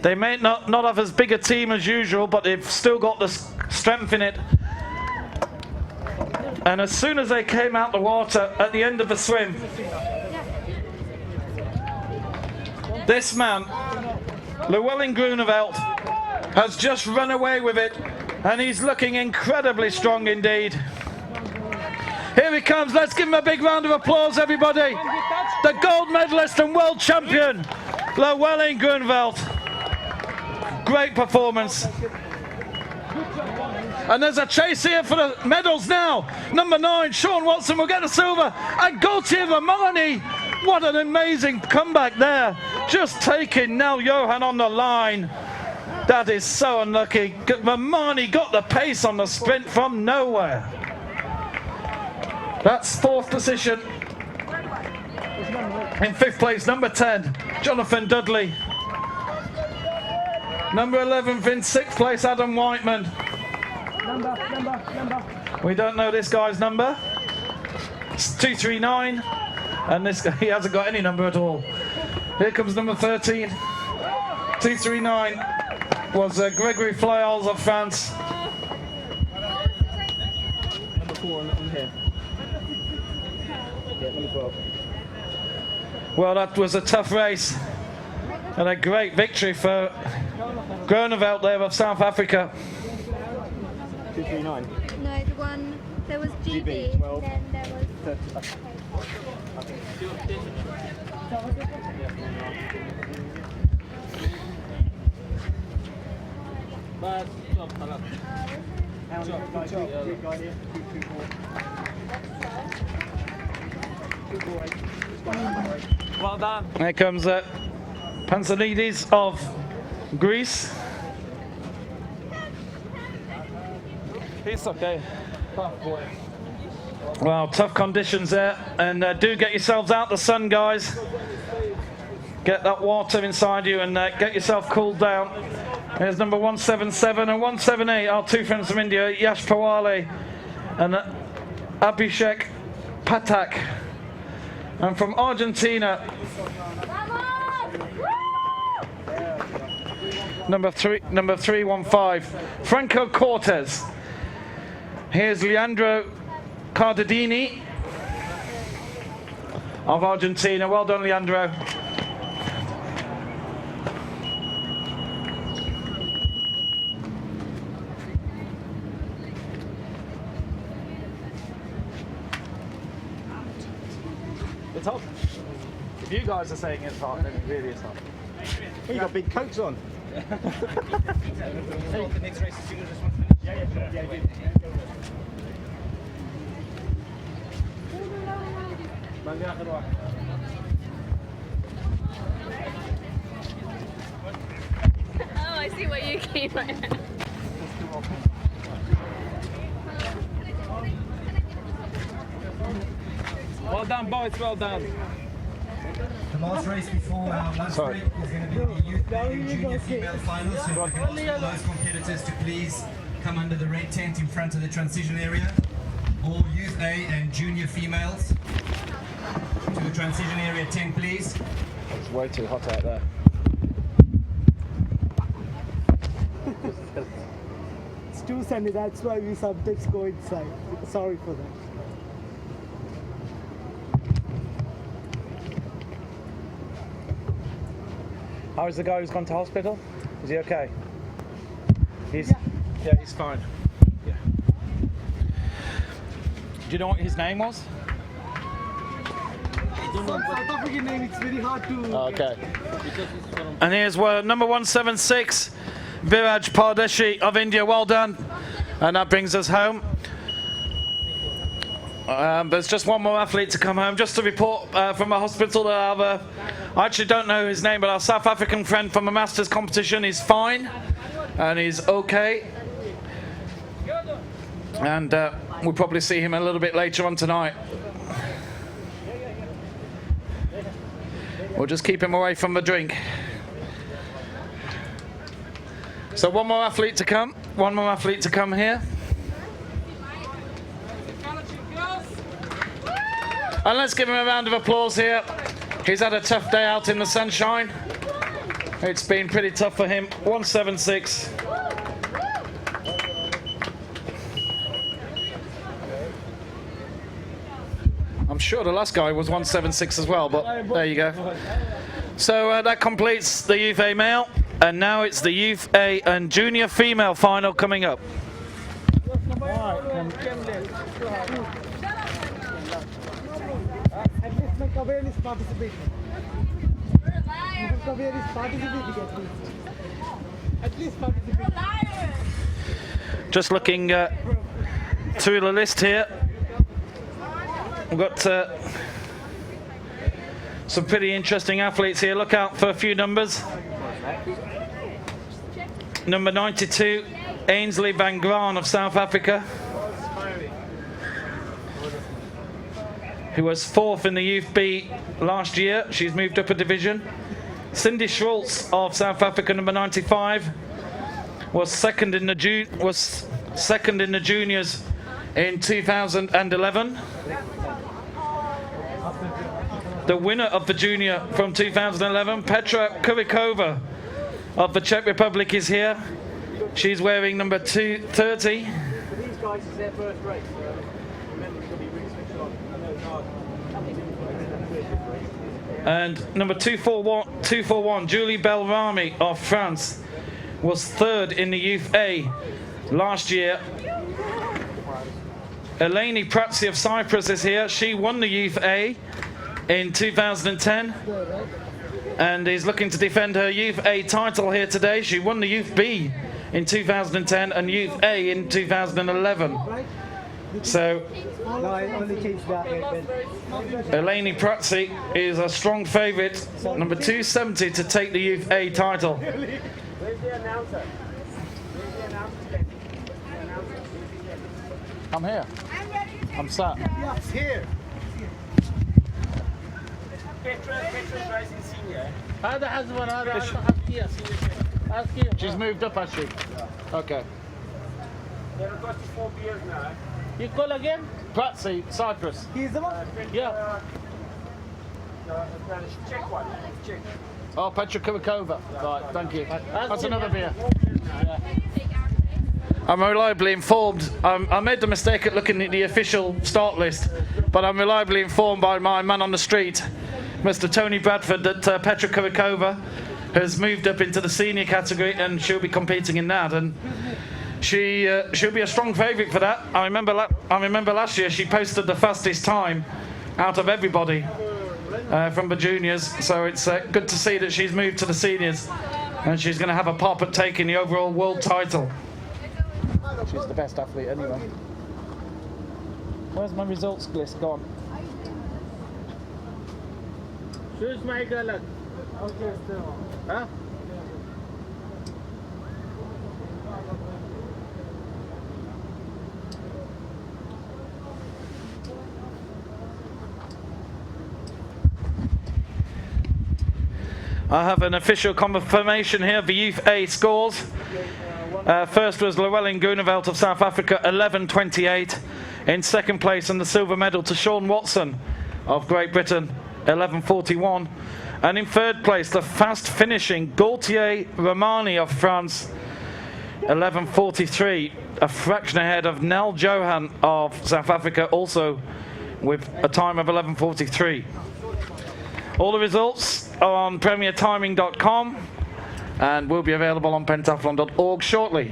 They may not have as big a team as usual, but they've still got the strength in it. And as soon as they came out the water at the end of the swim, this man, Llewellyn Groeneveld, has just run away with it, and he's looking incredibly strong indeed. Here he comes. Let's give him a big round of applause, everybody. The gold medalist and world champion, Llewellyn Groeneveld. Great performance. And there's a chase here for the medals now. Number 9, Sean Watson will get the silver. And Gauthier Romani, what an amazing comeback there. Just taking Nel Johan on the line. That is so unlucky. Romani got the pace on the sprint from nowhere. That's 4th position. In 5th place, number 10, Jonathan Dudley. Number 11th in 6th place, Adam Whiteman. Number. We don't know this guy's number. It's 239, and this guy, he hasn't got any number at all. Here comes number 13. 239 was Gregory Flyals of France. Number 4 on here. Yeah, number 12. Well, that was a tough race and a great victory for Groeneveld there of South Africa. 239. No, the one, there was GB, 12. then there was... 30. Well done. Here comes Pentathletes of Greece. It's okay. Tough boy. Well, tough conditions there, and do get yourselves out the sun, guys. Get that water inside you and get yourself cooled down. Here's number 177 and 178, our 2 friends from India, Yash Pawale and Abhishek Patak. And from Argentina, number 315, Franco Cortez. Here's Leandro Cardadini of Argentina. Well done, Leandro. It's hot. If you guys are saying it's hot, then it really is hot. You got big coats on. The next race as soon as this one's finished? Yeah. Oh, I see what you keep at. Well done, boys. Well done. The last race before our lunch break is going to be the youth and junior female finals. So if I can ask all those competitors to please come under the red tent in front of the transition area. All youth A and junior females to the transition area tent, please. It's way too hot out there. It's too sunny, that's why we sometimes go inside. Sorry for that. How is the guy who's gone to hospital? Is he okay? He's he's fine. Yeah. Do you know what his name was? Some South African name, it's very hard to... Okay. And here's number 176, Viraj Pardeshi of India. Well done. And that brings us home. There's just one more athlete to come home. Just to report from a hospital that I actually don't know his name, but our South African friend from a Masters competition is fine and he's okay. And we'll probably see him a little bit later on tonight. We'll just keep him away from the drink. So one more athlete to come. One more athlete to come here. And let's give him a round of applause here. He's had a tough day out in the sunshine. It's been pretty tough for him. 176. I'm sure the last guy was 176 as well, but there you go. So that completes the Youth A male, and now it's the Youth A and Junior female final coming up. At least make awareness participation. Make awareness participating at least participate. Just looking through the list here. We've got some pretty interesting athletes here. Look out for a few numbers. Number 92, Ainsley van Graan of South Africa, who was 4th in the Youth B last year. She's moved up a division. Cindy Schultz of South Africa, number 95, was second in the juniors in 2011. The winner of the junior from 2011, Petra Kurikova of the Czech Republic, is here. She's wearing number 230. These guys is their first race. Remember, you've got to be really switched on. I know it's hard. And number 241, Julie Belrami of France, was 3rd in the Youth A last year. Eleni Pratsi of Cyprus is here. She won the Youth A in 2010 and is looking to defend her Youth A title here today. She won the Youth B in 2010 and Youth A in 2011. So Eleni Pratsi is a strong favourite, number 270, to take the Youth A title. Where's the announcer? Where's the announcer? I'm here. I'm sat. Yes, here. Petra's racing senior. هذا حزبنا هذا أسكية senior. She's moved up, has she? Okay. There are 24 beers now. You call again? Pratsi, Cyprus. He's the one? Yeah. Check one. Check. Oh, Petra Kurikova. Right, thank you. That's another beer. I'm reliably informed. I made the mistake at looking at the official start list, but I'm reliably informed by my man on the street, Mr. Tony Bradford, that Petra Kurikova has moved up into the senior category and she'll be competing in that. And she'll be a strong favourite for that. I remember last year she posted the fastest time out of everybody from the juniors. So it's good to see that she's moved to the seniors and she's going to have a pop at taking the overall world title. She's the best athlete anyway. Where's my results list gone? Choose my galak. Okay, Huh? I have an official confirmation here of the Youth A scores. First was Llewellyn Groeneveld of South Africa, 11.28. In second place, and the silver medal to Sean Watson of Great Britain, 11.41. And in third place, the fast finishing Gaultier Romani of France, 11.43. A fraction ahead of Nel Johan of South Africa, also with a time of 11.43. All the results are on premiertiming.com and will be available on pentathlon.org shortly.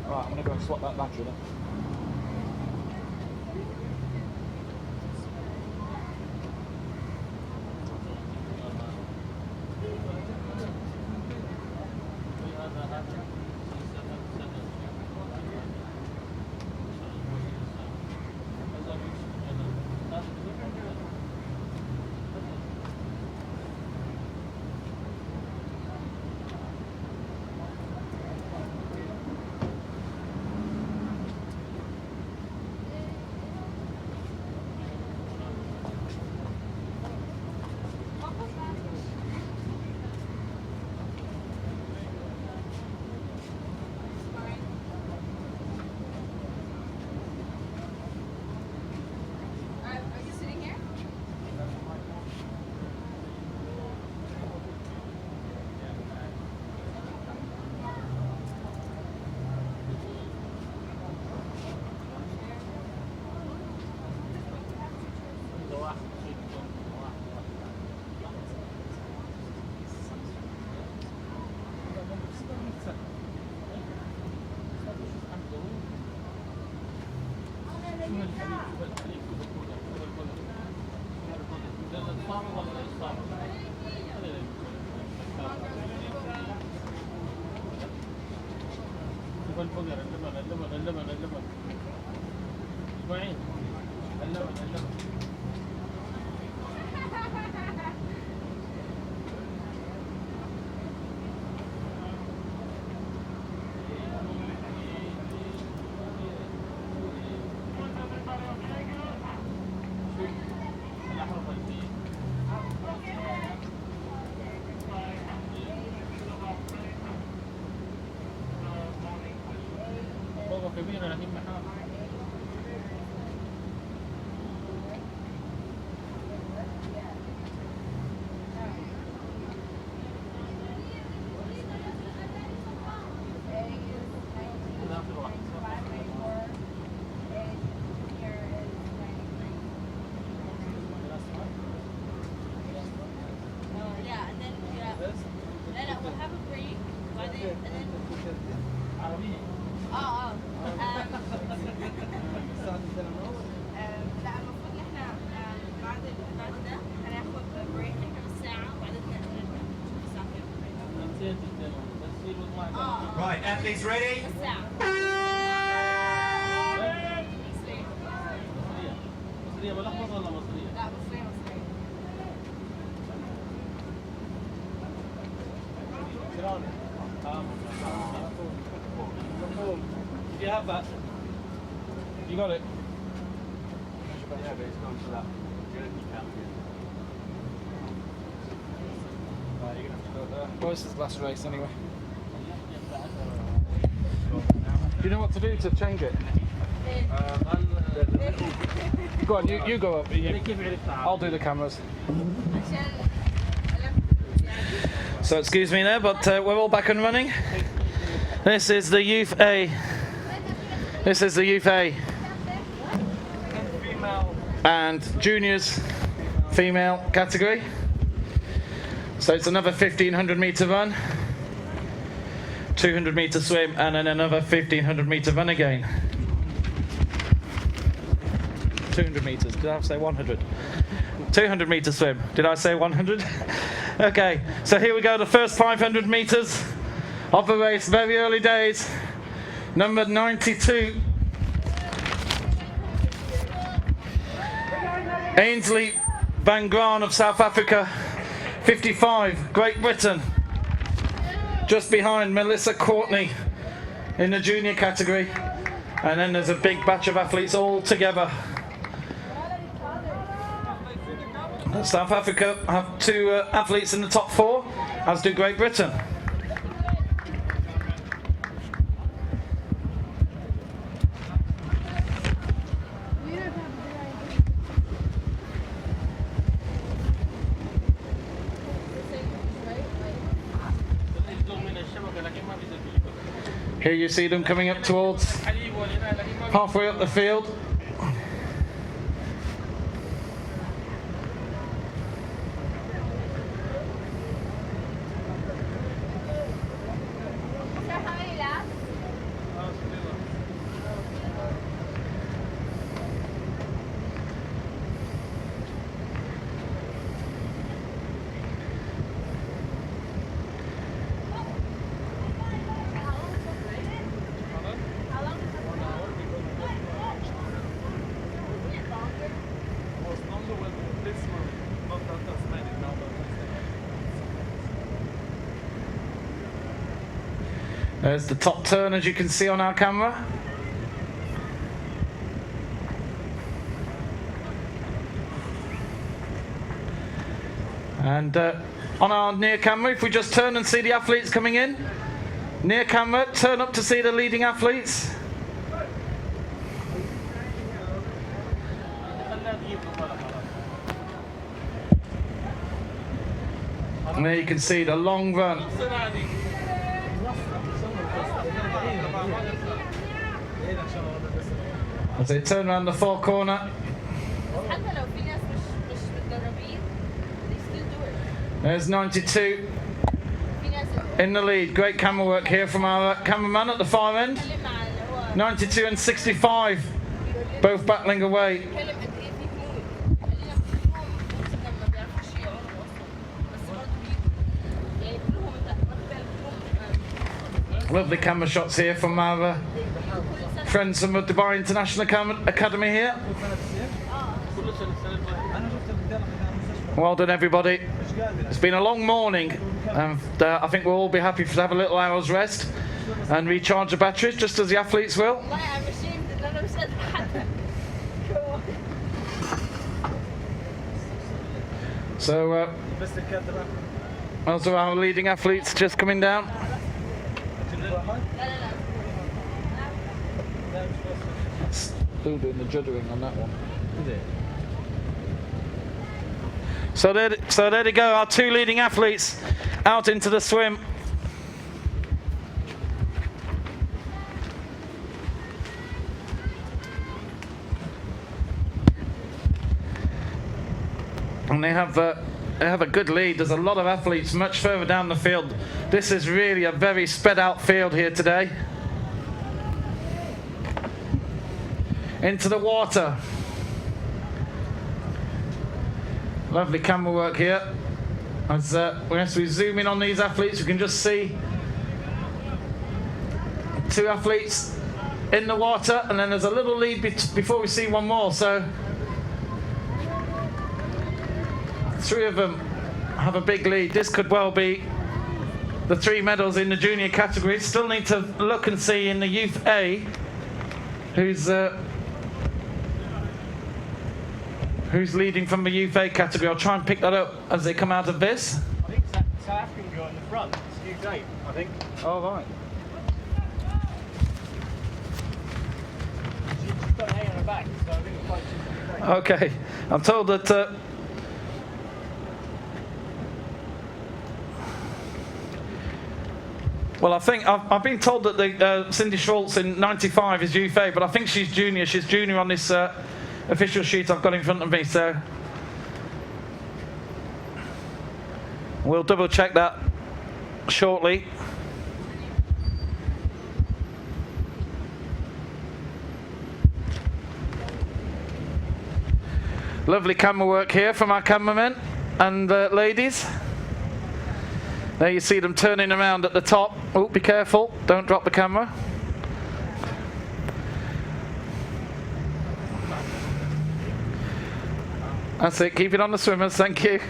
Right, I'm going to go and swap that battery then. فوق الفقر اللبن اسمعين اللبن كبيرة لكن محال Right, athletes ready? مصرية ملخبطة ولا مصرية؟ لا مصرية Do you have that? You got it? Yeah, but it's gone to that journey camp. Right, you're gonna have to go there. Well, this is the last race anyway. Do you know what to do to change it? Go on, you go up. I'll do the cameras. So excuse me there, but we're all back and running. This is the Youth A. This is the Youth A. And Juniors female category. So it's another 1500 metre run, 200 metre swim, and then another 1500 metre run again. 200 metres, did I say 100? 200 metre swim, did I say 100? Okay, so here we go, the first 500 metres of the race, very early days. Number 92. Ainsley Van Graan of South Africa. 55, Great Britain. Just behind Melissa Courtney in the junior category. And then there's a big batch of athletes all together. South Africa have two athletes in the top 4, as do Great Britain. Here you see them coming up towards halfway up the field. There's the top turn, as you can see on our camera. And on our near camera, if we just turn and see the athletes coming in, near camera, turn up to see the leading athletes. And there you can see the long run. As they turn around the far corner. There's 92 in the lead. Great camera work here from our cameraman at the far end. 92 and 65, both battling away. Lovely camera shots here from our friends from the Dubai International Academy here. Well done, everybody. It's been a long morning, and I think we'll all be happy to have a little hour's rest and recharge the batteries, just as the athletes will. I'm ashamed that none of us said that. So, also our leading athletes just coming down. Still doing the juddering on that one. Is it? So there they go, our two leading athletes out into the swim. And they have a good lead. There's a lot of athletes much further down the field. This is really a very sped out field here today. Into the water. Lovely camera work here. As we zoom in on these athletes, we can just see two athletes in the water, and then there's a little lead before we see one more. So three of them have a big lead. This could well be the 3 medals in the junior category. Still need to look and see in the Youth A who's leading from the Youth A category. I'll try and pick that up as they come out of this. I think South African girl in the front. It's Youth 8, I think. Oh, right. She's got an A on her back, so I think it's quite Youth 8. Okay, I'm told that well, I think I've been told that the Cindy Schwartz in '95 is Youth A, but I think she's junior. She's junior on this official sheet I've got in front of me, so we'll double check that shortly. Lovely camera work here from our cameramen and ladies. There you see them turning around at the top. Oh, be careful, don't drop the camera. That's it, keep it on the swimmers, thank you.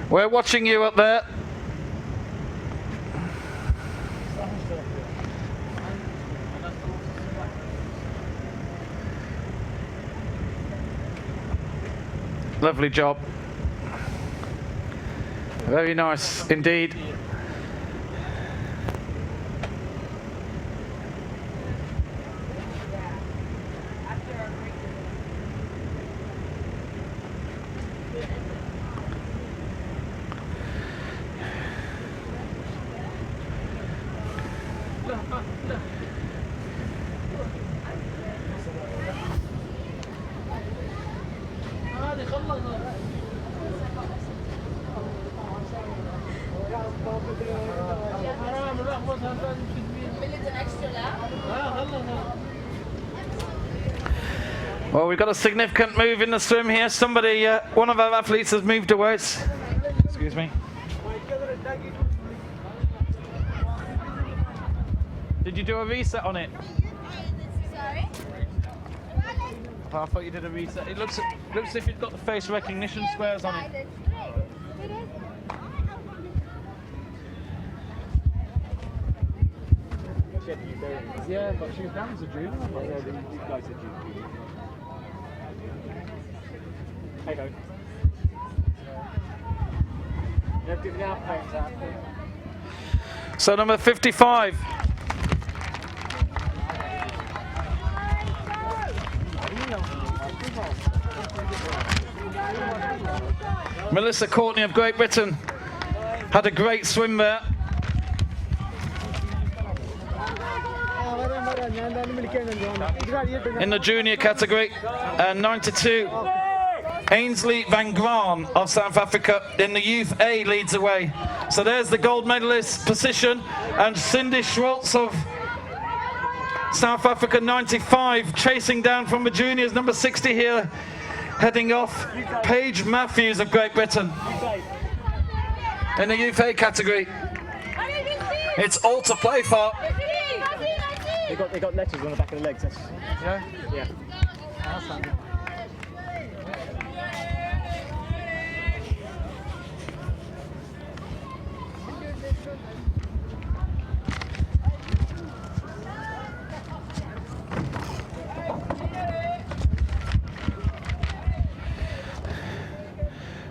We're watching you up there. Lovely job. Very nice indeed. Well, we've got a significant move in the swim here. Somebody, one of our athletes has moved away. Excuse me. Did you do a reset on it? Sorry? Oh, I thought you did a reset. It looks as if you've got the face recognition squares on it. Yeah, but she was down as a junior. Yeah, these guys are junior. Hey ho. They've given out points out. So number 55. Melissa Courtney of Great Britain had a great swim there. In the junior category, 92. Ainsley Van Graan of South Africa in the Youth A leads away. So there's the gold medalist position, and Cindy Schwartz of South Africa, 95, chasing down from the juniors, number 60 here, heading off. Paige Matthews of Great Britain in the Youth A category. It's all to play for. They got letters on the back of the legs. Yeah? Yeah. That's handy.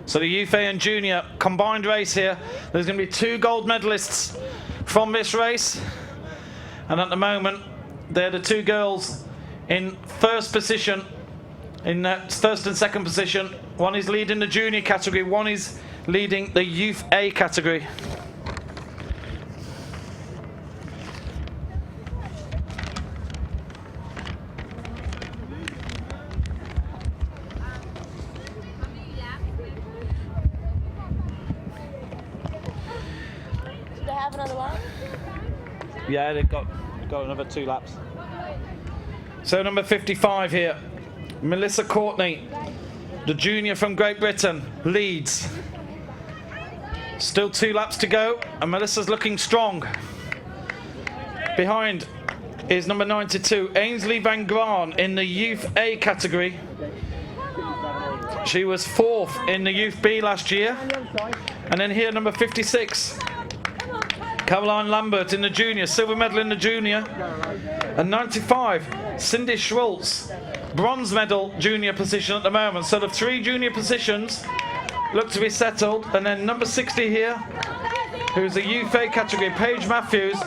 So the youth A and junior combined race here. There's going to be 2 gold medalists from this race. And at the moment, they're the 2 girls in first position, in first and second position. One is leading the junior category, one is leading the youth A category. Do they have another lap? Yeah, they've got another 2 laps. So number 55 here, Melissa Courtney, the junior from Great Britain, leads. Still 2 laps to go, and Melissa's looking strong. Behind is number 92, Ainsley Van Graan in the Youth A category. She was 4th in the Youth B last year. And then here, number 56, Caroline Lambert in the junior, silver medal in the junior. And 95, Cindy Schultz, bronze medal junior position at the moment. So the 3 junior positions look to be settled. And then number 60 here, who's a Youth A category, Paige Matthews,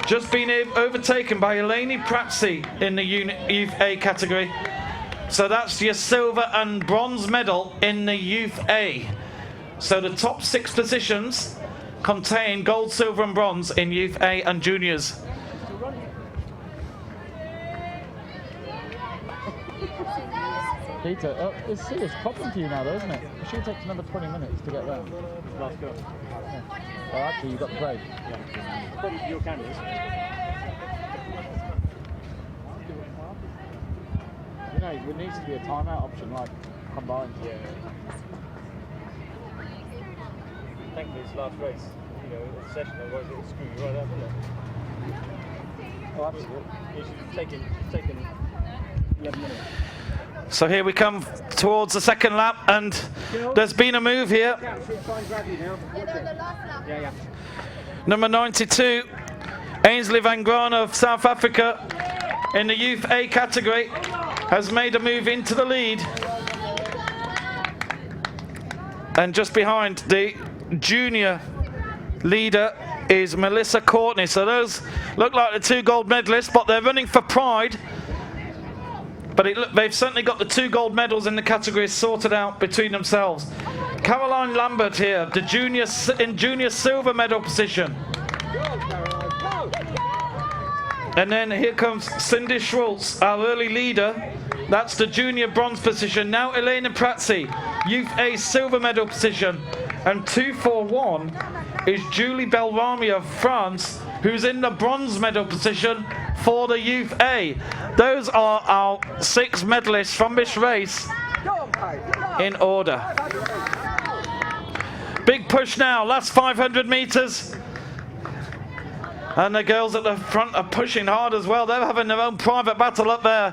just been overtaken by Eleni Pratsy in the Youth A category. So that's your silver and bronze medal in the Youth A. So the top 6 positions contain gold, silver and bronze in Youth A and juniors. Peter, it's a serious problem for you now though, isn't it? It should take another 20 minutes to get there. Last go. Yeah. Oh, actually, you've got the break. Yeah. Problem for your cameras. You know, there needs to be a timeout option, like combined. Yeah. Thankfully, it's last race. You know, it's a session, otherwise it would screw you right up, wouldn't it? Oh, absolutely. It should have taken 11 minutes. So here we come towards the second lap, and there's been a move here. Number 92, Ainsley Van Graan of South Africa in the Youth A category has made a move into the lead. And just behind the junior leader is Melissa Courtney. So those look like the 2 gold medalists, but they're running for pride. But they've certainly got the 2 gold medals in the categories sorted out between themselves. Caroline Lambert here, the junior silver medal position. And then here comes Cindy Schultz, our early leader. That's the junior bronze position. Now Elena Pratsy, Youth A silver medal position. And 241 is Julie Belrami of France, who's in the bronze medal position for the Youth A. Those are our 6 medalists from this race in order. Big push now, last 500 meters. And the girls at the front are pushing hard as well. They're having their own private battle up there.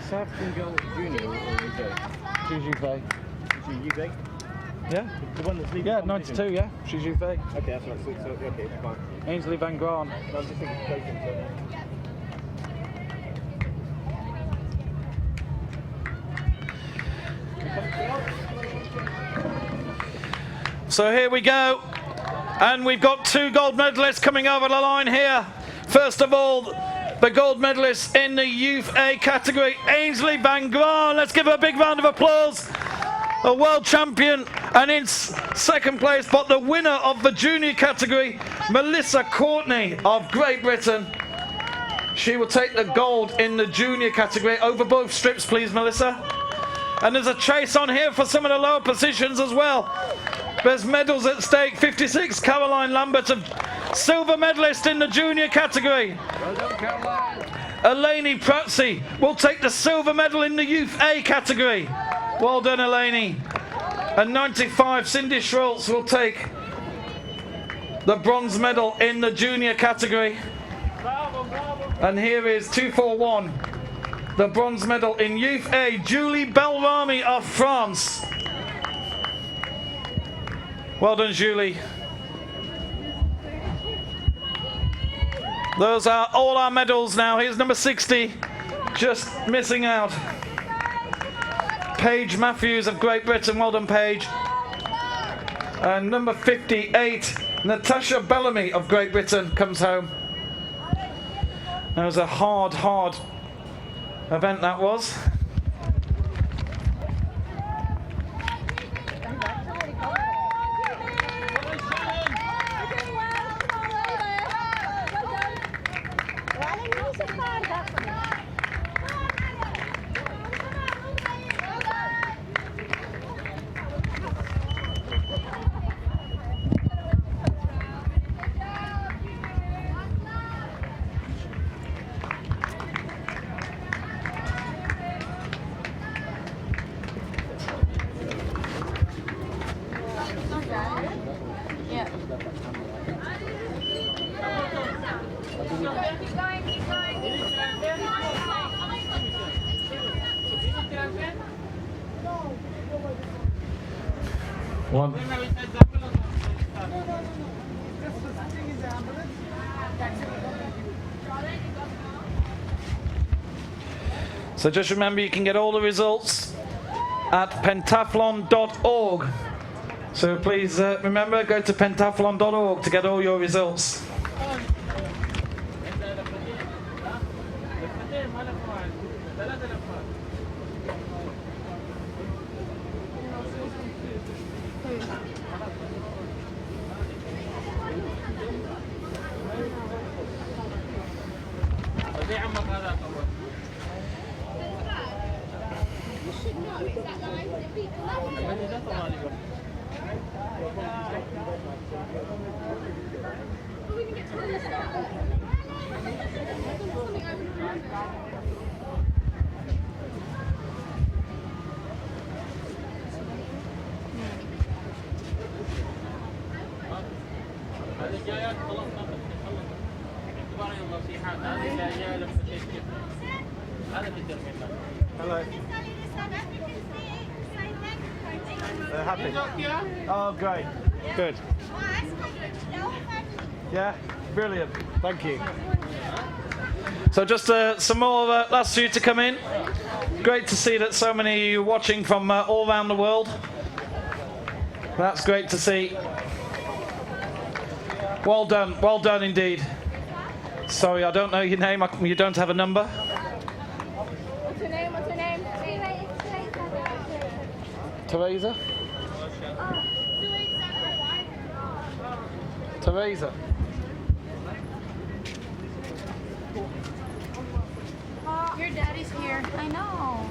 South African girl junior or UK? She's Youth A. She's UK? Yeah. The one that's leading. Yeah, 92, yeah. She's Youth A. Okay, that's right. So, okay, it's fine. Ainsley Van Graan. No, I'm just thinking placing, So here we go. And we've got 2 gold medalists coming over the line here. First of all, the gold medalist in the Youth A category, Ainsley Van Graan. Let's give her a big round of applause. A world champion, and in second place, but the winner of the junior category, Melissa Courtney of Great Britain. She will take the gold in the junior category. Over both strips, please, Melissa. And there's a chase on here for some of the lower positions as well. There's medals at stake. 56, Caroline Lambert, of silver medalist in the junior category. Well done, Caroline. Eleni Pratsy will take the silver medal in the Youth A category. Well done, Eleni. And 95, Cindy Schultz will take the bronze medal in the junior category. And here is 241, the bronze medal in Youth A, Julie Belrami of France. Well done, Julie. Those are all our medals now. Here's number 60, just missing out. Paige Matthews of Great Britain, well done, Paige. And number 58, Natasha Bellamy of Great Britain comes home. That was a hard event, that was. One. So just remember, you can get all the results at pentathlon.org. So please remember, go to pentathlon.org to get all your results. Hello. Happy? Oh, great. Good. Yeah, brilliant. Thank you. So just some more last few to come in. Great to see that so many of you are watching from all around the world. That's great to see. Well done indeed. Sorry, I don't know your name. You don't have a number. What's your name? What's your name? Teresa? Teresa. Your daddy's here. I know.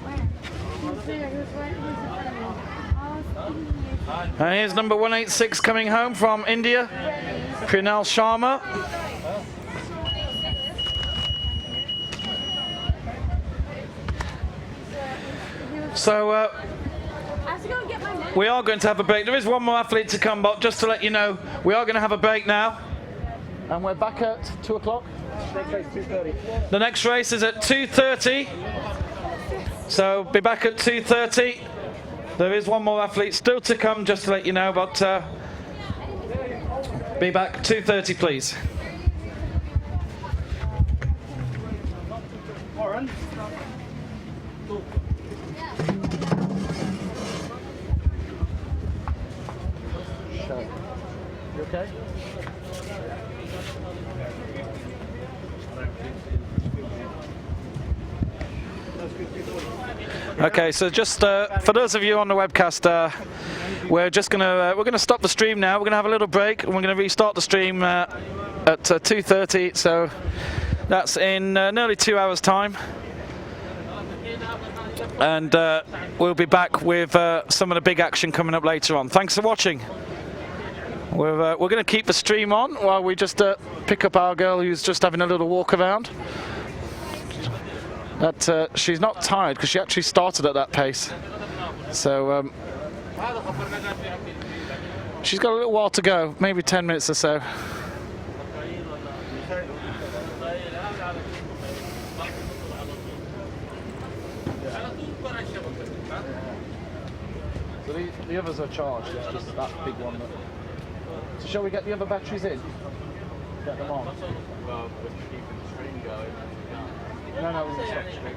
Where? He's there. He was right in And here's number 186 coming home from India, Krunal Sharma. So we are going to have a break. There is one more athlete to come, but just to let you know, we are going to have a break now. And we're back at 2 o'clock. The next race is at 2:30. So be back at 2:30. There is one more athlete still to come, just to let you know, but be back 2:30, please. Warren. You okay? Okay, so just for those of you on the webcast, we're gonna stop the stream now. We're gonna have a little break, and we're gonna restart the stream at 2:30. So that's in nearly 2 hours' time, and we'll be back with some of the big action coming up later on. Thanks for watching. We're going to keep the stream on while we just pick up our girl who's just having a little walk around. That she's not tired because she actually started at that pace. So She's got a little while to go, maybe 10 minutes or so. So the others are charged, it's just that big one. So shall we get the other batteries in? Get them on? Well, we're keeping the string going. No, we're going to stop the string.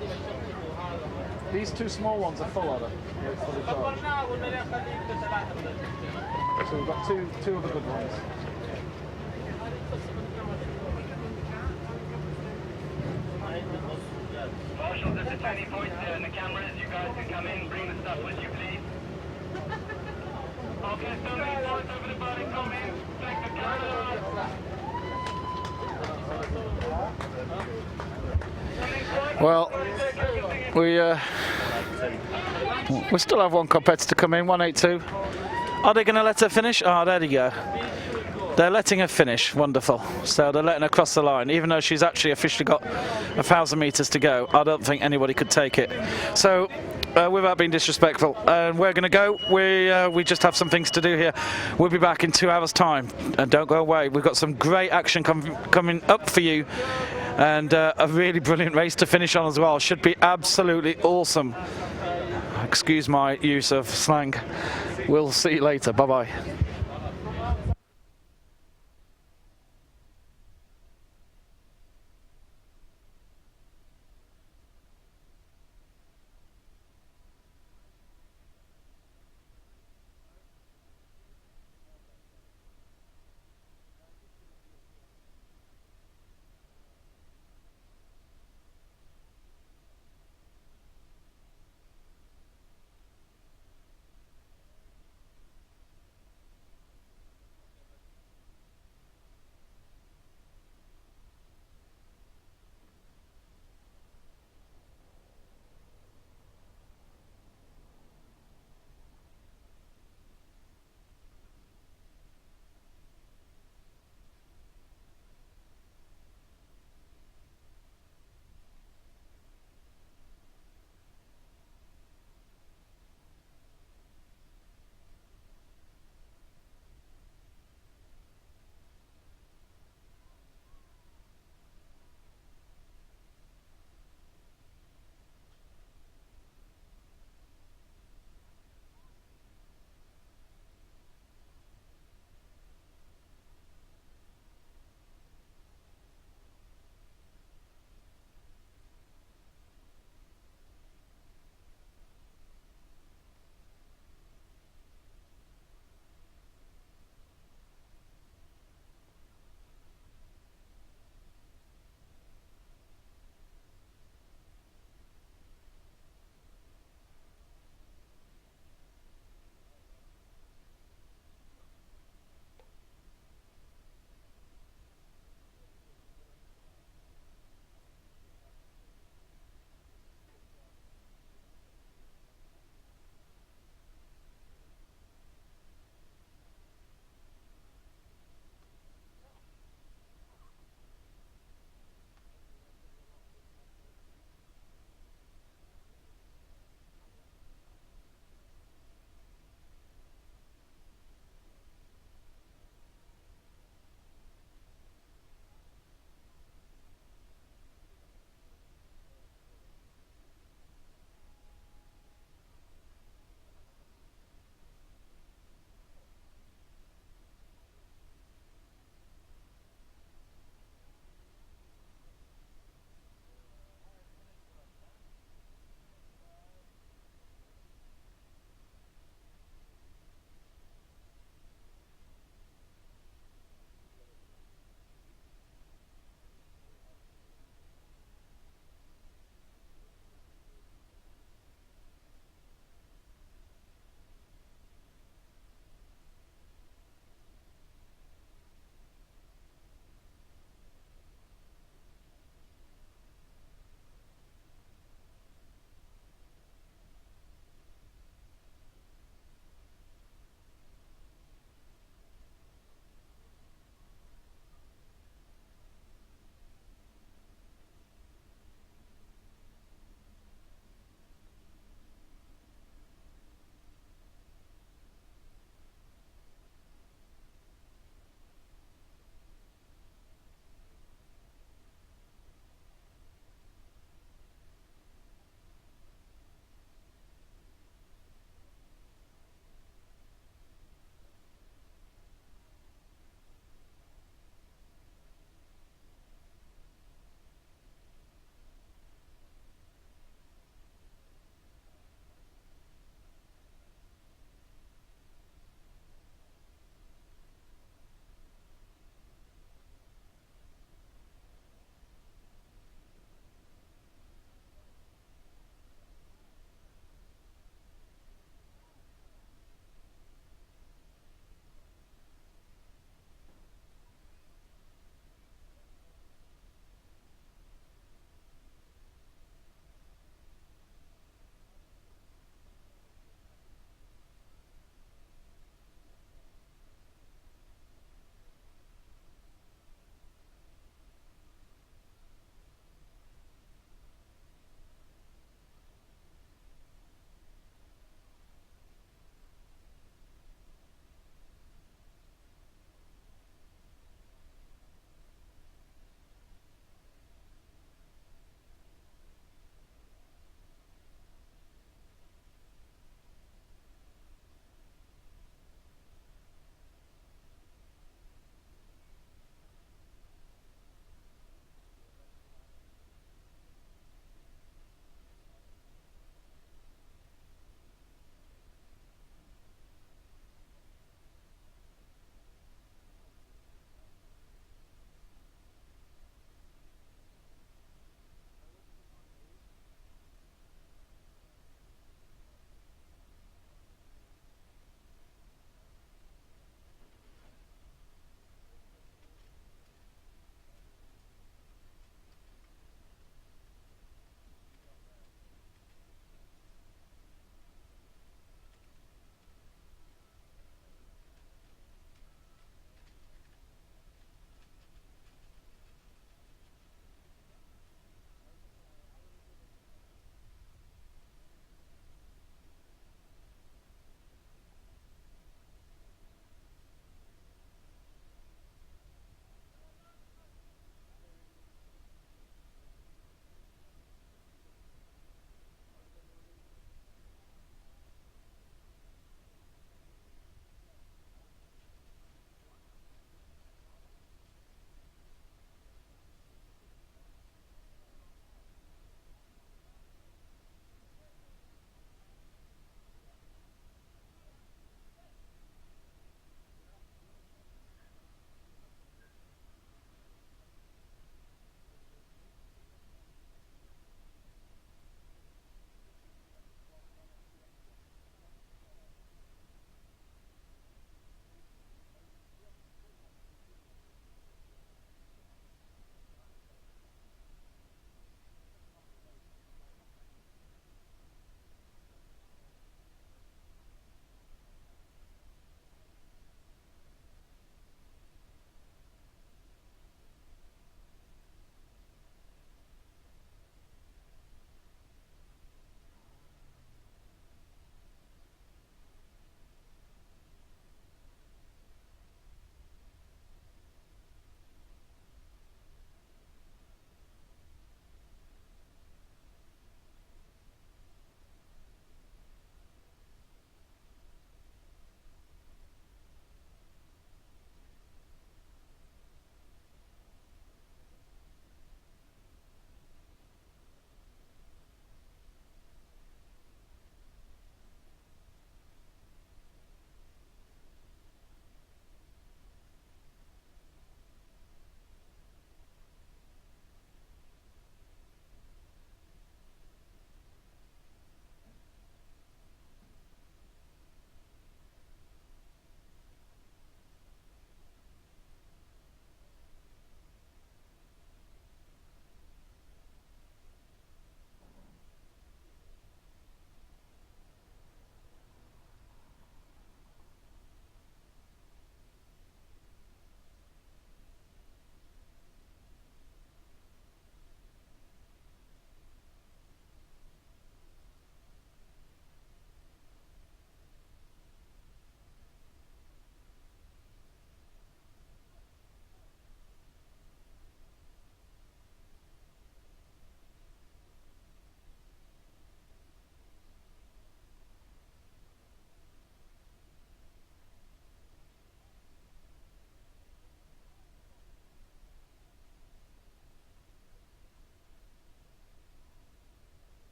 These two small ones are full, are they? Yeah, it's fully charged. So we've got two of the good ones. Marshal, there's a tiny point there in the cameras. You guys can come in, bring the stuff with you, please. Okay, so many points over the body, come in, take the camera. Well, we still have one competitor come in, 182. Are they going to let her finish? Oh, there you go. They're letting her finish. Wonderful. So they're letting her cross the line, even though she's actually officially got 1,000 meters to go. I don't think anybody could take it. So without being disrespectful, we're going to go. We just have some things to do here. We'll be back in 2 hours' time. And don't go away. We've got some great action coming up for you. And a really brilliant race to finish on as well. Should be absolutely awesome. Excuse my use of slang. We'll see you later. Bye-bye.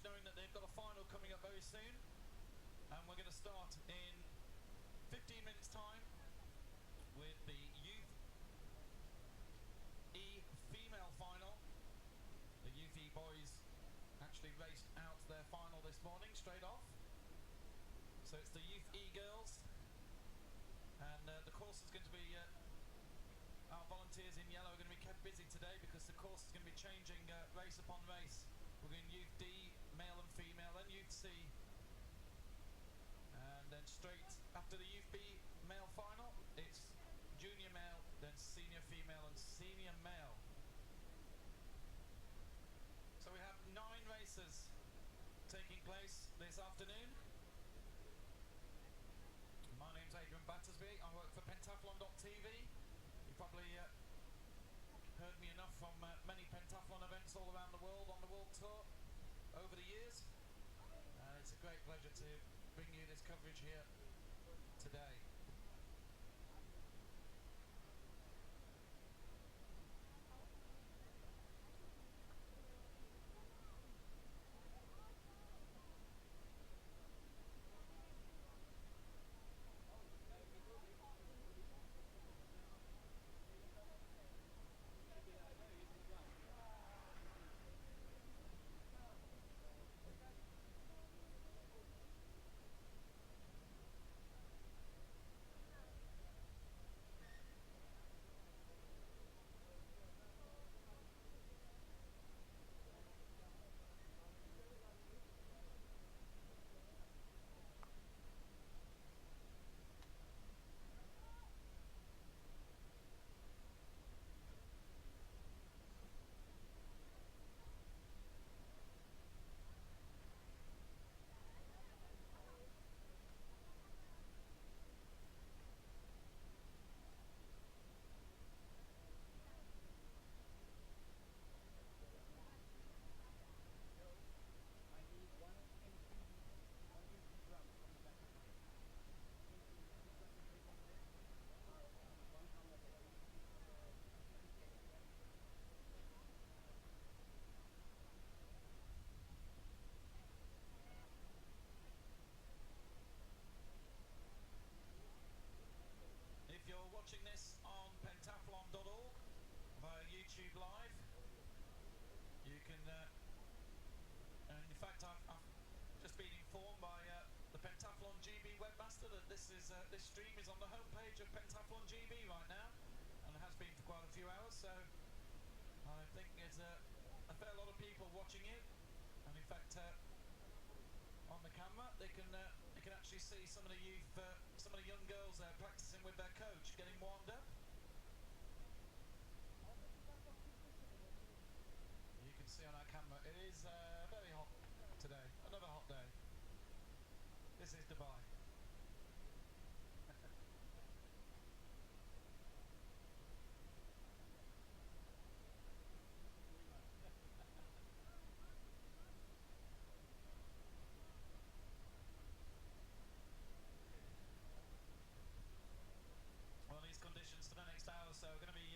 knowing that they've got a final coming up very soon, and we're going to start in 15 minutes time with the Youth E female final. The Youth E boys actually raced out their final this morning straight off, so it's the Youth E girls, and the course is going to be our volunteers in yellow are going to be kept busy today because the course is going to be changing race upon race. We're going Youth D, male and female, then Youth C, and then straight after the Youth B male final, it's junior male, then senior female and senior male. So we have 9 races taking place this afternoon. My name's Adrian Battersby. I work for Pentathlon.tv. You probably heard me enough from many pentathlon events all around the world on the world tour over the years. It's a great pleasure to bring you this coverage here today. If you're watching this on pentathlon.org via YouTube Live, you can, and in fact I've just been informed by the Pentathlon GB webmaster that this stream is on the homepage of Pentathlon GB right now, and it has been for quite a few hours, so I think there's a fair lot of people watching it, and in fact on the camera they can actually see some of the youth, some of the young girls there practicing with their coach, getting warmed up. You can see on our camera it is very hot today, another hot day. This is Dubai. Well, these conditions for the next hour or so are going to be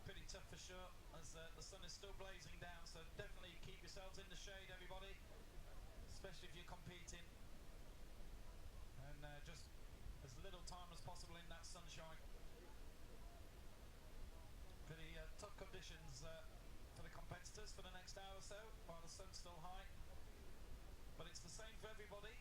pretty tough for sure, as the sun is still blazing down, so definitely keep yourselves in the shade, everybody, especially if you're competing, and just as little time as possible in that sunshine. Pretty tough conditions for the competitors for the next hour or so while the sun's still high, but it's the same for everybody.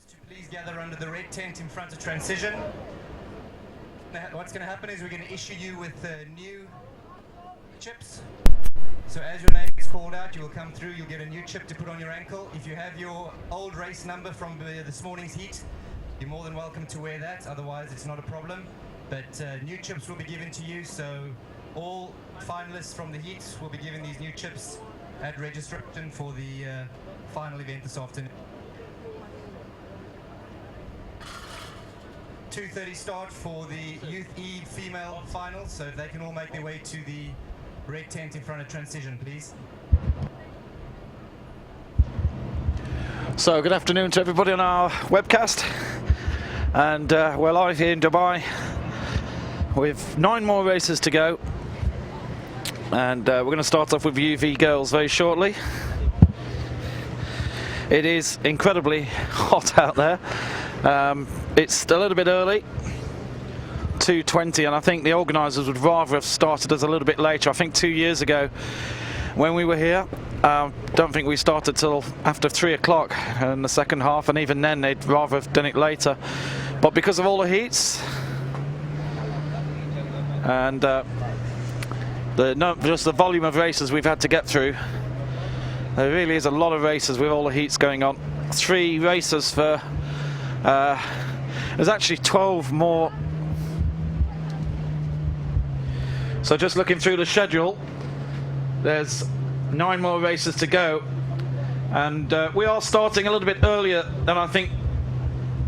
to please gather under the red tent in front of transition. Now, what's going to happen is we're going to issue you with new chips. So as your name is called out, you will come through, you'll get a new chip to put on your ankle. If you have your old race number from this morning's heat, you're more than welcome to wear that, otherwise it's not a problem. But new chips will be given to you, so all finalists from the heat will be given these new chips at registration for the final event this afternoon. 2:30 start for the Youth E female final, so if they can all make their way to the red tent in front of transition, please. So good afternoon to everybody on our webcast, and we're live here in Dubai with 9 more races to go, and we're going to start off with UV girls very shortly. It is incredibly hot out there. It's a little bit early, 2:20, and I think the organisers would rather have started us a little bit later. I think 2 years ago when we were here, don't think we started till after 3 o'clock in the second half, and even then they'd rather have done it later. But because of all the heats and just the volume of races we've had to get through, there really is a lot of races with all the heats going on. 3 races for there's actually 12 more. So just looking through the schedule, there's 9 more races to go, and we are starting a little bit earlier than I think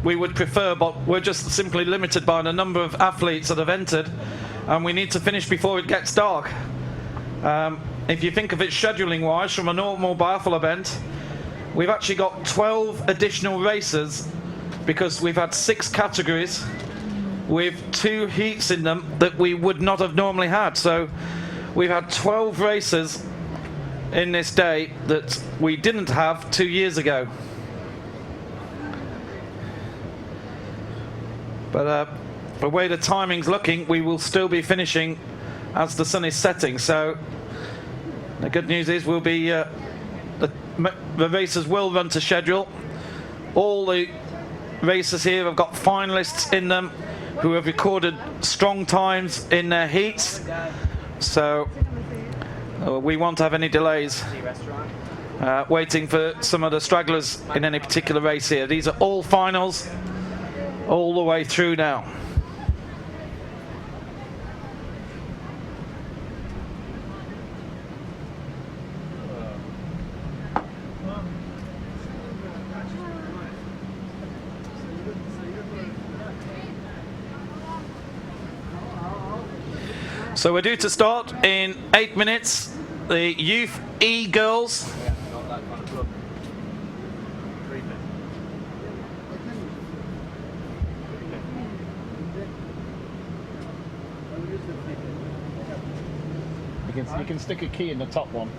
we would prefer, but we're just simply limited by the number of athletes that have entered, and we need to finish before it gets dark. If you think of it scheduling wise from a normal biathlon event, we've actually got 12 additional races because we've had 6 categories with 2 heats in them that we would not have normally had. So we've had 12 races in this day that we didn't have 2 years ago. But the way the timing's looking, we will still be finishing as the sun is setting. So the good news is we'll be the races will run to schedule. All the races here have got finalists in them who have recorded strong times in their heats, so we won't have any delays waiting for some of the stragglers in any particular race here. These are all finals all the way through now. So we're due to start in 8 minutes. The Youth E girls. You can stick a key in the top one.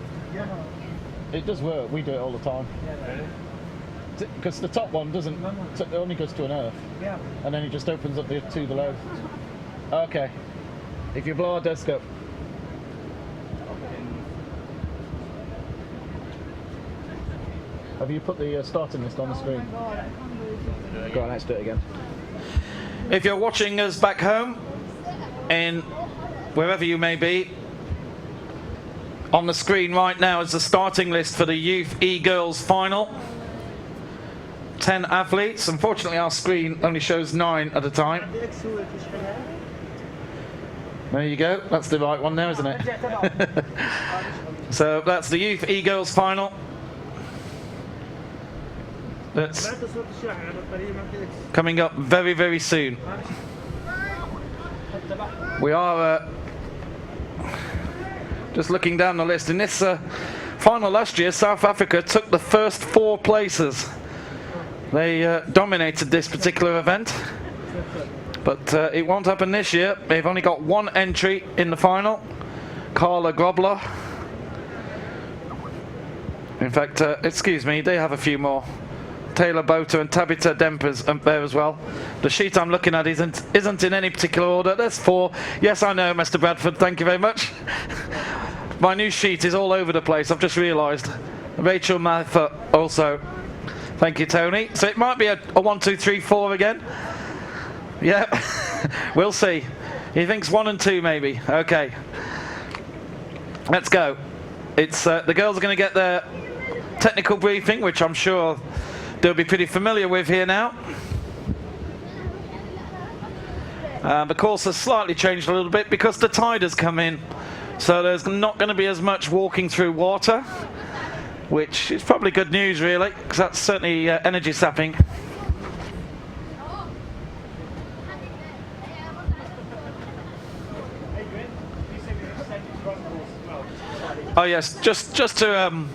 It does work. We do it all the time. Because the top one doesn't. It only goes to an earth, and then it just opens up the 2 below. Okay. If you blow our desk up. Have you put the starting list on the screen? Go on, let's do it again. If you're watching us back home, in wherever you may be, on the screen right now is the starting list for the Youth E-Girls final. 10 athletes. Unfortunately, our screen only shows 9 at a time. There you go, that's the right one there, isn't it? So that's the Youth E-Girls final. That's coming up very, very soon. We are just looking down the list. In this final last year, South Africa took the first 4 places. They dominated this particular event. But it won't happen this year. They've only got 1 entry in the final, Carla Grobler. In fact, excuse me, they have a few more. Taylor Boter and Tabitha Dempers there as well. The sheet I'm looking at isn't in any particular order. There's 4. Yes, I know, Mr. Bradford. Thank you very much. My new sheet is all over the place. I've just realised. Rachel Mather also Thank you, Tony. So it might be a 1, 2, 3, 4 again. Yeah, we'll see. He thinks 1 and 2 maybe. Okay, let's go. It's the girls are going to get their technical briefing, which I'm sure they'll be pretty familiar with here now. The course has slightly changed a little bit because the tide has come in, so there's not going to be as much walking through water, which is probably good news really, because that's certainly energy sapping. Oh yes, just to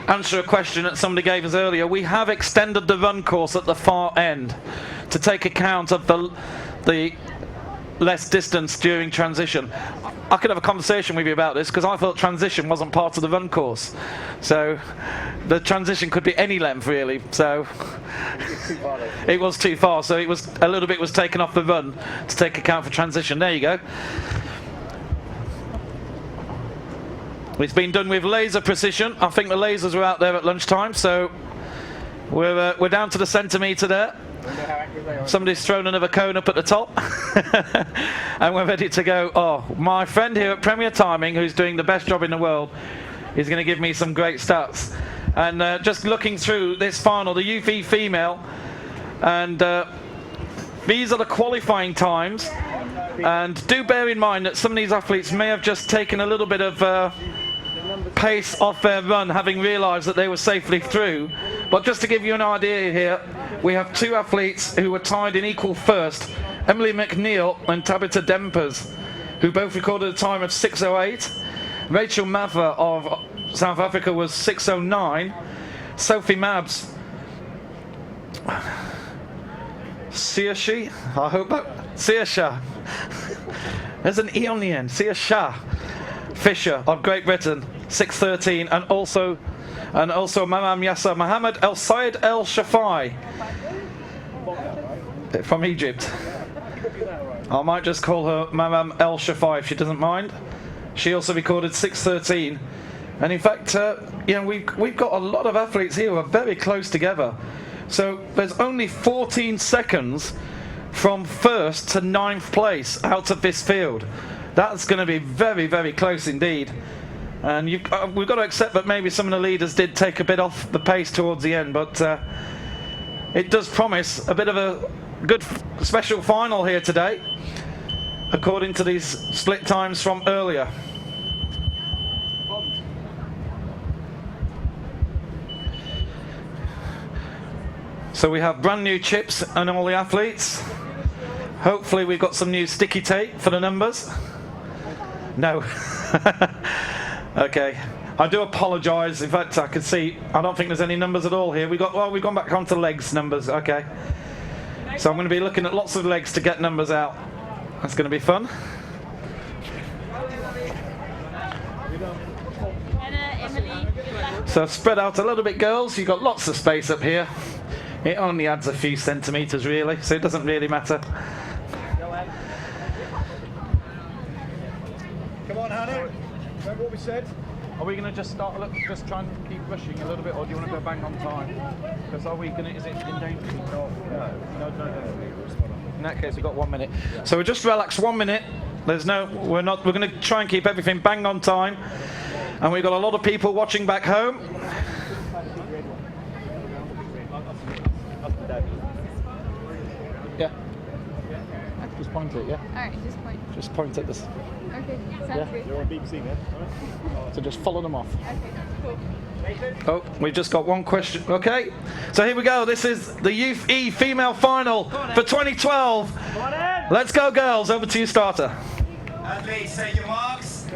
answer a question that somebody gave us earlier, we have extended the run course at the far end to take account of the less distance during transition. I could have a conversation with you about this because I thought transition wasn't part of the run course. So the transition could be any length really. So it was too far. So it was a little bit was taken off the run to take account for transition. There you go. It's been done with laser precision. I think the lasers were out there at lunchtime, so we're down to the centimetre there. Somebody's thrown another cone up at the top and we're ready to go. Oh, my friend here at Premier Timing, who's doing the best job in the world, is going to give me some great stats. And just looking through this final, the UV female, and these are the qualifying times. And do bear in mind that some of these athletes may have just taken a little bit of pace off their run, having realised that they were safely through. But just to give you an idea here, we have 2 athletes who were tied in equal first, Emily McNeil and Tabitha Dempers, who both recorded a time of 6:08. Rachel Mather of South Africa was 6:09. Sophie Mabs, Siashi, I hope that, Siasha, there's an E on the end, Siasha Fisher of Great Britain, 6:13, and also Mamam Yasser Mohammed El Sayed El Shafai from Egypt. I might just call her Mamam El Shafai if she doesn't mind. She also recorded 6:13, and in fact, you know, we've got a lot of athletes here who are very close together. So there's only 14 seconds from 1st to 9th place out of this field. That's going to be very, very close indeed. And we've got to accept that maybe some of the leaders did take a bit off the pace towards the end, but it does promise a bit of a good special final here today, according to these split times from earlier. So we have brand new chips and all the athletes. Hopefully we've got some new sticky tape for the numbers. No. Okay. I do apologise. In fact, I can see I don't think there's any numbers at all here. We've gone back onto legs numbers. Okay. So I'm going to be looking at lots of legs to get numbers out. That's going to be fun. So spread out a little bit, girls. You've got lots of space up here. It only adds a few centimetres really, so it doesn't really matter. Come on, Hannah. Remember what we said? Are we going to just start, just try and keep rushing a little bit, or do you want to go bang on time? Because are we going to, is it in danger? No. In that case, we've got 1 minute. So we'll just relax 1 minute. We're going to try and keep everything bang on time. And we've got a lot of people watching back home. Yeah. Just point it, yeah? Alright, just point. Just point at this. Okay, sounds good. You're on BBC, man. So just follow them off. Okay, cool. Oh, we've just got one question. Okay, so here we go. This is the Youth E female final for 2012. Let's go, girls. Over to you, starter. Athletes, take your marks.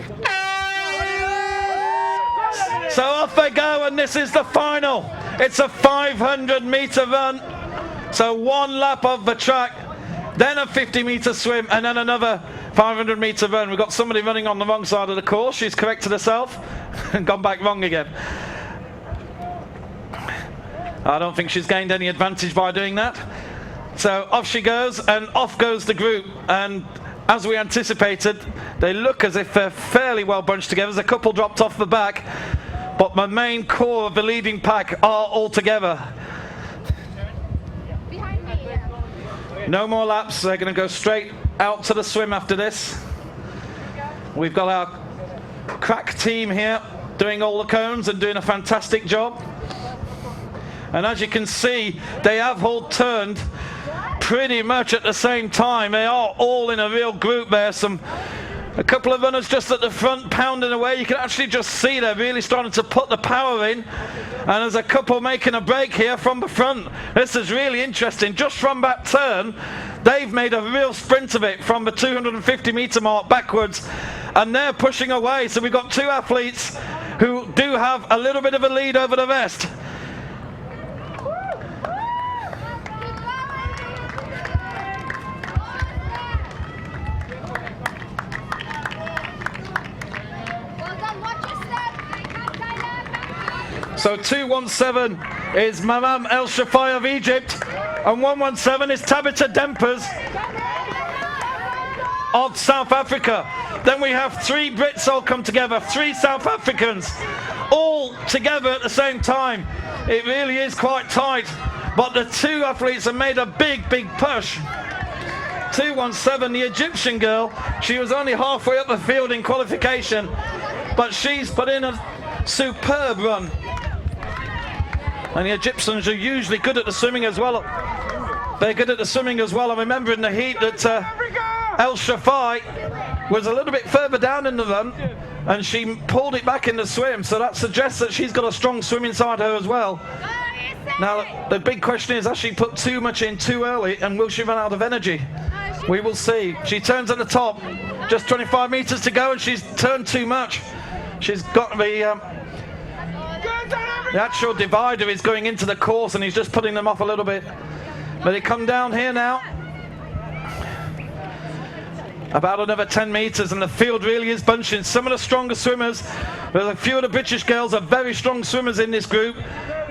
So off they go, and this is the final. It's a 500-metre run. So 1 lap of the track, then a 50-metre swim, and then another 500-metre run. We've got somebody running on the wrong side of the course. She's corrected herself and gone back wrong again. I don't think she's gained any advantage by doing that. So off she goes, and off goes the group. And as we anticipated, they look as if they're fairly well bunched together. There's a couple dropped off the back, but the main core of the leading pack are all together. No more laps. They're going to go straight out to the swim after this. We've got our crack team here doing all the cones and doing a fantastic job. And as you can see, they have all turned pretty much at the same time. They are all in a real group there. A couple of runners just at the front pounding away. You can actually just see they're really starting to put the power in. And there's a couple making a break here from the front. This is really interesting. Just from that turn, they've made a real sprint of it from the 250 meter mark backwards. And they're pushing away. So we've got two athletes who do have a little bit of a lead over the rest. So 217 is Mamam El Shafai of Egypt, and 117 is Tabitha Dempers of South Africa. Then we have three Brits all come together, three South Africans, all together at the same time. It really is quite tight, but the two athletes have made a big, big push. 217, the Egyptian girl, she was only halfway up the field in qualification, but she's put in a superb run. And the Egyptians are usually good at the swimming as well. They're good at the swimming as well. I remember in the heat that El Shafai was a little bit further down in the run and she pulled it back in the swim. So that suggests that she's got a strong swim inside her as well. Now, the big question is, has she put too much in too early and will she run out of energy? We will see. She turns at the top, just 25 meters to go, and she's turned too much. She's got the actual divider is going into the course and he's just putting them off a little bit. But they come down here now. About another 10 meters and the field really is bunching. Some of the stronger swimmers, there's a few of the British girls are very strong swimmers in this group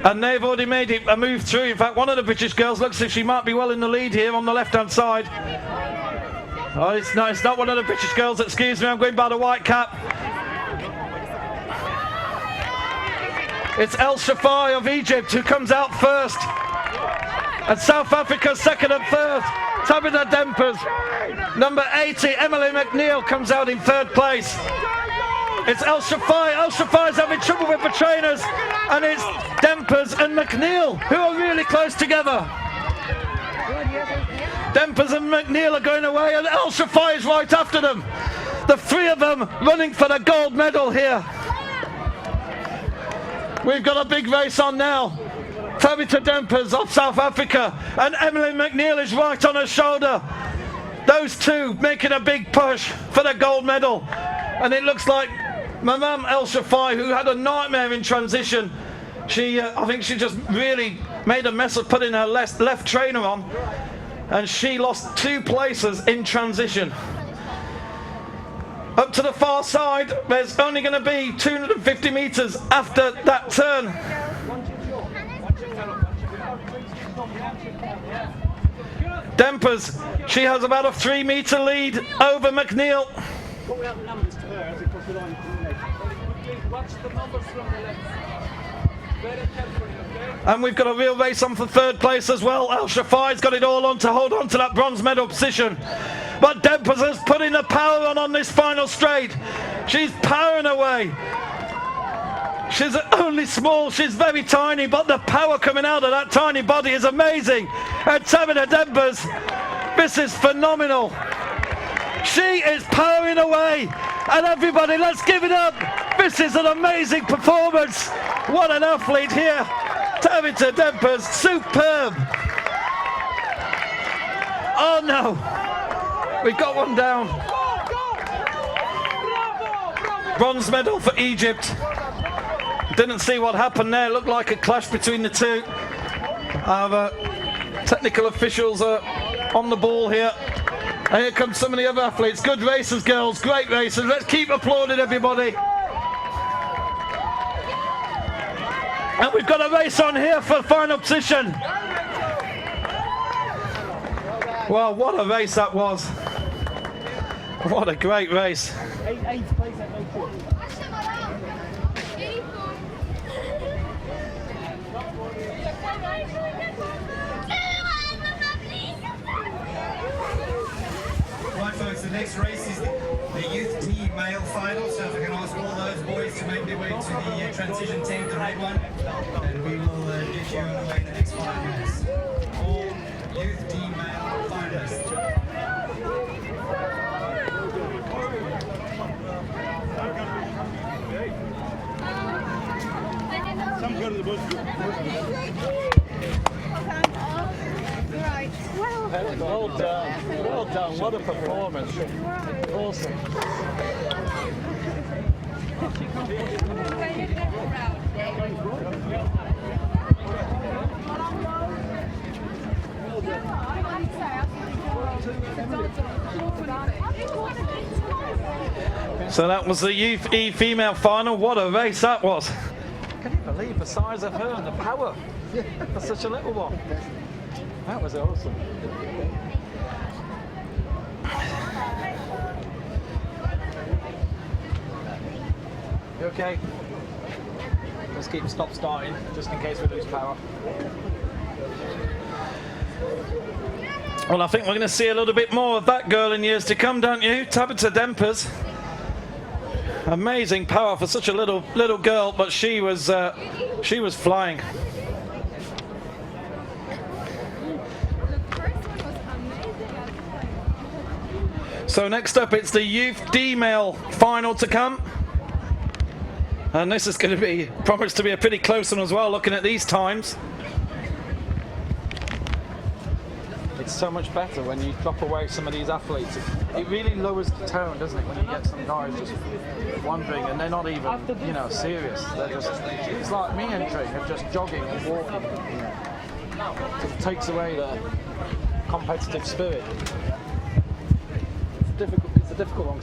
and they've already made it a move through. In fact, one of the British girls looks as if she might be well in the lead here on the left hand side. Oh, it's not one of the British girls, excuse me, I'm going by the white cap. It's El Shafai of Egypt who comes out first. And South Africa second and third. Tabitha Dempers. Number 80, Emily McNeil, comes out in third place. It's El Shafai. El Shafai's having trouble with the trainers. And it's Dempers and McNeil who are really close together. Dempers and McNeil are going away and El Shafai is right after them. The three of them running for the gold medal here. We've got a big race on now. Tabitha Dempers of South Africa and Emily McNeil is right on her shoulder. Those two making a big push for the gold medal. And it looks like Mamam El Shafai, who had a nightmare in transition, I think she just really made a mess of putting her left trainer on. And she lost 2 places in transition. Up to the far side, there's only going to be 250 meters after that turn. Dempers, she has about a 3 meter lead over McNeil. Watch the numbers from the left. Very carefully, okay? And we've got a real race on for third place as well. El Shafai's got it all on to hold on to that bronze medal position. But Dempers has put in the power on this final straight. She's powering away. She's only small, she's very tiny, but the power coming out of that tiny body is amazing. And Tabitha Dempers, this is phenomenal. She is powering away. And everybody, let's give it up. This is an amazing performance. What an athlete here. Tabitha Dempers, superb. Oh no. We got one down. Bronze medal for Egypt. Didn't see what happened there. Looked like a clash between the two. Our technical officials are on the ball here. And here come some of the other athletes. Good races, girls. Great races. Let's keep applauding everybody. And we've got a race on here for final position. Well, what a race that was. What a great race. Eighth place at no point. next race is the youth team male final. So if I can ask all those boys to make their way to the transition tent, the red one, and we will get you on the way in the next 5 minutes. All youth team male finalists. Some go to the bush. Right. Well done. Well done. What a performance. Awesome. So that was the Youth E female final. What a race that was. Can you believe the size of her and the power for such a little one? That was awesome. You okay? Let's keep stop starting just in case we lose power. Well, I think we're going to see a little bit more of that girl in years to come, don't you? Tabitha Dempers. Amazing power for such a little girl, but she was flying. So next up, it's the Youth D male final to come. And this is going to be promised to be a pretty close one as well, looking at these times. It's so much better when you drop away some of these athletes. It really lowers the tone, doesn't it? When you get some guys just wandering and they're not even, you know, serious. They're just, it's like me entering, they're just jogging and walking. It takes away the competitive spirit. It's a difficult one.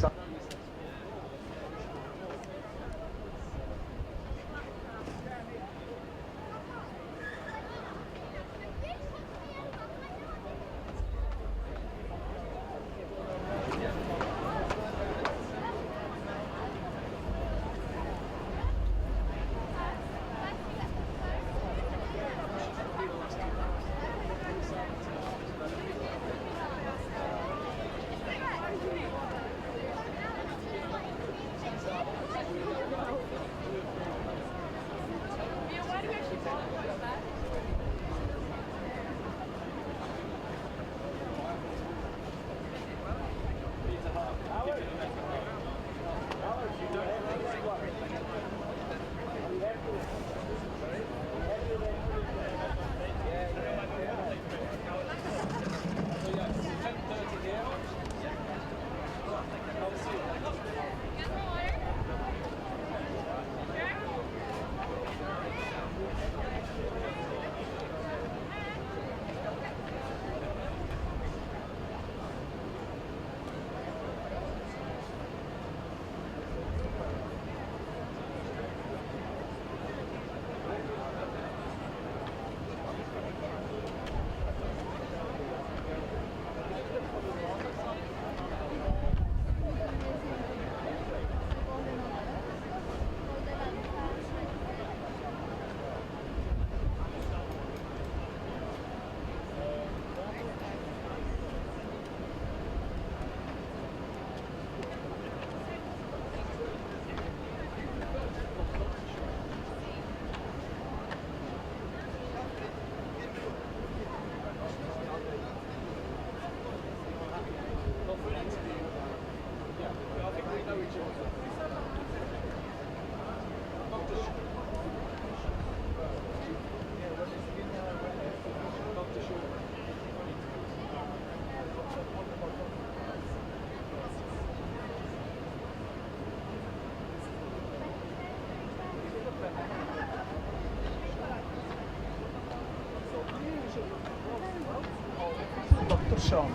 Sean.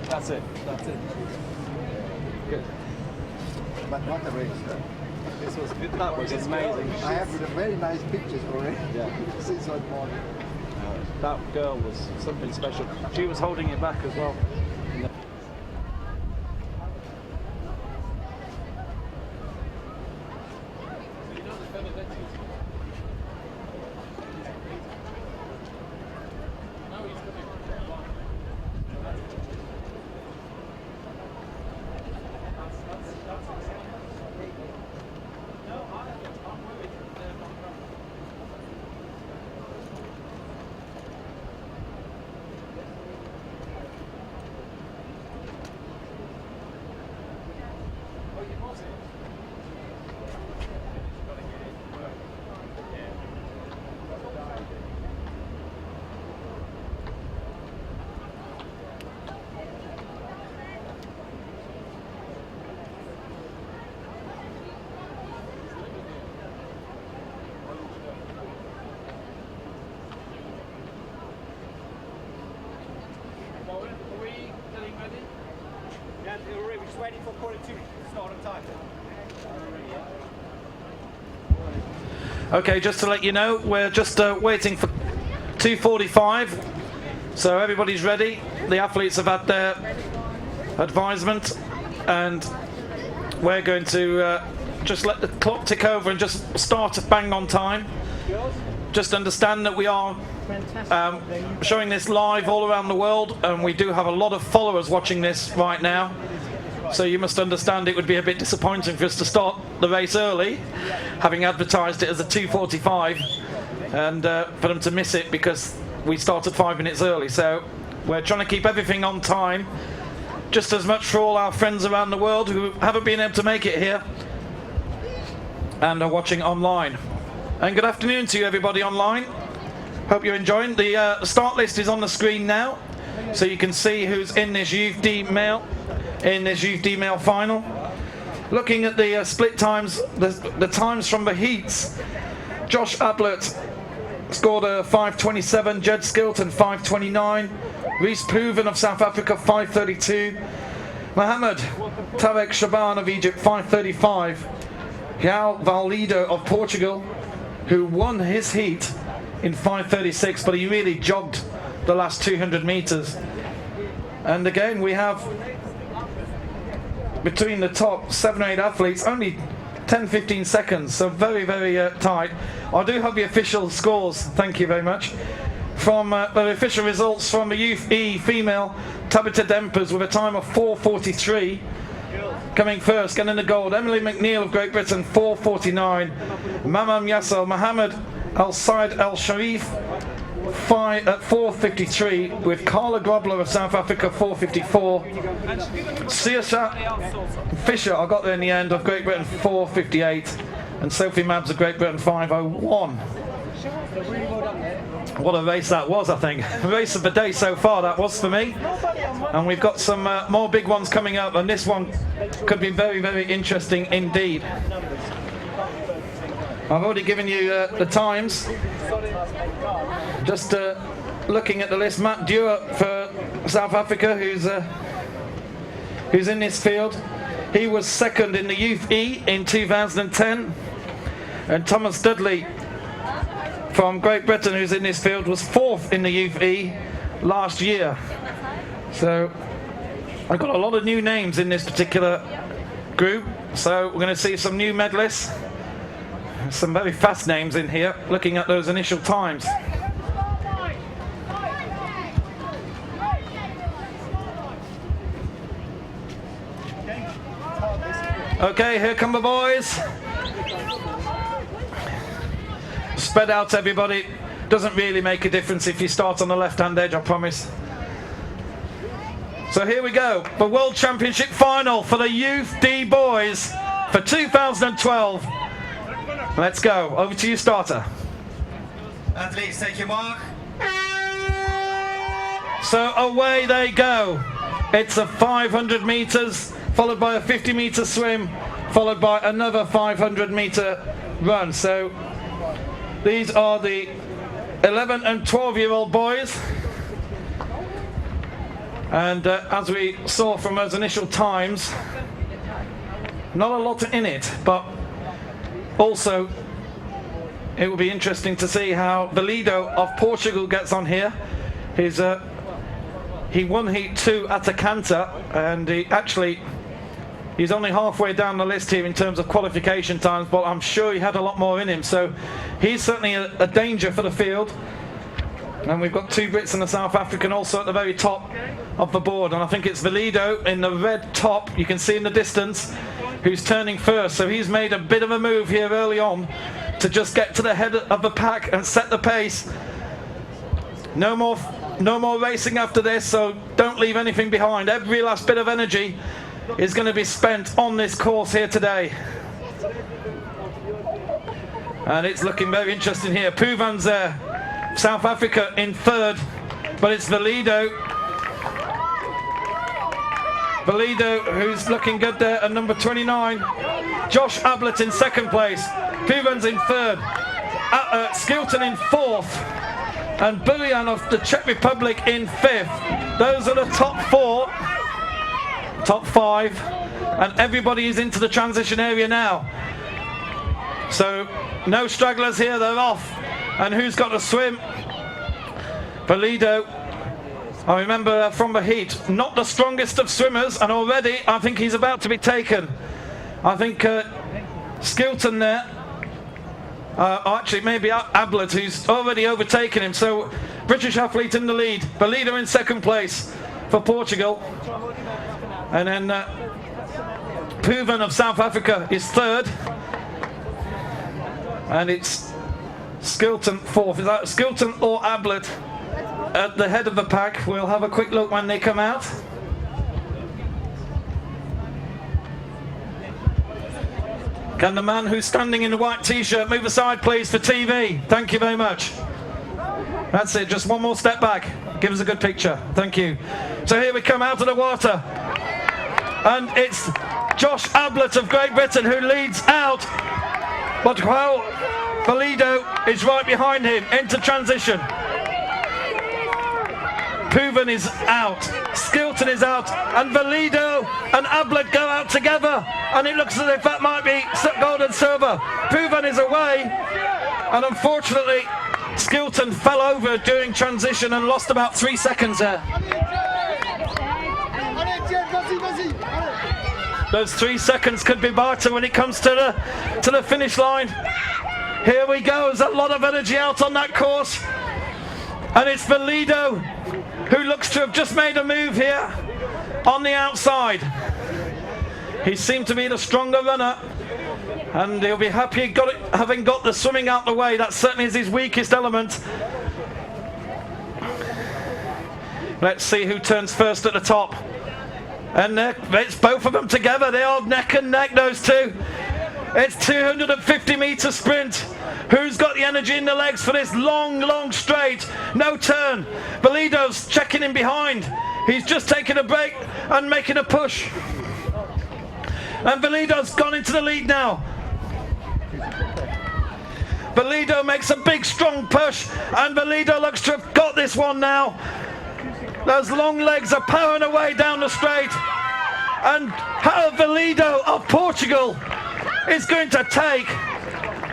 That's it. Good. But what a race. This was good. That was amazing. I have very nice pictures already. Yeah. Since that morning. That girl was something special. She was holding it back as well. for quarter 2, start on time. Okay, just to let you know, we're just waiting for 2:45, so everybody's ready. The athletes have had their advisement, and we're going to just let the clock tick over and just start bang on time. Just understand that we are showing this live all around the world, and we do have a lot of followers watching this right now. So you must understand it would be a bit disappointing for us to start the race early, having advertised it as a 2:45, and for them to miss it because we started 5 minutes early. So we're trying to keep everything on time, just as much for all our friends around the world who haven't been able to make it here and are watching online. And good afternoon to you, everybody online. Hope you're enjoying. The start list is on the screen now, so you can see who's in this Youth D male final. Looking at the split times, the times from the heats. Josh Ablett scored a 5:27, Jed Skilton 5:29, Reese Pooven of South Africa 5:32, Mohamed Tarek Shaban of Egypt 5:35, João Valido of Portugal, who won his heat in 5:36, but he really jogged the last 200 meters. And again, we have between the top 7 or 8 athletes only 10-15 seconds, so very, very tight. I do have the official scores, thank you very much, from the official results from the Youth E female, Tabitha Dempers with a time of 4:43, coming first, getting the gold. Emily McNeil of Great Britain 4:49, Mamam Yassel Mohammed Al Said Al Sharif at 4:53, with Carla Grobler of South Africa 4:54, Siasha Fisher, I got there in the end, of Great Britain 4:58, and Sophie Mabs of Great Britain 5:01. What a race that was, I think. Race of the day so far, that was for me. And we've got some more big ones coming up, and this one could be very, very interesting indeed. I've already given you the times. Just looking at the list, Matt Dewar for South Africa, who's in this field. He was second in the Youth E in 2010, and Thomas Dudley from Great Britain, who's in this field, was 4th in the Youth E last year. So I've got a lot of new names in this particular group, so we're going to see some new medalists. Some very fast names in here, looking at those initial times. Okay, here come the boys. Spread out, everybody. Doesn't really make a difference if you start on the left-hand edge, I promise. So here we go, the World Championship final for the Youth D boys for 2012. Let's go. Over to you, starter. Athletes, take your mark. So away they go. It's a 500 meters, followed by a 50-meter swim, followed by another 500-meter run. So these are the 11 and 12-year-old boys. And as we saw from those initial times, not a lot in it, but also it will be interesting to see how Valido of Portugal gets on here. He won Heat 2 at a canter, and he's only halfway down the list here in terms of qualification times, but I'm sure he had a lot more in him, so he's certainly a danger for the field. And we've got 2 Brits and a South African also at the very top of the board, and I think it's Valido in the red top, you can see in the distance, who's turning first. So he's made a bit of a move here early on to just get to the head of the pack and set the pace. No more racing after this, so don't leave anything behind. Every last bit of energy is going to be spent on this course here today. And it's looking very interesting here. Poovan's there, South Africa in 3rd, but it's Valido who's looking good there at number 29. Josh Ablett in 2nd place. Poovan's in 3rd. Skilton in 4th. And Burian of the Czech Republic in 5th. Those are the top 4. Top 5. and everybody is into the transition area now. So no stragglers here, they're off. And who's got to swim? Valido, I remember from the heat, not the strongest of swimmers, and already I think he's about to be taken. I think Skilton there, actually maybe Ablett, who's already overtaken him. So British athlete in the lead, Valido in second place for Portugal. And then Puvan of South Africa is third. And it's Skilton fourth. Is that Skilton or Ablett at the head of the pack? We'll have a quick look when they come out. Can the man who's standing in the white t-shirt move aside please for TV? Thank you very much. That's it, just one more step back. Give us a good picture. Thank you. So here we come out of the water. And it's Josh Ablett of Great Britain who leads out. But while Valido is right behind him into transition. Puvan is out, Skilton is out, and Valido and Ablett go out together, and it looks as if that might be gold and silver. Puvan is away, and unfortunately Skilton fell over during transition and lost about 3 seconds there. Those 3 seconds could be vital when it comes to the finish line. Here we go, there's a lot of energy out on that course. And it's Valido who looks to have just made a move here on the outside. He seemed to be the stronger runner, and he'll be happy having got the swimming out the way. That certainly is his weakest element. Let's see who turns first at the top. And it's both of them together. They are neck and neck, those two. It's 250 metre sprint. Who's got the energy in the legs for this long straight? No turn. Valido's checking in behind. He's just taking a break and making a push. And Valido's gone into the lead now. Valido makes a big strong push, and Valido looks to have got this one now. Those long legs are powering away down the straight, and how Valido of Portugal is going to take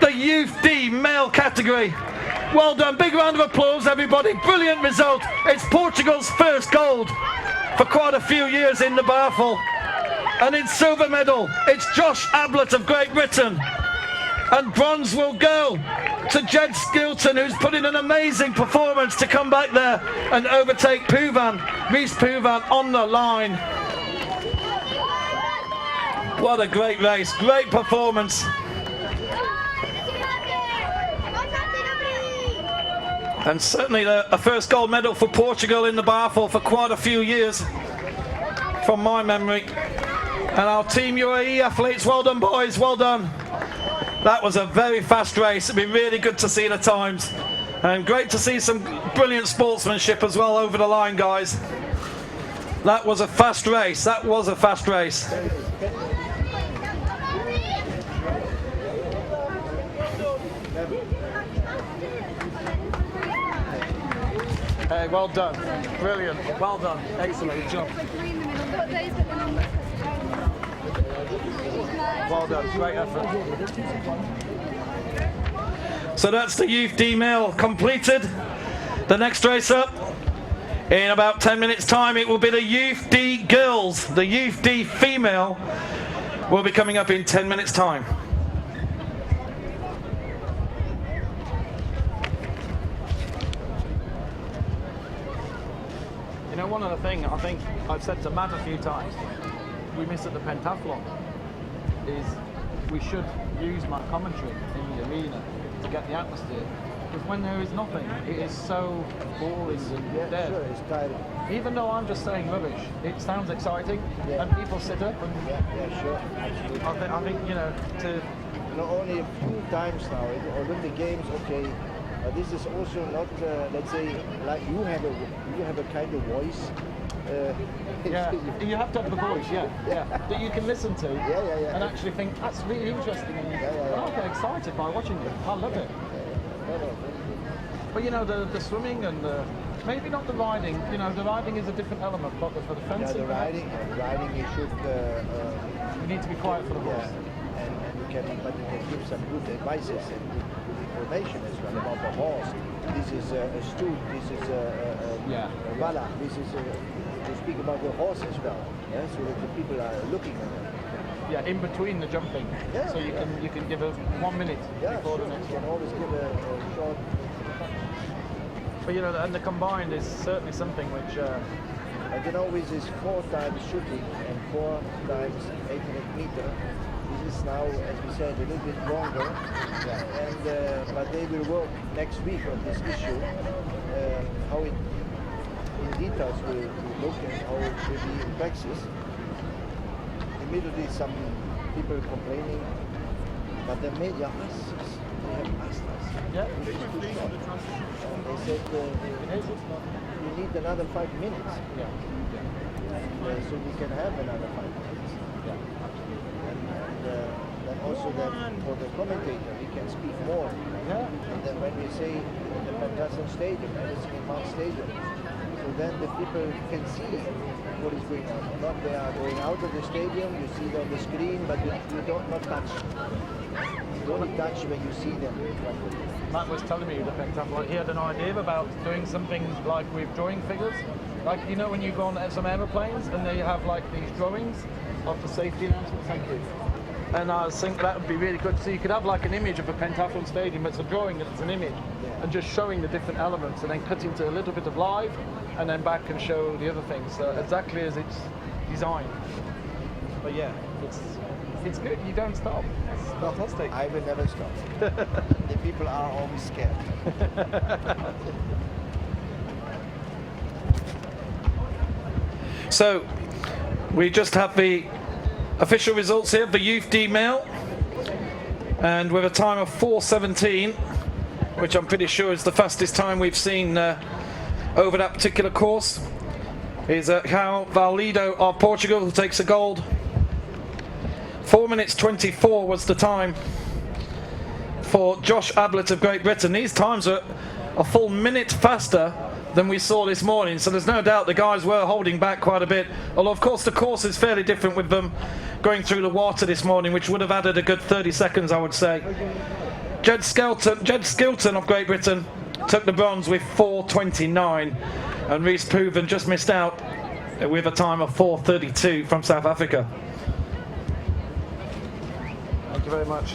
the Youth D male category. Well done, big round of applause everybody, brilliant result. It's Portugal's first gold for quite a few years in the biathlon. And in silver medal, it's Josh Ablett of Great Britain. And bronze will go to Jed Skilton, who's put in an amazing performance to come back there and overtake Puvan, Reese Puvan on the line. What a great race, great performance. And certainly a first gold medal for Portugal in the biathlon for quite a few years, from my memory. And our Team UAE athletes, well done boys, well done. That was a very fast race. It'd be really good to see the times. And great to see some brilliant sportsmanship as well over the line, guys. That was a fast race. That was a fast race. Hey, well done. Brilliant. Well done. Excellent job. Well done. Great effort. So that's the Youth D male completed. The next race up, in about 10 minutes time, it will be the Youth D girls. The Youth D female will be coming up in 10 minutes time. You know, one other thing I think I've said to Matt a few times, we miss at the pentathlon, is we should use my commentary in the arena to get the atmosphere. Because when there is nothing, it is so boring and dead. Sure, it's tiring. Even though I'm just saying rubbish, it sounds exciting, and people sit up and... Yeah, sure. I think, you know, to... Only a few times now in the Olympic Games, okay, this is also not, let's say, like you have a kind of voice. Yeah, you have to have the voice, that you can listen to and actually think, that's really interesting, and I get excited by watching it. I love it. But you know, the swimming and the Maybe not the riding. You know, the riding is a different element, but for the Yeah, fencing. the riding you should. You need to be quiet for the horse. And you can, but you can give some good advices and good information as well about the horse. This is a stool. This is a bala. This is to speak about the horse as well. Yeah, so that the people are looking at it. Yeah, in between the jumping. Yeah, so you can give a 1 minute before the next you can always give a short. But you know, and the combined is certainly something which. And you know, with this 4 times shooting and 4 times 800 meter, this is now, as we said, a little bit longer. Yeah. And but they will work next week on this issue, how it in details will look and how it will be in practice. Immediately, some people complaining, but the media asked us. They have asked us. Yeah. This is too short. And they said you need another 5 minutes. Yeah. And, so we can have another 5 minutes. Yeah. And then also then for the commentator, we can speak more. Yeah. And then when we say the Pentathletes Stadium, and it's in one stadium, so then the people can see what is going on. Not they are going out of the stadium, you see it on the screen, but you don't not touch. You only touch when you see them. Matt was telling me the Pentathlon, he had an idea about doing something like with drawing figures. Like, you know, when you go on some aeroplanes and they have like these drawings of the safety announcements. Thank you. And I was thinking that would be really good. So you could have like an image of a pentathlon stadium, it's a drawing and it's an image, and just showing the different elements and then cutting to a little bit of live and then back and show the other things. So exactly as it's designed. But yeah, it's good, you don't stop. It's fantastic. I will never stop. The people are always scared. So we just have the official results here of the youth D male, and with a time of 4:17, which I'm pretty sure is the fastest time we've seen over that particular course, is João Valido of Portugal, who takes the gold. 4 minutes 24 was the time for Josh Ablett of Great Britain. These times are a full minute faster than we saw this morning, so there's no doubt the guys were holding back quite a bit, although of course the course is fairly different with them going through the water this morning, which would have added a good 30 seconds, I would say. Jed Skilton of Great Britain took the bronze with 4:29, and Rhys Proven just missed out with a time of 4:32 from South Africa. Thank you very much.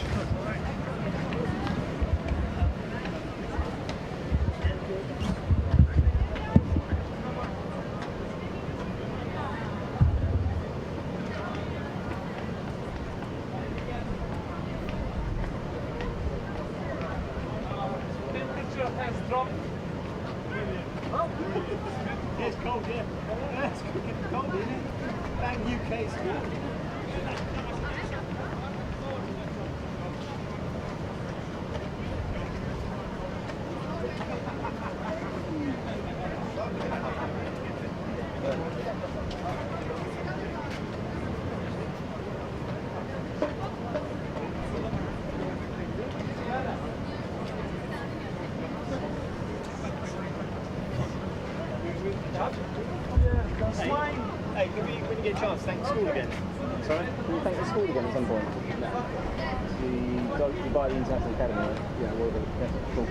It's cold, yeah. That's cold, isn't it? Bang UK school. Hey, can we, when you get a chance, thank the school again? Sorry? Can you thank the school again at some point? No. You buy the International Academy, right? Yeah, well, that's cool.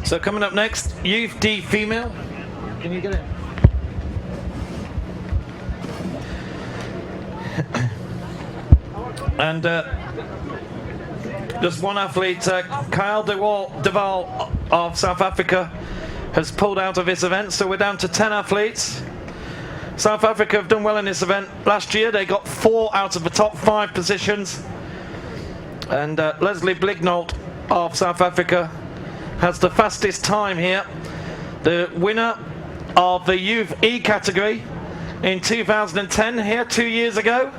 So coming up next, Youth D female. Can you get in? And just one athlete, Kyle Deval of South Africa, has pulled out of this event. So we're down to 10 athletes. South Africa have done well in this event. Last year they got 4 out of the top 5 positions. And Leslie Blignalt of South Africa has the fastest time here. The winner of the Youth E category in 2010 here 2 years ago.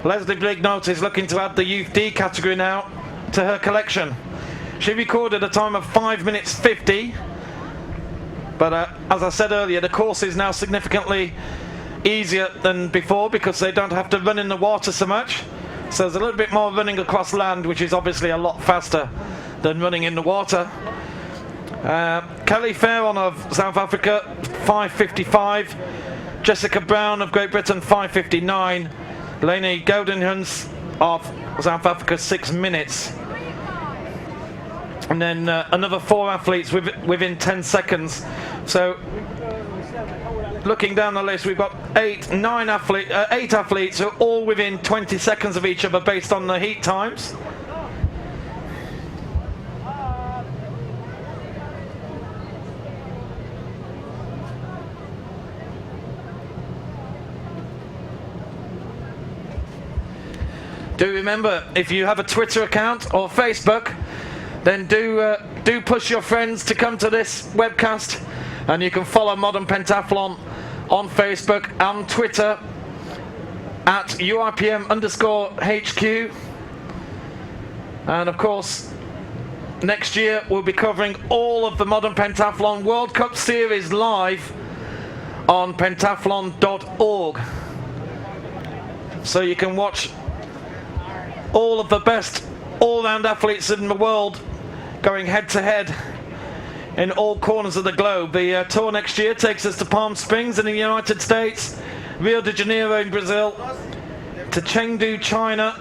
Leslie Blignalt is looking to add the Youth D category now to her collection. She recorded a time of 5 minutes 50, but as I said earlier, the course is now significantly easier than before because they don't have to run in the water so much. So there's a little bit more running across land, which is obviously a lot faster than running in the water. Kelly Farron of South Africa, 5:55. Jessica Brown of Great Britain, 5:59. Leni Goudenhuns of South Africa, 6 minutes. And then another 4 athletes within 10 seconds. So looking down the list, we've got 8 athletes who are all within 20 seconds of each other based on the heat times. Do remember, if you have a Twitter account or Facebook, then do push your friends to come to this webcast, and you can follow Modern Pentathlon on Facebook and Twitter at UIPM_HQ. And of course, next year we'll be covering all of the Modern Pentathlon World Cup Series live on pentathlon.org. So you can watch all of the best all-round athletes in the world going head-to-head in all corners of the globe. The tour next year takes us to Palm Springs in the United States, Rio de Janeiro in Brazil, to Chengdu, China.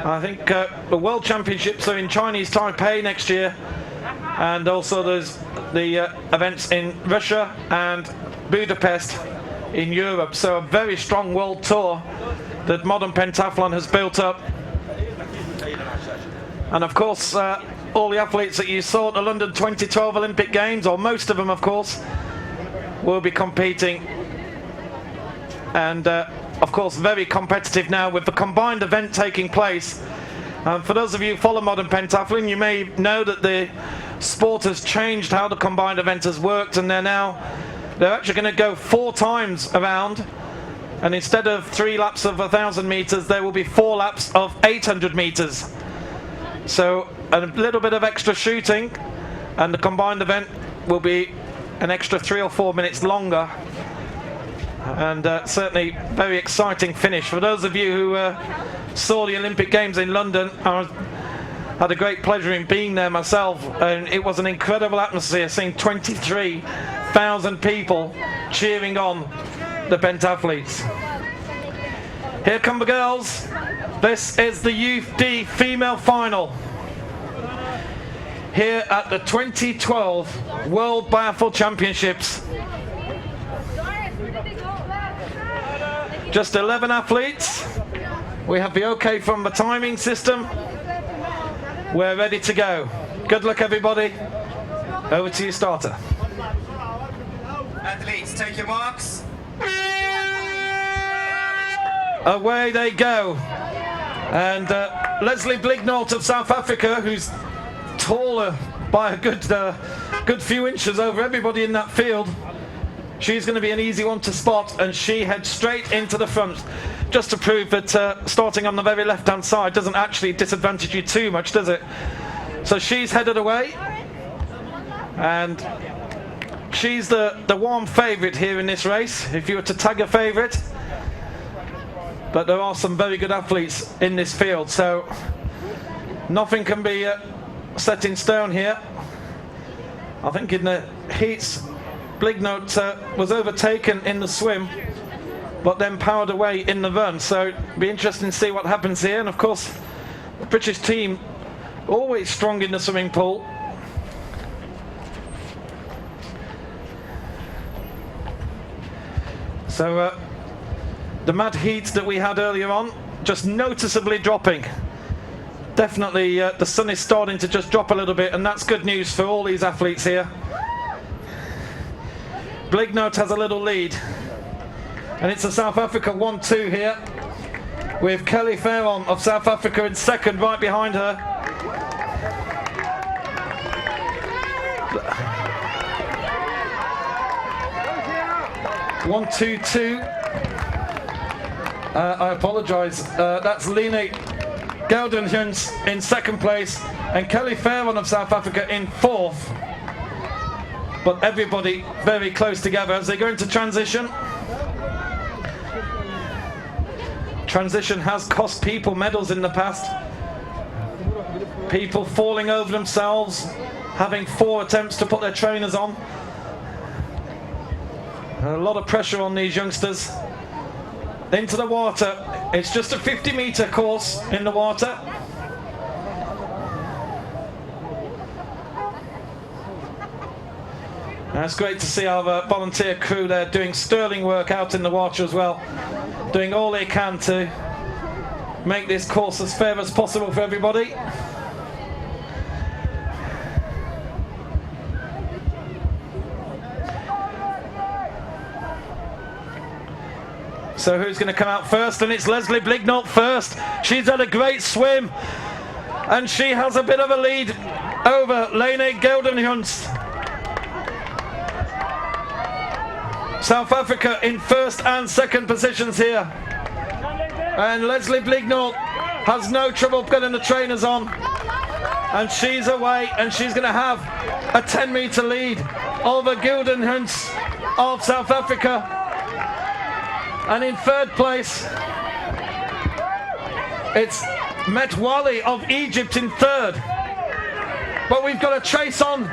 I think the World Championships are in Chinese Taipei next year, and also there's the events in Russia and Budapest in Europe. So a very strong world tour that Modern Pentathlon has built up. And of course, all the athletes that you saw at the London 2012 Olympic Games, or most of them of course, will be competing. And of course very competitive now with the combined event taking place. For those of you who follow Modern Pentathlon, you may know that the sport has changed how the combined event has worked, and they're actually going to go 4 times around. And instead of 3 laps of 1,000 meters, there will be 4 laps of 800 meters. So a little bit of extra shooting, and the combined event will be an extra 3 or 4 minutes longer. And certainly very exciting finish. For those of you who saw the Olympic Games in London, I had a great pleasure in being there myself, and it was an incredible atmosphere, seeing 23,000 people cheering on the Pentathletes. Here come the girls. This is the Youth D female final here at the 2012 World Biathle Championships. Just 11 athletes. We have the OK from the timing system. We're ready to go. Good luck, everybody. Over to you, starter. Athletes, take your marks. Away they go. And Leslie Blignalt of South Africa, who's taller by a good few inches over everybody in that field. She's going to be an easy one to spot, and she heads straight into the front, just to prove that starting on the very left-hand side doesn't actually disadvantage you too much, does it? So she's headed away, and she's the warm favourite here in this race, if you were to tag a favourite. But there are some very good athletes in this field, so nothing can be set in stone here. I think in the heats, Blignalt was overtaken in the swim, but then powered away in the run. So it'll be interesting to see what happens here. And of course, the British team always strong in the swimming pool. So the mad heat that we had earlier on, just noticeably dropping. Definitely the sun is starting to just drop a little bit, and that's good news for all these athletes here. Blignot has a little lead. And it's a South Africa 1-2 here, with Kelly Farron of South Africa in second, right behind her. One, two, two. I apologise. That's Line Geldenhuns in second place, and Kelly Farron of South Africa in fourth. But everybody very close together as they go into transition. Transition has cost people medals in the past. People falling over themselves, having 4 attempts to put their trainers on. A lot of pressure on these youngsters. Into the water. It's just a 50-meter course in the water. And it's great to see our volunteer crew there doing sterling work out in the water as well, doing all they can to make this course as fair as possible for everybody. So who's going to come out first? And it's Leslie Blignot first. She's had a great swim, and she has a bit of a lead over Line Geldenhuns. South Africa in first and second positions here. And Leslie Blignot has no trouble getting the trainers on. And she's away, and she's going to have a 10-meter lead over Geldenhuns of South Africa. And in third place, it's Metwali of Egypt in third. But we've got a chase on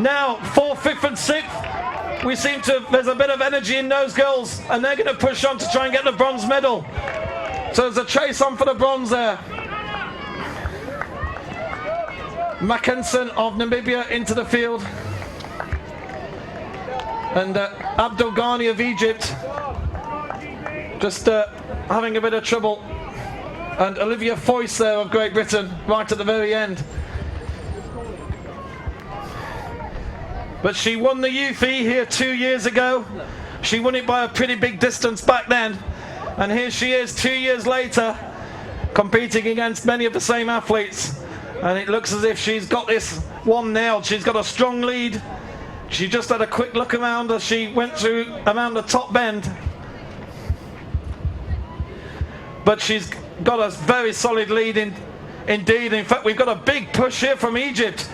now, 4th, 5th and 6th. We seem to, there's a bit of energy in those girls, and they're going to push on to try and get the bronze medal. So there's a chase on for the bronze there. Mackensen of Namibia into the field. And Abdul Ghani of Egypt just having a bit of trouble. And Olivia Foyce there of Great Britain right at the very end. But she won the Youth E here 2 years ago. She won it by a pretty big distance back then. And here she is 2 years later, competing against many of the same athletes. And it looks as if she's got this one nailed. She's got a strong lead. She just had a quick look around as she went through around the top bend. But she's got a very solid lead indeed. In fact, we've got a big push here from Egypt.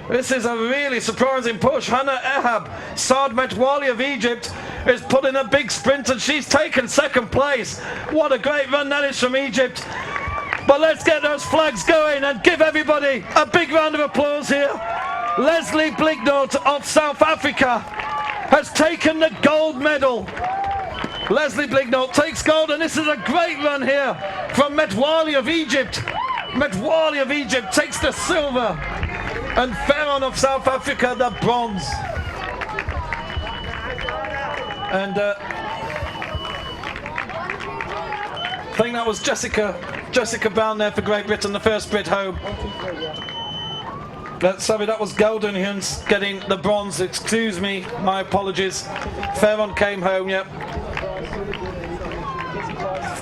This is a really surprising push. Hannah Ehab, Saad Metwali of Egypt, is put in a big sprint, and she's taken second place. What a great run that is from Egypt. But let's get those flags going and give everybody a big round of applause here. Leslie Blignot of South Africa has taken the gold medal. Leslie Blignot takes gold, and this is a great run here from Metwali of Egypt. Metwali of Egypt takes the silver, and Farron of South Africa the bronze. And I think that was Jessica Brown there for Great Britain, the first Brit home. Sorry, that was Geldenhuns getting the bronze. Excuse me, my apologies. Farron came home, yep.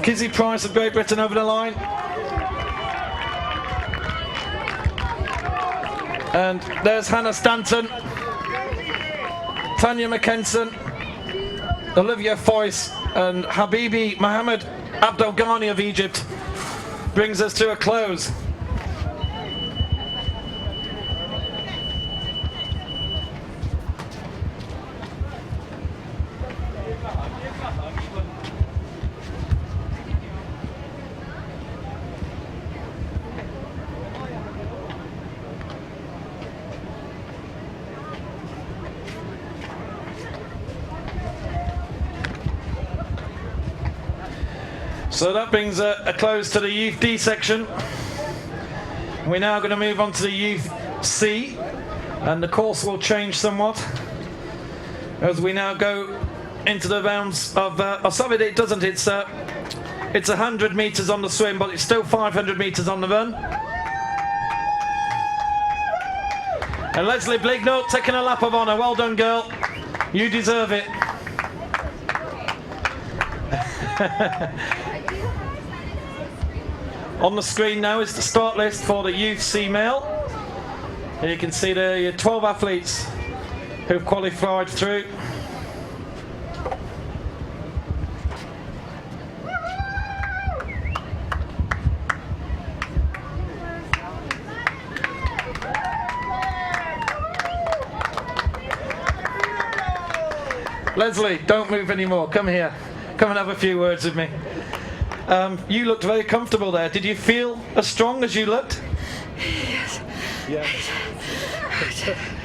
Kizzy Price of Great Britain over the line. And there's Hannah Stanton, Tanya Mackensen, Olivia Foyce, and Habibi Mohammed Abdel Ghani of Egypt. Brings us to a close. So that brings a close to the Youth D section. We're now going to move on to the Youth C, and the course will change somewhat as we now go into the rounds of. Sorry, it doesn't. It's 100 meters on the swim, but it's still 500 meters on the run. And Leslie Blignot taking a lap of honour. Well done, girl. You deserve it. On the screen now is the start list for the youth C male. And you can see the 12 athletes who've qualified through. Leslie, don't move anymore. Come here. Come and have a few words with me. You looked very comfortable there. Did you feel as strong as you looked? Yes. Yeah.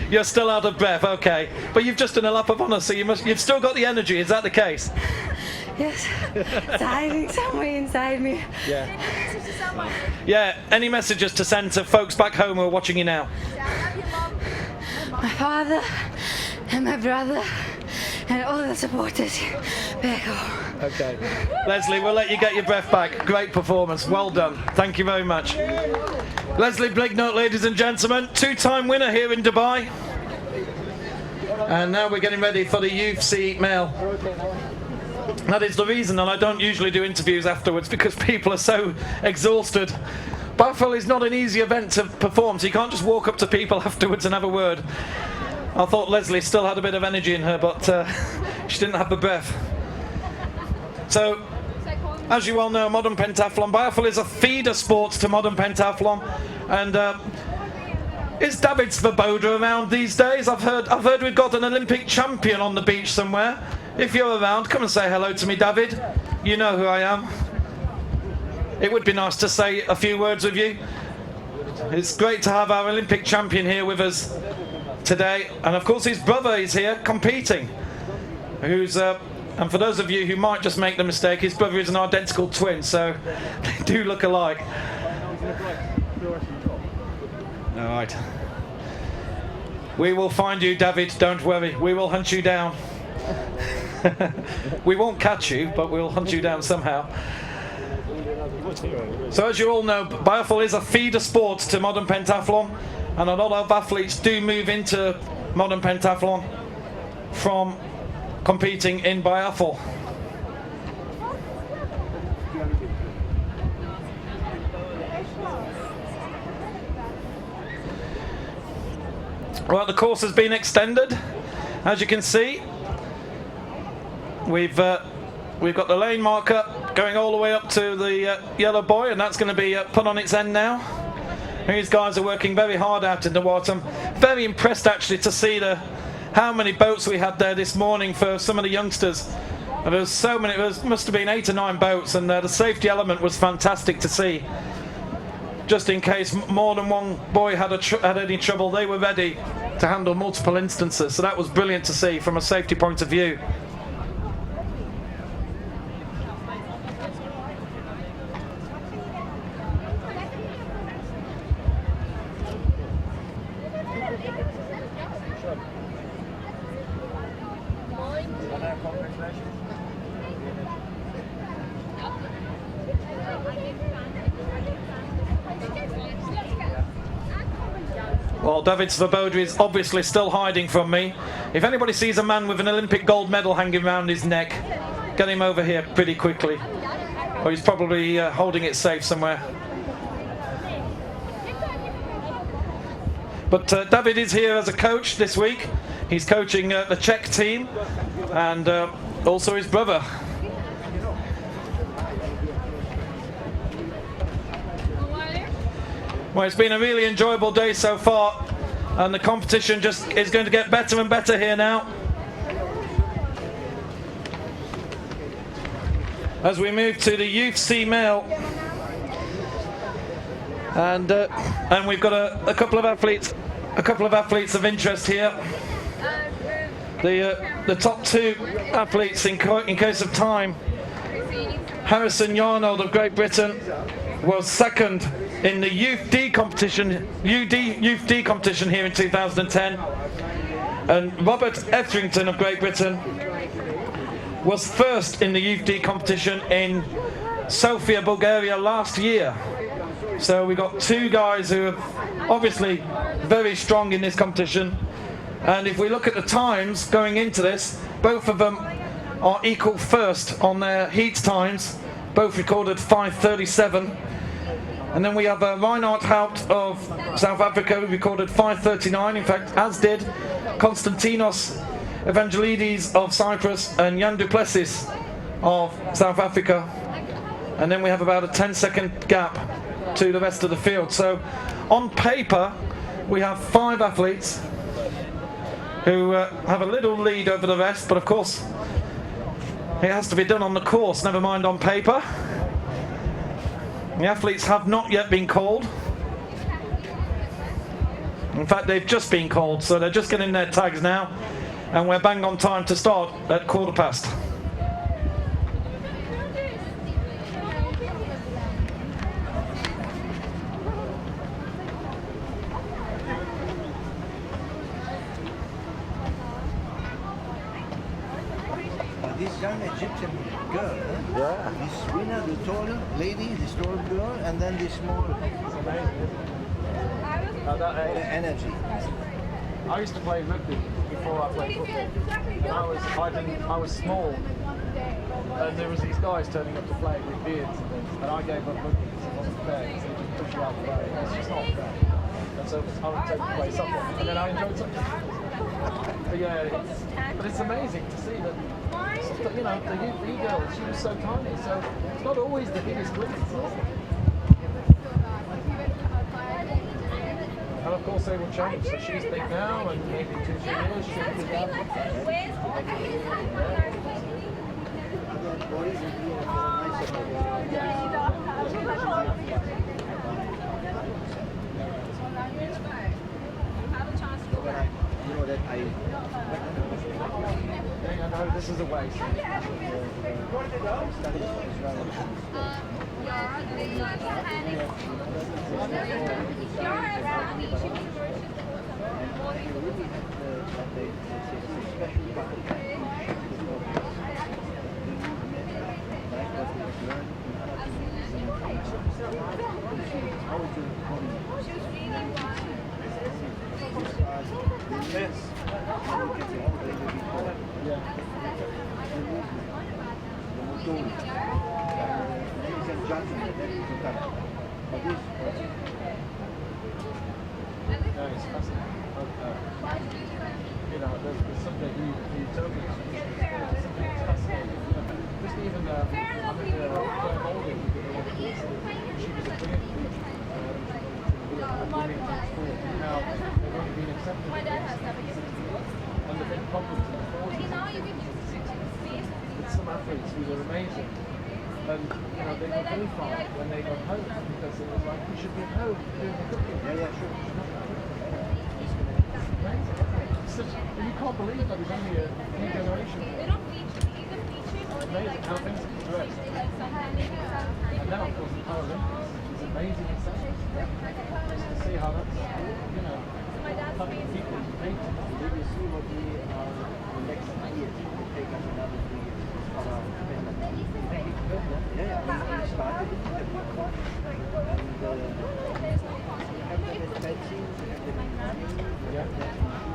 You're still out of breath, okay. But you've just done a lap of honour, so you've still got the energy. Is that the case? Yes. It's hiding somewhere inside me. Yeah. Yeah. Any messages to send to folks back home who are watching you now? My father and my brother and all the supporters back home. Okay. Leslie, we'll let you get your breath back. Great performance. Well done. Thank you very much. Leslie Blignott, ladies and gentlemen, two-time winner here in Dubai. And now we're getting ready for the Youth C male. That is the reason, and I don't usually do interviews afterwards because people are so exhausted. Biathle is not an easy event to perform, so you can't just walk up to people afterwards and have a word. I thought Leslie still had a bit of energy in her, but she didn't have the breath. So, as you well know, Modern Pentathlon, Biathle is a feeder sport to Modern Pentathlon. And is David Svoboda around these days? I've heard we've got an Olympic champion on the beach somewhere. If you're around, come and say hello to me, David. You know who I am. It would be nice to say a few words with you. It's great to have our Olympic champion here with us today, and of course his brother is here competing, who's and for those of you who might just make the mistake, his brother is an identical twin, so they do look alike. Alright. We will find you, David, don't worry. We will hunt you down. We won't catch you, but we'll hunt you down somehow. So as you all know, Biathle is a feeder sport to Modern Pentathlon, and a lot of athletes do move into Modern Pentathlon from competing in Biathle. Well, the course has been extended, as you can see. We've got the lane marker going all the way up to the yellow buoy, and that's going to be put on its end now. These guys are working very hard out in the water. I'm very impressed actually to see how many boats we had there this morning for some of the youngsters. And there was so many, must have been 8 or 9 boats, and the safety element was fantastic to see. Just in case more than one boy had any trouble, they were ready to handle multiple instances. So that was brilliant to see from a safety point of view. Well, David Svoboda is obviously still hiding from me. If anybody sees a man with an Olympic gold medal hanging around his neck, get him over here pretty quickly. Or he's probably holding it safe somewhere. But David is here as a coach this week. He's coaching the Czech team and also his brother. Well, it's been a really enjoyable day so far, and the competition just is going to get better and better here now. As we move to the Youth C male, and we've got a couple of athletes of interest here. The top 2 athletes in case of time. Harrison Yarnold of Great Britain was second in the Youth D competition here in 2010, and Robert Etherington of Great Britain was first in the Youth D competition in Sofia, Bulgaria last year. So we got 2 guys who are obviously very strong in this competition, and if we look at the times going into this, both of them are equal first on their heat times, both recorded 5:37. And then we have Reinhard Haupt of South Africa, who recorded 5:39, in fact, as did Konstantinos Evangelidis of Cyprus and Jan du Plessis of South Africa. And then we have about a 10-second gap to the rest of the field. So on paper, we have 5 athletes who have a little lead over the rest, but of course, it has to be done on the course, never mind on paper. The athletes have not yet been called. In fact, they've just been called, so they're just getting their tags now, and we're bang on time to start at 1:15. This young Egyptian girl, this winner, the taller lady, this tall girl, and then this small. Energy. I used to play rugby before I played football. And I was small, and there was these guys turning up to play with beards and things, and I gave up rugby because it wasn't fair, because they just push you out the way. It's just not fair. And so I would take to play soccer, and then I enjoyed soccer. But yeah, but it's amazing to see that, you know, the U girl, she was so tiny, so it's not always the biggest wins, is it? And of course they will change, so she's big now, and maybe 2-3 years she'll be down. You know that I know this is a waste. You know, there's something utopian. Something fascinating. Just even, I think Claire Holding, she was a brilliant teacher. Now, they've only been accepted. And the big problems in the 40s. With some athletes who were amazing. And, you know, they were vilified when they got home because it was like, you should be at home doing the cooking. Yeah, sure. You can't believe that it's only a new generation. It's amazing how things have progressed. And now, of course, the Paralympics is amazing in itself. Just to see how that's, you know, having people make it. Did you see what we are the next year to take us another 3 years for our Yeah, we started it and we have them in fencing, we have them in running, we have them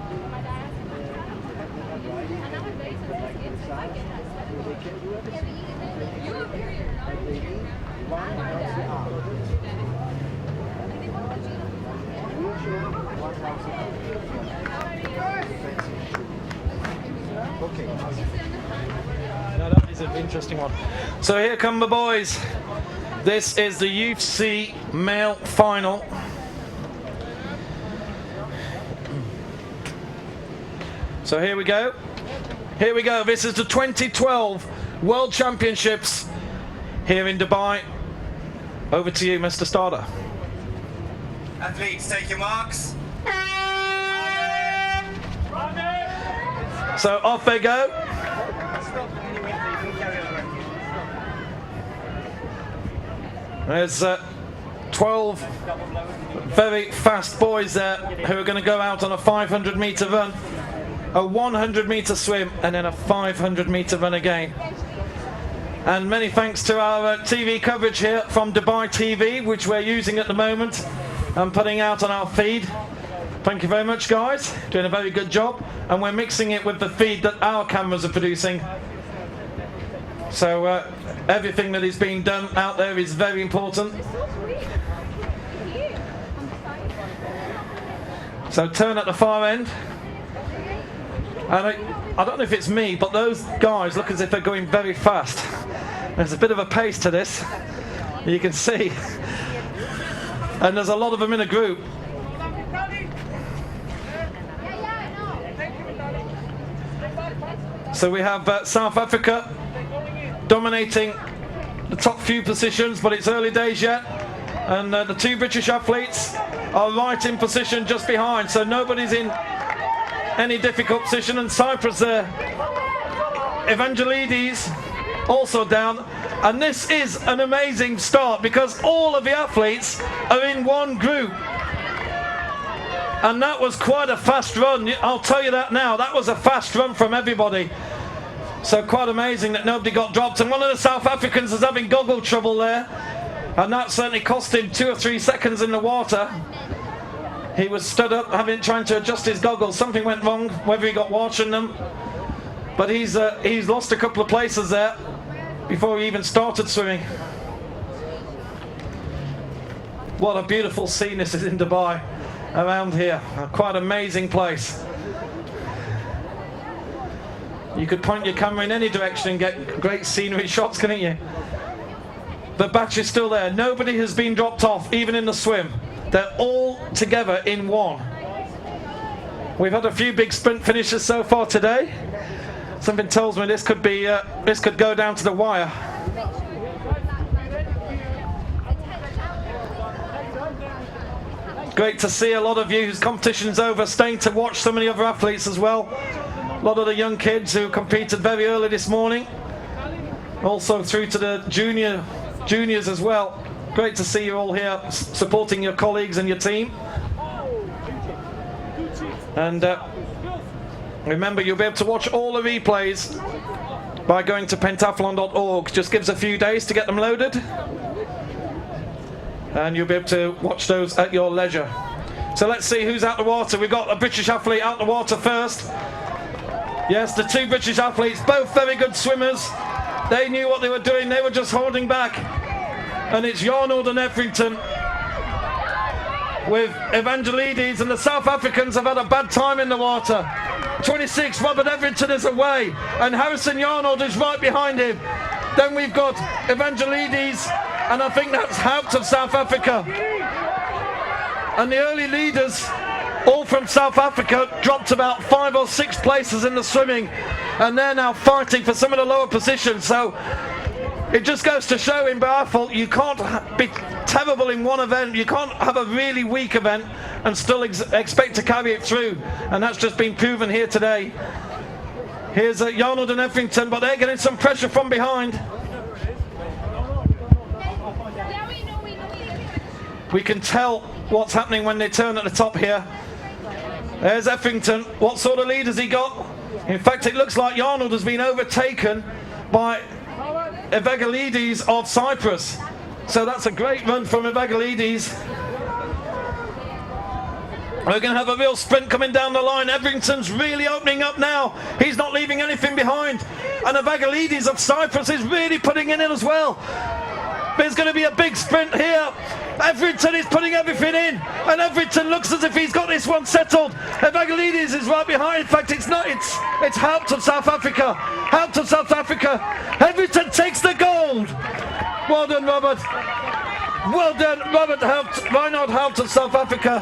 in riding, like inside, so they can do everything. And they need one healthy arm. Wheelchair, one healthy arm. Okay. Now that is an interesting one. So here come the boys. This is the UFC male final. So here we go. Here we go. This is the 2012 World Championships here in Dubai. Over to you, Mr. Starter. Athletes, take your marks. So off they go. There's 12 very fast boys there who are going to go out on a 500-meter run, a 100-meter swim, and then a 500-meter run again. And many thanks to our TV coverage here from Dubai TV, which we're using at the moment and putting out on our feed. Thank you very much, guys. Doing a very good job. And we're mixing it with the feed that our cameras are producing. So everything that is being done out there is very important. So turn at the far end. And I don't know if it's me, but those guys look as if they're going very fast. There's a bit of a pace to this, you can see. And there's a lot of them in a group. So we have South Africa dominating the top few positions, but it's early days yet. And the two British athletes are right in position just behind, so nobody's in any difficult position. And Cyprus there, Evangelides also down. And this is an amazing start because all of the athletes are in one group. And that was quite a fast run. I'll tell you that now. That was a fast run from everybody. So quite amazing that nobody got dropped. And one of the South Africans is having goggle trouble there. And that certainly cost him 2 or 3 seconds in the water. He was stood up, trying to adjust his goggles. Something went wrong, whether he got water in them. But he's lost a couple of places there before he even started swimming. What a beautiful scene this is in Dubai, around here. A quite amazing place. You could point your camera in any direction and get great scenery shots, couldn't you? The batch is still there. Nobody has been dropped off, even in the swim. They're all together in one. We've had a few big sprint finishes so far today. Something tells me this could go down to the wire. Great to see a lot of you whose competition's over staying to watch some of the other athletes as well. A lot of the young kids who competed very early this morning. Also through to the juniors as well. Great to see you all here supporting your colleagues and your team. And remember, you'll be able to watch all the replays by going to pentathlon.org. Just gives a few days to get them loaded. And you'll be able to watch those at your leisure. So let's see who's out the water. We've got a British athlete out the water first. Yes, the two British athletes, both very good swimmers. They knew what they were doing, they were just holding back. And it's Yarnold and Etherington with Evangelides, and the South Africans have had a bad time in the water. 26, Robert Etherington is away, and Harrison Yarnold is right behind him. Then we've got Evangelides, and I think that's Haupt of South Africa. And the early leaders, all from South Africa, dropped about 5 or 6 places in the swimming, and they're now fighting for some of the lower positions. So it just goes to show in biathlon, you can't be terrible in one event, you can't have a really weak event and still expect to carry it through, and that's just been proven here today. Here's Yarnold and Etherington, but they're getting some pressure from behind. We can tell what's happening when they turn at the top here. There's Etherington. What sort of lead has he got? In fact, it looks like Yarnold has been overtaken by Evangelides of Cyprus. So that's a great run from Evangelides. We're going to have a real sprint coming down the line. Etherington's really opening up now. He's not leaving anything behind. And Evangelides of Cyprus is really putting it in as well. There's going to be a big sprint here. Etherington is putting everything in, and Etherington looks as if he's got this one settled. Evangelides is right behind. In fact, it's not. It's Haupt of South Africa. Haupt of South Africa. Etherington takes the gold. Well done, Robert. Well done, Robert Haupt, Reinhard Haupt of South Africa,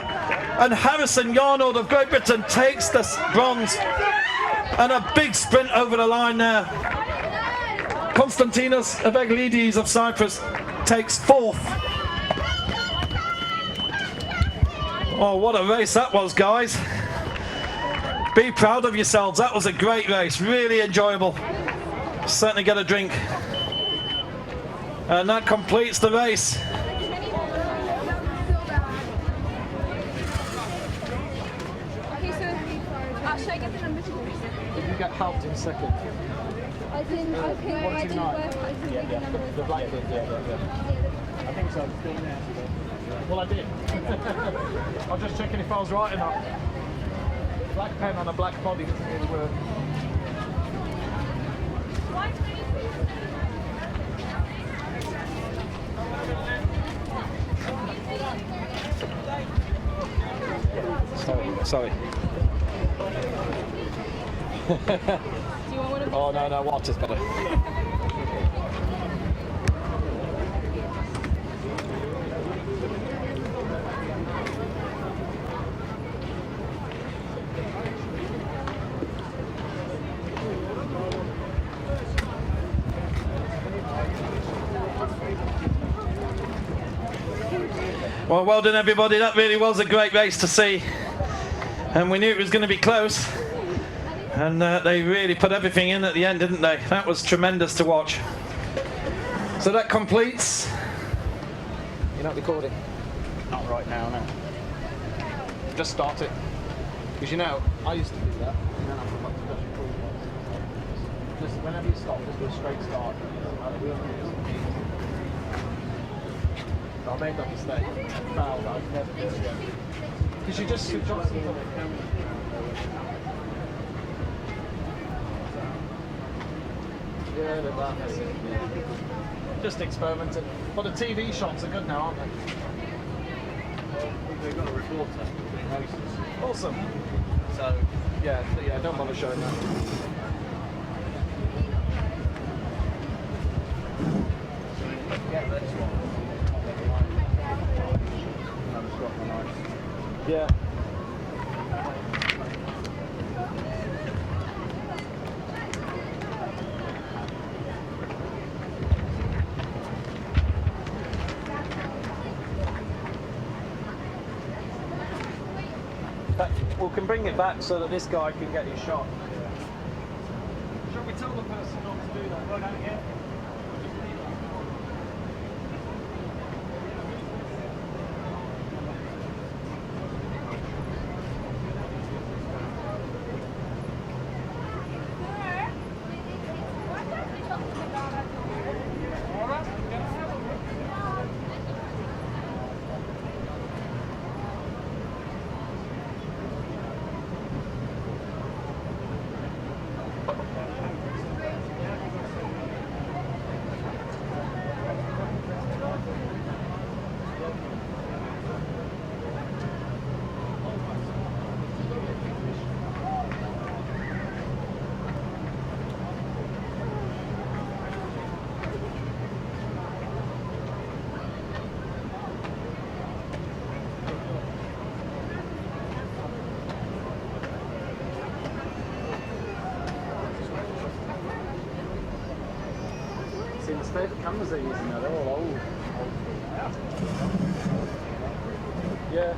and Harrison Yarnold of Great Britain takes the bronze. And a big sprint over the line there. Konstantinos Evangelides of Cyprus takes 4th. Oh, what a race that was, guys. Be proud of yourselves. That was a great race. Really enjoyable. Certainly get a drink. And that completes the race. Okay, so should I get the number 2? You get Haupt in second. I didn't, okay, I didn't work out the bigger number. The black bit, yeah. I think so. Well, I did. I was just checking if I was right or not. Black pen on a black body doesn't really work. Sorry. Oh no, water's better. Well done everybody, that really was a great race to see, and we knew it was going to be close, and they really put everything in at the end, didn't they? That was tremendous to watch. So that completes. You're not recording? Not right now, no. Just start it. Because you know, I used to do that, and then I forgot to press record. Just whenever you stop, just do a straight start. I made that mistake. Foul that I'd never do again. Because you just switch off the camera. Yeah, they're that messy. Just experimenting. But the TV shots are good now, aren't they? They've got a reporter. Awesome. So, yeah, don't bother showing that. Yeah. We can bring it back so that this guy can get his shot. Shall we tell the person not to do that? Go down again. The cameras they're using now, they're all old. Yeah.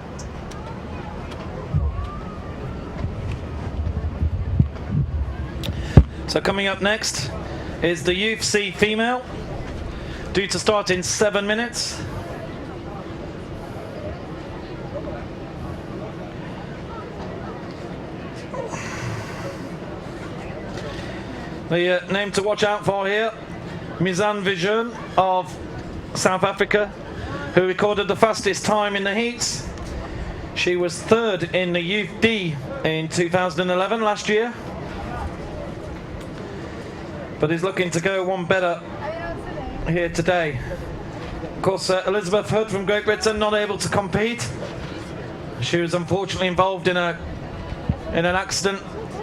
So coming up next is the Youth C female, due to start in 7 minutes. The name to watch out for here, Mizan Vision of South Africa, who recorded the fastest time in the heats. She was third in the Youth D in 2011 last year, but is looking to go one better here today. Of course, Elizabeth Hood from Great Britain not able to compete. She was unfortunately involved in an accident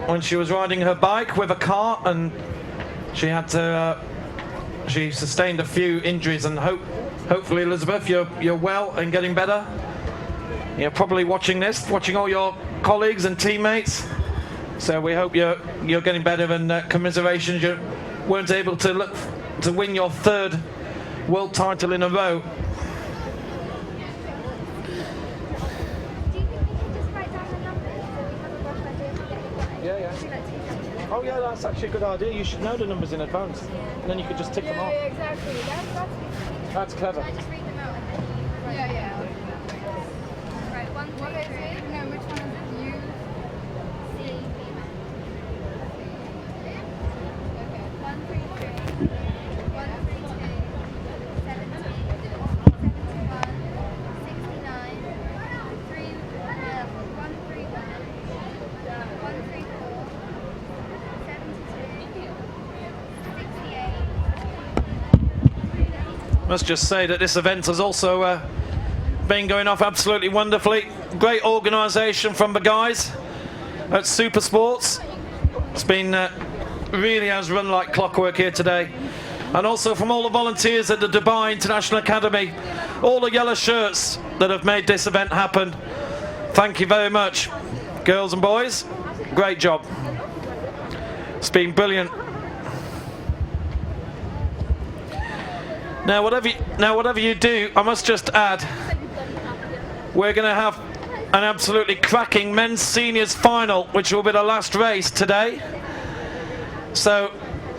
when she was riding her bike with a car, and she had to she sustained a few injuries, and hopefully, Elizabeth, you're well and getting better. You're probably watching this, watching all your colleagues and teammates. So we hope you're getting better, and commiserations you weren't able to win your third world title in a row. Oh yeah, that's actually a good idea. You should know the numbers in advance, and then you could just tick them off. Yeah, exactly. That's clever. Can I just read them out? Yeah. Right, 1, 2, 3. No, which one is it? U, C, okay. 1, 3, 3. 1, 3, 2. 70. 71. 69. 3, 1, 3, 1. 1, 3, 4. Must just say that this event has also been going off absolutely wonderfully. Great organisation from the guys at Super Sports. It's been really has run like clockwork here today. And also from all the volunteers at the Dubai International Academy, all the yellow shirts that have made this event happen. Thank you very much, girls and boys. Great job. It's been brilliant. Now whatever you do, I must just add, we're going to have an absolutely cracking men's seniors final, which will be the last race today. So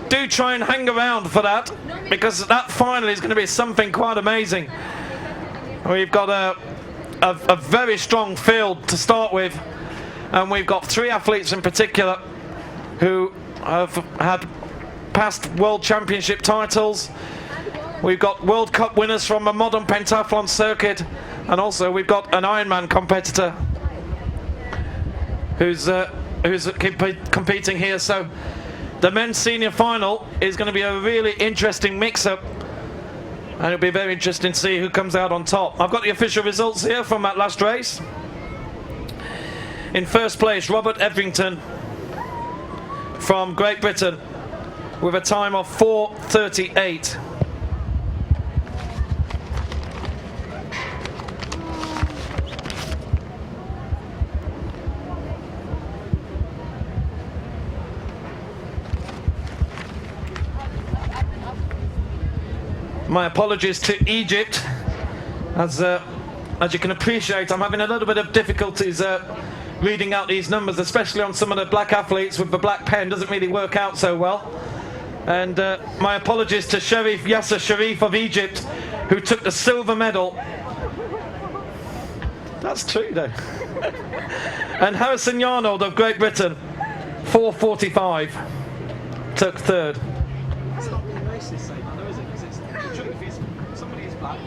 do try and hang around for that, because that final is going to be something quite amazing. We've got a very strong field to start with, and we've got 3 athletes in particular who have had past World Championship titles. We've got World Cup winners from the Modern Pentathlon circuit, and also we've got an Ironman competitor who's competing here. So the men's senior final is going to be a really interesting mix-up, and it'll be very interesting to see who comes out on top. I've got the official results here from that last race. In first place, Robert Everington from Great Britain with a time of 4:38. My apologies to Egypt, as you can appreciate, I'm having a little bit of difficulties reading out these numbers, especially on some of the black athletes with the black pen. Doesn't really work out so well. And my apologies to Yasser Sharif of Egypt, who took the silver medal. That's true though. And Harrison Yarnold of Great Britain, 4:45, took third. It's not really racist, I know, is it? Because it's the truth is, somebody is black,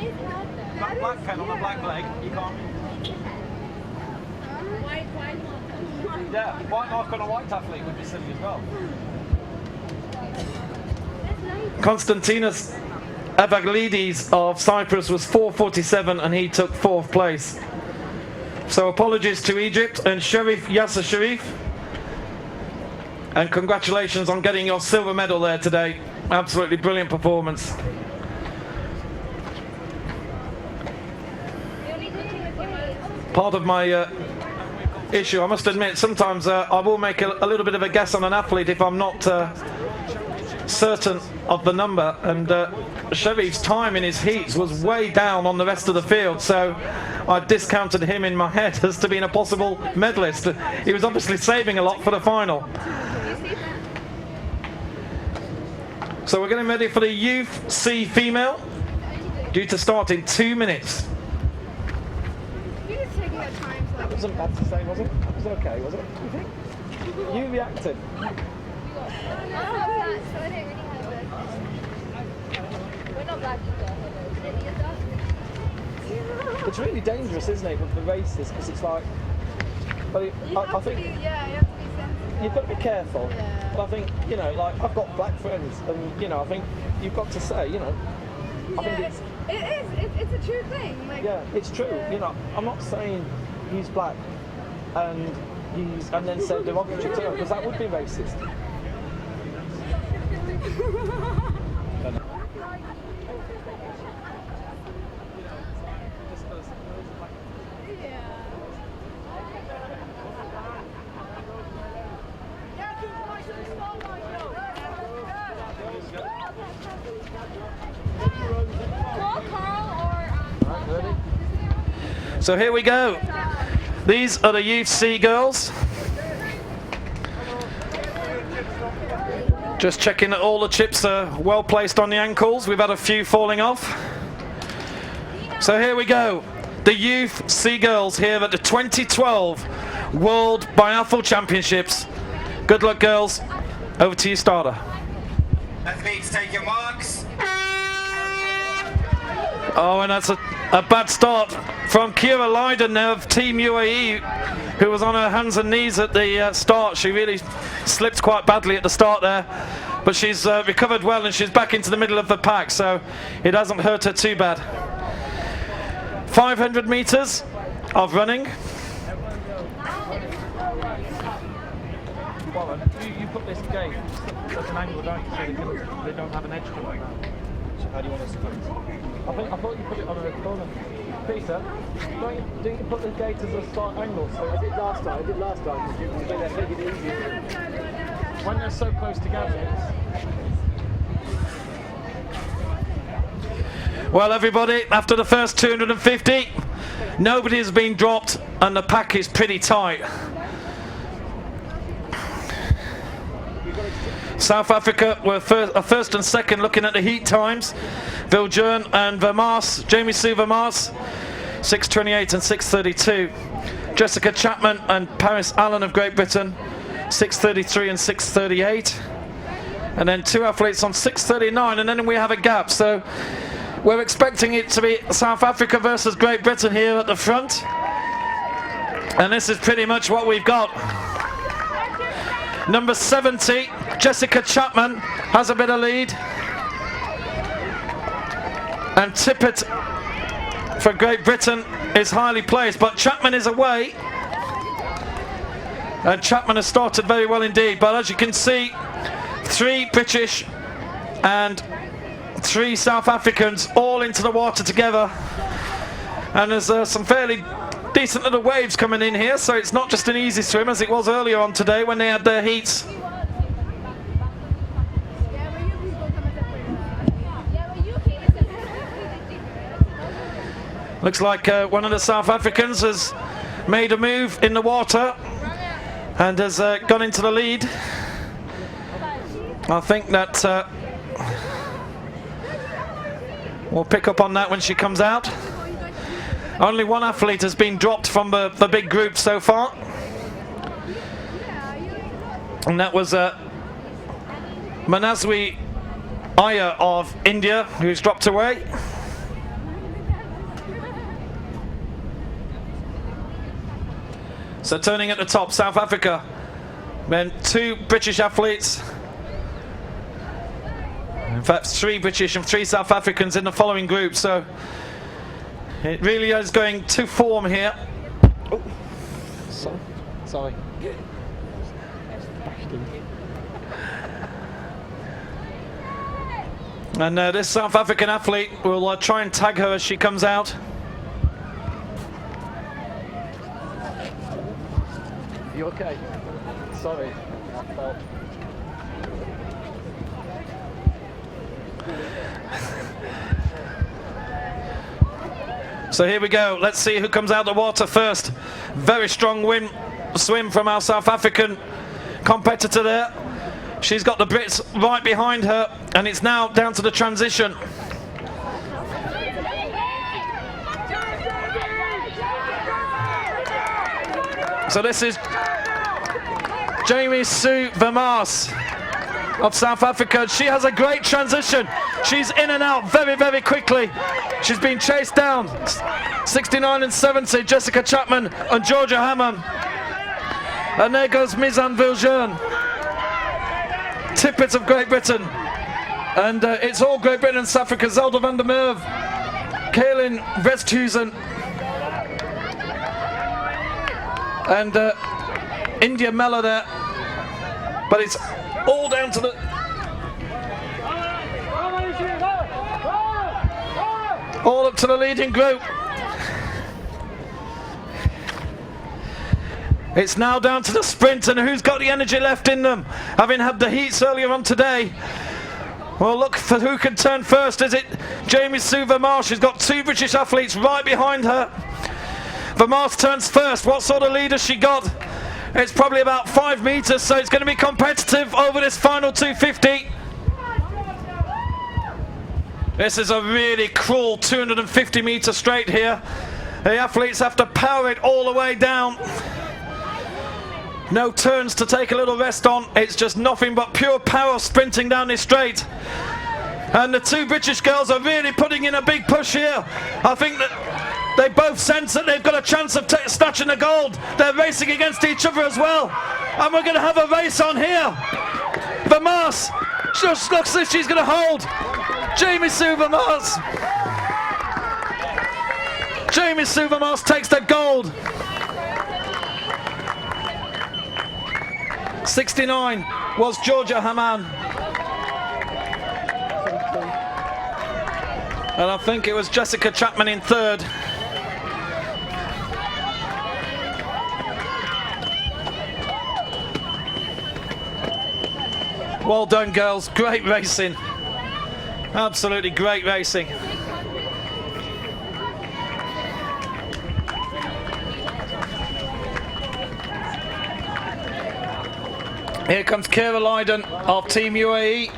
black pen on a black leg, you can't. Yeah, white mark on a white athlete would be silly as well. Konstantinos Avaglidis of Cyprus was 4:47 and he took 4th place. So apologies to Egypt and Yasser Sharif. And congratulations on getting your silver medal there today. Absolutely brilliant performance. Part of my issue, I must admit, sometimes I will make a little bit of a guess on an athlete if I'm not certain of the number, and Sharif's time in his heats was way down on the rest of the field, so I discounted him in my head as to being a possible medalist. He was obviously saving a lot for the final. So we're getting ready for the Youth C female, due to start in 2 minutes. That wasn't bad to say, was it? That was okay, was it? You think? You reacted. It's really dangerous, isn't it, with the races, because it's like, I think you've got to be careful. Yeah. But I think, you know, like, I've got black friends, and, you know, I think you've got to say, you know, I think it's a true thing. Like, yeah, it's true. You know, I'm not saying he's black and then say derogatory to him, because that would be racist. So here we go. These are the Youth C girls. Just checking that all the chips are well placed on the ankles. We've had a few falling off. So here we go. The Youth C girls here at the 2012 World Biathle Championships. Good luck, girls. Over to you, starter. Athletes, take your marks. Oh, and that's a bad start from Kira Leiden of Team UAE, who was on her hands and knees at the start. She really slipped quite badly at the start there, but she's recovered well and she's back into the middle of the pack, so it hasn't hurt her too bad. 500 meters of running. Warren, you put this gate at an angle, don't you, so they don't have an edge coming around. So how do you want us to put it? I thought you put it on a corner. Peter, didn't you put the gate as a start angle? So I did last time. Make it easy. When they're so close together, Well, everybody, after the first 250, nobody has been dropped and the pack is pretty tight. South Africa were first and second looking at the heat times. Viljoen and Vermaas, Jamie Sue Vermaas, 6:28 and 6:32. Jessica Chapman and Paris Allen of Great Britain, 6:33 and 6:38. And then two athletes on 6:39, and then we have a gap. So we're expecting it to be South Africa versus Great Britain here at the front. And this is pretty much what we've got. Number 70, Jessica Chapman, has a bit of lead. And Tippett for Great Britain is highly placed, but Chapman is away. And Chapman has started very well indeed, but as you can see, 3 British and 3 South Africans all into the water together. And there's some fairly decent little waves coming in here, so it's not just an easy swim as it was earlier on today when they had their heats. Looks like one of the South Africans has made a move in the water and has gone into the lead. I think that we'll pick up on that when she comes out. Only one athlete has been dropped from the big group so far. And that was Manaswi Iyer of India, who's dropped away. So turning at the top, South Africa. Then 2 British athletes. In fact, 3 British and 3 South Africans in the following group. So it really is going to form here. Oh, sorry. And this South African athlete will try and tag her as she comes out. You okay? Sorry, I felt. So here we go. Let's see who comes out the water first. Very strong swim from our South African competitor there. She's got the Brits right behind her, and it's now down to the transition. So this is Jamie Sue Vermaas of South Africa. She has a great transition. She's in and out very, very quickly. She's been chased down. 69 and 70, Jessica Chapman and Georgia Hammond. And there goes Mizan Viljoen. Tippett of Great Britain. And it's all Great Britain and South Africa. Zelda van der Merwe, Kaelin Westhuizen, and India Mella there. But it's all down to the... all up to the leading group. It's now down to the sprint and who's got the energy left in them, having had the heats earlier on today. Well, look for who can turn first. Is it Jamie Sue Vermaas? She's got 2 British athletes right behind her. Vermaas turns first. What sort of lead has she got? It's probably about 5 meters, so it's going to be competitive over this final 250. This is a really cruel 250 meter straight here. The athletes have to power it all the way down. No turns to take a little rest on. It's just nothing but pure power sprinting down this straight. And the 2 British girls are really putting in a big push here. I think that they both sense that they've got a chance of snatching the gold. They're racing against each other as well. And we're going to have a race on here. Vermaas just looks as if she's going to hold. Jamie Sue Vermaas. Jamie Suvermos takes the gold. 69 was Georgia Haman. And I think it was Jessica Chapman in third. Well done, girls. Great racing. Absolutely great racing. Here comes Kira Lydon of Team UAE.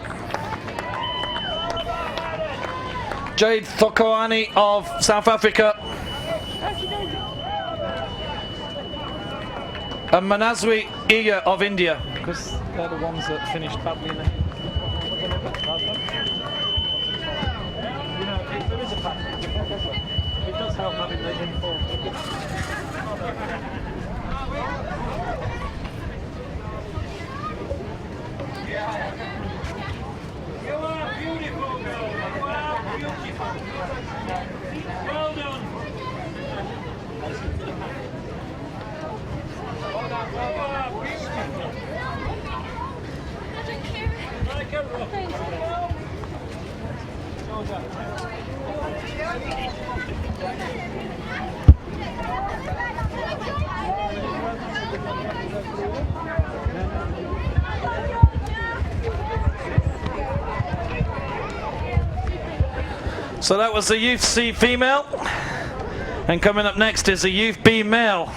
Jade Thokoani of South Africa. And Manaswi Iya of India. Because they're the ones that finished badly in the... You know, if there is a pattern, it does help having the informed. You are beautiful, girl. You are beautiful. Well done. Well done. You are beautiful. Like a rock. So that was the Youth C female, and coming up next is the Youth B male.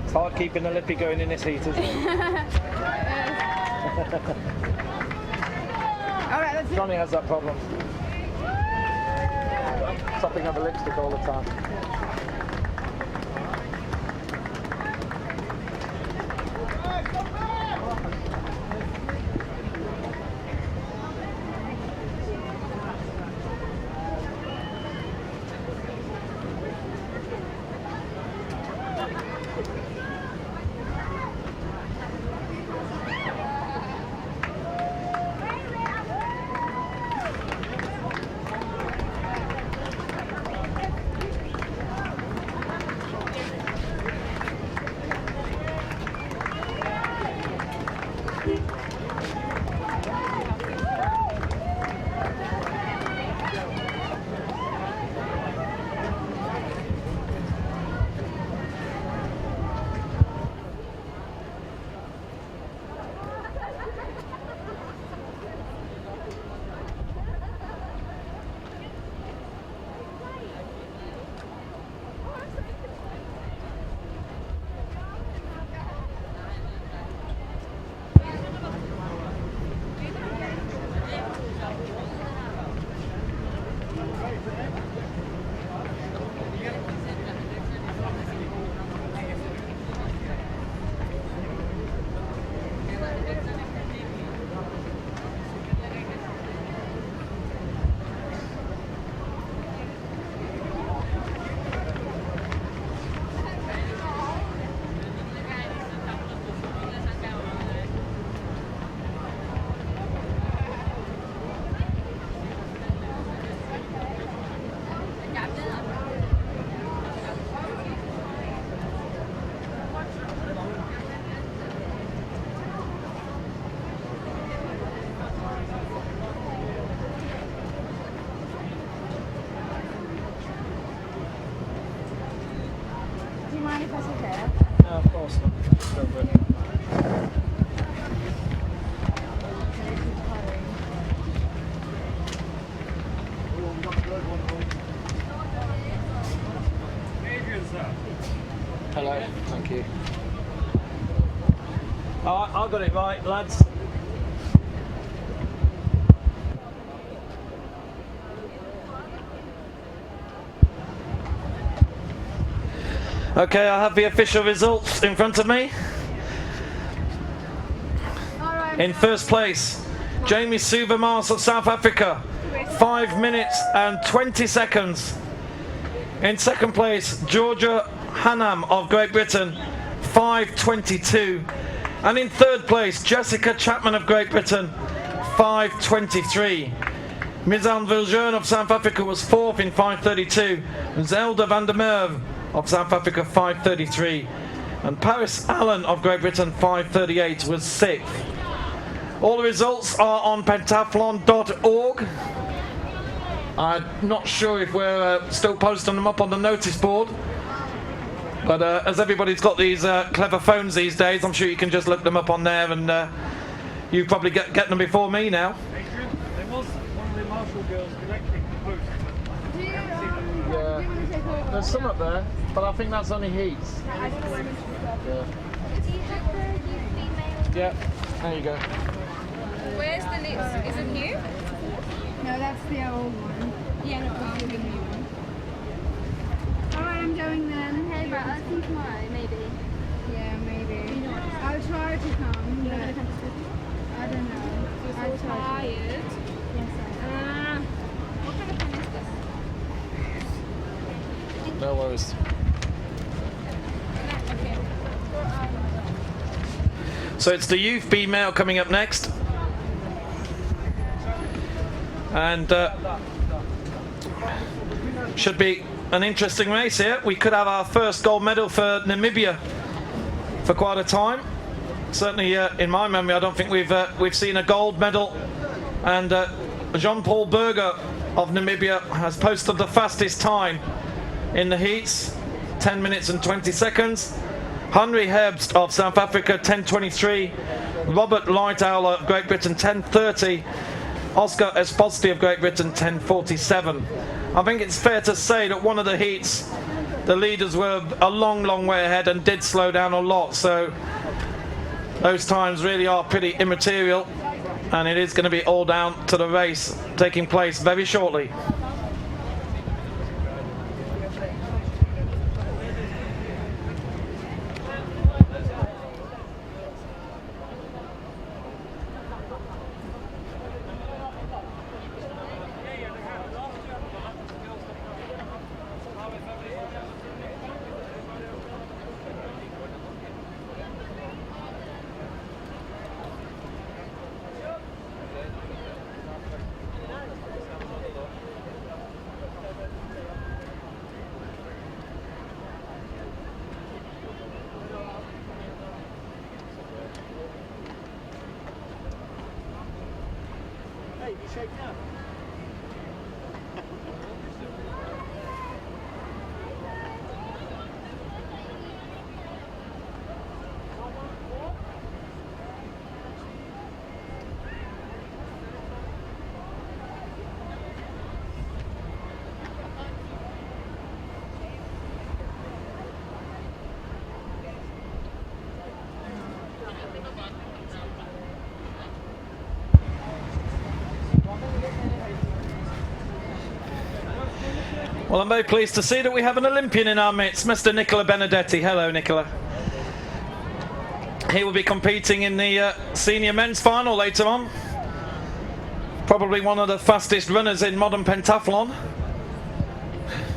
It's hard keeping the lippy going in this heat, isn't it? Johnny has that problem. Topping over lipstick all the time. Do you mind if I sit there? No, of course not. Go for it. Hello, thank you. I got it right, lads. Okay, I have the official results in front of me. In first place, Jamie Suvermars of South Africa, 5 minutes and 20 seconds. In second place, Georgia Hannam of Great Britain, 5:22. And in third place, Jessica Chapman of Great Britain, 5:23. Mizan Viljoen of South Africa was fourth in 5:32. Zelda van der Merwe of South Africa, 5:33. And Paris Allen of Great Britain, 5:38, was sixth. All the results are on pentathlon.org. I'm not sure if we're still posting them up on the notice board. But as everybody's got these clever phones these days, I'm sure you can just look them up on there, and you probably get them before me now. There was one of the Marshall girls directly post. Yeah. There's some up there, but I think that's only heats. Yeah, there you go. Where's the next? Is it new? No, that's the old one. Yeah, no, I'll do the new one. Alright, I'm going then. Okay, but I'll see you tomorrow, maybe. Yeah, maybe. I'll try to come. But I don't know. I'm tired. Yes, What kind of pen is this? No worries. Okay. So it's the Youth B male coming up next. And should be an interesting race here. We could have our first gold medal for Namibia for quite a time. Certainly in my memory, I don't think we've seen a gold medal. And Jean-Paul Berger of Namibia has posted the fastest time in the heats, 10 minutes and 20 seconds. Henry Herbst of South Africa, 10:23. Robert Lightowl of Great Britain, 10:30. Oscar Esposti of Great Britain, 10:47. I think it's fair to say that one of the heats, the leaders were a long way ahead and did slow down a lot. So those times really are pretty immaterial, and it is going to be all down to the race taking place very shortly. Hey, you shaking up? Well, I'm very pleased to see that we have an Olympian in our midst, Mr. Nicola Benedetti. Hello, Nicola. He will be competing in the senior men's final later on. Probably one of the fastest runners in modern pentathlon.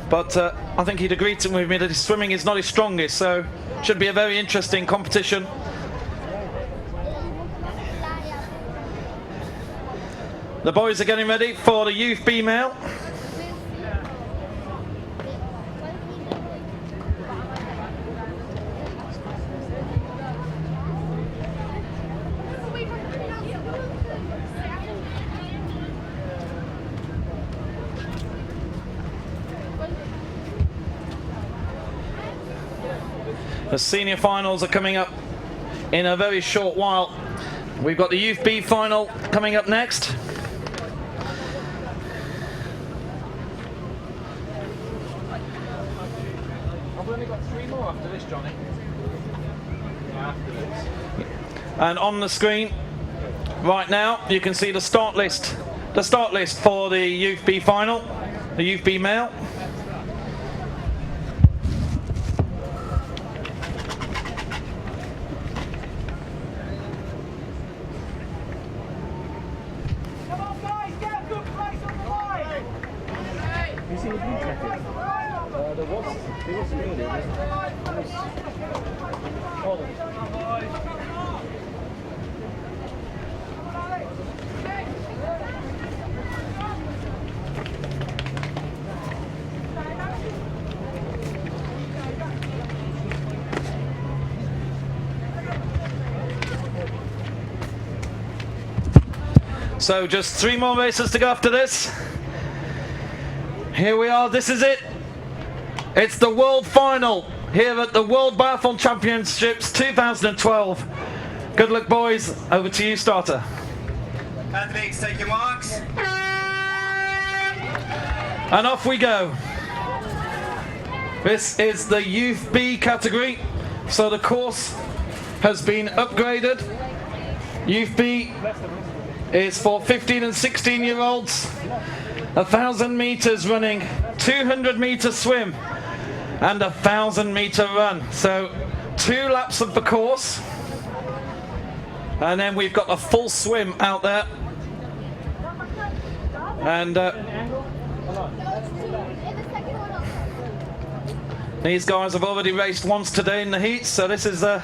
But I think he'd agree with me that his swimming is not his strongest, so should be a very interesting competition. The boys are getting ready for the Youth B male. The senior finals are coming up in a very short while. We've got the Youth B final coming up next. I've only got 3 more after this, Johnny. And on the screen right now, you can see the start list. The start list for the Youth B final, the Youth B male. you seen the blue jacket? There was really. Hold on. So just 3 more races to go after this. Here we are, this is it. It's the world final here at the World Biathlon Championships 2012. Good luck, boys. Over to you, starter. Athletes, take your marks. And off we go. This is the Youth B category, so the course has been upgraded. Youth B is for 15 and 16-year-olds. 1,000 meters running, 200 meter swim, and 1,000 meter run. So 2 laps of the course, and then we've got a full swim out there. And these guys have already raced once today in the heats, so this is the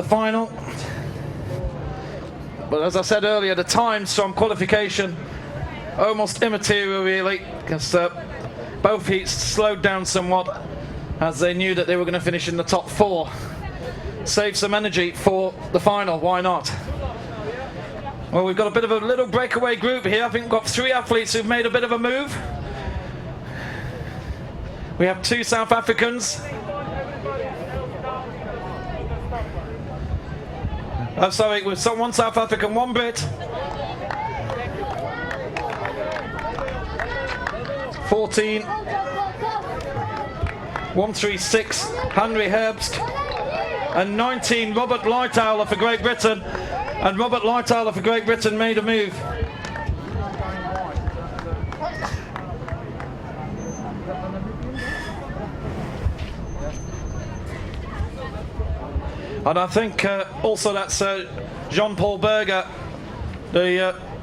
final. But as I said earlier, the times from qualification almost immaterial really, because both heats slowed down somewhat as they knew that they were going to finish in the top 4. Save some energy for the final, why not? Well, we've got a bit of a little breakaway group here. I think we've got 3 athletes who've made a bit of a move. We have 2 South Africans. I'm sorry, with 1 South African, 1 Brit. 14. 136, Henry Herbst. And 19, Robert Lightower for Great Britain. And Robert Lightower for Great Britain made a move. And I think also that's Jean-Paul Berger,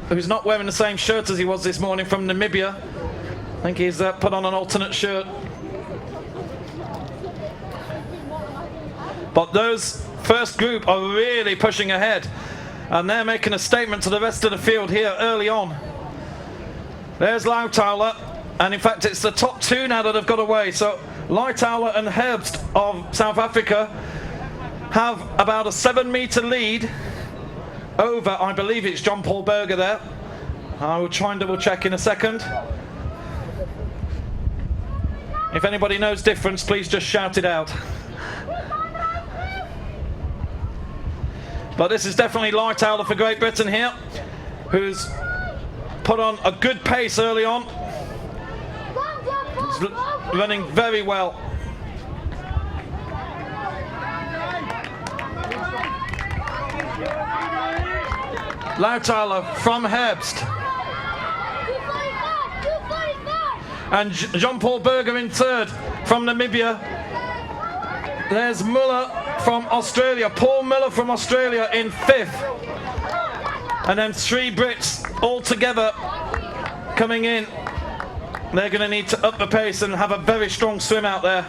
who's not wearing the same shirt as he was this morning, from Namibia. I think he's put on an alternate shirt. But those first group are really pushing ahead, and they're making a statement to the rest of the field here early on. There's Lightower, and in fact it's the top 2 now that have got away. So Lightower and Herbst of South Africa have about a 7 meter lead over, I believe it's Jean-Paul Berger there. I will try and double check in a second. If anybody knows difference, please just shout it out. But this is definitely Lightower for Great Britain here, who's put on a good pace early on. He's running very well. Lightower from Herbst. And Jean-Paul Berger in 3rd from Namibia. There's Muller from Australia, Paul Miller from Australia in 5th. And then 3 Brits all together coming in. They're going to need to up the pace and have a very strong swim out there.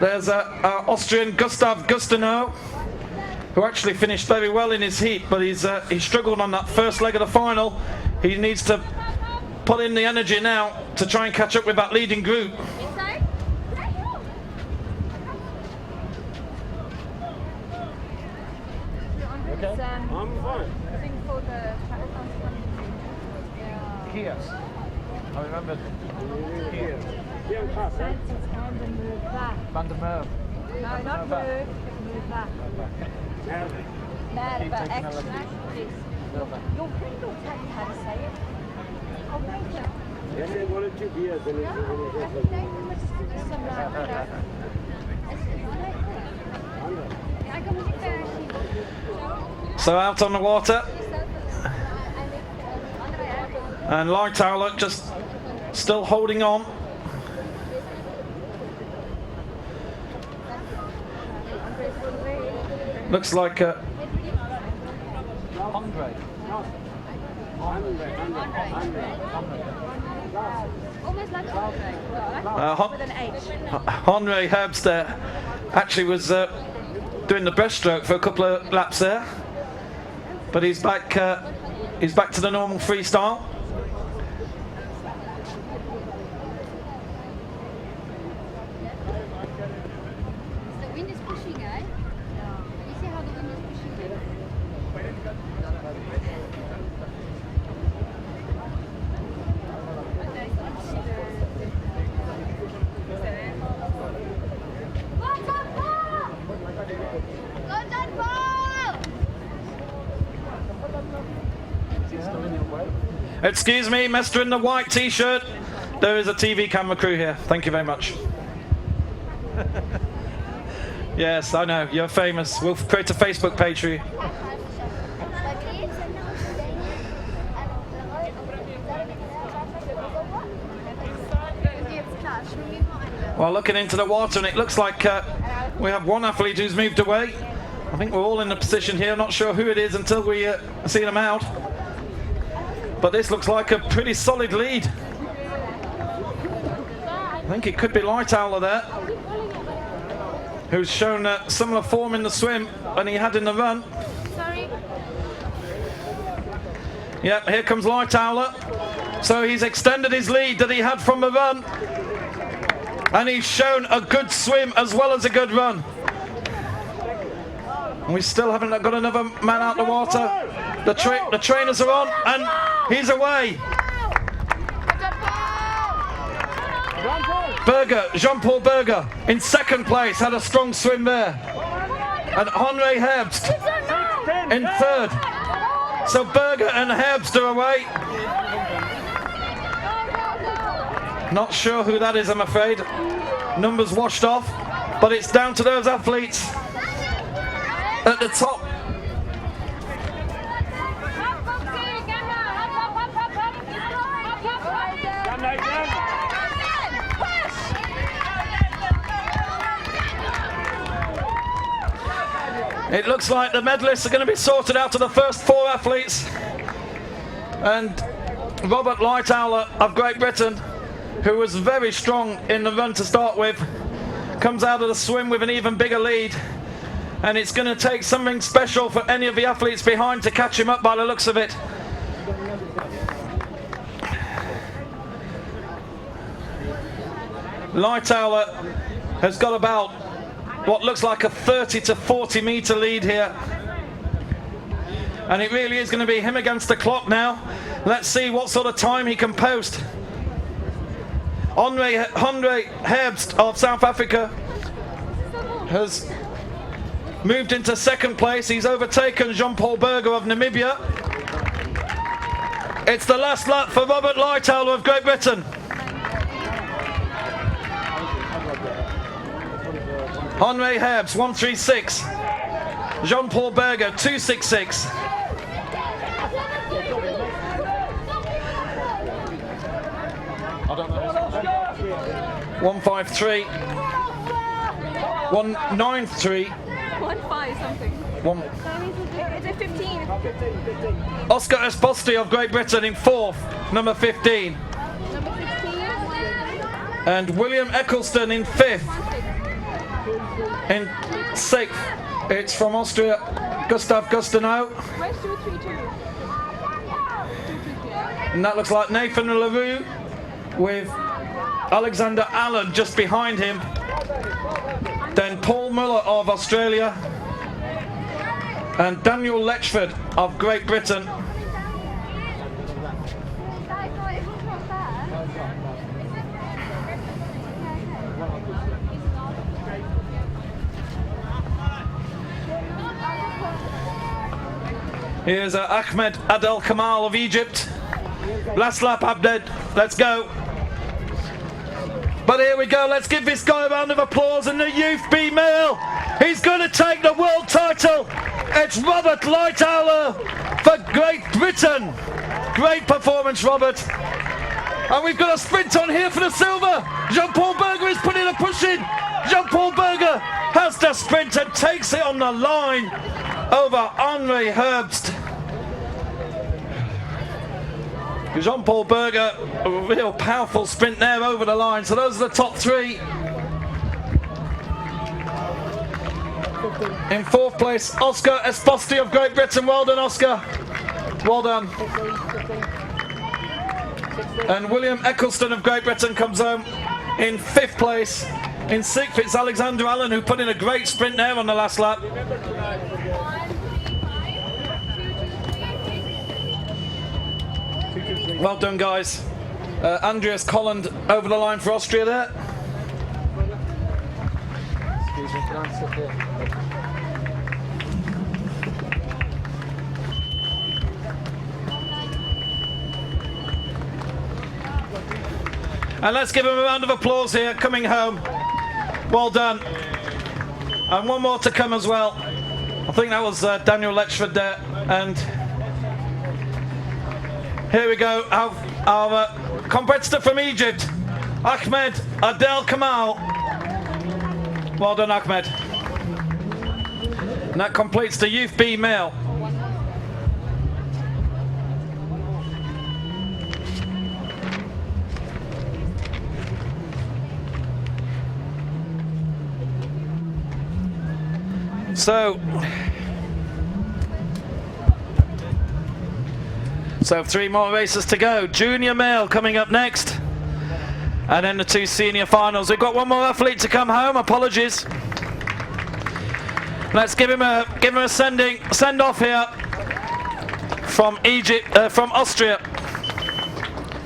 There's Austrian Gustav Gustino, who actually finished very well in his heat, but he struggled on that first leg of the final. He needs to put in the energy now to try and catch up with that leading group. Okay. I'm fine. Yes. I remember. Here. Van der Merwe. No, not move. Move back. Merwe, actually. Your friend will tell you how to say it. Oh, thank you. Yes, I wanted 2 beers. So out on the water. And Lightower just still holding on. Looks like Almost like with an H. Henri Herbst actually was doing the breaststroke for a couple of laps there, but he's back to the normal freestyle. The wind is pushing, eh? You see how the wind is pushing it? Excuse me, Mr. in the white t-shirt. There is a TV camera crew here. Thank you very much. Yes, I know, you're famous. We'll create a Facebook page for you. Well, looking into the water, and it looks like we have one athlete who's moved away. I think we're all in a position here. Not sure who it is until we see them out. But this looks like a pretty solid lead. I think it could be Lightowler there, who's shown similar form in the swim than he had in the run. Sorry. Yep, here comes Lightowler. So he's extended his lead that he had from the run. And he's shown a good swim as well as a good run. And we still haven't got another man out the water. The trainers are on, and he's away. Berger, Jean-Paul Berger, in second place, had a strong swim there. And Henri Herbst in third. So Berger and Herbst are away. Not sure who that is, I'm afraid. Numbers washed off, but it's down to those athletes at the top. It looks like the medalists are going to be sorted out of the first four athletes. And Robert Lightowler of Great Britain, who was very strong in the run to start with, comes out of the swim with an even bigger lead. And it's going to take something special for any of the athletes behind to catch him up by the looks of it. Lightowler has got about what looks like a 30 to 40 metre lead here. And it really is going to be him against the clock now. Let's see what sort of time he can post. Henri Herbst of South Africa has moved into second place. He's overtaken Jean-Paul Berger of Namibia. It's the last lap for Robert Lightowler of Great Britain. Henri Herbst 136, Jean-Paul Berger 266. I don't know. 153, 193, 1-5 something. Is it 15? Oscar Esposti of Great Britain in fourth, number 15. Number 16. And William Eccleston in fifth. In sixth, it's from Austria, Gustav Gustenau. Where's 232? And that looks like Nathan LaRue with Alexander Allen just behind him. Then Paul Muller of Australia. And Daniel Letchford of Great Britain. Here's Ahmed Adel Kamal of Egypt. Last lap, Abded. Let's go. But here we go. Let's give this guy a round of applause. And the youth B male, he's going to take the world title. It's Robert Lightowler for Great Britain. Great performance, Robert. And we've got a sprint on here for the silver. Jean-Paul Berger is putting a push in. Jean-Paul Berger has to sprint and takes it on the line over Henri Herbst. Jean-Paul Berger, a real powerful sprint there over the line. So those are the top three. In fourth place, Oscar Esposti of Great Britain. Well done, Oscar. Well done. And William Eccleston of Great Britain comes home in fifth place. In sixth, it's Alexander Allen, who put in a great sprint there on the last lap. Well done, guys. Andreas Colland over the line for Austria there. Excuse me, can I sit there? And let's give him a round of applause here, coming home. Well done. And one more to come as well. I think that was Daniel Letchford there. And here we go, our competitor from Egypt, Ahmed Adel Kamal. Well done, Ahmed. And that completes the Youth B male. So 3 more races to go. Junior male coming up next, and then the 2 senior finals. We've got one more athlete to come home. Apologies. Let's give him a send off here from Egypt, from Austria.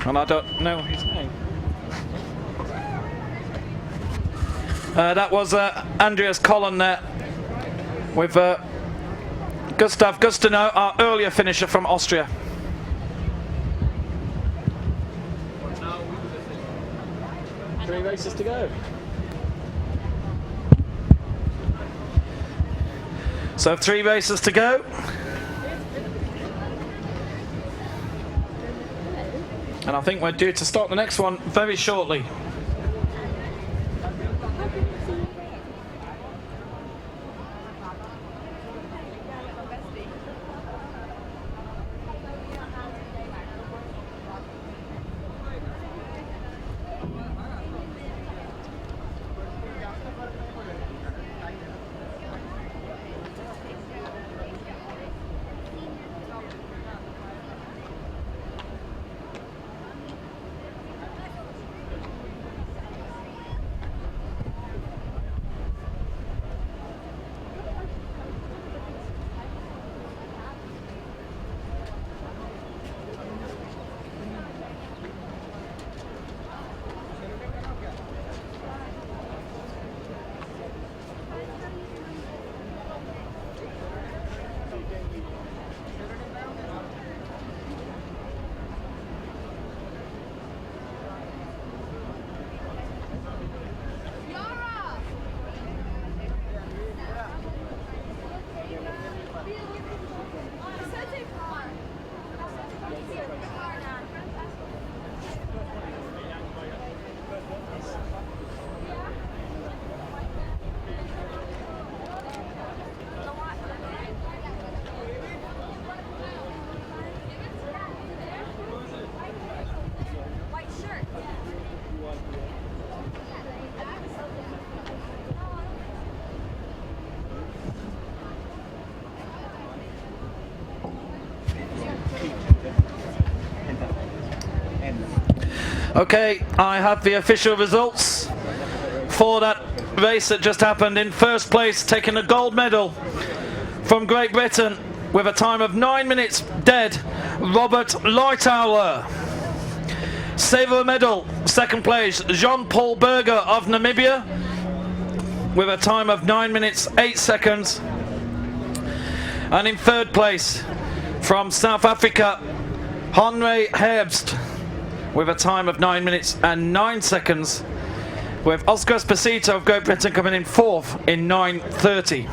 And I don't know his name. That was Andreas Collen there with Gustav Gustino, our earlier finisher from Austria. Three races to go. So 3 races to go. And I think we're due to start the next one very shortly. Okay, I have the official results for that race that just happened. In first place, taking a gold medal from Great Britain with a time of 9 minutes dead, Robert Leitauer. Silver medal, second place, Jean-Paul Berger of Namibia with a time of 9 minutes 8 seconds. And in third place, from South Africa, Henry Herbst with a time of 9 minutes and 9 seconds, with Oscar Esposito of Great Britain coming in fourth in 9:30.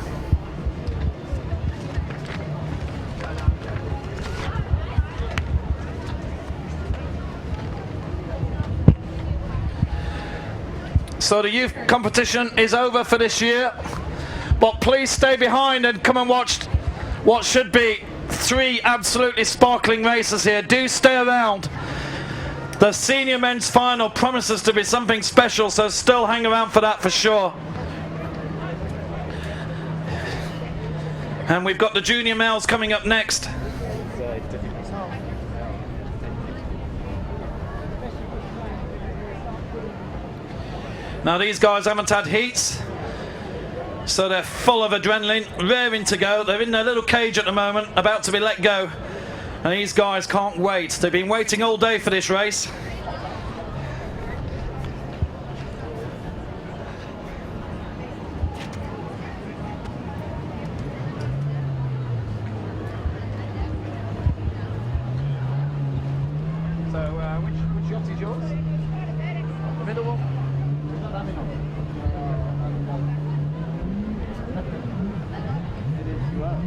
So the youth competition is over for this year, but please stay behind and come and watch what should be 3 absolutely sparkling races here. Do stay around. The senior men's final promises to be something special, so still hang around for that for sure. And we've got the junior males coming up next. Now these guys haven't had heats, so they're full of adrenaline, raring to go. They're in their little cage at the moment, about to be let go. And these guys can't wait. They've been waiting all day for this race. So, which yacht is yours? The middle one? Not that middle. It is, you are.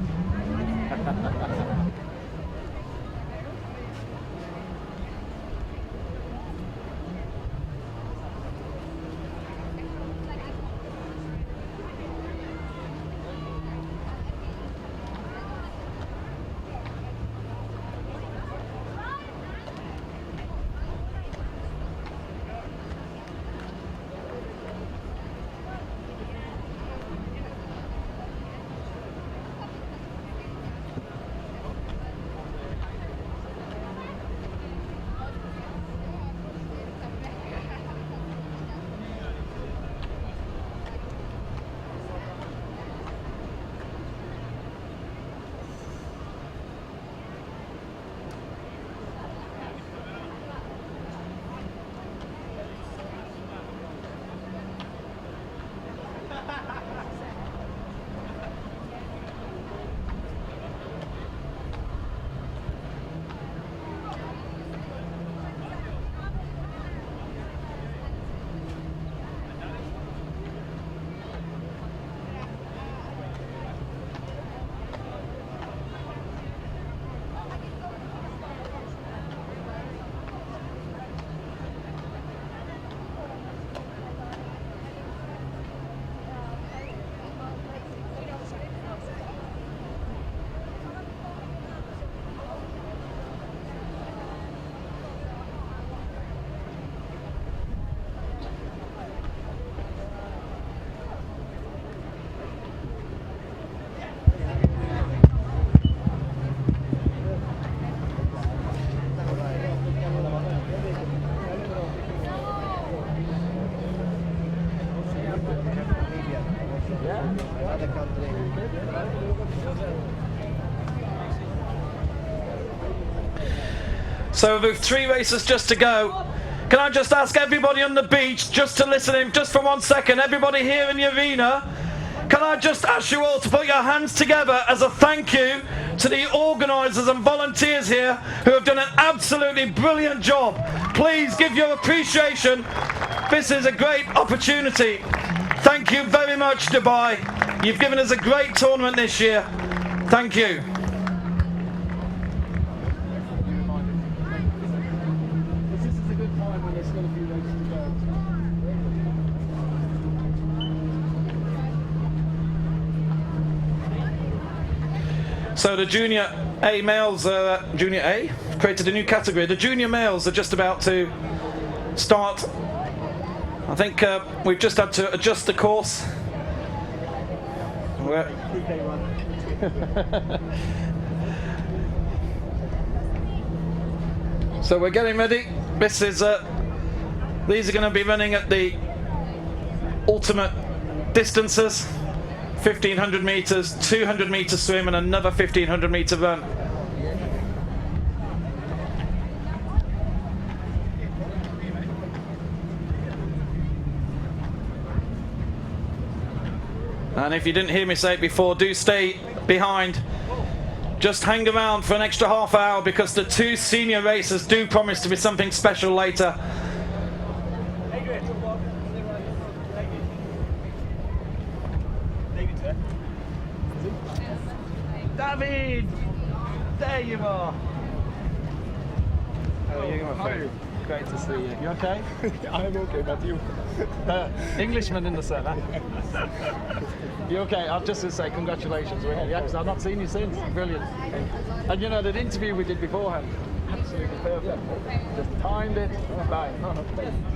So with 3 races just to go, can I just ask everybody on the beach just to listen in just for 1 second? Everybody here in the arena, can I just ask you all to put your hands together as a thank you to the organisers and volunteers here who have done an absolutely brilliant job. Please give your appreciation. This is a great opportunity. Thank you very much, Dubai. You've given us a great tournament this year. Thank you. So the junior A males, junior A, created a new category. The junior males are just about to start. I think we've just had to adjust the course. So we're getting ready. This is these are going to be running at the ultimate distances. 1500 meters, 200 meter swim, and another 1500 meter run. And if you didn't hear me say it before, do stay behind. Just hang around for an extra half hour because the 2 senior races do promise to be something special later. David! There you are! How are you, my friend? great to see you. You okay? I'm okay, but you? Englishman in the centre. You okay? I've just to say congratulations, really. Yeah, because I've not seen you since. Brilliant. And you know, that interview we did beforehand, absolutely perfect. Just timed it. Bang.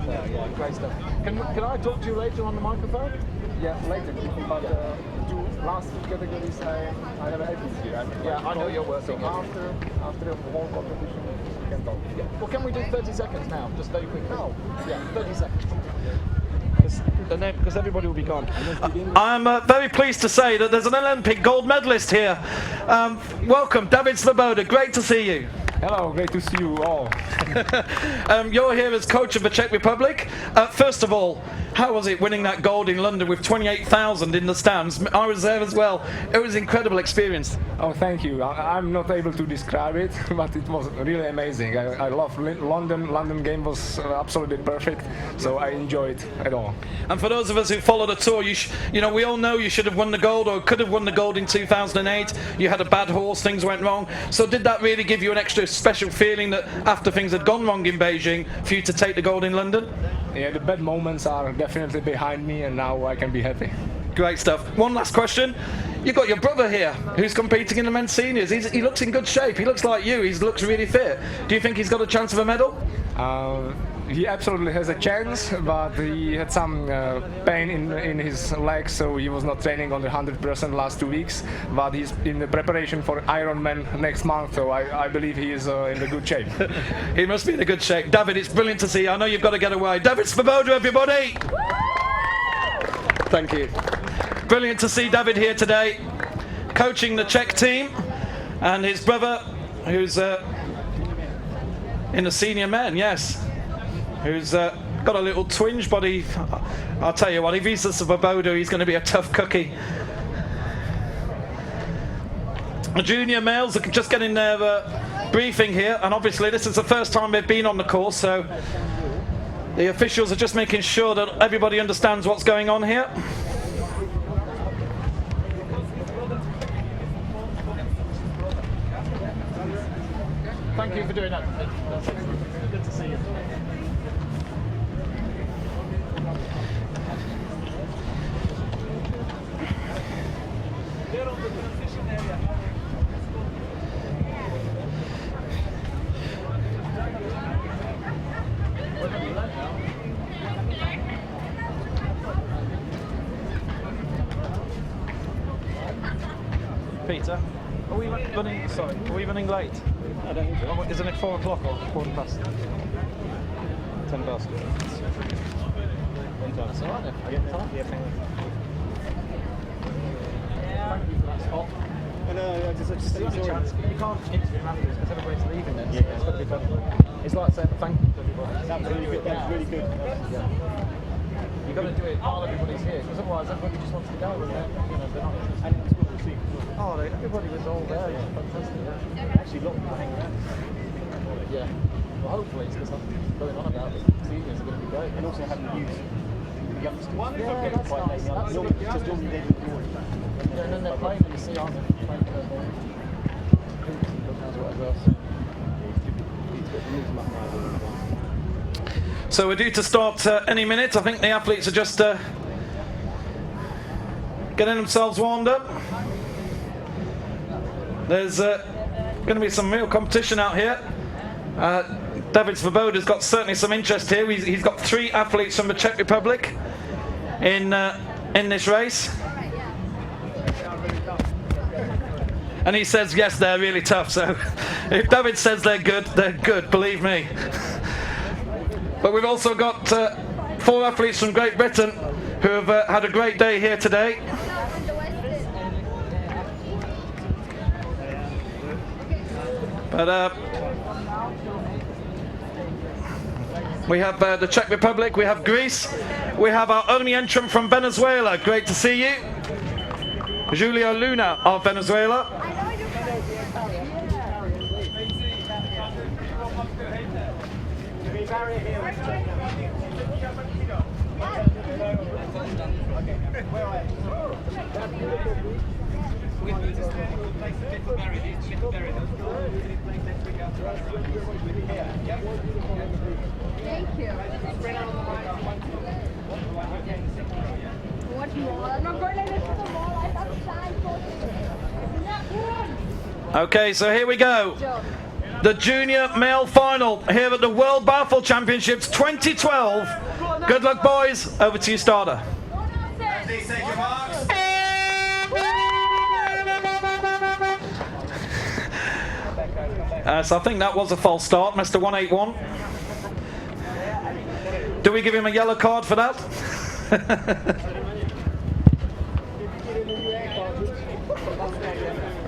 Yeah, great stuff. Can I talk to you later on the microphone? Yeah, later. But last categories, I have everything here. Yeah, I know you're working. So after one competition, we can talk. Yeah. Well, can we do 30 seconds now? Just very quickly. Now? Yeah, 30 seconds. Because everybody will be gone. I'm very pleased to say that there's an Olympic gold medalist here. Welcome, David Svoboda. Great to see you. Hello, great to see you all. You're here as coach of the Czech Republic. First of all, how was it winning that gold in London with 28,000 in the stands? I was there as well. It was an incredible experience. Oh, thank you. I'm not able to describe it, but it was really amazing. I love London. London game was absolutely perfect, so I enjoyed it all. And for those of us who follow the tour, you know, we all know you should have won the gold or could have won the gold in 2008. You had a bad horse, things went wrong. So did that really give you an extra special feeling that after things had gone wrong in Beijing, for you to take the gold in London? Yeah, the bad moments are definitely behind me, and now I can be happy. Great stuff. One last question. You've got your brother here who's competing in the men's seniors. He looks in good shape. He looks like you. He looks really fit. Do you think he's got a chance of a medal? He absolutely has a chance, but he had some pain in his legs, so he was not training on the 100% last 2 weeks. But he's in the preparation for Ironman next month, so I believe he is in a good shape. He must be in a good shape. David, it's brilliant to see you. I know you've got to get away. David Svoboda, everybody! Thank you. Brilliant to see David here today, coaching the Czech team, and his brother, who's in the senior men, yes, who's got a little twinge, but I'll tell you what, if he's the Svoboda, he's going to be a tough cookie. The junior males are just getting their briefing here, and obviously this is the first time they've been on the course, so the officials are just making sure that everybody understands what's going on here. Thank you for doing that. That's good to see you. They're on the transition area. Peter, are we running? Sorry, are we running late? I don't think so. Isn't it 4 o'clock or 4 past? 10 past. That's all right then. Yeah, thank you. Thank you for that spot. I just The only chance, you can't interview afterwards because everybody's leaving then. Yeah. It's got to be better. It's like saying thank you to everybody. That was really good. That was really good. Yeah. You've got to do it while everybody's here, because otherwise everybody just wants to go and they're not interested. And it was good to see. Oh, everybody was all there. It was fantastic. Actually, a lot of people hanging around. Yeah. Well, hopefully it's because I'm going on about the seniors are going to be great. And also having the youth, the youngsters. Yeah, that's quite nice. late. That's Normally, good. just normally they do the order. Yeah, and then they're playing in the sea, aren't they? Playing for their ball. So we're due to start any minute. I think the athletes are just getting themselves warmed up. There's going to be some real competition out here. David Svoboda's got certainly some interest here. He's got 3 athletes from the Czech Republic in this race. And he says, yes, they're really tough. So if David says they're good, believe me. But we've also got 4 athletes from Great Britain who have had a great day here today. But we have the Czech Republic, we have Greece, we have our only entrant from Venezuela. Great to see you. Julio Luna of Venezuela. Okay, so here we go. The junior male final here at the World Biathle Championships 2012. Good luck, boys. Over to you, starter. Please take your marks. So I think that was a false start, Mr. 181. Do we give him a yellow card for that?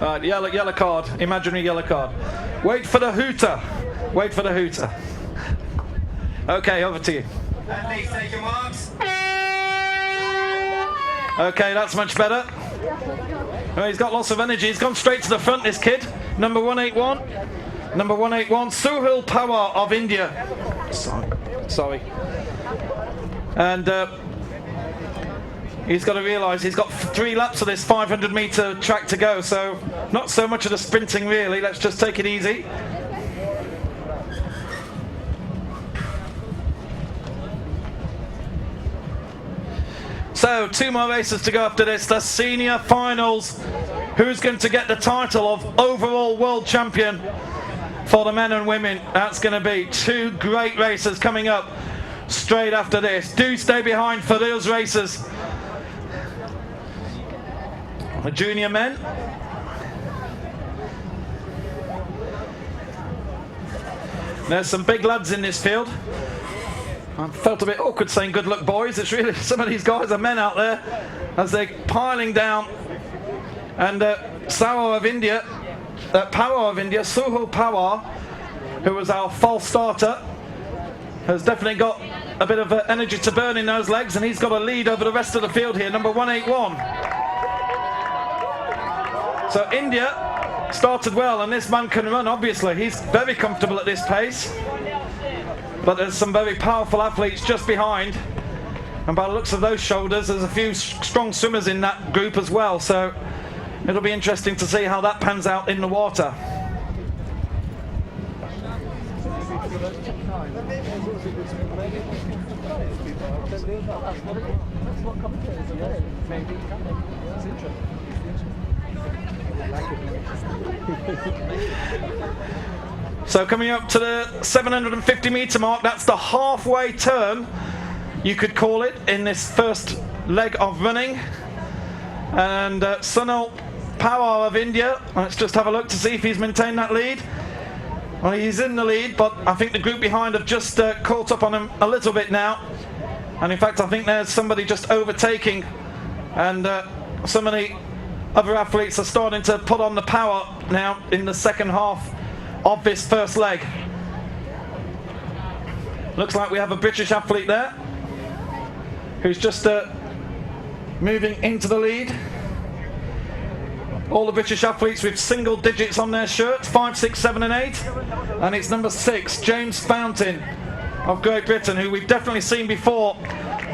Right, yellow card, imaginary yellow card. Wait for the hooter. Wait for the hooter. Okay, over to you. Please take your marks. Okay, that's much better. Oh, he's got lots of energy. He's gone straight to the front, this kid. Number 181. Number 181, Suhil Pawar of India. Sorry. And he's got to realise he's got 3 laps of this 500-metre track to go, so not so much of the sprinting really. Let's just take it easy. So 2 more races to go after this, the senior finals. Who's going to get the title of overall world champion for the men and women? That's going to be 2 great races coming up straight after this. Do stay behind for those races. The junior men. There's some big lads in this field. I felt a bit awkward saying good luck, boys. It's really, some of these guys are men out there as they're piling down. And Pawar of India, Suhil Pawar, who was our false starter, has definitely got a bit of energy to burn in those legs, and he's got a lead over the rest of the field here, number 181. So India started well, and this man can run, obviously. He's very comfortable at this pace. But there's some very powerful athletes just behind. And by the looks of those shoulders, there's a few strong swimmers in that group as well. So it'll be interesting to see how that pans out in the water. So coming up to the 750-metre mark, that's the halfway turn, you could call it, in this first leg of running. And Suhil Pawar of India, let's just have a look to see if he's maintained that lead. Well, he's in the lead, but I think the group behind have just caught up on him a little bit now. And in fact, I think there's somebody just overtaking, and some of the other athletes are starting to put on the power now in the second half of this first leg. Looks like we have a British athlete there who's just moving into the lead. All the British athletes with single digits on their shirts, 5, 6, 7 and 8. And it's number 6, James Fountain of Great Britain, who we've definitely seen before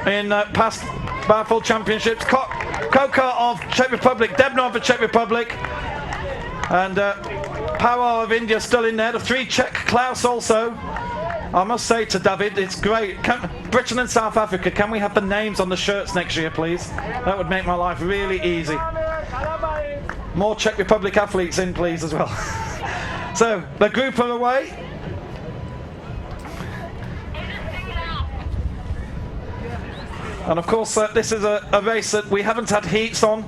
in past Biathle Championships. Koka of Czech Republic, Debna of the Czech Republic, and Pawar of India still in there. The 3 Czech, Klaus also. I must say to David, it's great. Britain and South Africa, can we have the names on the shirts next year, please? That would make my life really easy. More Czech Republic athletes in, please, as well. So, the group are away. And of course, this is a race that we haven't had heats on.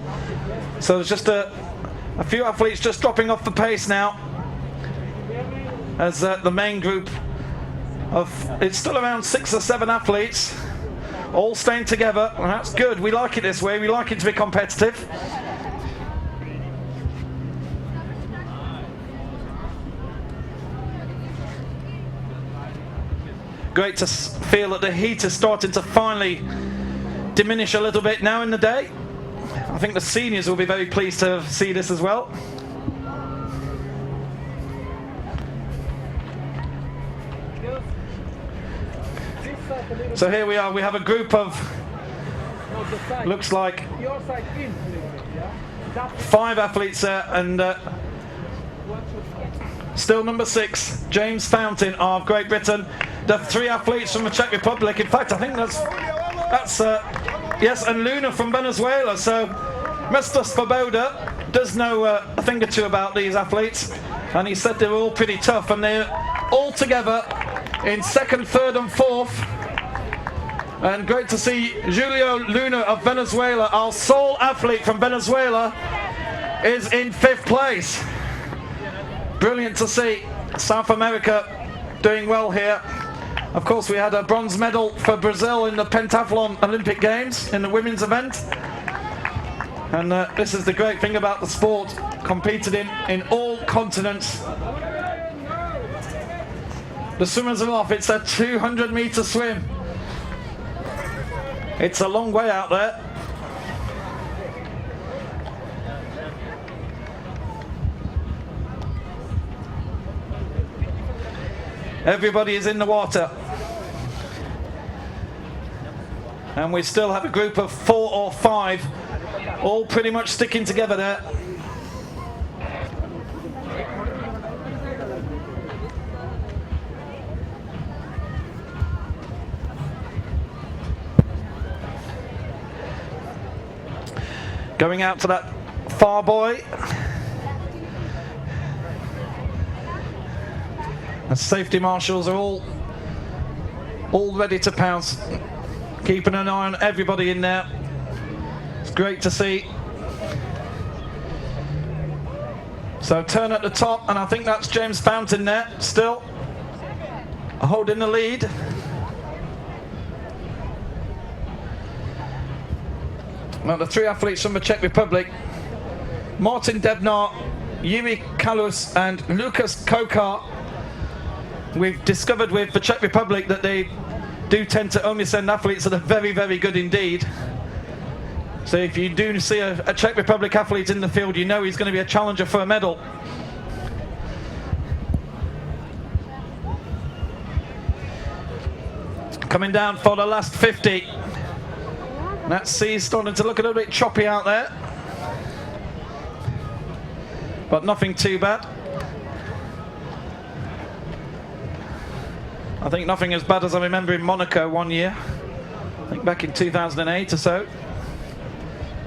So there's just a few athletes just dropping off the pace now. As the main group it's still around 6 or 7 athletes, all staying together. And that's good. We like it this way. We like it to be competitive. Great to feel that the heat is starting to finally diminish a little bit now in the day. I think the seniors will be very pleased to see this as well. So here we are, we have a group of, looks like 5 athletes there, and still number 6, James Fountain of Great Britain. The 3 athletes from the Czech Republic. In fact, I think that's yes, and Luna from Venezuela. So Mr. Svoboda does know a thing or two about these athletes, and he said they were all pretty tough, and they're all together in second, third and fourth. And great to see Julio Luna of Venezuela, our sole athlete from Venezuela, is in 5th place. Brilliant to see South America doing well here. Of course, we had a bronze medal for Brazil in the Pentathlon Olympic Games in the women's event. And this is the great thing about the sport, competed in all continents. The swimmers are off. It's a 200-meter swim. It's a long way out there. Everybody is in the water. And we still have a group of 4 or 5, all pretty much sticking together there. Going out to that far boy. The safety marshals are all ready to pounce, keeping an eye on everybody in there. It's great to see. So turn at the top, and I think that's James Fountain there, still holding the lead. Now the 3 athletes from the Czech Republic, Martin Debnar, Yuri Kalus and Lukas Kokar. We've discovered with the Czech Republic that they do tend to only send athletes that are very, very good indeed. So if you do see a Czech Republic athlete in the field, you know he's going to be a challenger for a medal. Coming down for the last 50. That sea's starting to look a little bit choppy out there, but nothing too bad. I think nothing as bad as I remember in Monaco one year. I think back in 2008 or so.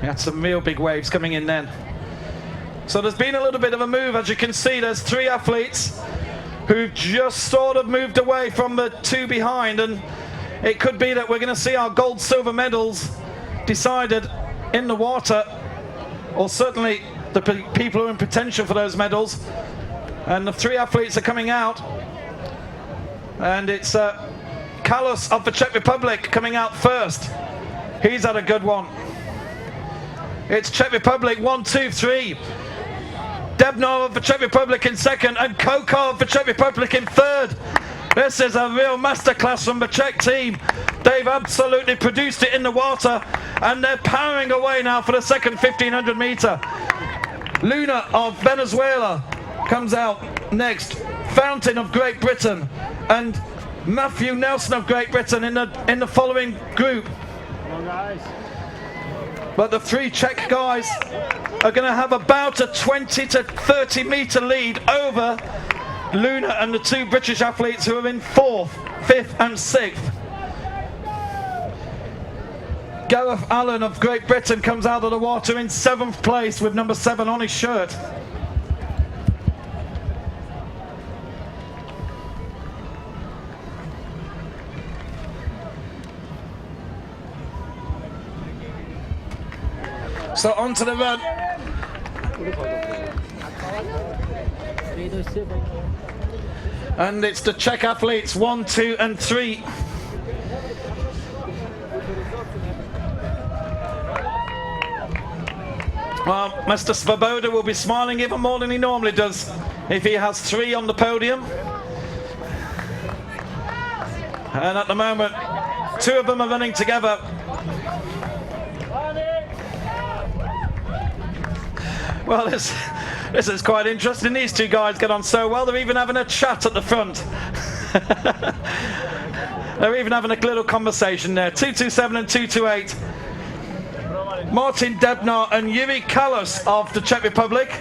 We had some real big waves coming in then. So there's been a little bit of a move. As you can see, there's 3 athletes who've just sort of moved away from the 2 behind, and it could be that we're going to see our gold, silver medals decided in the water, or certainly the people who are in potential for those medals. And the 3 athletes are coming out, and it's Kalus of the Czech Republic coming out first. He's had a good one. It's Czech Republic 1, 2, 3. Debnar of the Czech Republic in second, and Kokar of the Czech Republic in third. This is a real masterclass from the Czech team. They've absolutely produced it in the water, and they're powering away now for the second 1500 meter. Luna of Venezuela comes out next. Fountain of Great Britain and Matthew Nelson of Great Britain in the following group. Come on, guys. But the 3 Czech guys are going to have about a 20 to 30 meter lead over Luna and the 2 British athletes who are in 4th, 5th and 6th. Gareth Allen of Great Britain comes out of the water in 7th place with number 7 on his shirt. So on to the run. And it's the Czech athletes 1, 2 and 3. Well, Mr. Svoboda will be smiling even more than he normally does if he has 3 on the podium. And at the moment, 2 of them are running together. Well, this is quite interesting. These 2 guys get on so well, they're even having a chat at the front. They're even having a little conversation there. 227 and 228. Martin Debnar and Yuri Kalus of the Czech Republic.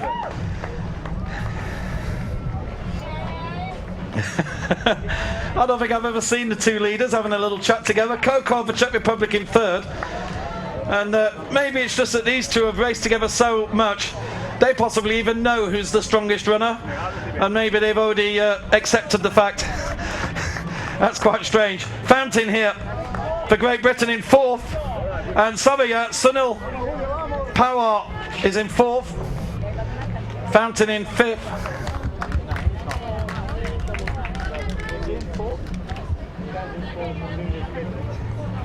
I don't think I've ever seen the 2 leaders having a little chat together. Kokar of the Czech Republic in 3rd. And maybe it's just that these 2 have raced together so much they possibly even know who's the strongest runner, and maybe they've already accepted the fact. That's quite strange. Fountain here for Great Britain in 4th, and Sunil Pawar is in 4th, Fountain in 5th.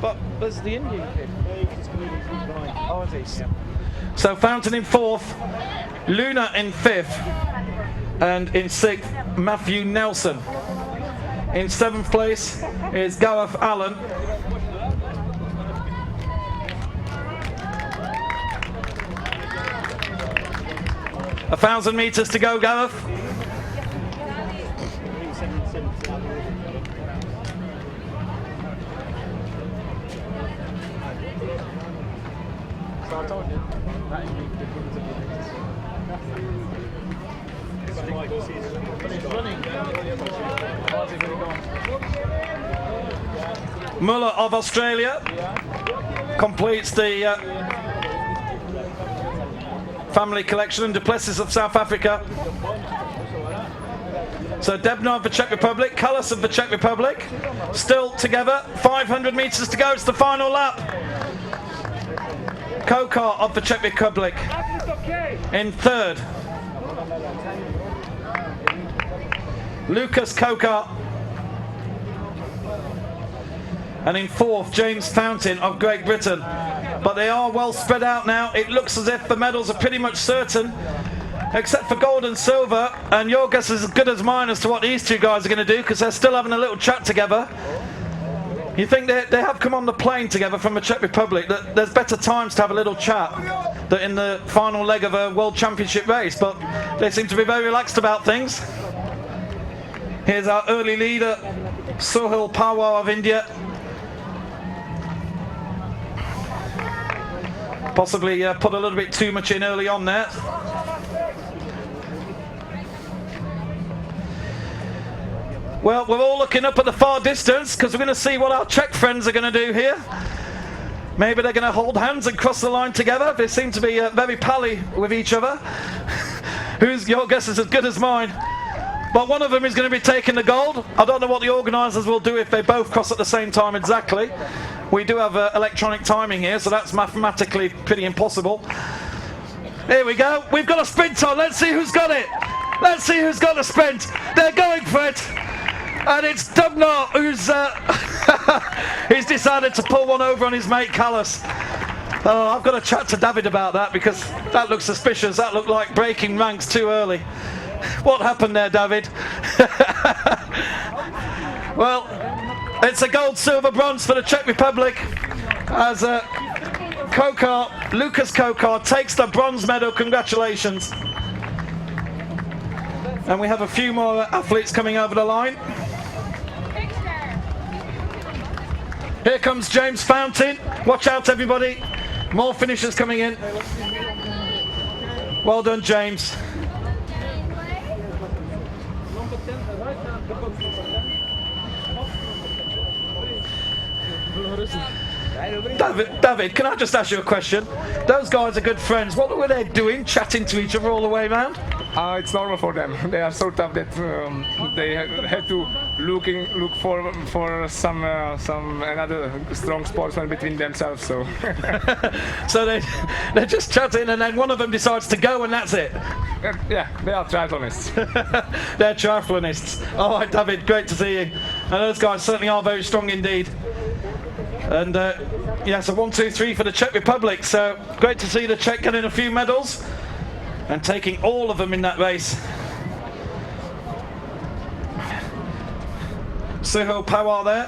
But there's the Indian kid. Oh, it is. So Fountain in 4th, Luna in 5th, and in 6th, Matthew Nelson. In 7th place is Gareth Allen. A 1,000 metres to go, Gareth. So I told you that is Muller of Australia completes the family collection, and Duplessis of South Africa. So Debnov of the Czech Republic, Kallas of the Czech Republic, still together. 500 metres to go, it's the final lap. Kokar of the Czech Republic in 3rd. Lucas Kokar. And in 4th, James Fountain of Great Britain. But they are well spread out now. It looks as if the medals are pretty much certain, except for gold and silver. And your guess is as good as mine as to what these two guys are going to do, because they're still having a little chat together. You think they have come on the plane together from the Czech Republic, that there's better times to have a little chat than in the final leg of a World Championship race, but they seem to be very relaxed about things. Here's our early leader, Sohail Pawar of India. Possibly put a little bit too much in early on there. Well, we're all looking up at the far distance because we're going to see what our Czech friends are going to do here. Maybe they're going to hold hands and cross the line together. They seem to be very pally with each other. Your guess is as good as mine. But one of them is going to be taking the gold. I don't know what the organisers will do if they both cross at the same time exactly. We do have electronic timing here, so that's mathematically pretty impossible. Here we go. We've got a sprint on. Let's see who's got it. Let's see who's got the sprint. They're going for it. And it's Dubnar who's he's decided to pull one over on his mate Kallas. Oh, I've got to chat to David about that because that looks suspicious. That looked like breaking ranks too early. What happened there, David? Well, it's a gold, silver, bronze for the Czech Republic as Lucas Kokar takes the bronze medal. Congratulations. And we have a few more athletes coming over the line. Here comes James Fountain. Watch out, everybody. More finishers coming in. Well done, James. David, can I just ask you a question? Those guys are good friends. What were they doing, chatting to each other all the way around? It's normal for them. They are so tough that they had to look for some another strong sportsman between themselves. So, so they're just chatting, and then one of them decides to go, and that's it. Yeah, they are triathlonists. They're triathlonists. All right, David, great to see you. And those guys certainly are very strong indeed. And yeah, so 1, 2, 3 for the Czech Republic. So great to see the Czech getting a few medals and taking all of them in that race. Sohail Pawar there.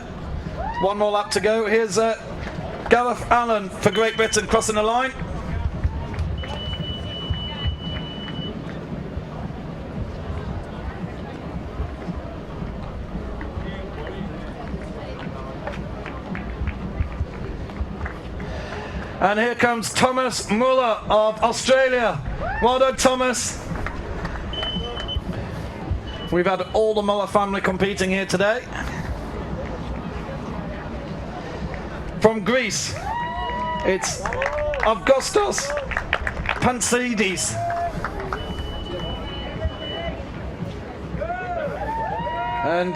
One more lap to go. Here's Gareth Allen for Great Britain crossing the line. And here comes Thomas Muller of Australia. Well done, Thomas. We've had all the Muller family competing here today. From Greece, it's Avgostos Pantsidis. And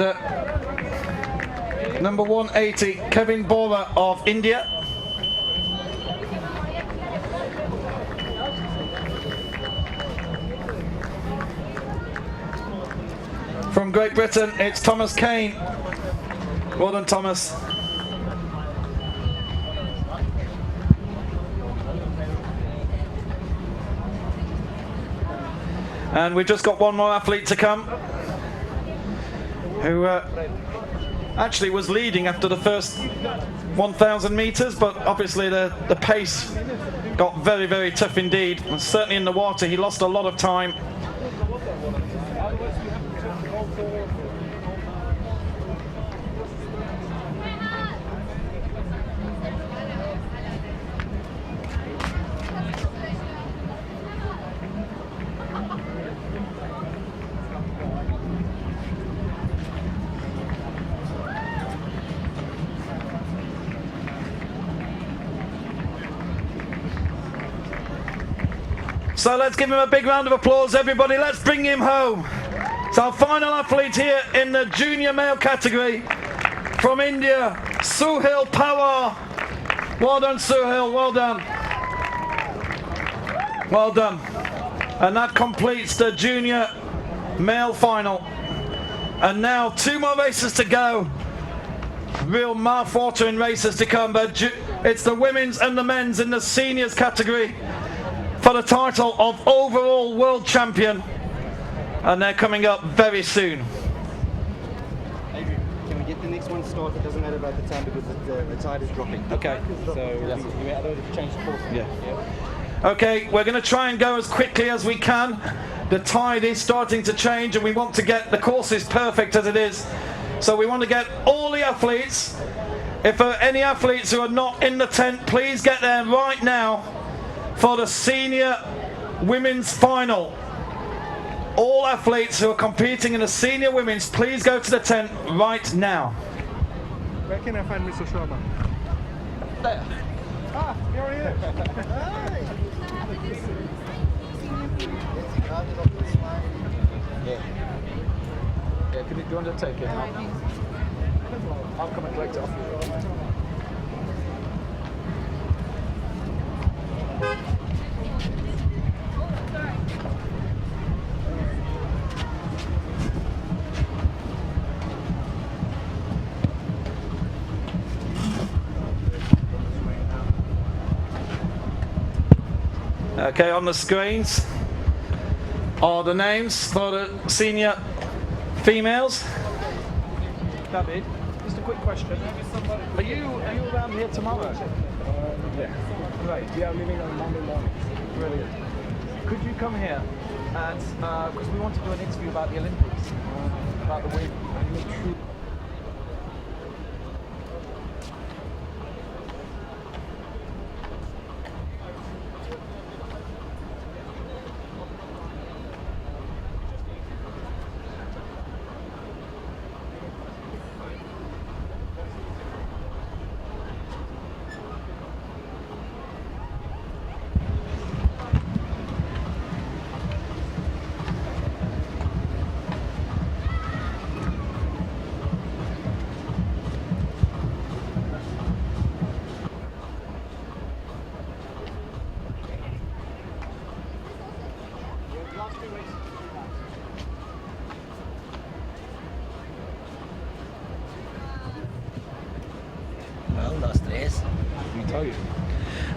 number 180, Kevin Bora of India. From Great Britain, it's Thomas Kane. Well done, Thomas. And we've just got one more athlete to come, who actually was leading after the first 1,000 meters, but obviously the pace got very, very tough indeed. And certainly in the water, he lost a lot of time. So let's give him a big round of applause, everybody. Let's bring him home. It's our final athlete here in the junior male category from India, Suhail Pawar. Well done, Suhail, well done. Well done. And that completes the junior male final. And now 2 more races to go. Real mouth-watering races to come, but it's the women's and the men's in the seniors category for the title of overall world champion, and they're coming up very soon. Can we get the next one started? It doesn't matter about the time because the tide is dropping. Okay. So we have to change the course. Yeah. Okay, we're going to try and go as quickly as we can. The tide is starting to change, and we want to get the courses perfect as it is. So we want to get all the athletes. If there are any athletes who are not in the tent, please get there right now for the senior women's final. All athletes who are competing in the senior women's, please go to the tent right now. Where can I find Mr. Sharma? There. Ah, you're here. Yeah. Yeah, do you want to take it? I'll come and collect it off you. Okay, on the screens are the names for the senior females. David, just a quick question. Are you around here tomorrow? Yeah. Great. Yeah, I'm leaving on Monday morning. Brilliant. Could you come here and because we want to do an interview about the Olympics, about the women.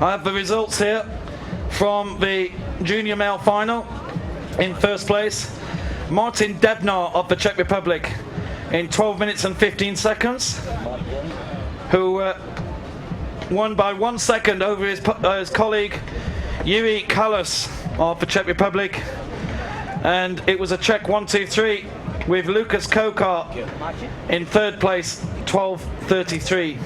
I have the results here from the junior male final. In first place, Martin Debnar of the Czech Republic in 12 minutes and 15 seconds, who won by 1 second over his colleague Yuri Kalas of the Czech Republic. And it was a Czech 1-2-3 with Lukas Kokar in third place, 12:33.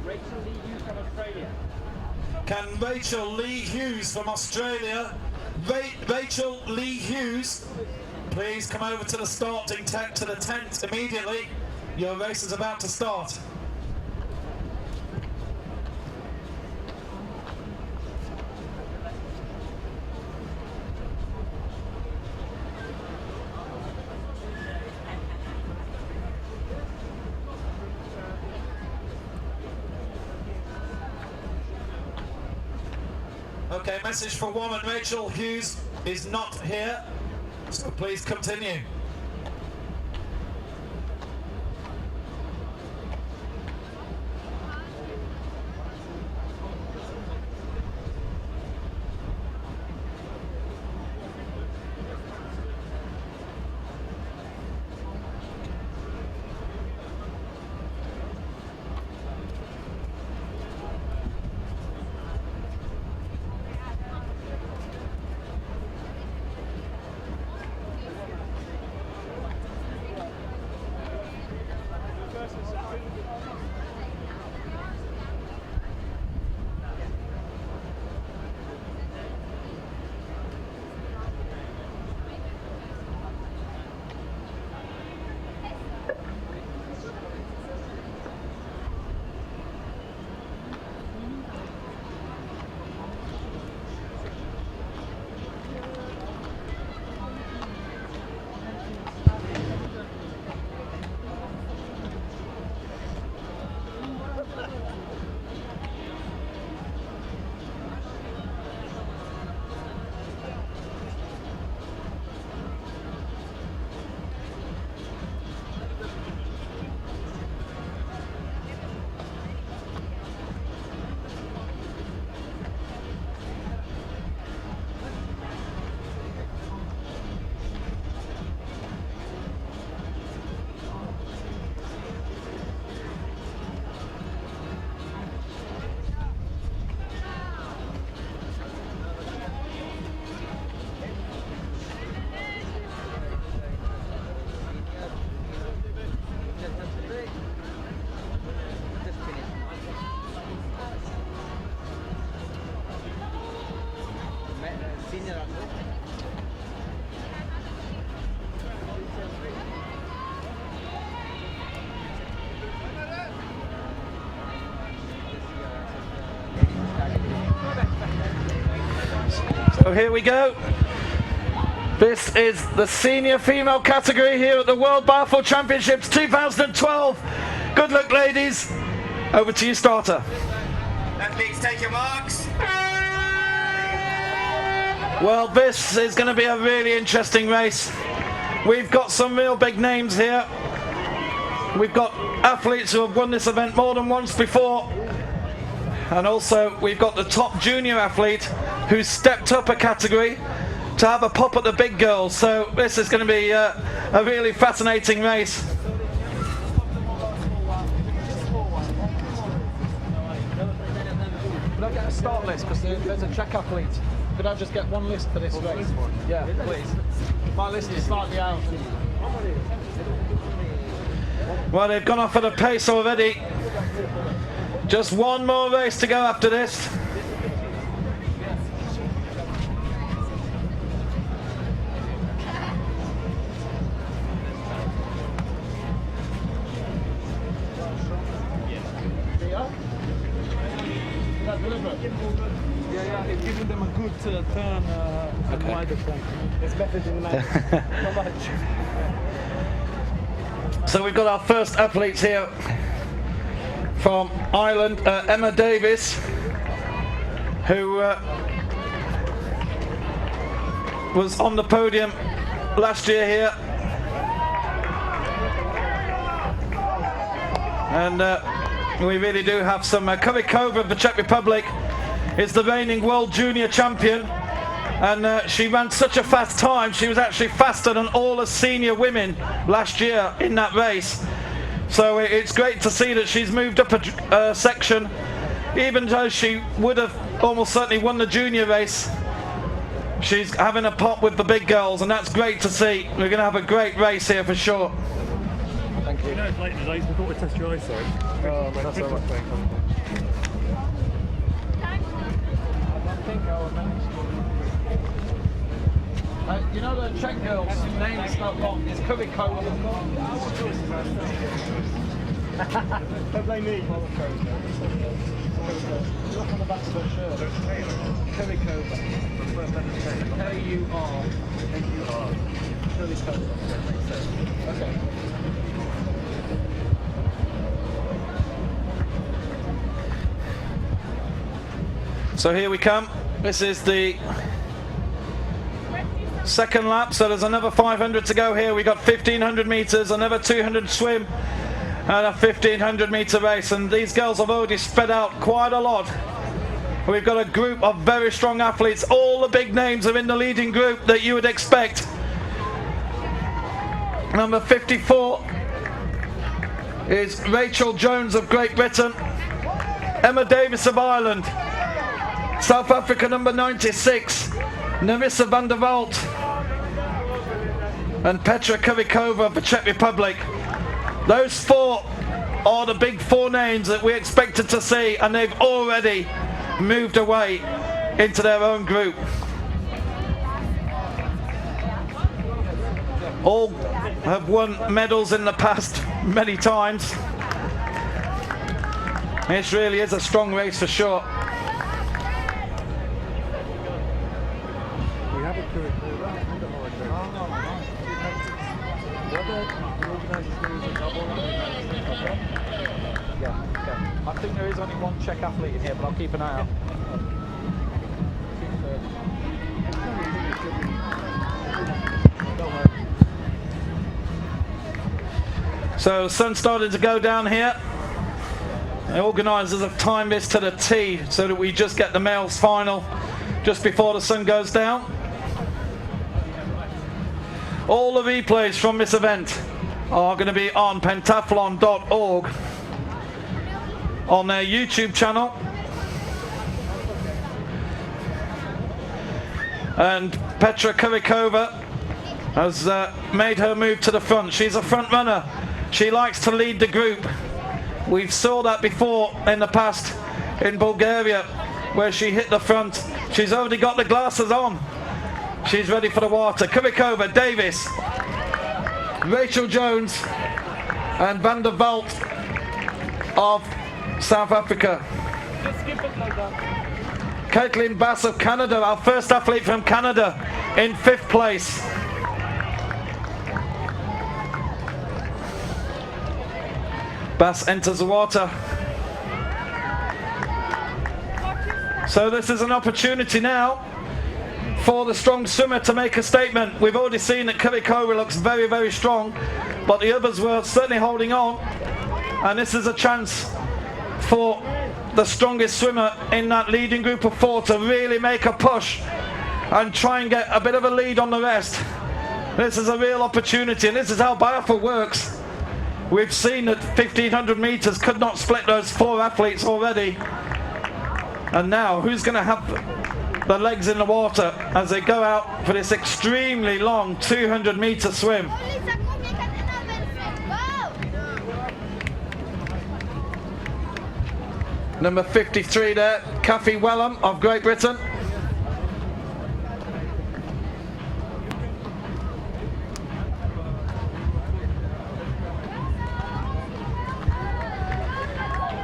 Rachel Lee Hughes from Australia. Can Rachel Lee Hughes from Australia, Rachel Lee Hughes, please come over to the starting tent, to the tent immediately. Your race is about to start. Okay, message for woman, Rachel Hughes is not here, so please continue. So here we go. This is the senior female category here at the World Biathle Championships 2012. Good luck, ladies. Over to you, starter. Athletes, take your marks. Well, this is going to be a really interesting race. We've got some real big names here. We've got athletes who have won this event more than once before. And also, we've got the top junior athlete who stepped up a category to have a pop at the big girls. So this is going to be a really fascinating race. Could I get a start list? Because there's a Czech athlete. Could I just get one list for this race? Yeah, please. My list is slightly out. Well, they've gone off at a pace already. Just one more race to go after this. Yeah, it's giving them a good turn at the microphone. It's better than the microphone. Not much. So we've got our first athletes here from Ireland, Emma Davis, who was on the podium last year here. And we really do have some. Kurikova of the Czech Republic is the reigning world junior champion, and she ran such a fast time. She was actually faster than all the senior women last year in that race. So it's great to see that she's moved up a section, even though she would have almost certainly won the junior race. She's having a pop with the big girls, and that's great to see. We're going to have a great race here for sure. Thank you. We know it's late in the day, so we thought we'd test your eyesight. Oh, that's so much, mate. You know the Czech girl's name is not long, it's Kurikova. Don't blame me. Look on the back of her shirt. Kurikova. K-U-R. Kurikova. Okay. So here we come. This is the second lap, so there's another 500 to go here. We got 1500 meters, another 200 swim, and a 1500 meter race. And these girls have already spread out quite a lot. We've got a group of very strong athletes. All the big names are in the leading group that you would expect. Number 54 is Rachel Jones of Great Britain. Emma Davis of Ireland. South Africa number 96, Narissa van der Walt. And Petra Kurikova of the Czech Republic. Those four are the big four names that we expected to see, and they've already moved away into their own group. All have won medals in the past many times. This really is a strong race for sure. We have a Kurikova and a I think there is only one Czech athlete in here, but I'll keep an eye out. So the sun's starting to go down here. The organisers have timed this to the T so that we just get the males final just before the sun goes down. All the replays from this event are going to be on pentathlon.org on their YouTube channel. And Petra Kurikova has made her move to the front. She's a front runner. She likes to lead the group. We saw that before in the past in Bulgaria, where she hit the front. She's already got the glasses on. She's ready for the water. Kurikova, Davis, Rachel Jones, and Van der Walt of South Africa. Caitlin Bass of Canada, our first athlete from Canada, in 5th place. Bass enters the water. So this is an opportunity now for the strong swimmer to make a statement. We've already seen that Kurikova looks very, very strong, but the others were certainly holding on. And this is a chance for the strongest swimmer in that leading group of four to really make a push and try and get a bit of a lead on the rest. This is a real opportunity, and this is how biathlon works. We've seen that 1500 meters could not split those four athletes already. And now, who's going to have the legs in the water as they go out for this extremely long 200 meter swim? Number 53 there, Kathy Wellham of Great Britain.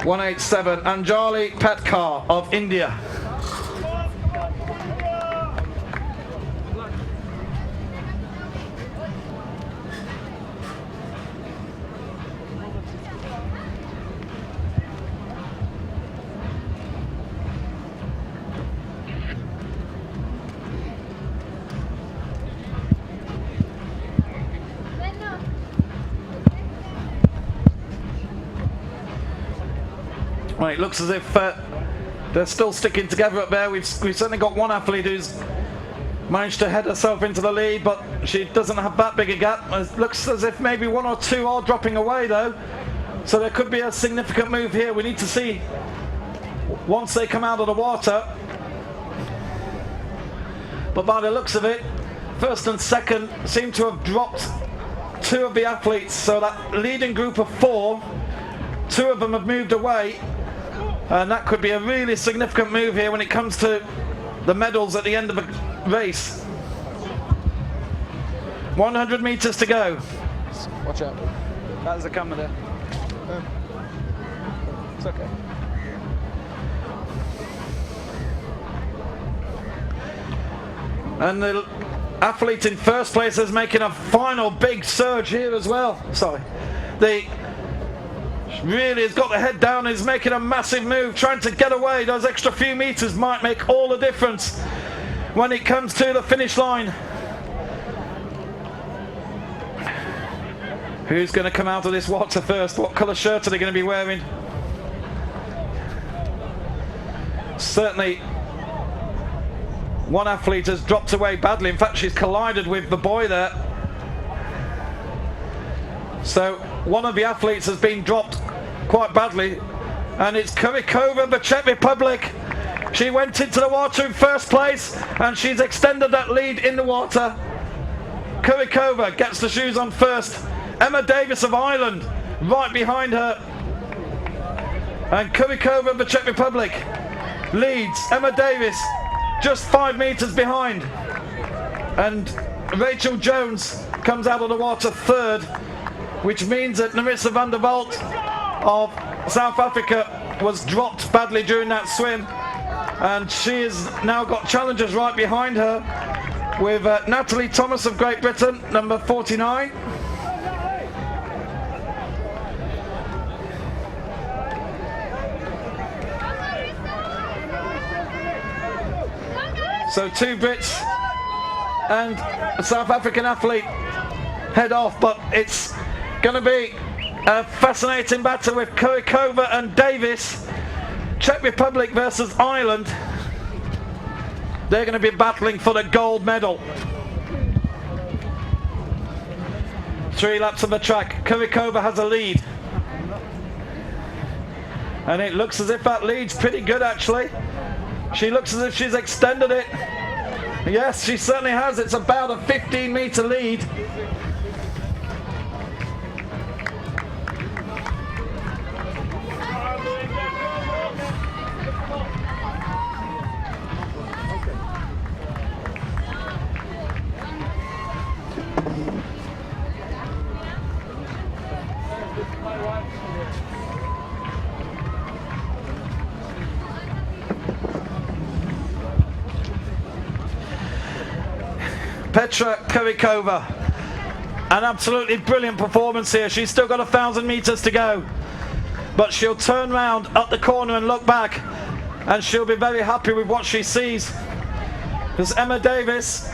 .187, Anjali Patkar of India. Right, it looks as if they're still sticking together up there. We've certainly got one athlete who's managed to head herself into the lead, but she doesn't have that big a gap. It looks as if maybe one or two are dropping away though, so there could be a significant move here. We need to see once they come out of the water. But by the looks of it, first and second seem to have dropped two of the athletes, so that leading group of 4, 2 of them have moved away, and that could be a really significant move here when it comes to the medals at the end of the race. 100 meters to go. Watch out. That's the camera there. It's okay. And the athlete in first place is making a final big surge here as well. Sorry. Really has got the head down, is making a massive move, trying to get away. Those extra few meters might make all the difference when it comes to the finish line. Who's going to come out of this water first? What colour shirt are they going to be wearing? Certainly one athlete has dropped away badly. In fact, she's collided with the boy there. So one of the athletes has been dropped quite badly, and it's Kurikova of the Czech Republic. She went into the water in first place, and she's extended that lead in the water. Kurikova gets the shoes on first. Emma Davis of Ireland right behind her, and Kurikova of the Czech Republic leads. Emma Davis just 5 meters behind, and Rachel Jones comes out of the water third, which means that Narissa van der Walt of South Africa was dropped badly during that swim, and she has now got challengers right behind her with Natalie Thomas of Great Britain, number 49. So 2 Brits and a South African athlete head off, but it's going to be a fascinating battle with Kurikova and Davis. Czech Republic versus Ireland. They're going to be battling for the gold medal. 3 laps of the track. Kurikova has a lead, and it looks as if that lead's pretty good actually. She looks as if she's extended it. Yes, she certainly has. It's about a 15-meter lead. Petra Kurikova, an absolutely brilliant performance here. She's still got 1,000 meters to go, but she'll turn round up the corner and look back, and she'll be very happy with what she sees. Because Emma Davis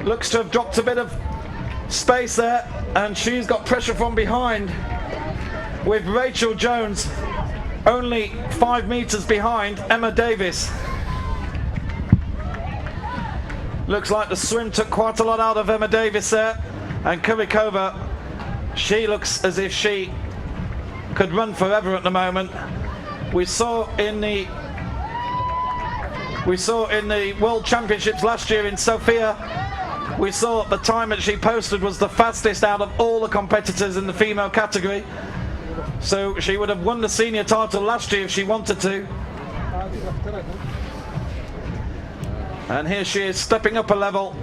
looks to have dropped a bit of space there, and she's got pressure from behind, with Rachel Jones only 5 meters behind Emma Davis. Looks like the swim took quite a lot out of Emma Davis there, and Kurikova, she looks as if she could run forever at the moment. We saw in the World Championships last year in Sofia, we saw the time that she posted was the fastest out of all the competitors in the female category. So she would have won the senior title last year if she wanted to. And here she is stepping up a level,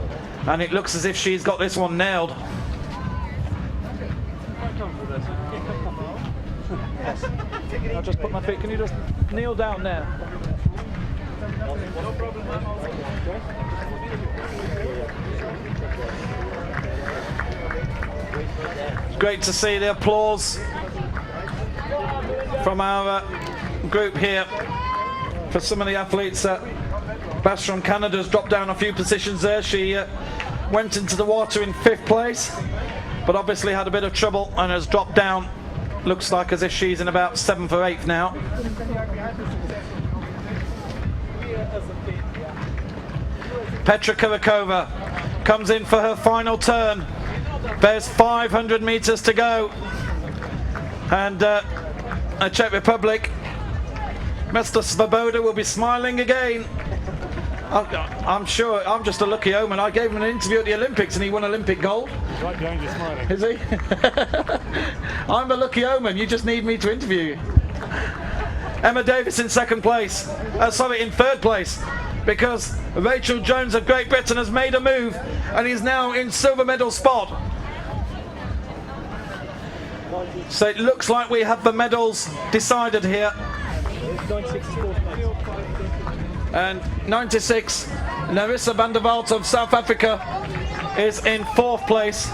and it looks as if she's got this one nailed. Yes. I'll just put my feet. Can you just kneel down there? It's great to see the applause from our group here for some of the athletes. Bash from Canada's dropped down a few positions there. She went into the water in 5th place, but obviously had a bit of trouble and has dropped down. Looks like as if she's in about 7th or 8th now. Petra Kurikova comes in for her final turn. There's 500 meters to go, and the Czech Republic, Mr. Svoboda will be smiling again I'm sure I'm just a lucky omen. I gave him an interview at the Olympics and he won Olympic gold. Right behind you, smiling. Is he? I'm a lucky omen. You just need me to interview you. Emma Davis in second place. In third place. Because Rachel Jones of Great Britain has made a move and is now in silver medal spot. So it looks like we have the medals decided here. 96 is fourth place. And 96, Narissa van der Walt of South Africa is in fourth place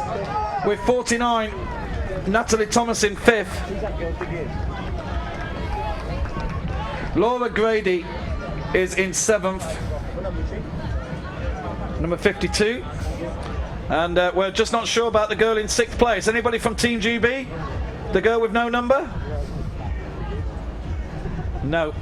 with 49, Natalie Thomas in fifth. Laura Grady is in seventh, number 52. And we're just not sure about the girl in sixth place. Anybody from Team GB? The girl with no number? No.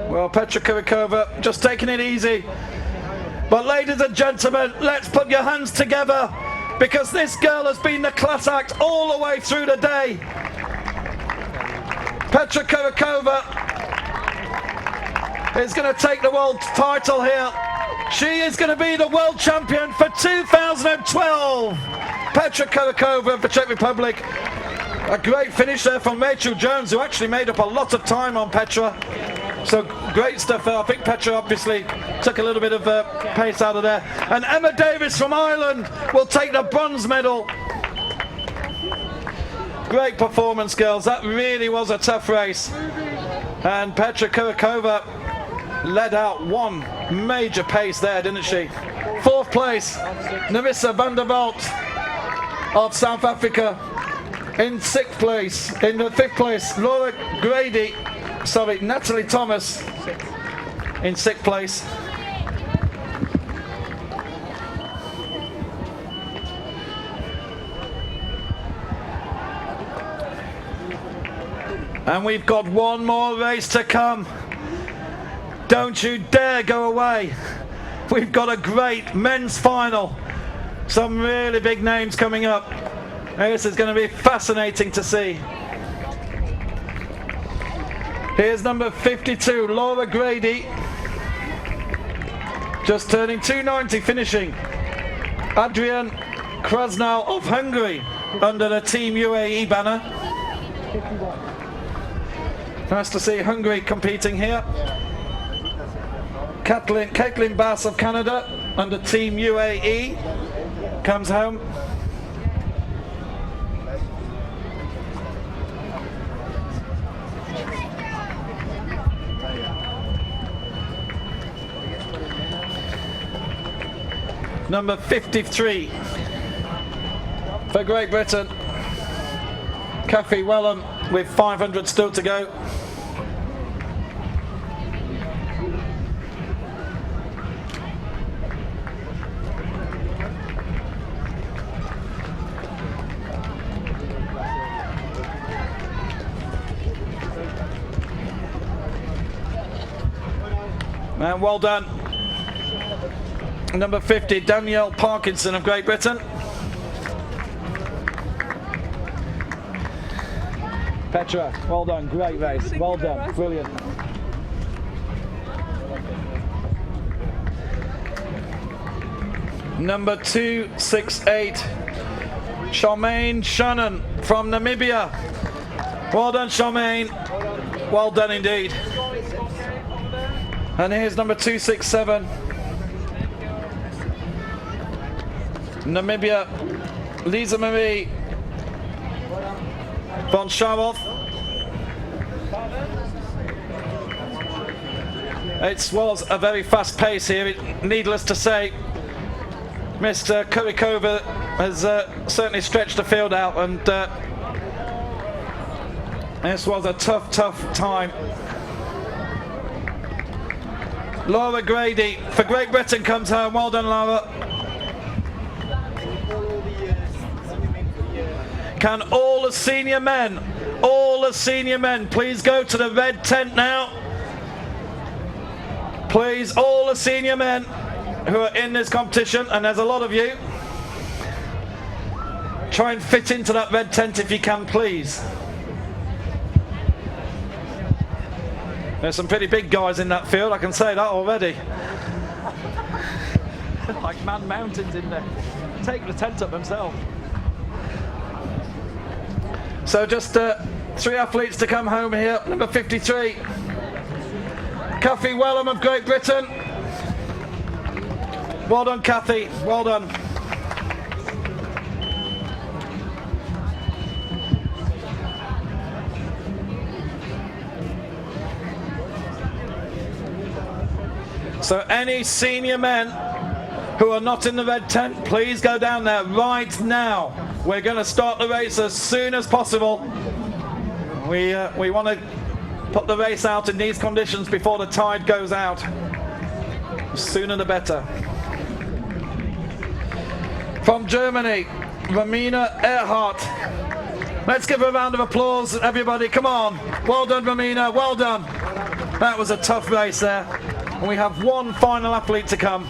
Well, Petra Kurikova just taking it easy. But ladies and gentlemen, let's put your hands together because this girl has been the class act all the way through the day. Petra Kurikova is going to take the world title here. She is going to be the world champion for 2012. Petra Kurikova of the Czech Republic. A great finish there from Rachel Jones, who actually made up a lot of time on Petra. So great stuff there. I think Petra obviously took a little bit of pace out of there. And Emma Davis from Ireland will take the bronze medal. Great performance, girls. That really was a tough race. And Petra Kurikova led out one major pace there, didn't she? Fourth place, Narissa van der Walt of South Africa. In sixth place, in the fifth place, Natalie Thomas in sixth place. And we've got one more race to come. Don't you dare go away. We've got a great men's final. Some really big names coming up. This is going to be fascinating to see. Here's number 52, Laura Grady. Just turning 290, finishing. Adrian Krasnau of Hungary under the Team UAE banner. Nice to see Hungary competing here. Caitlin Bass of Canada under Team UAE comes home. Number 53 for Great Britain, Kathy Wellham with 500 still to go. And well done. Number 50, Danielle Parkinson of Great Britain. Petra, well done, great race, well done, brilliant. Number 268, Charmaine Shannon from Namibia. Well done, Charmaine, well done indeed. And here's number 267. Namibia, Lisa Marie von Scharoff. It was a very fast pace here, needless to say. Mr. Kurikova has certainly stretched the field out, and this was a tough time. Laura Grady for Great Britain comes home. Well done, Laura. Can all the senior men, please go to the red tent now? Please, all the senior men who are in this competition, and there's a lot of you, try and fit into that red tent if you can, please. There's some pretty big guys in that field, I can say that already. Like man mountains in there. Take the tent up themselves. So just 3 athletes to come home here. Number 53, Kathy Wellham of Great Britain. Well done, Kathy. Well done. So any senior men who are not in the red tent, please go down there right now. We're going to start the race as soon as possible. We want to put the race out in these conditions before the tide goes out. The sooner the better. From Germany, Romina Earhart. Let's give her a round of applause, everybody. Come on. Well done, Romina. Well done. That was a tough race there. And we have one final athlete to come.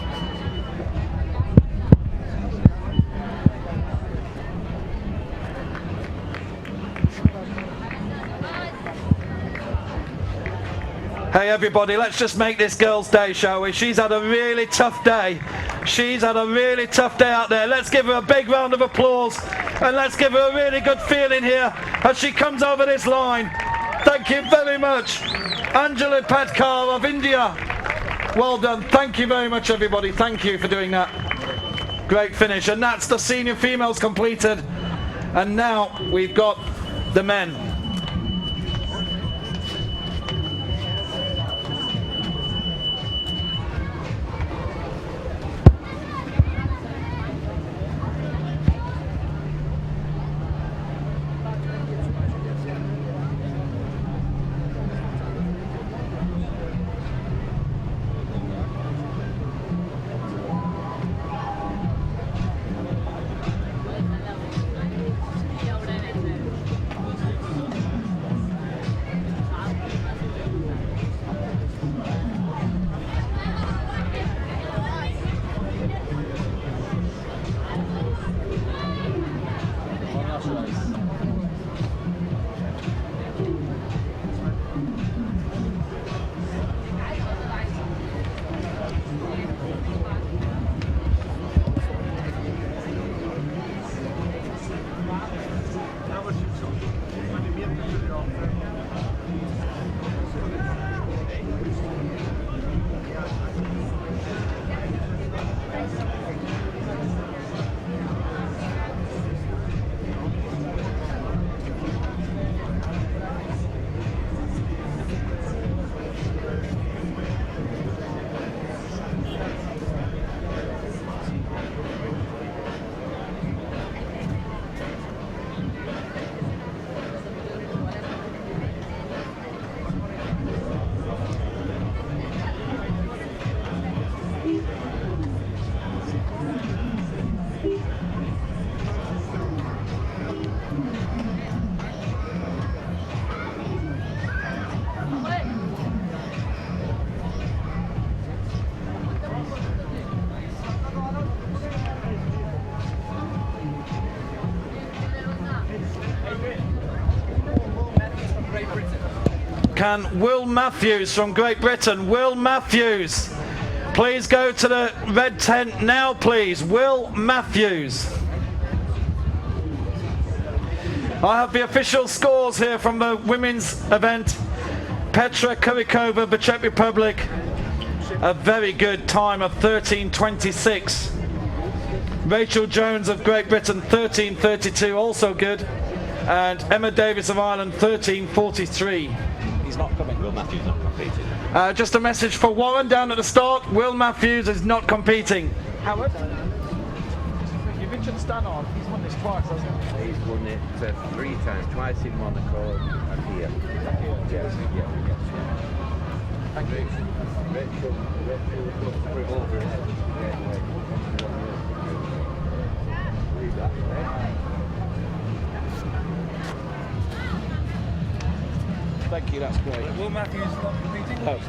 Hey everybody, let's just make this girl's day, shall we? She's had a really tough day. She's had a really tough day out there. Let's give her a big round of applause and let's give her a really good feeling here as she comes over this line. Thank you very much. Anjali Padkar of India. Well done. Thank you very much, everybody. Thank you for doing that. Great finish. And that's the senior females completed. And now we've got the men. Can Will Matthews from Great Britain, Will Matthews, please go to the red tent now, please. Will Matthews. I have the official scores here from the women's event. Petra Kurikova, the Czech Republic, a very good time of 13:26. Rachel Jones of Great Britain, 13:32, also good. And Emma Davis of Ireland, 13:43. He's not coming. Will Matthews not competing. Just a message for Warren down at the start. Will Matthews is not competing. Howard? You mentioned Stanard. He's won this twice, hasn't he? He's won it 3 times, twice in Monaco and here. Yes. Thank you. Rachel spring over it. Thank you, that's great. Will Matthews not competing? No.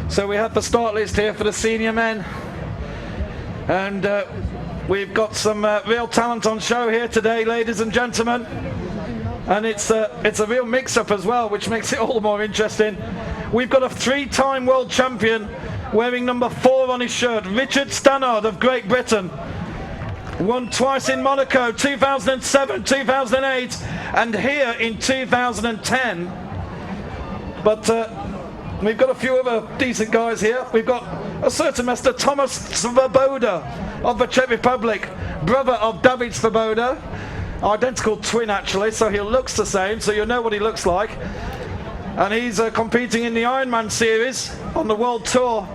So we have the start list here for the senior men, and we've got some real talent on show here today, ladies and gentlemen, and it's a real mix-up as well, which makes it all the more interesting. We've got a 3-time world champion wearing number 4 on his shirt, Richard Stannard of Great Britain. Won twice in Monaco, 2007, 2008, and here in 2010. But we've got a few other decent guys here. We've got a certain Mr. Thomas Svoboda of the Czech Republic, brother of David Svoboda, identical twin actually, so he looks the same, so you know what he looks like. And he's competing in the Ironman series on the World Tour.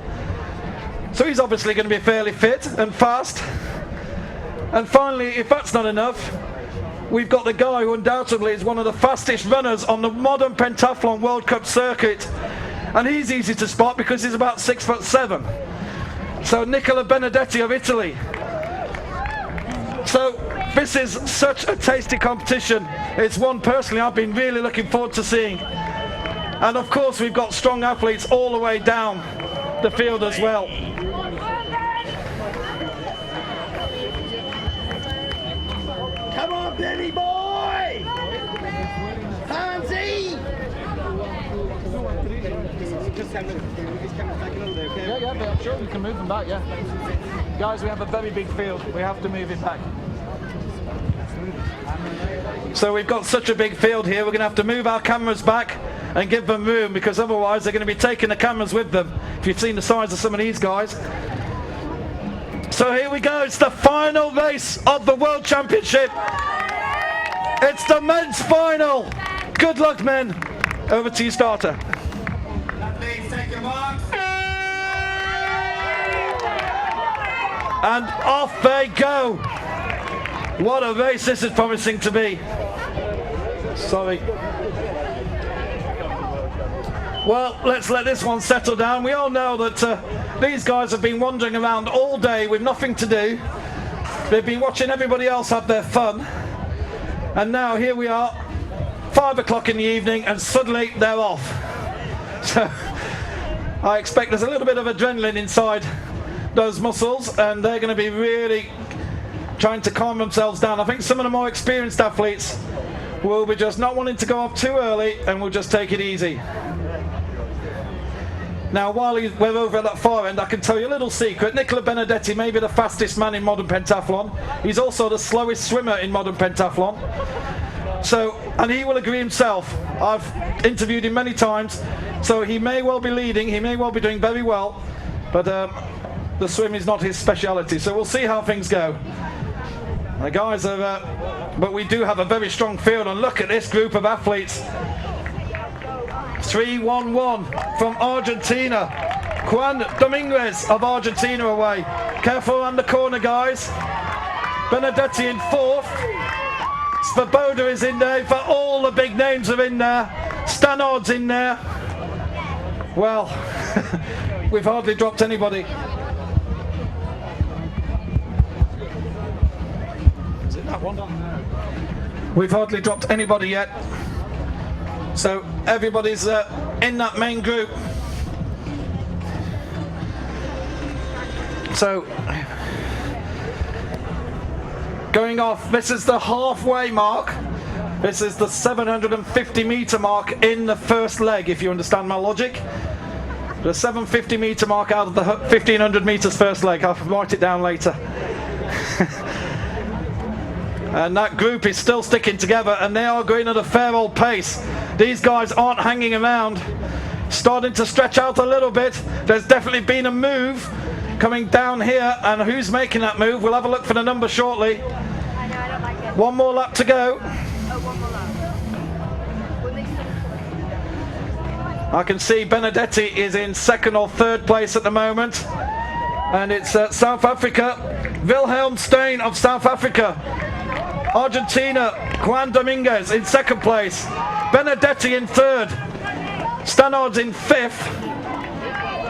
So he's obviously going to be fairly fit and fast. And finally, if that's not enough, we've got the guy who undoubtedly is one of the fastest runners on the Modern Pentathlon World Cup circuit. And he's easy to spot because he's about 6'7". So Nicola Benedetti of Italy. So this is such a tasty competition. It's one personally I've been really looking forward to seeing. And of course we've got strong athletes all the way down the field as well. Come on, Billy boy! Hansi! Yeah, but I'm sure we can move them back, yeah. Guys, we have a very big field. We have to move it back. So we've got such a big field here, we're going to have to move our cameras back and give them room, because otherwise they're going to be taking the cameras with them. If you've seen the size of some of these guys. So here we go, it's the final race of the World Championship. It's the men's final. Good luck, men. Over to you, starter. Please take your mark. And off they go. What a race this is promising to be. Sorry. Well, let's let this one settle down. We all know that these guys have been wandering around all day with nothing to do. They've been watching everybody else have their fun. And now here we are, 5 o'clock in the evening, and suddenly they're off. So I expect there's a little bit of adrenaline inside those muscles, and they're going to be really trying to calm themselves down. I think some of the more experienced athletes will be just not wanting to go off too early and will just take it easy. Now, while we're over at that far end, I can tell you a little secret. Nicola Benedetti may be the fastest man in modern pentathlon. He's also the slowest swimmer in modern pentathlon. So, and he will agree himself. I've interviewed him many times. So he may well be leading, he may well be doing very well. But the swim is not his speciality. So we'll see how things go. The guys are, but we do have a very strong field. And look at this group of athletes. 3-1-1 from Argentina. Juan Dominguez of Argentina away. Careful around the corner, guys. Benedetti in 4th. Svoboda is in there. For all the big names are in there. Stannard's in there. Well, we've hardly dropped anybody. Is it that one? We've hardly dropped anybody yet. So everybody's in that main group. So going off, this is the halfway mark. This is the 750-meter mark in the first leg, if you understand my logic. The 750-meter mark out of the 1500 meters first leg. I'll write it down later. And that group is still sticking together, and they are going at a fair old pace. These guys aren't hanging around. Starting to stretch out a little bit. There's definitely been a move coming down here, and who's making that move? We'll have a look for the number shortly. One more lap to go. I can see Benedetti is in 2nd or 3rd place at the moment. And it's South Africa. Wilhelm Steyn of South Africa. Argentina, Juan Dominguez in 2nd place. Benedetti in 3rd. Stannard's in 5th.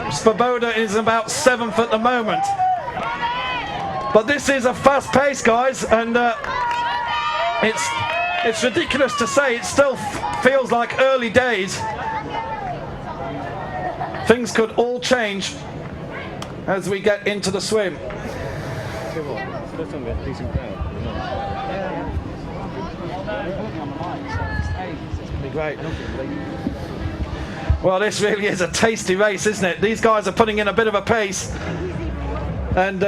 Svoboda is about 7th at the moment. But this is a fast pace, guys, and it's ridiculous to say, it still feels like early days. Things could all change as we get into the swim. Great. Well, this really is a tasty race, isn't it? These guys are putting in a bit of a pace. And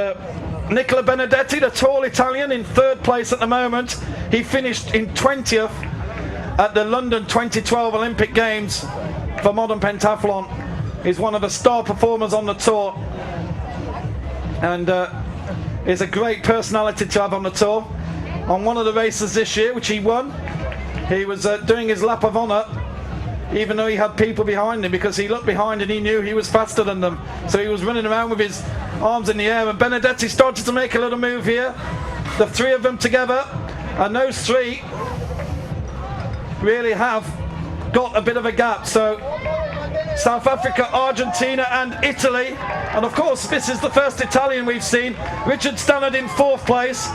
Nicola Benedetti, the tall Italian, in third place at the moment. He finished in 20th at the London 2012 Olympic Games for Modern Pentathlon. He's one of the star performers on the tour. And is a great personality to have on the tour. On one of the races this year, which he won, he was doing his lap of honour, even though he had people behind him, because he looked behind and he knew he was faster than them. So he was running around with his arms in the air, and Benedetti started to make a little move here. The three of them together, and those three really have got a bit of a gap. So South Africa, Argentina and Italy, and of course this is the first Italian we've seen. Richard Stannard in 4th place.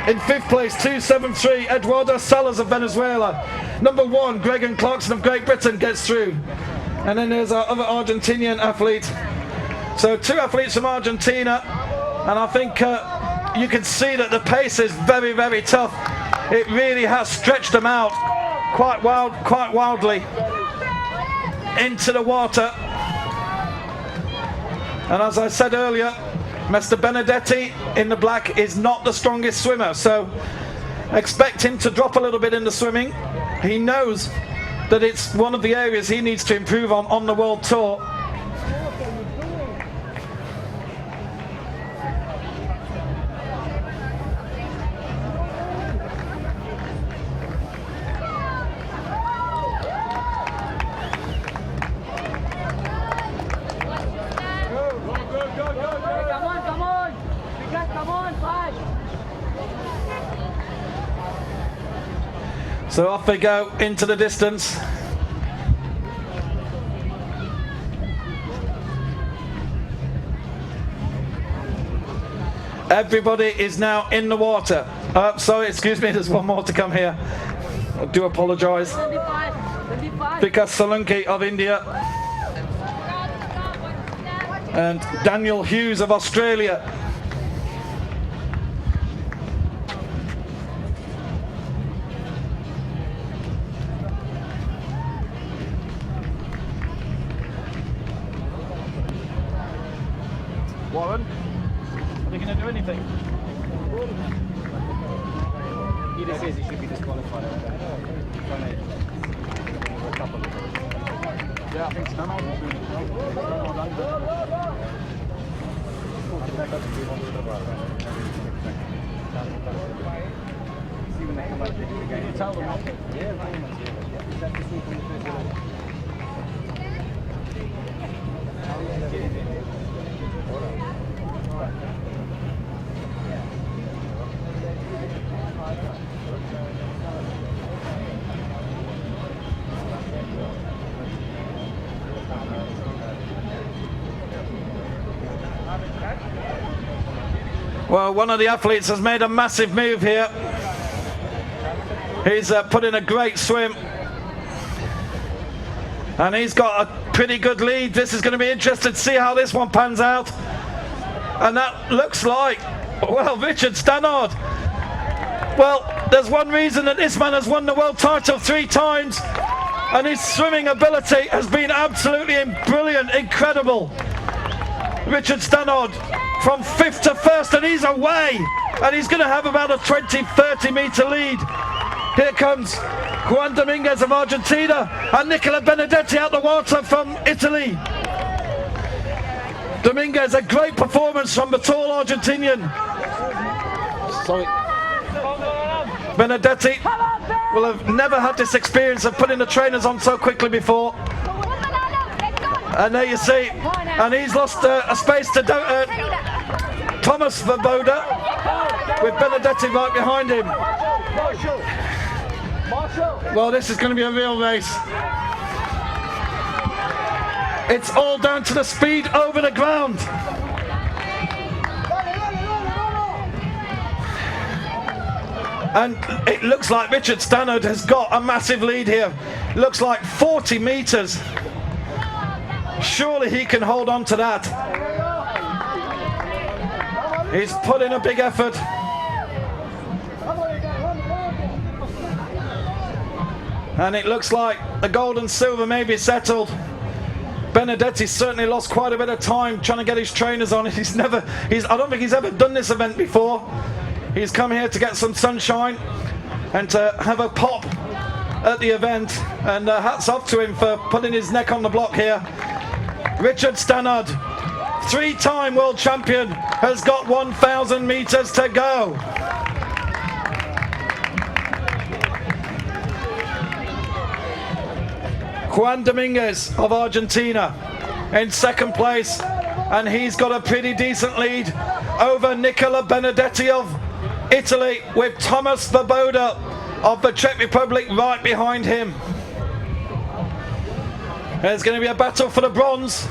In 5th place, 2.73, Eduardo Salas of Venezuela. Number 1, Gregan Clarkson of Great Britain gets through. And then there's our other Argentinian athlete. So 2 athletes from Argentina, and I think you can see that the pace is very, very tough. It really has stretched them out quite wildly into the water. And as I said earlier, Mr. Benedetti in the black is not the strongest swimmer, so expect him to drop a little bit in the swimming. He knows that it's one of the areas he needs to improve on the World Tour. So off they go into the distance. Everybody is now in the water. Sorry, excuse me, there's one more to come here. I do apologise. Vikas Solanki of India. And Daniel Hughes of Australia. Warren, are they going to do anything? He just says he should be disqualified. Yeah, I think Stannard is doing it. Can you tell them? Yeah, very much. Is that the from the first one? Well, one of the athletes has made a massive move here. He's put in a great swim. And he's got a pretty good lead. This is going to be interesting to see how this one pans out. And that looks like, well, Richard Stannard. Well, there's one reason that this man has won the world title 3 times. And his swimming ability has been absolutely brilliant, incredible. Richard Stannard from 5th to 1st, and he's away. And he's going to have about a 20-30 metre lead. Here comes Juan Dominguez of Argentina and Nicola Benedetti out the water from Italy. Dominguez, a great performance from the tall Argentinian. Sorry. Benedetti will have never had this experience of putting the trainers on so quickly before. And there you see, and he's lost a space to Thomas Svoboda with Benedetti right behind him. Well, this is going to be a real race. It's all down to the speed over the ground. And it looks like Richard Stannard has got a massive lead here. Looks like 40 metres. Surely he can hold on to that. He's put in a big effort. And it looks like the gold and silver may be settled. Benedetti certainly lost quite a bit of time trying to get his trainers on. I don't think he's ever done this event before. He's come here to get some sunshine and to have a pop at the event. And hats off to him for putting his neck on the block here. Richard Stannard, 3-time world champion, has got 1,000 metres to go. Juan Dominguez of Argentina in second place, and he's got a pretty decent lead over Nicola Benedetti of Italy, with Thomas Svoboda of the Czech Republic right behind him. There's going to be a battle for the bronze.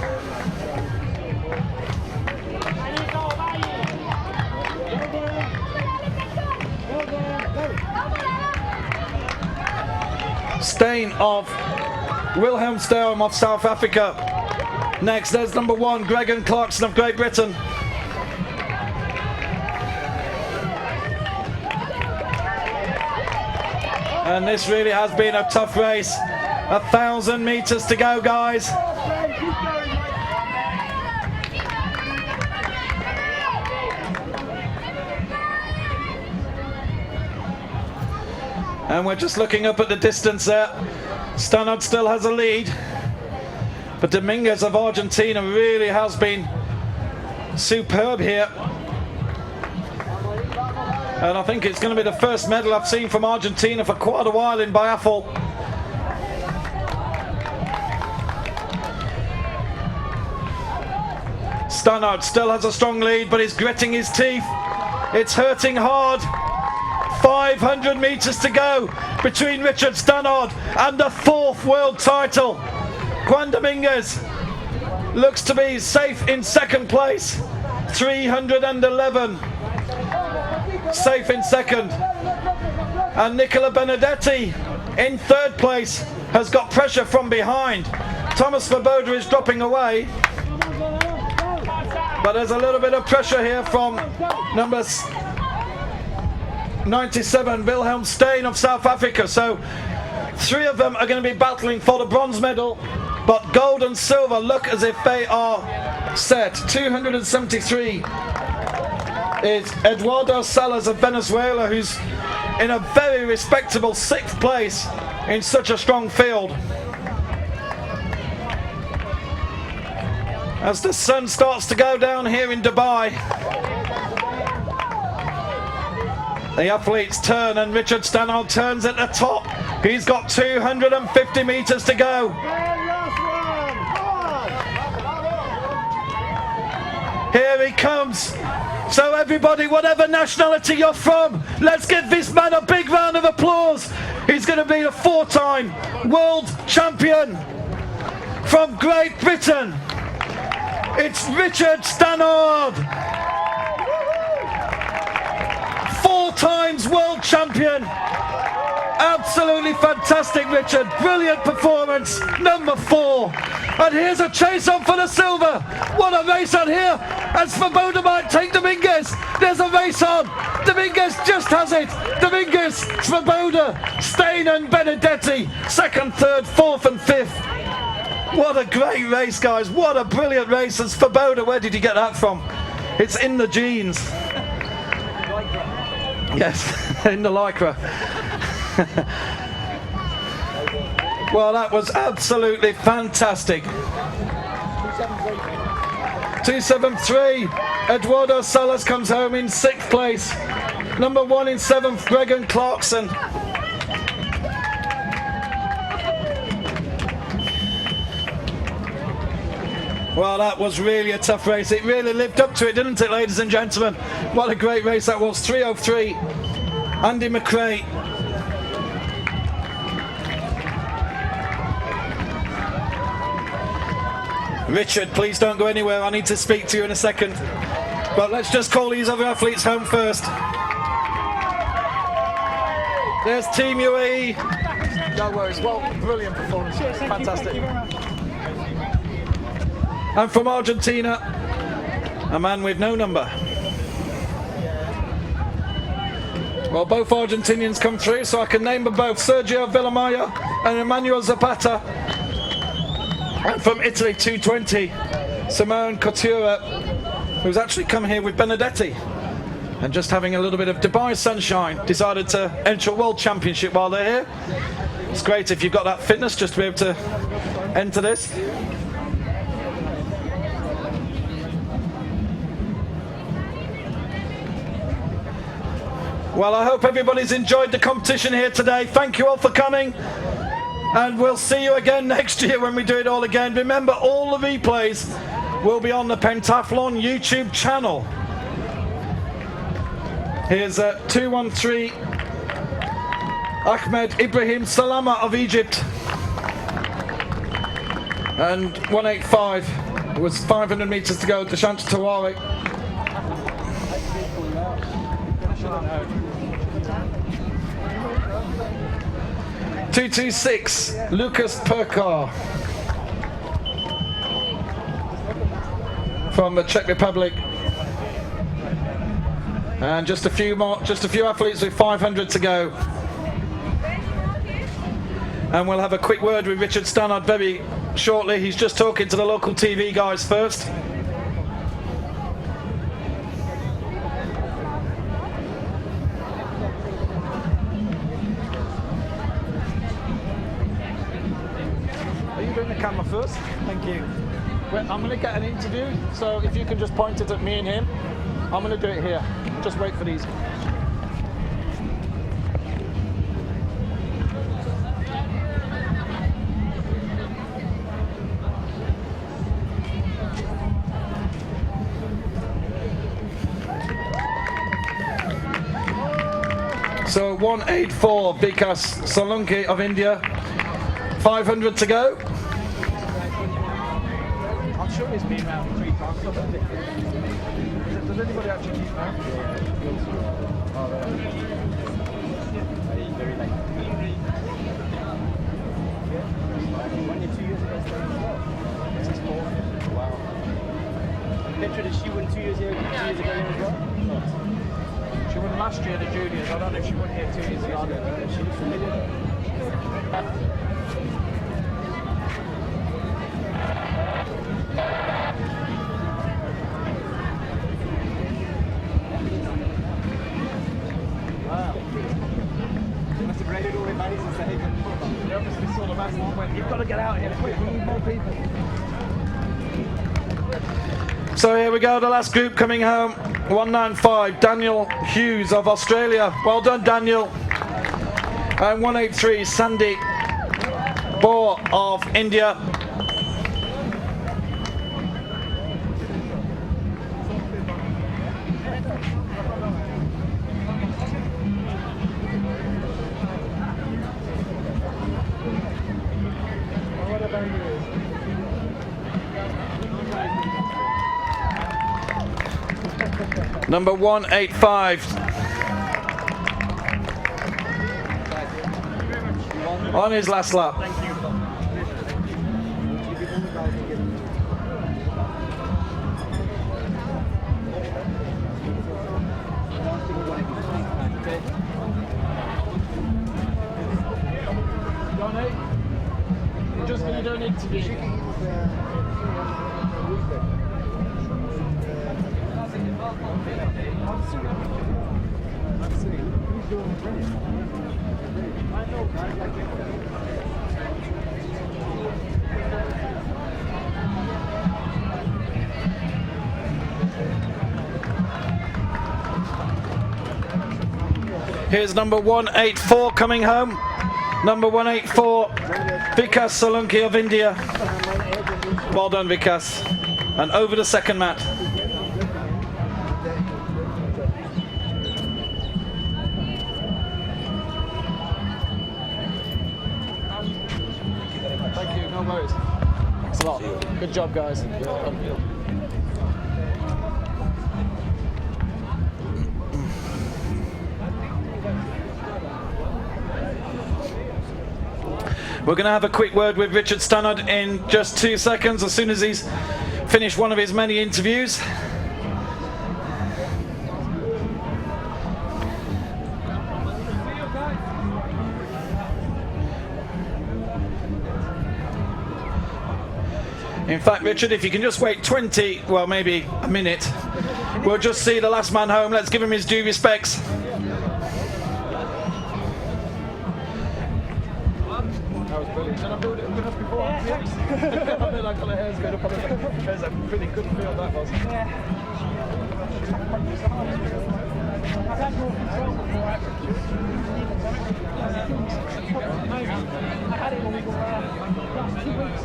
Steyn of Wilhelmsdale of South Africa. Next, there's number 1, Gregan Clarkson of Great Britain. And this really has been a tough race. 1,000 metres to go, guys. And we're just looking up at the distance there. Stannard still has a lead, but Dominguez of Argentina really has been superb here. And I think it's going to be the first medal I've seen from Argentina for quite a while in biathlon. Stannard still has a strong lead, but he's gritting his teeth. It's hurting hard. 500 metres to go between Richard Stannard and the 4th world title. Juan Dominguez looks to be safe in second place. 311. Safe in second. And Nicola Benedetti in third place has got pressure from behind. Thomas Svoboda is dropping away, but there's a little bit of pressure here from number 97, Wilhelm Steyn of South Africa. So 3 of them are going to be battling for the bronze medal, but gold and silver look as if they are set. 273 is Eduardo Salas of Venezuela, who's in a very respectable 6th place in such a strong field. As the sun starts to go down here in Dubai, the athletes turn, and Richard Stannard turns at the top. He's got 250 metres to go. Here he comes. So everybody, whatever nationality you're from, let's give this man a big round of applause. He's going to be a 4-time world champion from Great Britain. It's Richard Stannard. 4 times world champion. Absolutely fantastic, Richard. Brilliant performance. Number 4. And here's a chase on for the silver. What a race on here. And Svoboda might take Dominguez. There's a race on. Dominguez just has it. Dominguez, Svoboda, Steyn and Benedetti. 2nd, 3rd, 4th and 5th. What a great race, guys. What a brilliant race. And Svoboda, where did you get that from? It's in the genes. Yes, in the Lycra. Well, that was absolutely fantastic. 273. Eduardo Salas comes home in 6th place. Number 1 in 7th, Gregan Clarkson. Well, that was really a tough race. It really lived up to it, didn't it, ladies and gentlemen? What a great race that was. 3:03. Andy McRae. Richard, please don't go anywhere. I need to speak to you in a second. But let's just call these other athletes home first. There's Team UAE. No worries. Well, brilliant performance. Fantastic. And from Argentina, a man with no number. Well, both Argentinians come through, so I can name them both. Sergio Villamaya and Emmanuel Zapata. And from Italy, 220, Simone Couture, who's actually come here with Benedetti. And just having a little bit of Dubai sunshine, decided to enter a World Championship while they're here. It's great if you've got that fitness just to be able to enter this. Well, I hope everybody's enjoyed the competition here today. Thank you all for coming. And we'll see you again next year when we do it all again. Remember, all the replays will be on the Pentathlon YouTube channel. Here's 213 Ahmed Ibrahim Salama of Egypt. And 185 was 500 meters to go. Deshant Tawari. 226 Lucas Perkar from the Czech Republic. And just a few athletes with 500 to go. And we'll have a quick word with Richard Stannard very shortly. He's just talking to the local TV guys first. Are you doing the camera first? Thank you. Well, I'm going to get an interview, so if you can just point it at me and him. I'm going to do it here. Just wait for these. So 184 Vikas Solanki of India. 500 to go. I'm sure he's been around 3 times. Does anybody actually keep that? Very late. Only 2 years ago. This is 4. Wow. Petra, did she win 2 years ago as well? She won last year, the juniors. I don't know if she won here 2 years ago. She looks familiar. You've got to get out here quick, we need more people. So here we go, the last group coming home. 195, Daniel Hughes of Australia. Well done, Daniel. And 183, Sandy Bohr of India. Number 185 on his last lap. We're just going to do an interview. Here's number 184 coming home. Number 184, Vikas Solanki of India. Well done, Vikas. And over the second mat. Thank you, no worries. Thanks a lot. Good job, guys. We're going to have a quick word with Richard Stannard in just 2 seconds, as soon as he's finished one of his many interviews. In fact, Richard, if you can just wait 20, well, maybe a minute, we'll just see the last man home. Let's give him his due respects. That was brilliant. Did I build it good enough before? Yeah. And then I got the hairs going up on the head. There's a pretty good field that was. Yeah. I've had more control before, actually. I had it when we got last 2 weeks.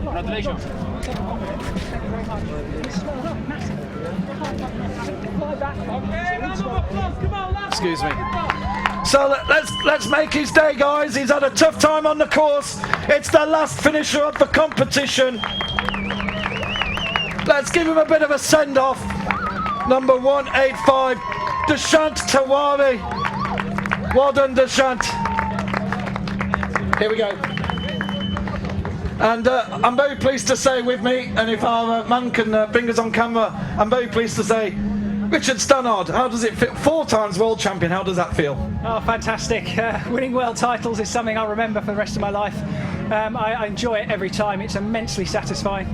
Congratulations. Thank you very much. Okay, round of applause. Come on, lads. Excuse me. So let's make his day, guys. He's had a tough time on the course. It's the last finisher of the competition. Let's give him a bit of a send-off. Number 185, Deshant Tawari. Well done, Deshant. Here we go. And I'm very pleased to say with me, and if our man can bring us on camera, I'm very pleased to say, Richard Stannard, how does it feel? 4 times world champion, how does that feel? Oh, fantastic. Winning world titles is something I'll remember for the rest of my life. I enjoy it every time. It's immensely satisfying.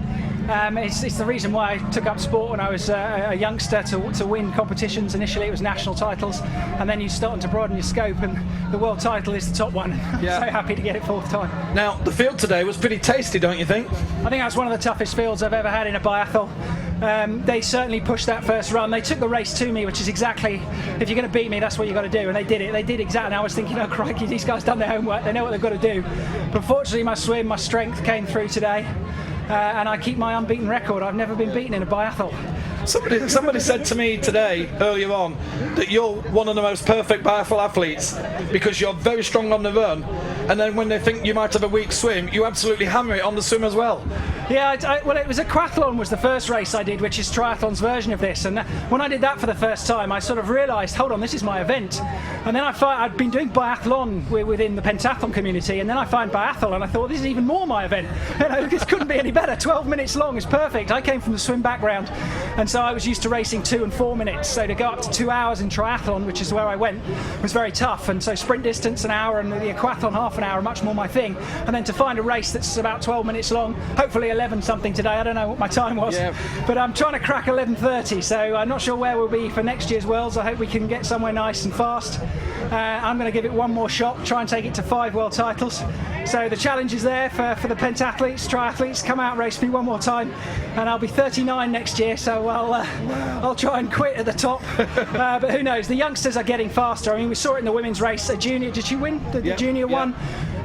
It's the reason why I took up sport when I was a youngster, to win competitions. Initially it was national titles, and then you start to broaden your scope, and the world title is the top one. Yeah. I'm so happy to get it 4th time. Now, the field today was pretty tasty, don't you think? I think that's one of the toughest fields I've ever had in a biathlon. They certainly pushed that first run. They took the race to me, which is exactly, if you're going to beat me, that's what you've got to do. And they did it. They did exactly. And I was thinking, oh, crikey, these guys done their homework. They know what they've got to do. But fortunately, my swim, my strength came through today. And I keep my unbeaten record. I've never been beaten in a biathlon. Somebody said to me today, earlier on, that you're one of the most perfect biathlon athletes because you're very strong on the run, and then when they think you might have a weak swim, you absolutely hammer it on the swim as well. Yeah, well, it was a aquathlon was the first race I did, which is triathlon's version of this. And when I did that for the first time, I sort of realised, hold on, this is my event. And then I'd been doing biathlon within the pentathlon community, and then I find biathlon, and I thought, this is even more my event. You know, this couldn't be any better. 12 minutes long is perfect. I came from the swim background, and so I was used to racing 2 and 4 minutes. So to go up to 2 hours in triathlon, which is where I went, was very tough. And so sprint distance an hour, and the aquathlon half an hour, much more my thing. And then to find a race that's about 12 minutes long, hopefully 11 something today. I don't know what my time was, but I'm trying to crack 11:30. So I'm not sure where we'll be for next year's Worlds. I hope we can get somewhere nice and fast. I'm going to give it one more shot, try and take it to 5 world titles. So the challenge is there for the pentathletes, triathletes. Come out, race me one more time, and I'll be 39 next year. So I'll try and quit at the top. But who knows? The youngsters are getting faster. I mean, we saw it in the women's race. A junior, did she win? The junior one.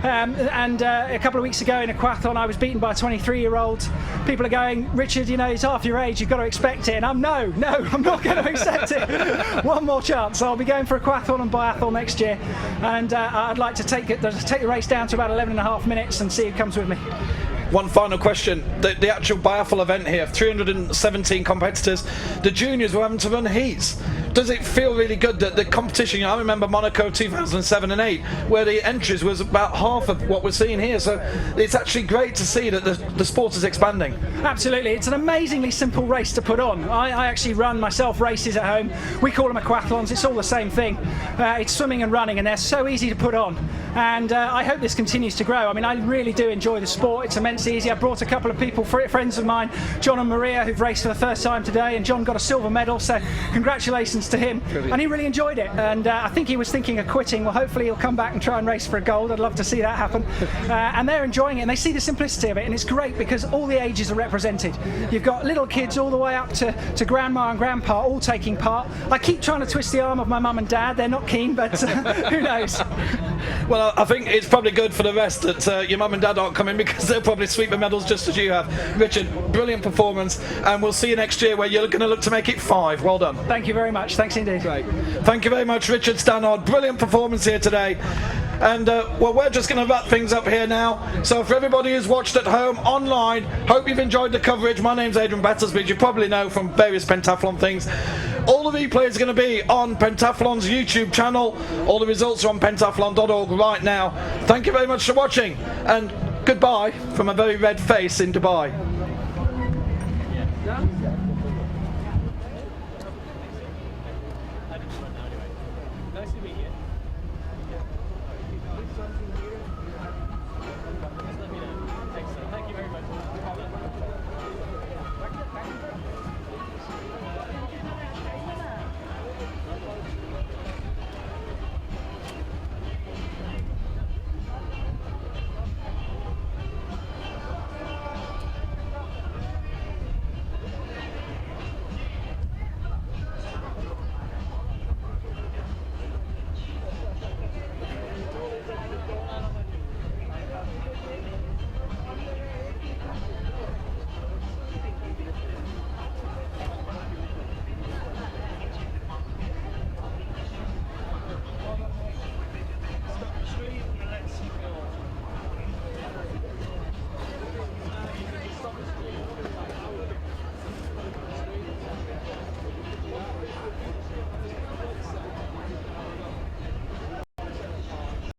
And a couple of weeks ago in aquathlon, I was beaten by a 23-year-old. People are going, Richard, you know, he's half your age, you've got to expect it. And I'm no, I'm not going to accept it. One more chance. So I'll be going for aquathlon and biathlon next year. And I'd like to take the race down to about 11.5 minutes and see who comes with me. One final question. The actual biathlon event here, 317 competitors. The juniors were having to run heats. Does it feel really good that the competition, you know, I remember Monaco 2007 and 8, where the entries was about half of what we're seeing here. So it's actually great to see that the sport is expanding. Absolutely. It's an amazingly simple race to put on. I actually run myself races at home. We call them aquathlons. It's all the same thing. It's swimming and running, and they're so easy to put on. And I hope this continues to grow. I mean, I really do enjoy the sport. It's immensely easy. I brought a couple of people, friends of mine, John and Maria, who've raced for the first time today, and John got a silver medal, so congratulations to him. Brilliant. And he really enjoyed it, and I think he was thinking of quitting. Well, hopefully he'll come back and try and race for a gold. I'd love to see that happen. And they're enjoying it, and they see the simplicity of it, and it's great because all the ages are represented. You've got little kids all the way up to grandma and grandpa all taking part. I keep trying to twist the arm of my mum and dad. They're not keen, but who knows? Well, I think it's probably good for the rest that your mum and dad aren't coming, because they'll probably sweep the medals just as you have. Richard, brilliant performance, and we'll see you next year where you're going to look to make it 5. Well done. Thank you very much. Thanks indeed. Great. Thank you very much, Richard Stannard. Brilliant performance here today. And well, we're just going to wrap things up here now. So for everybody who's watched at home online, hope you've enjoyed the coverage. My name's Adrian Battersby, you probably know from various pentathlon things. All the replays are going to be on Pentathlon's YouTube channel. All the results are on pentathlon.org right now. Thank you very much for watching, and goodbye from a very red face in Dubai.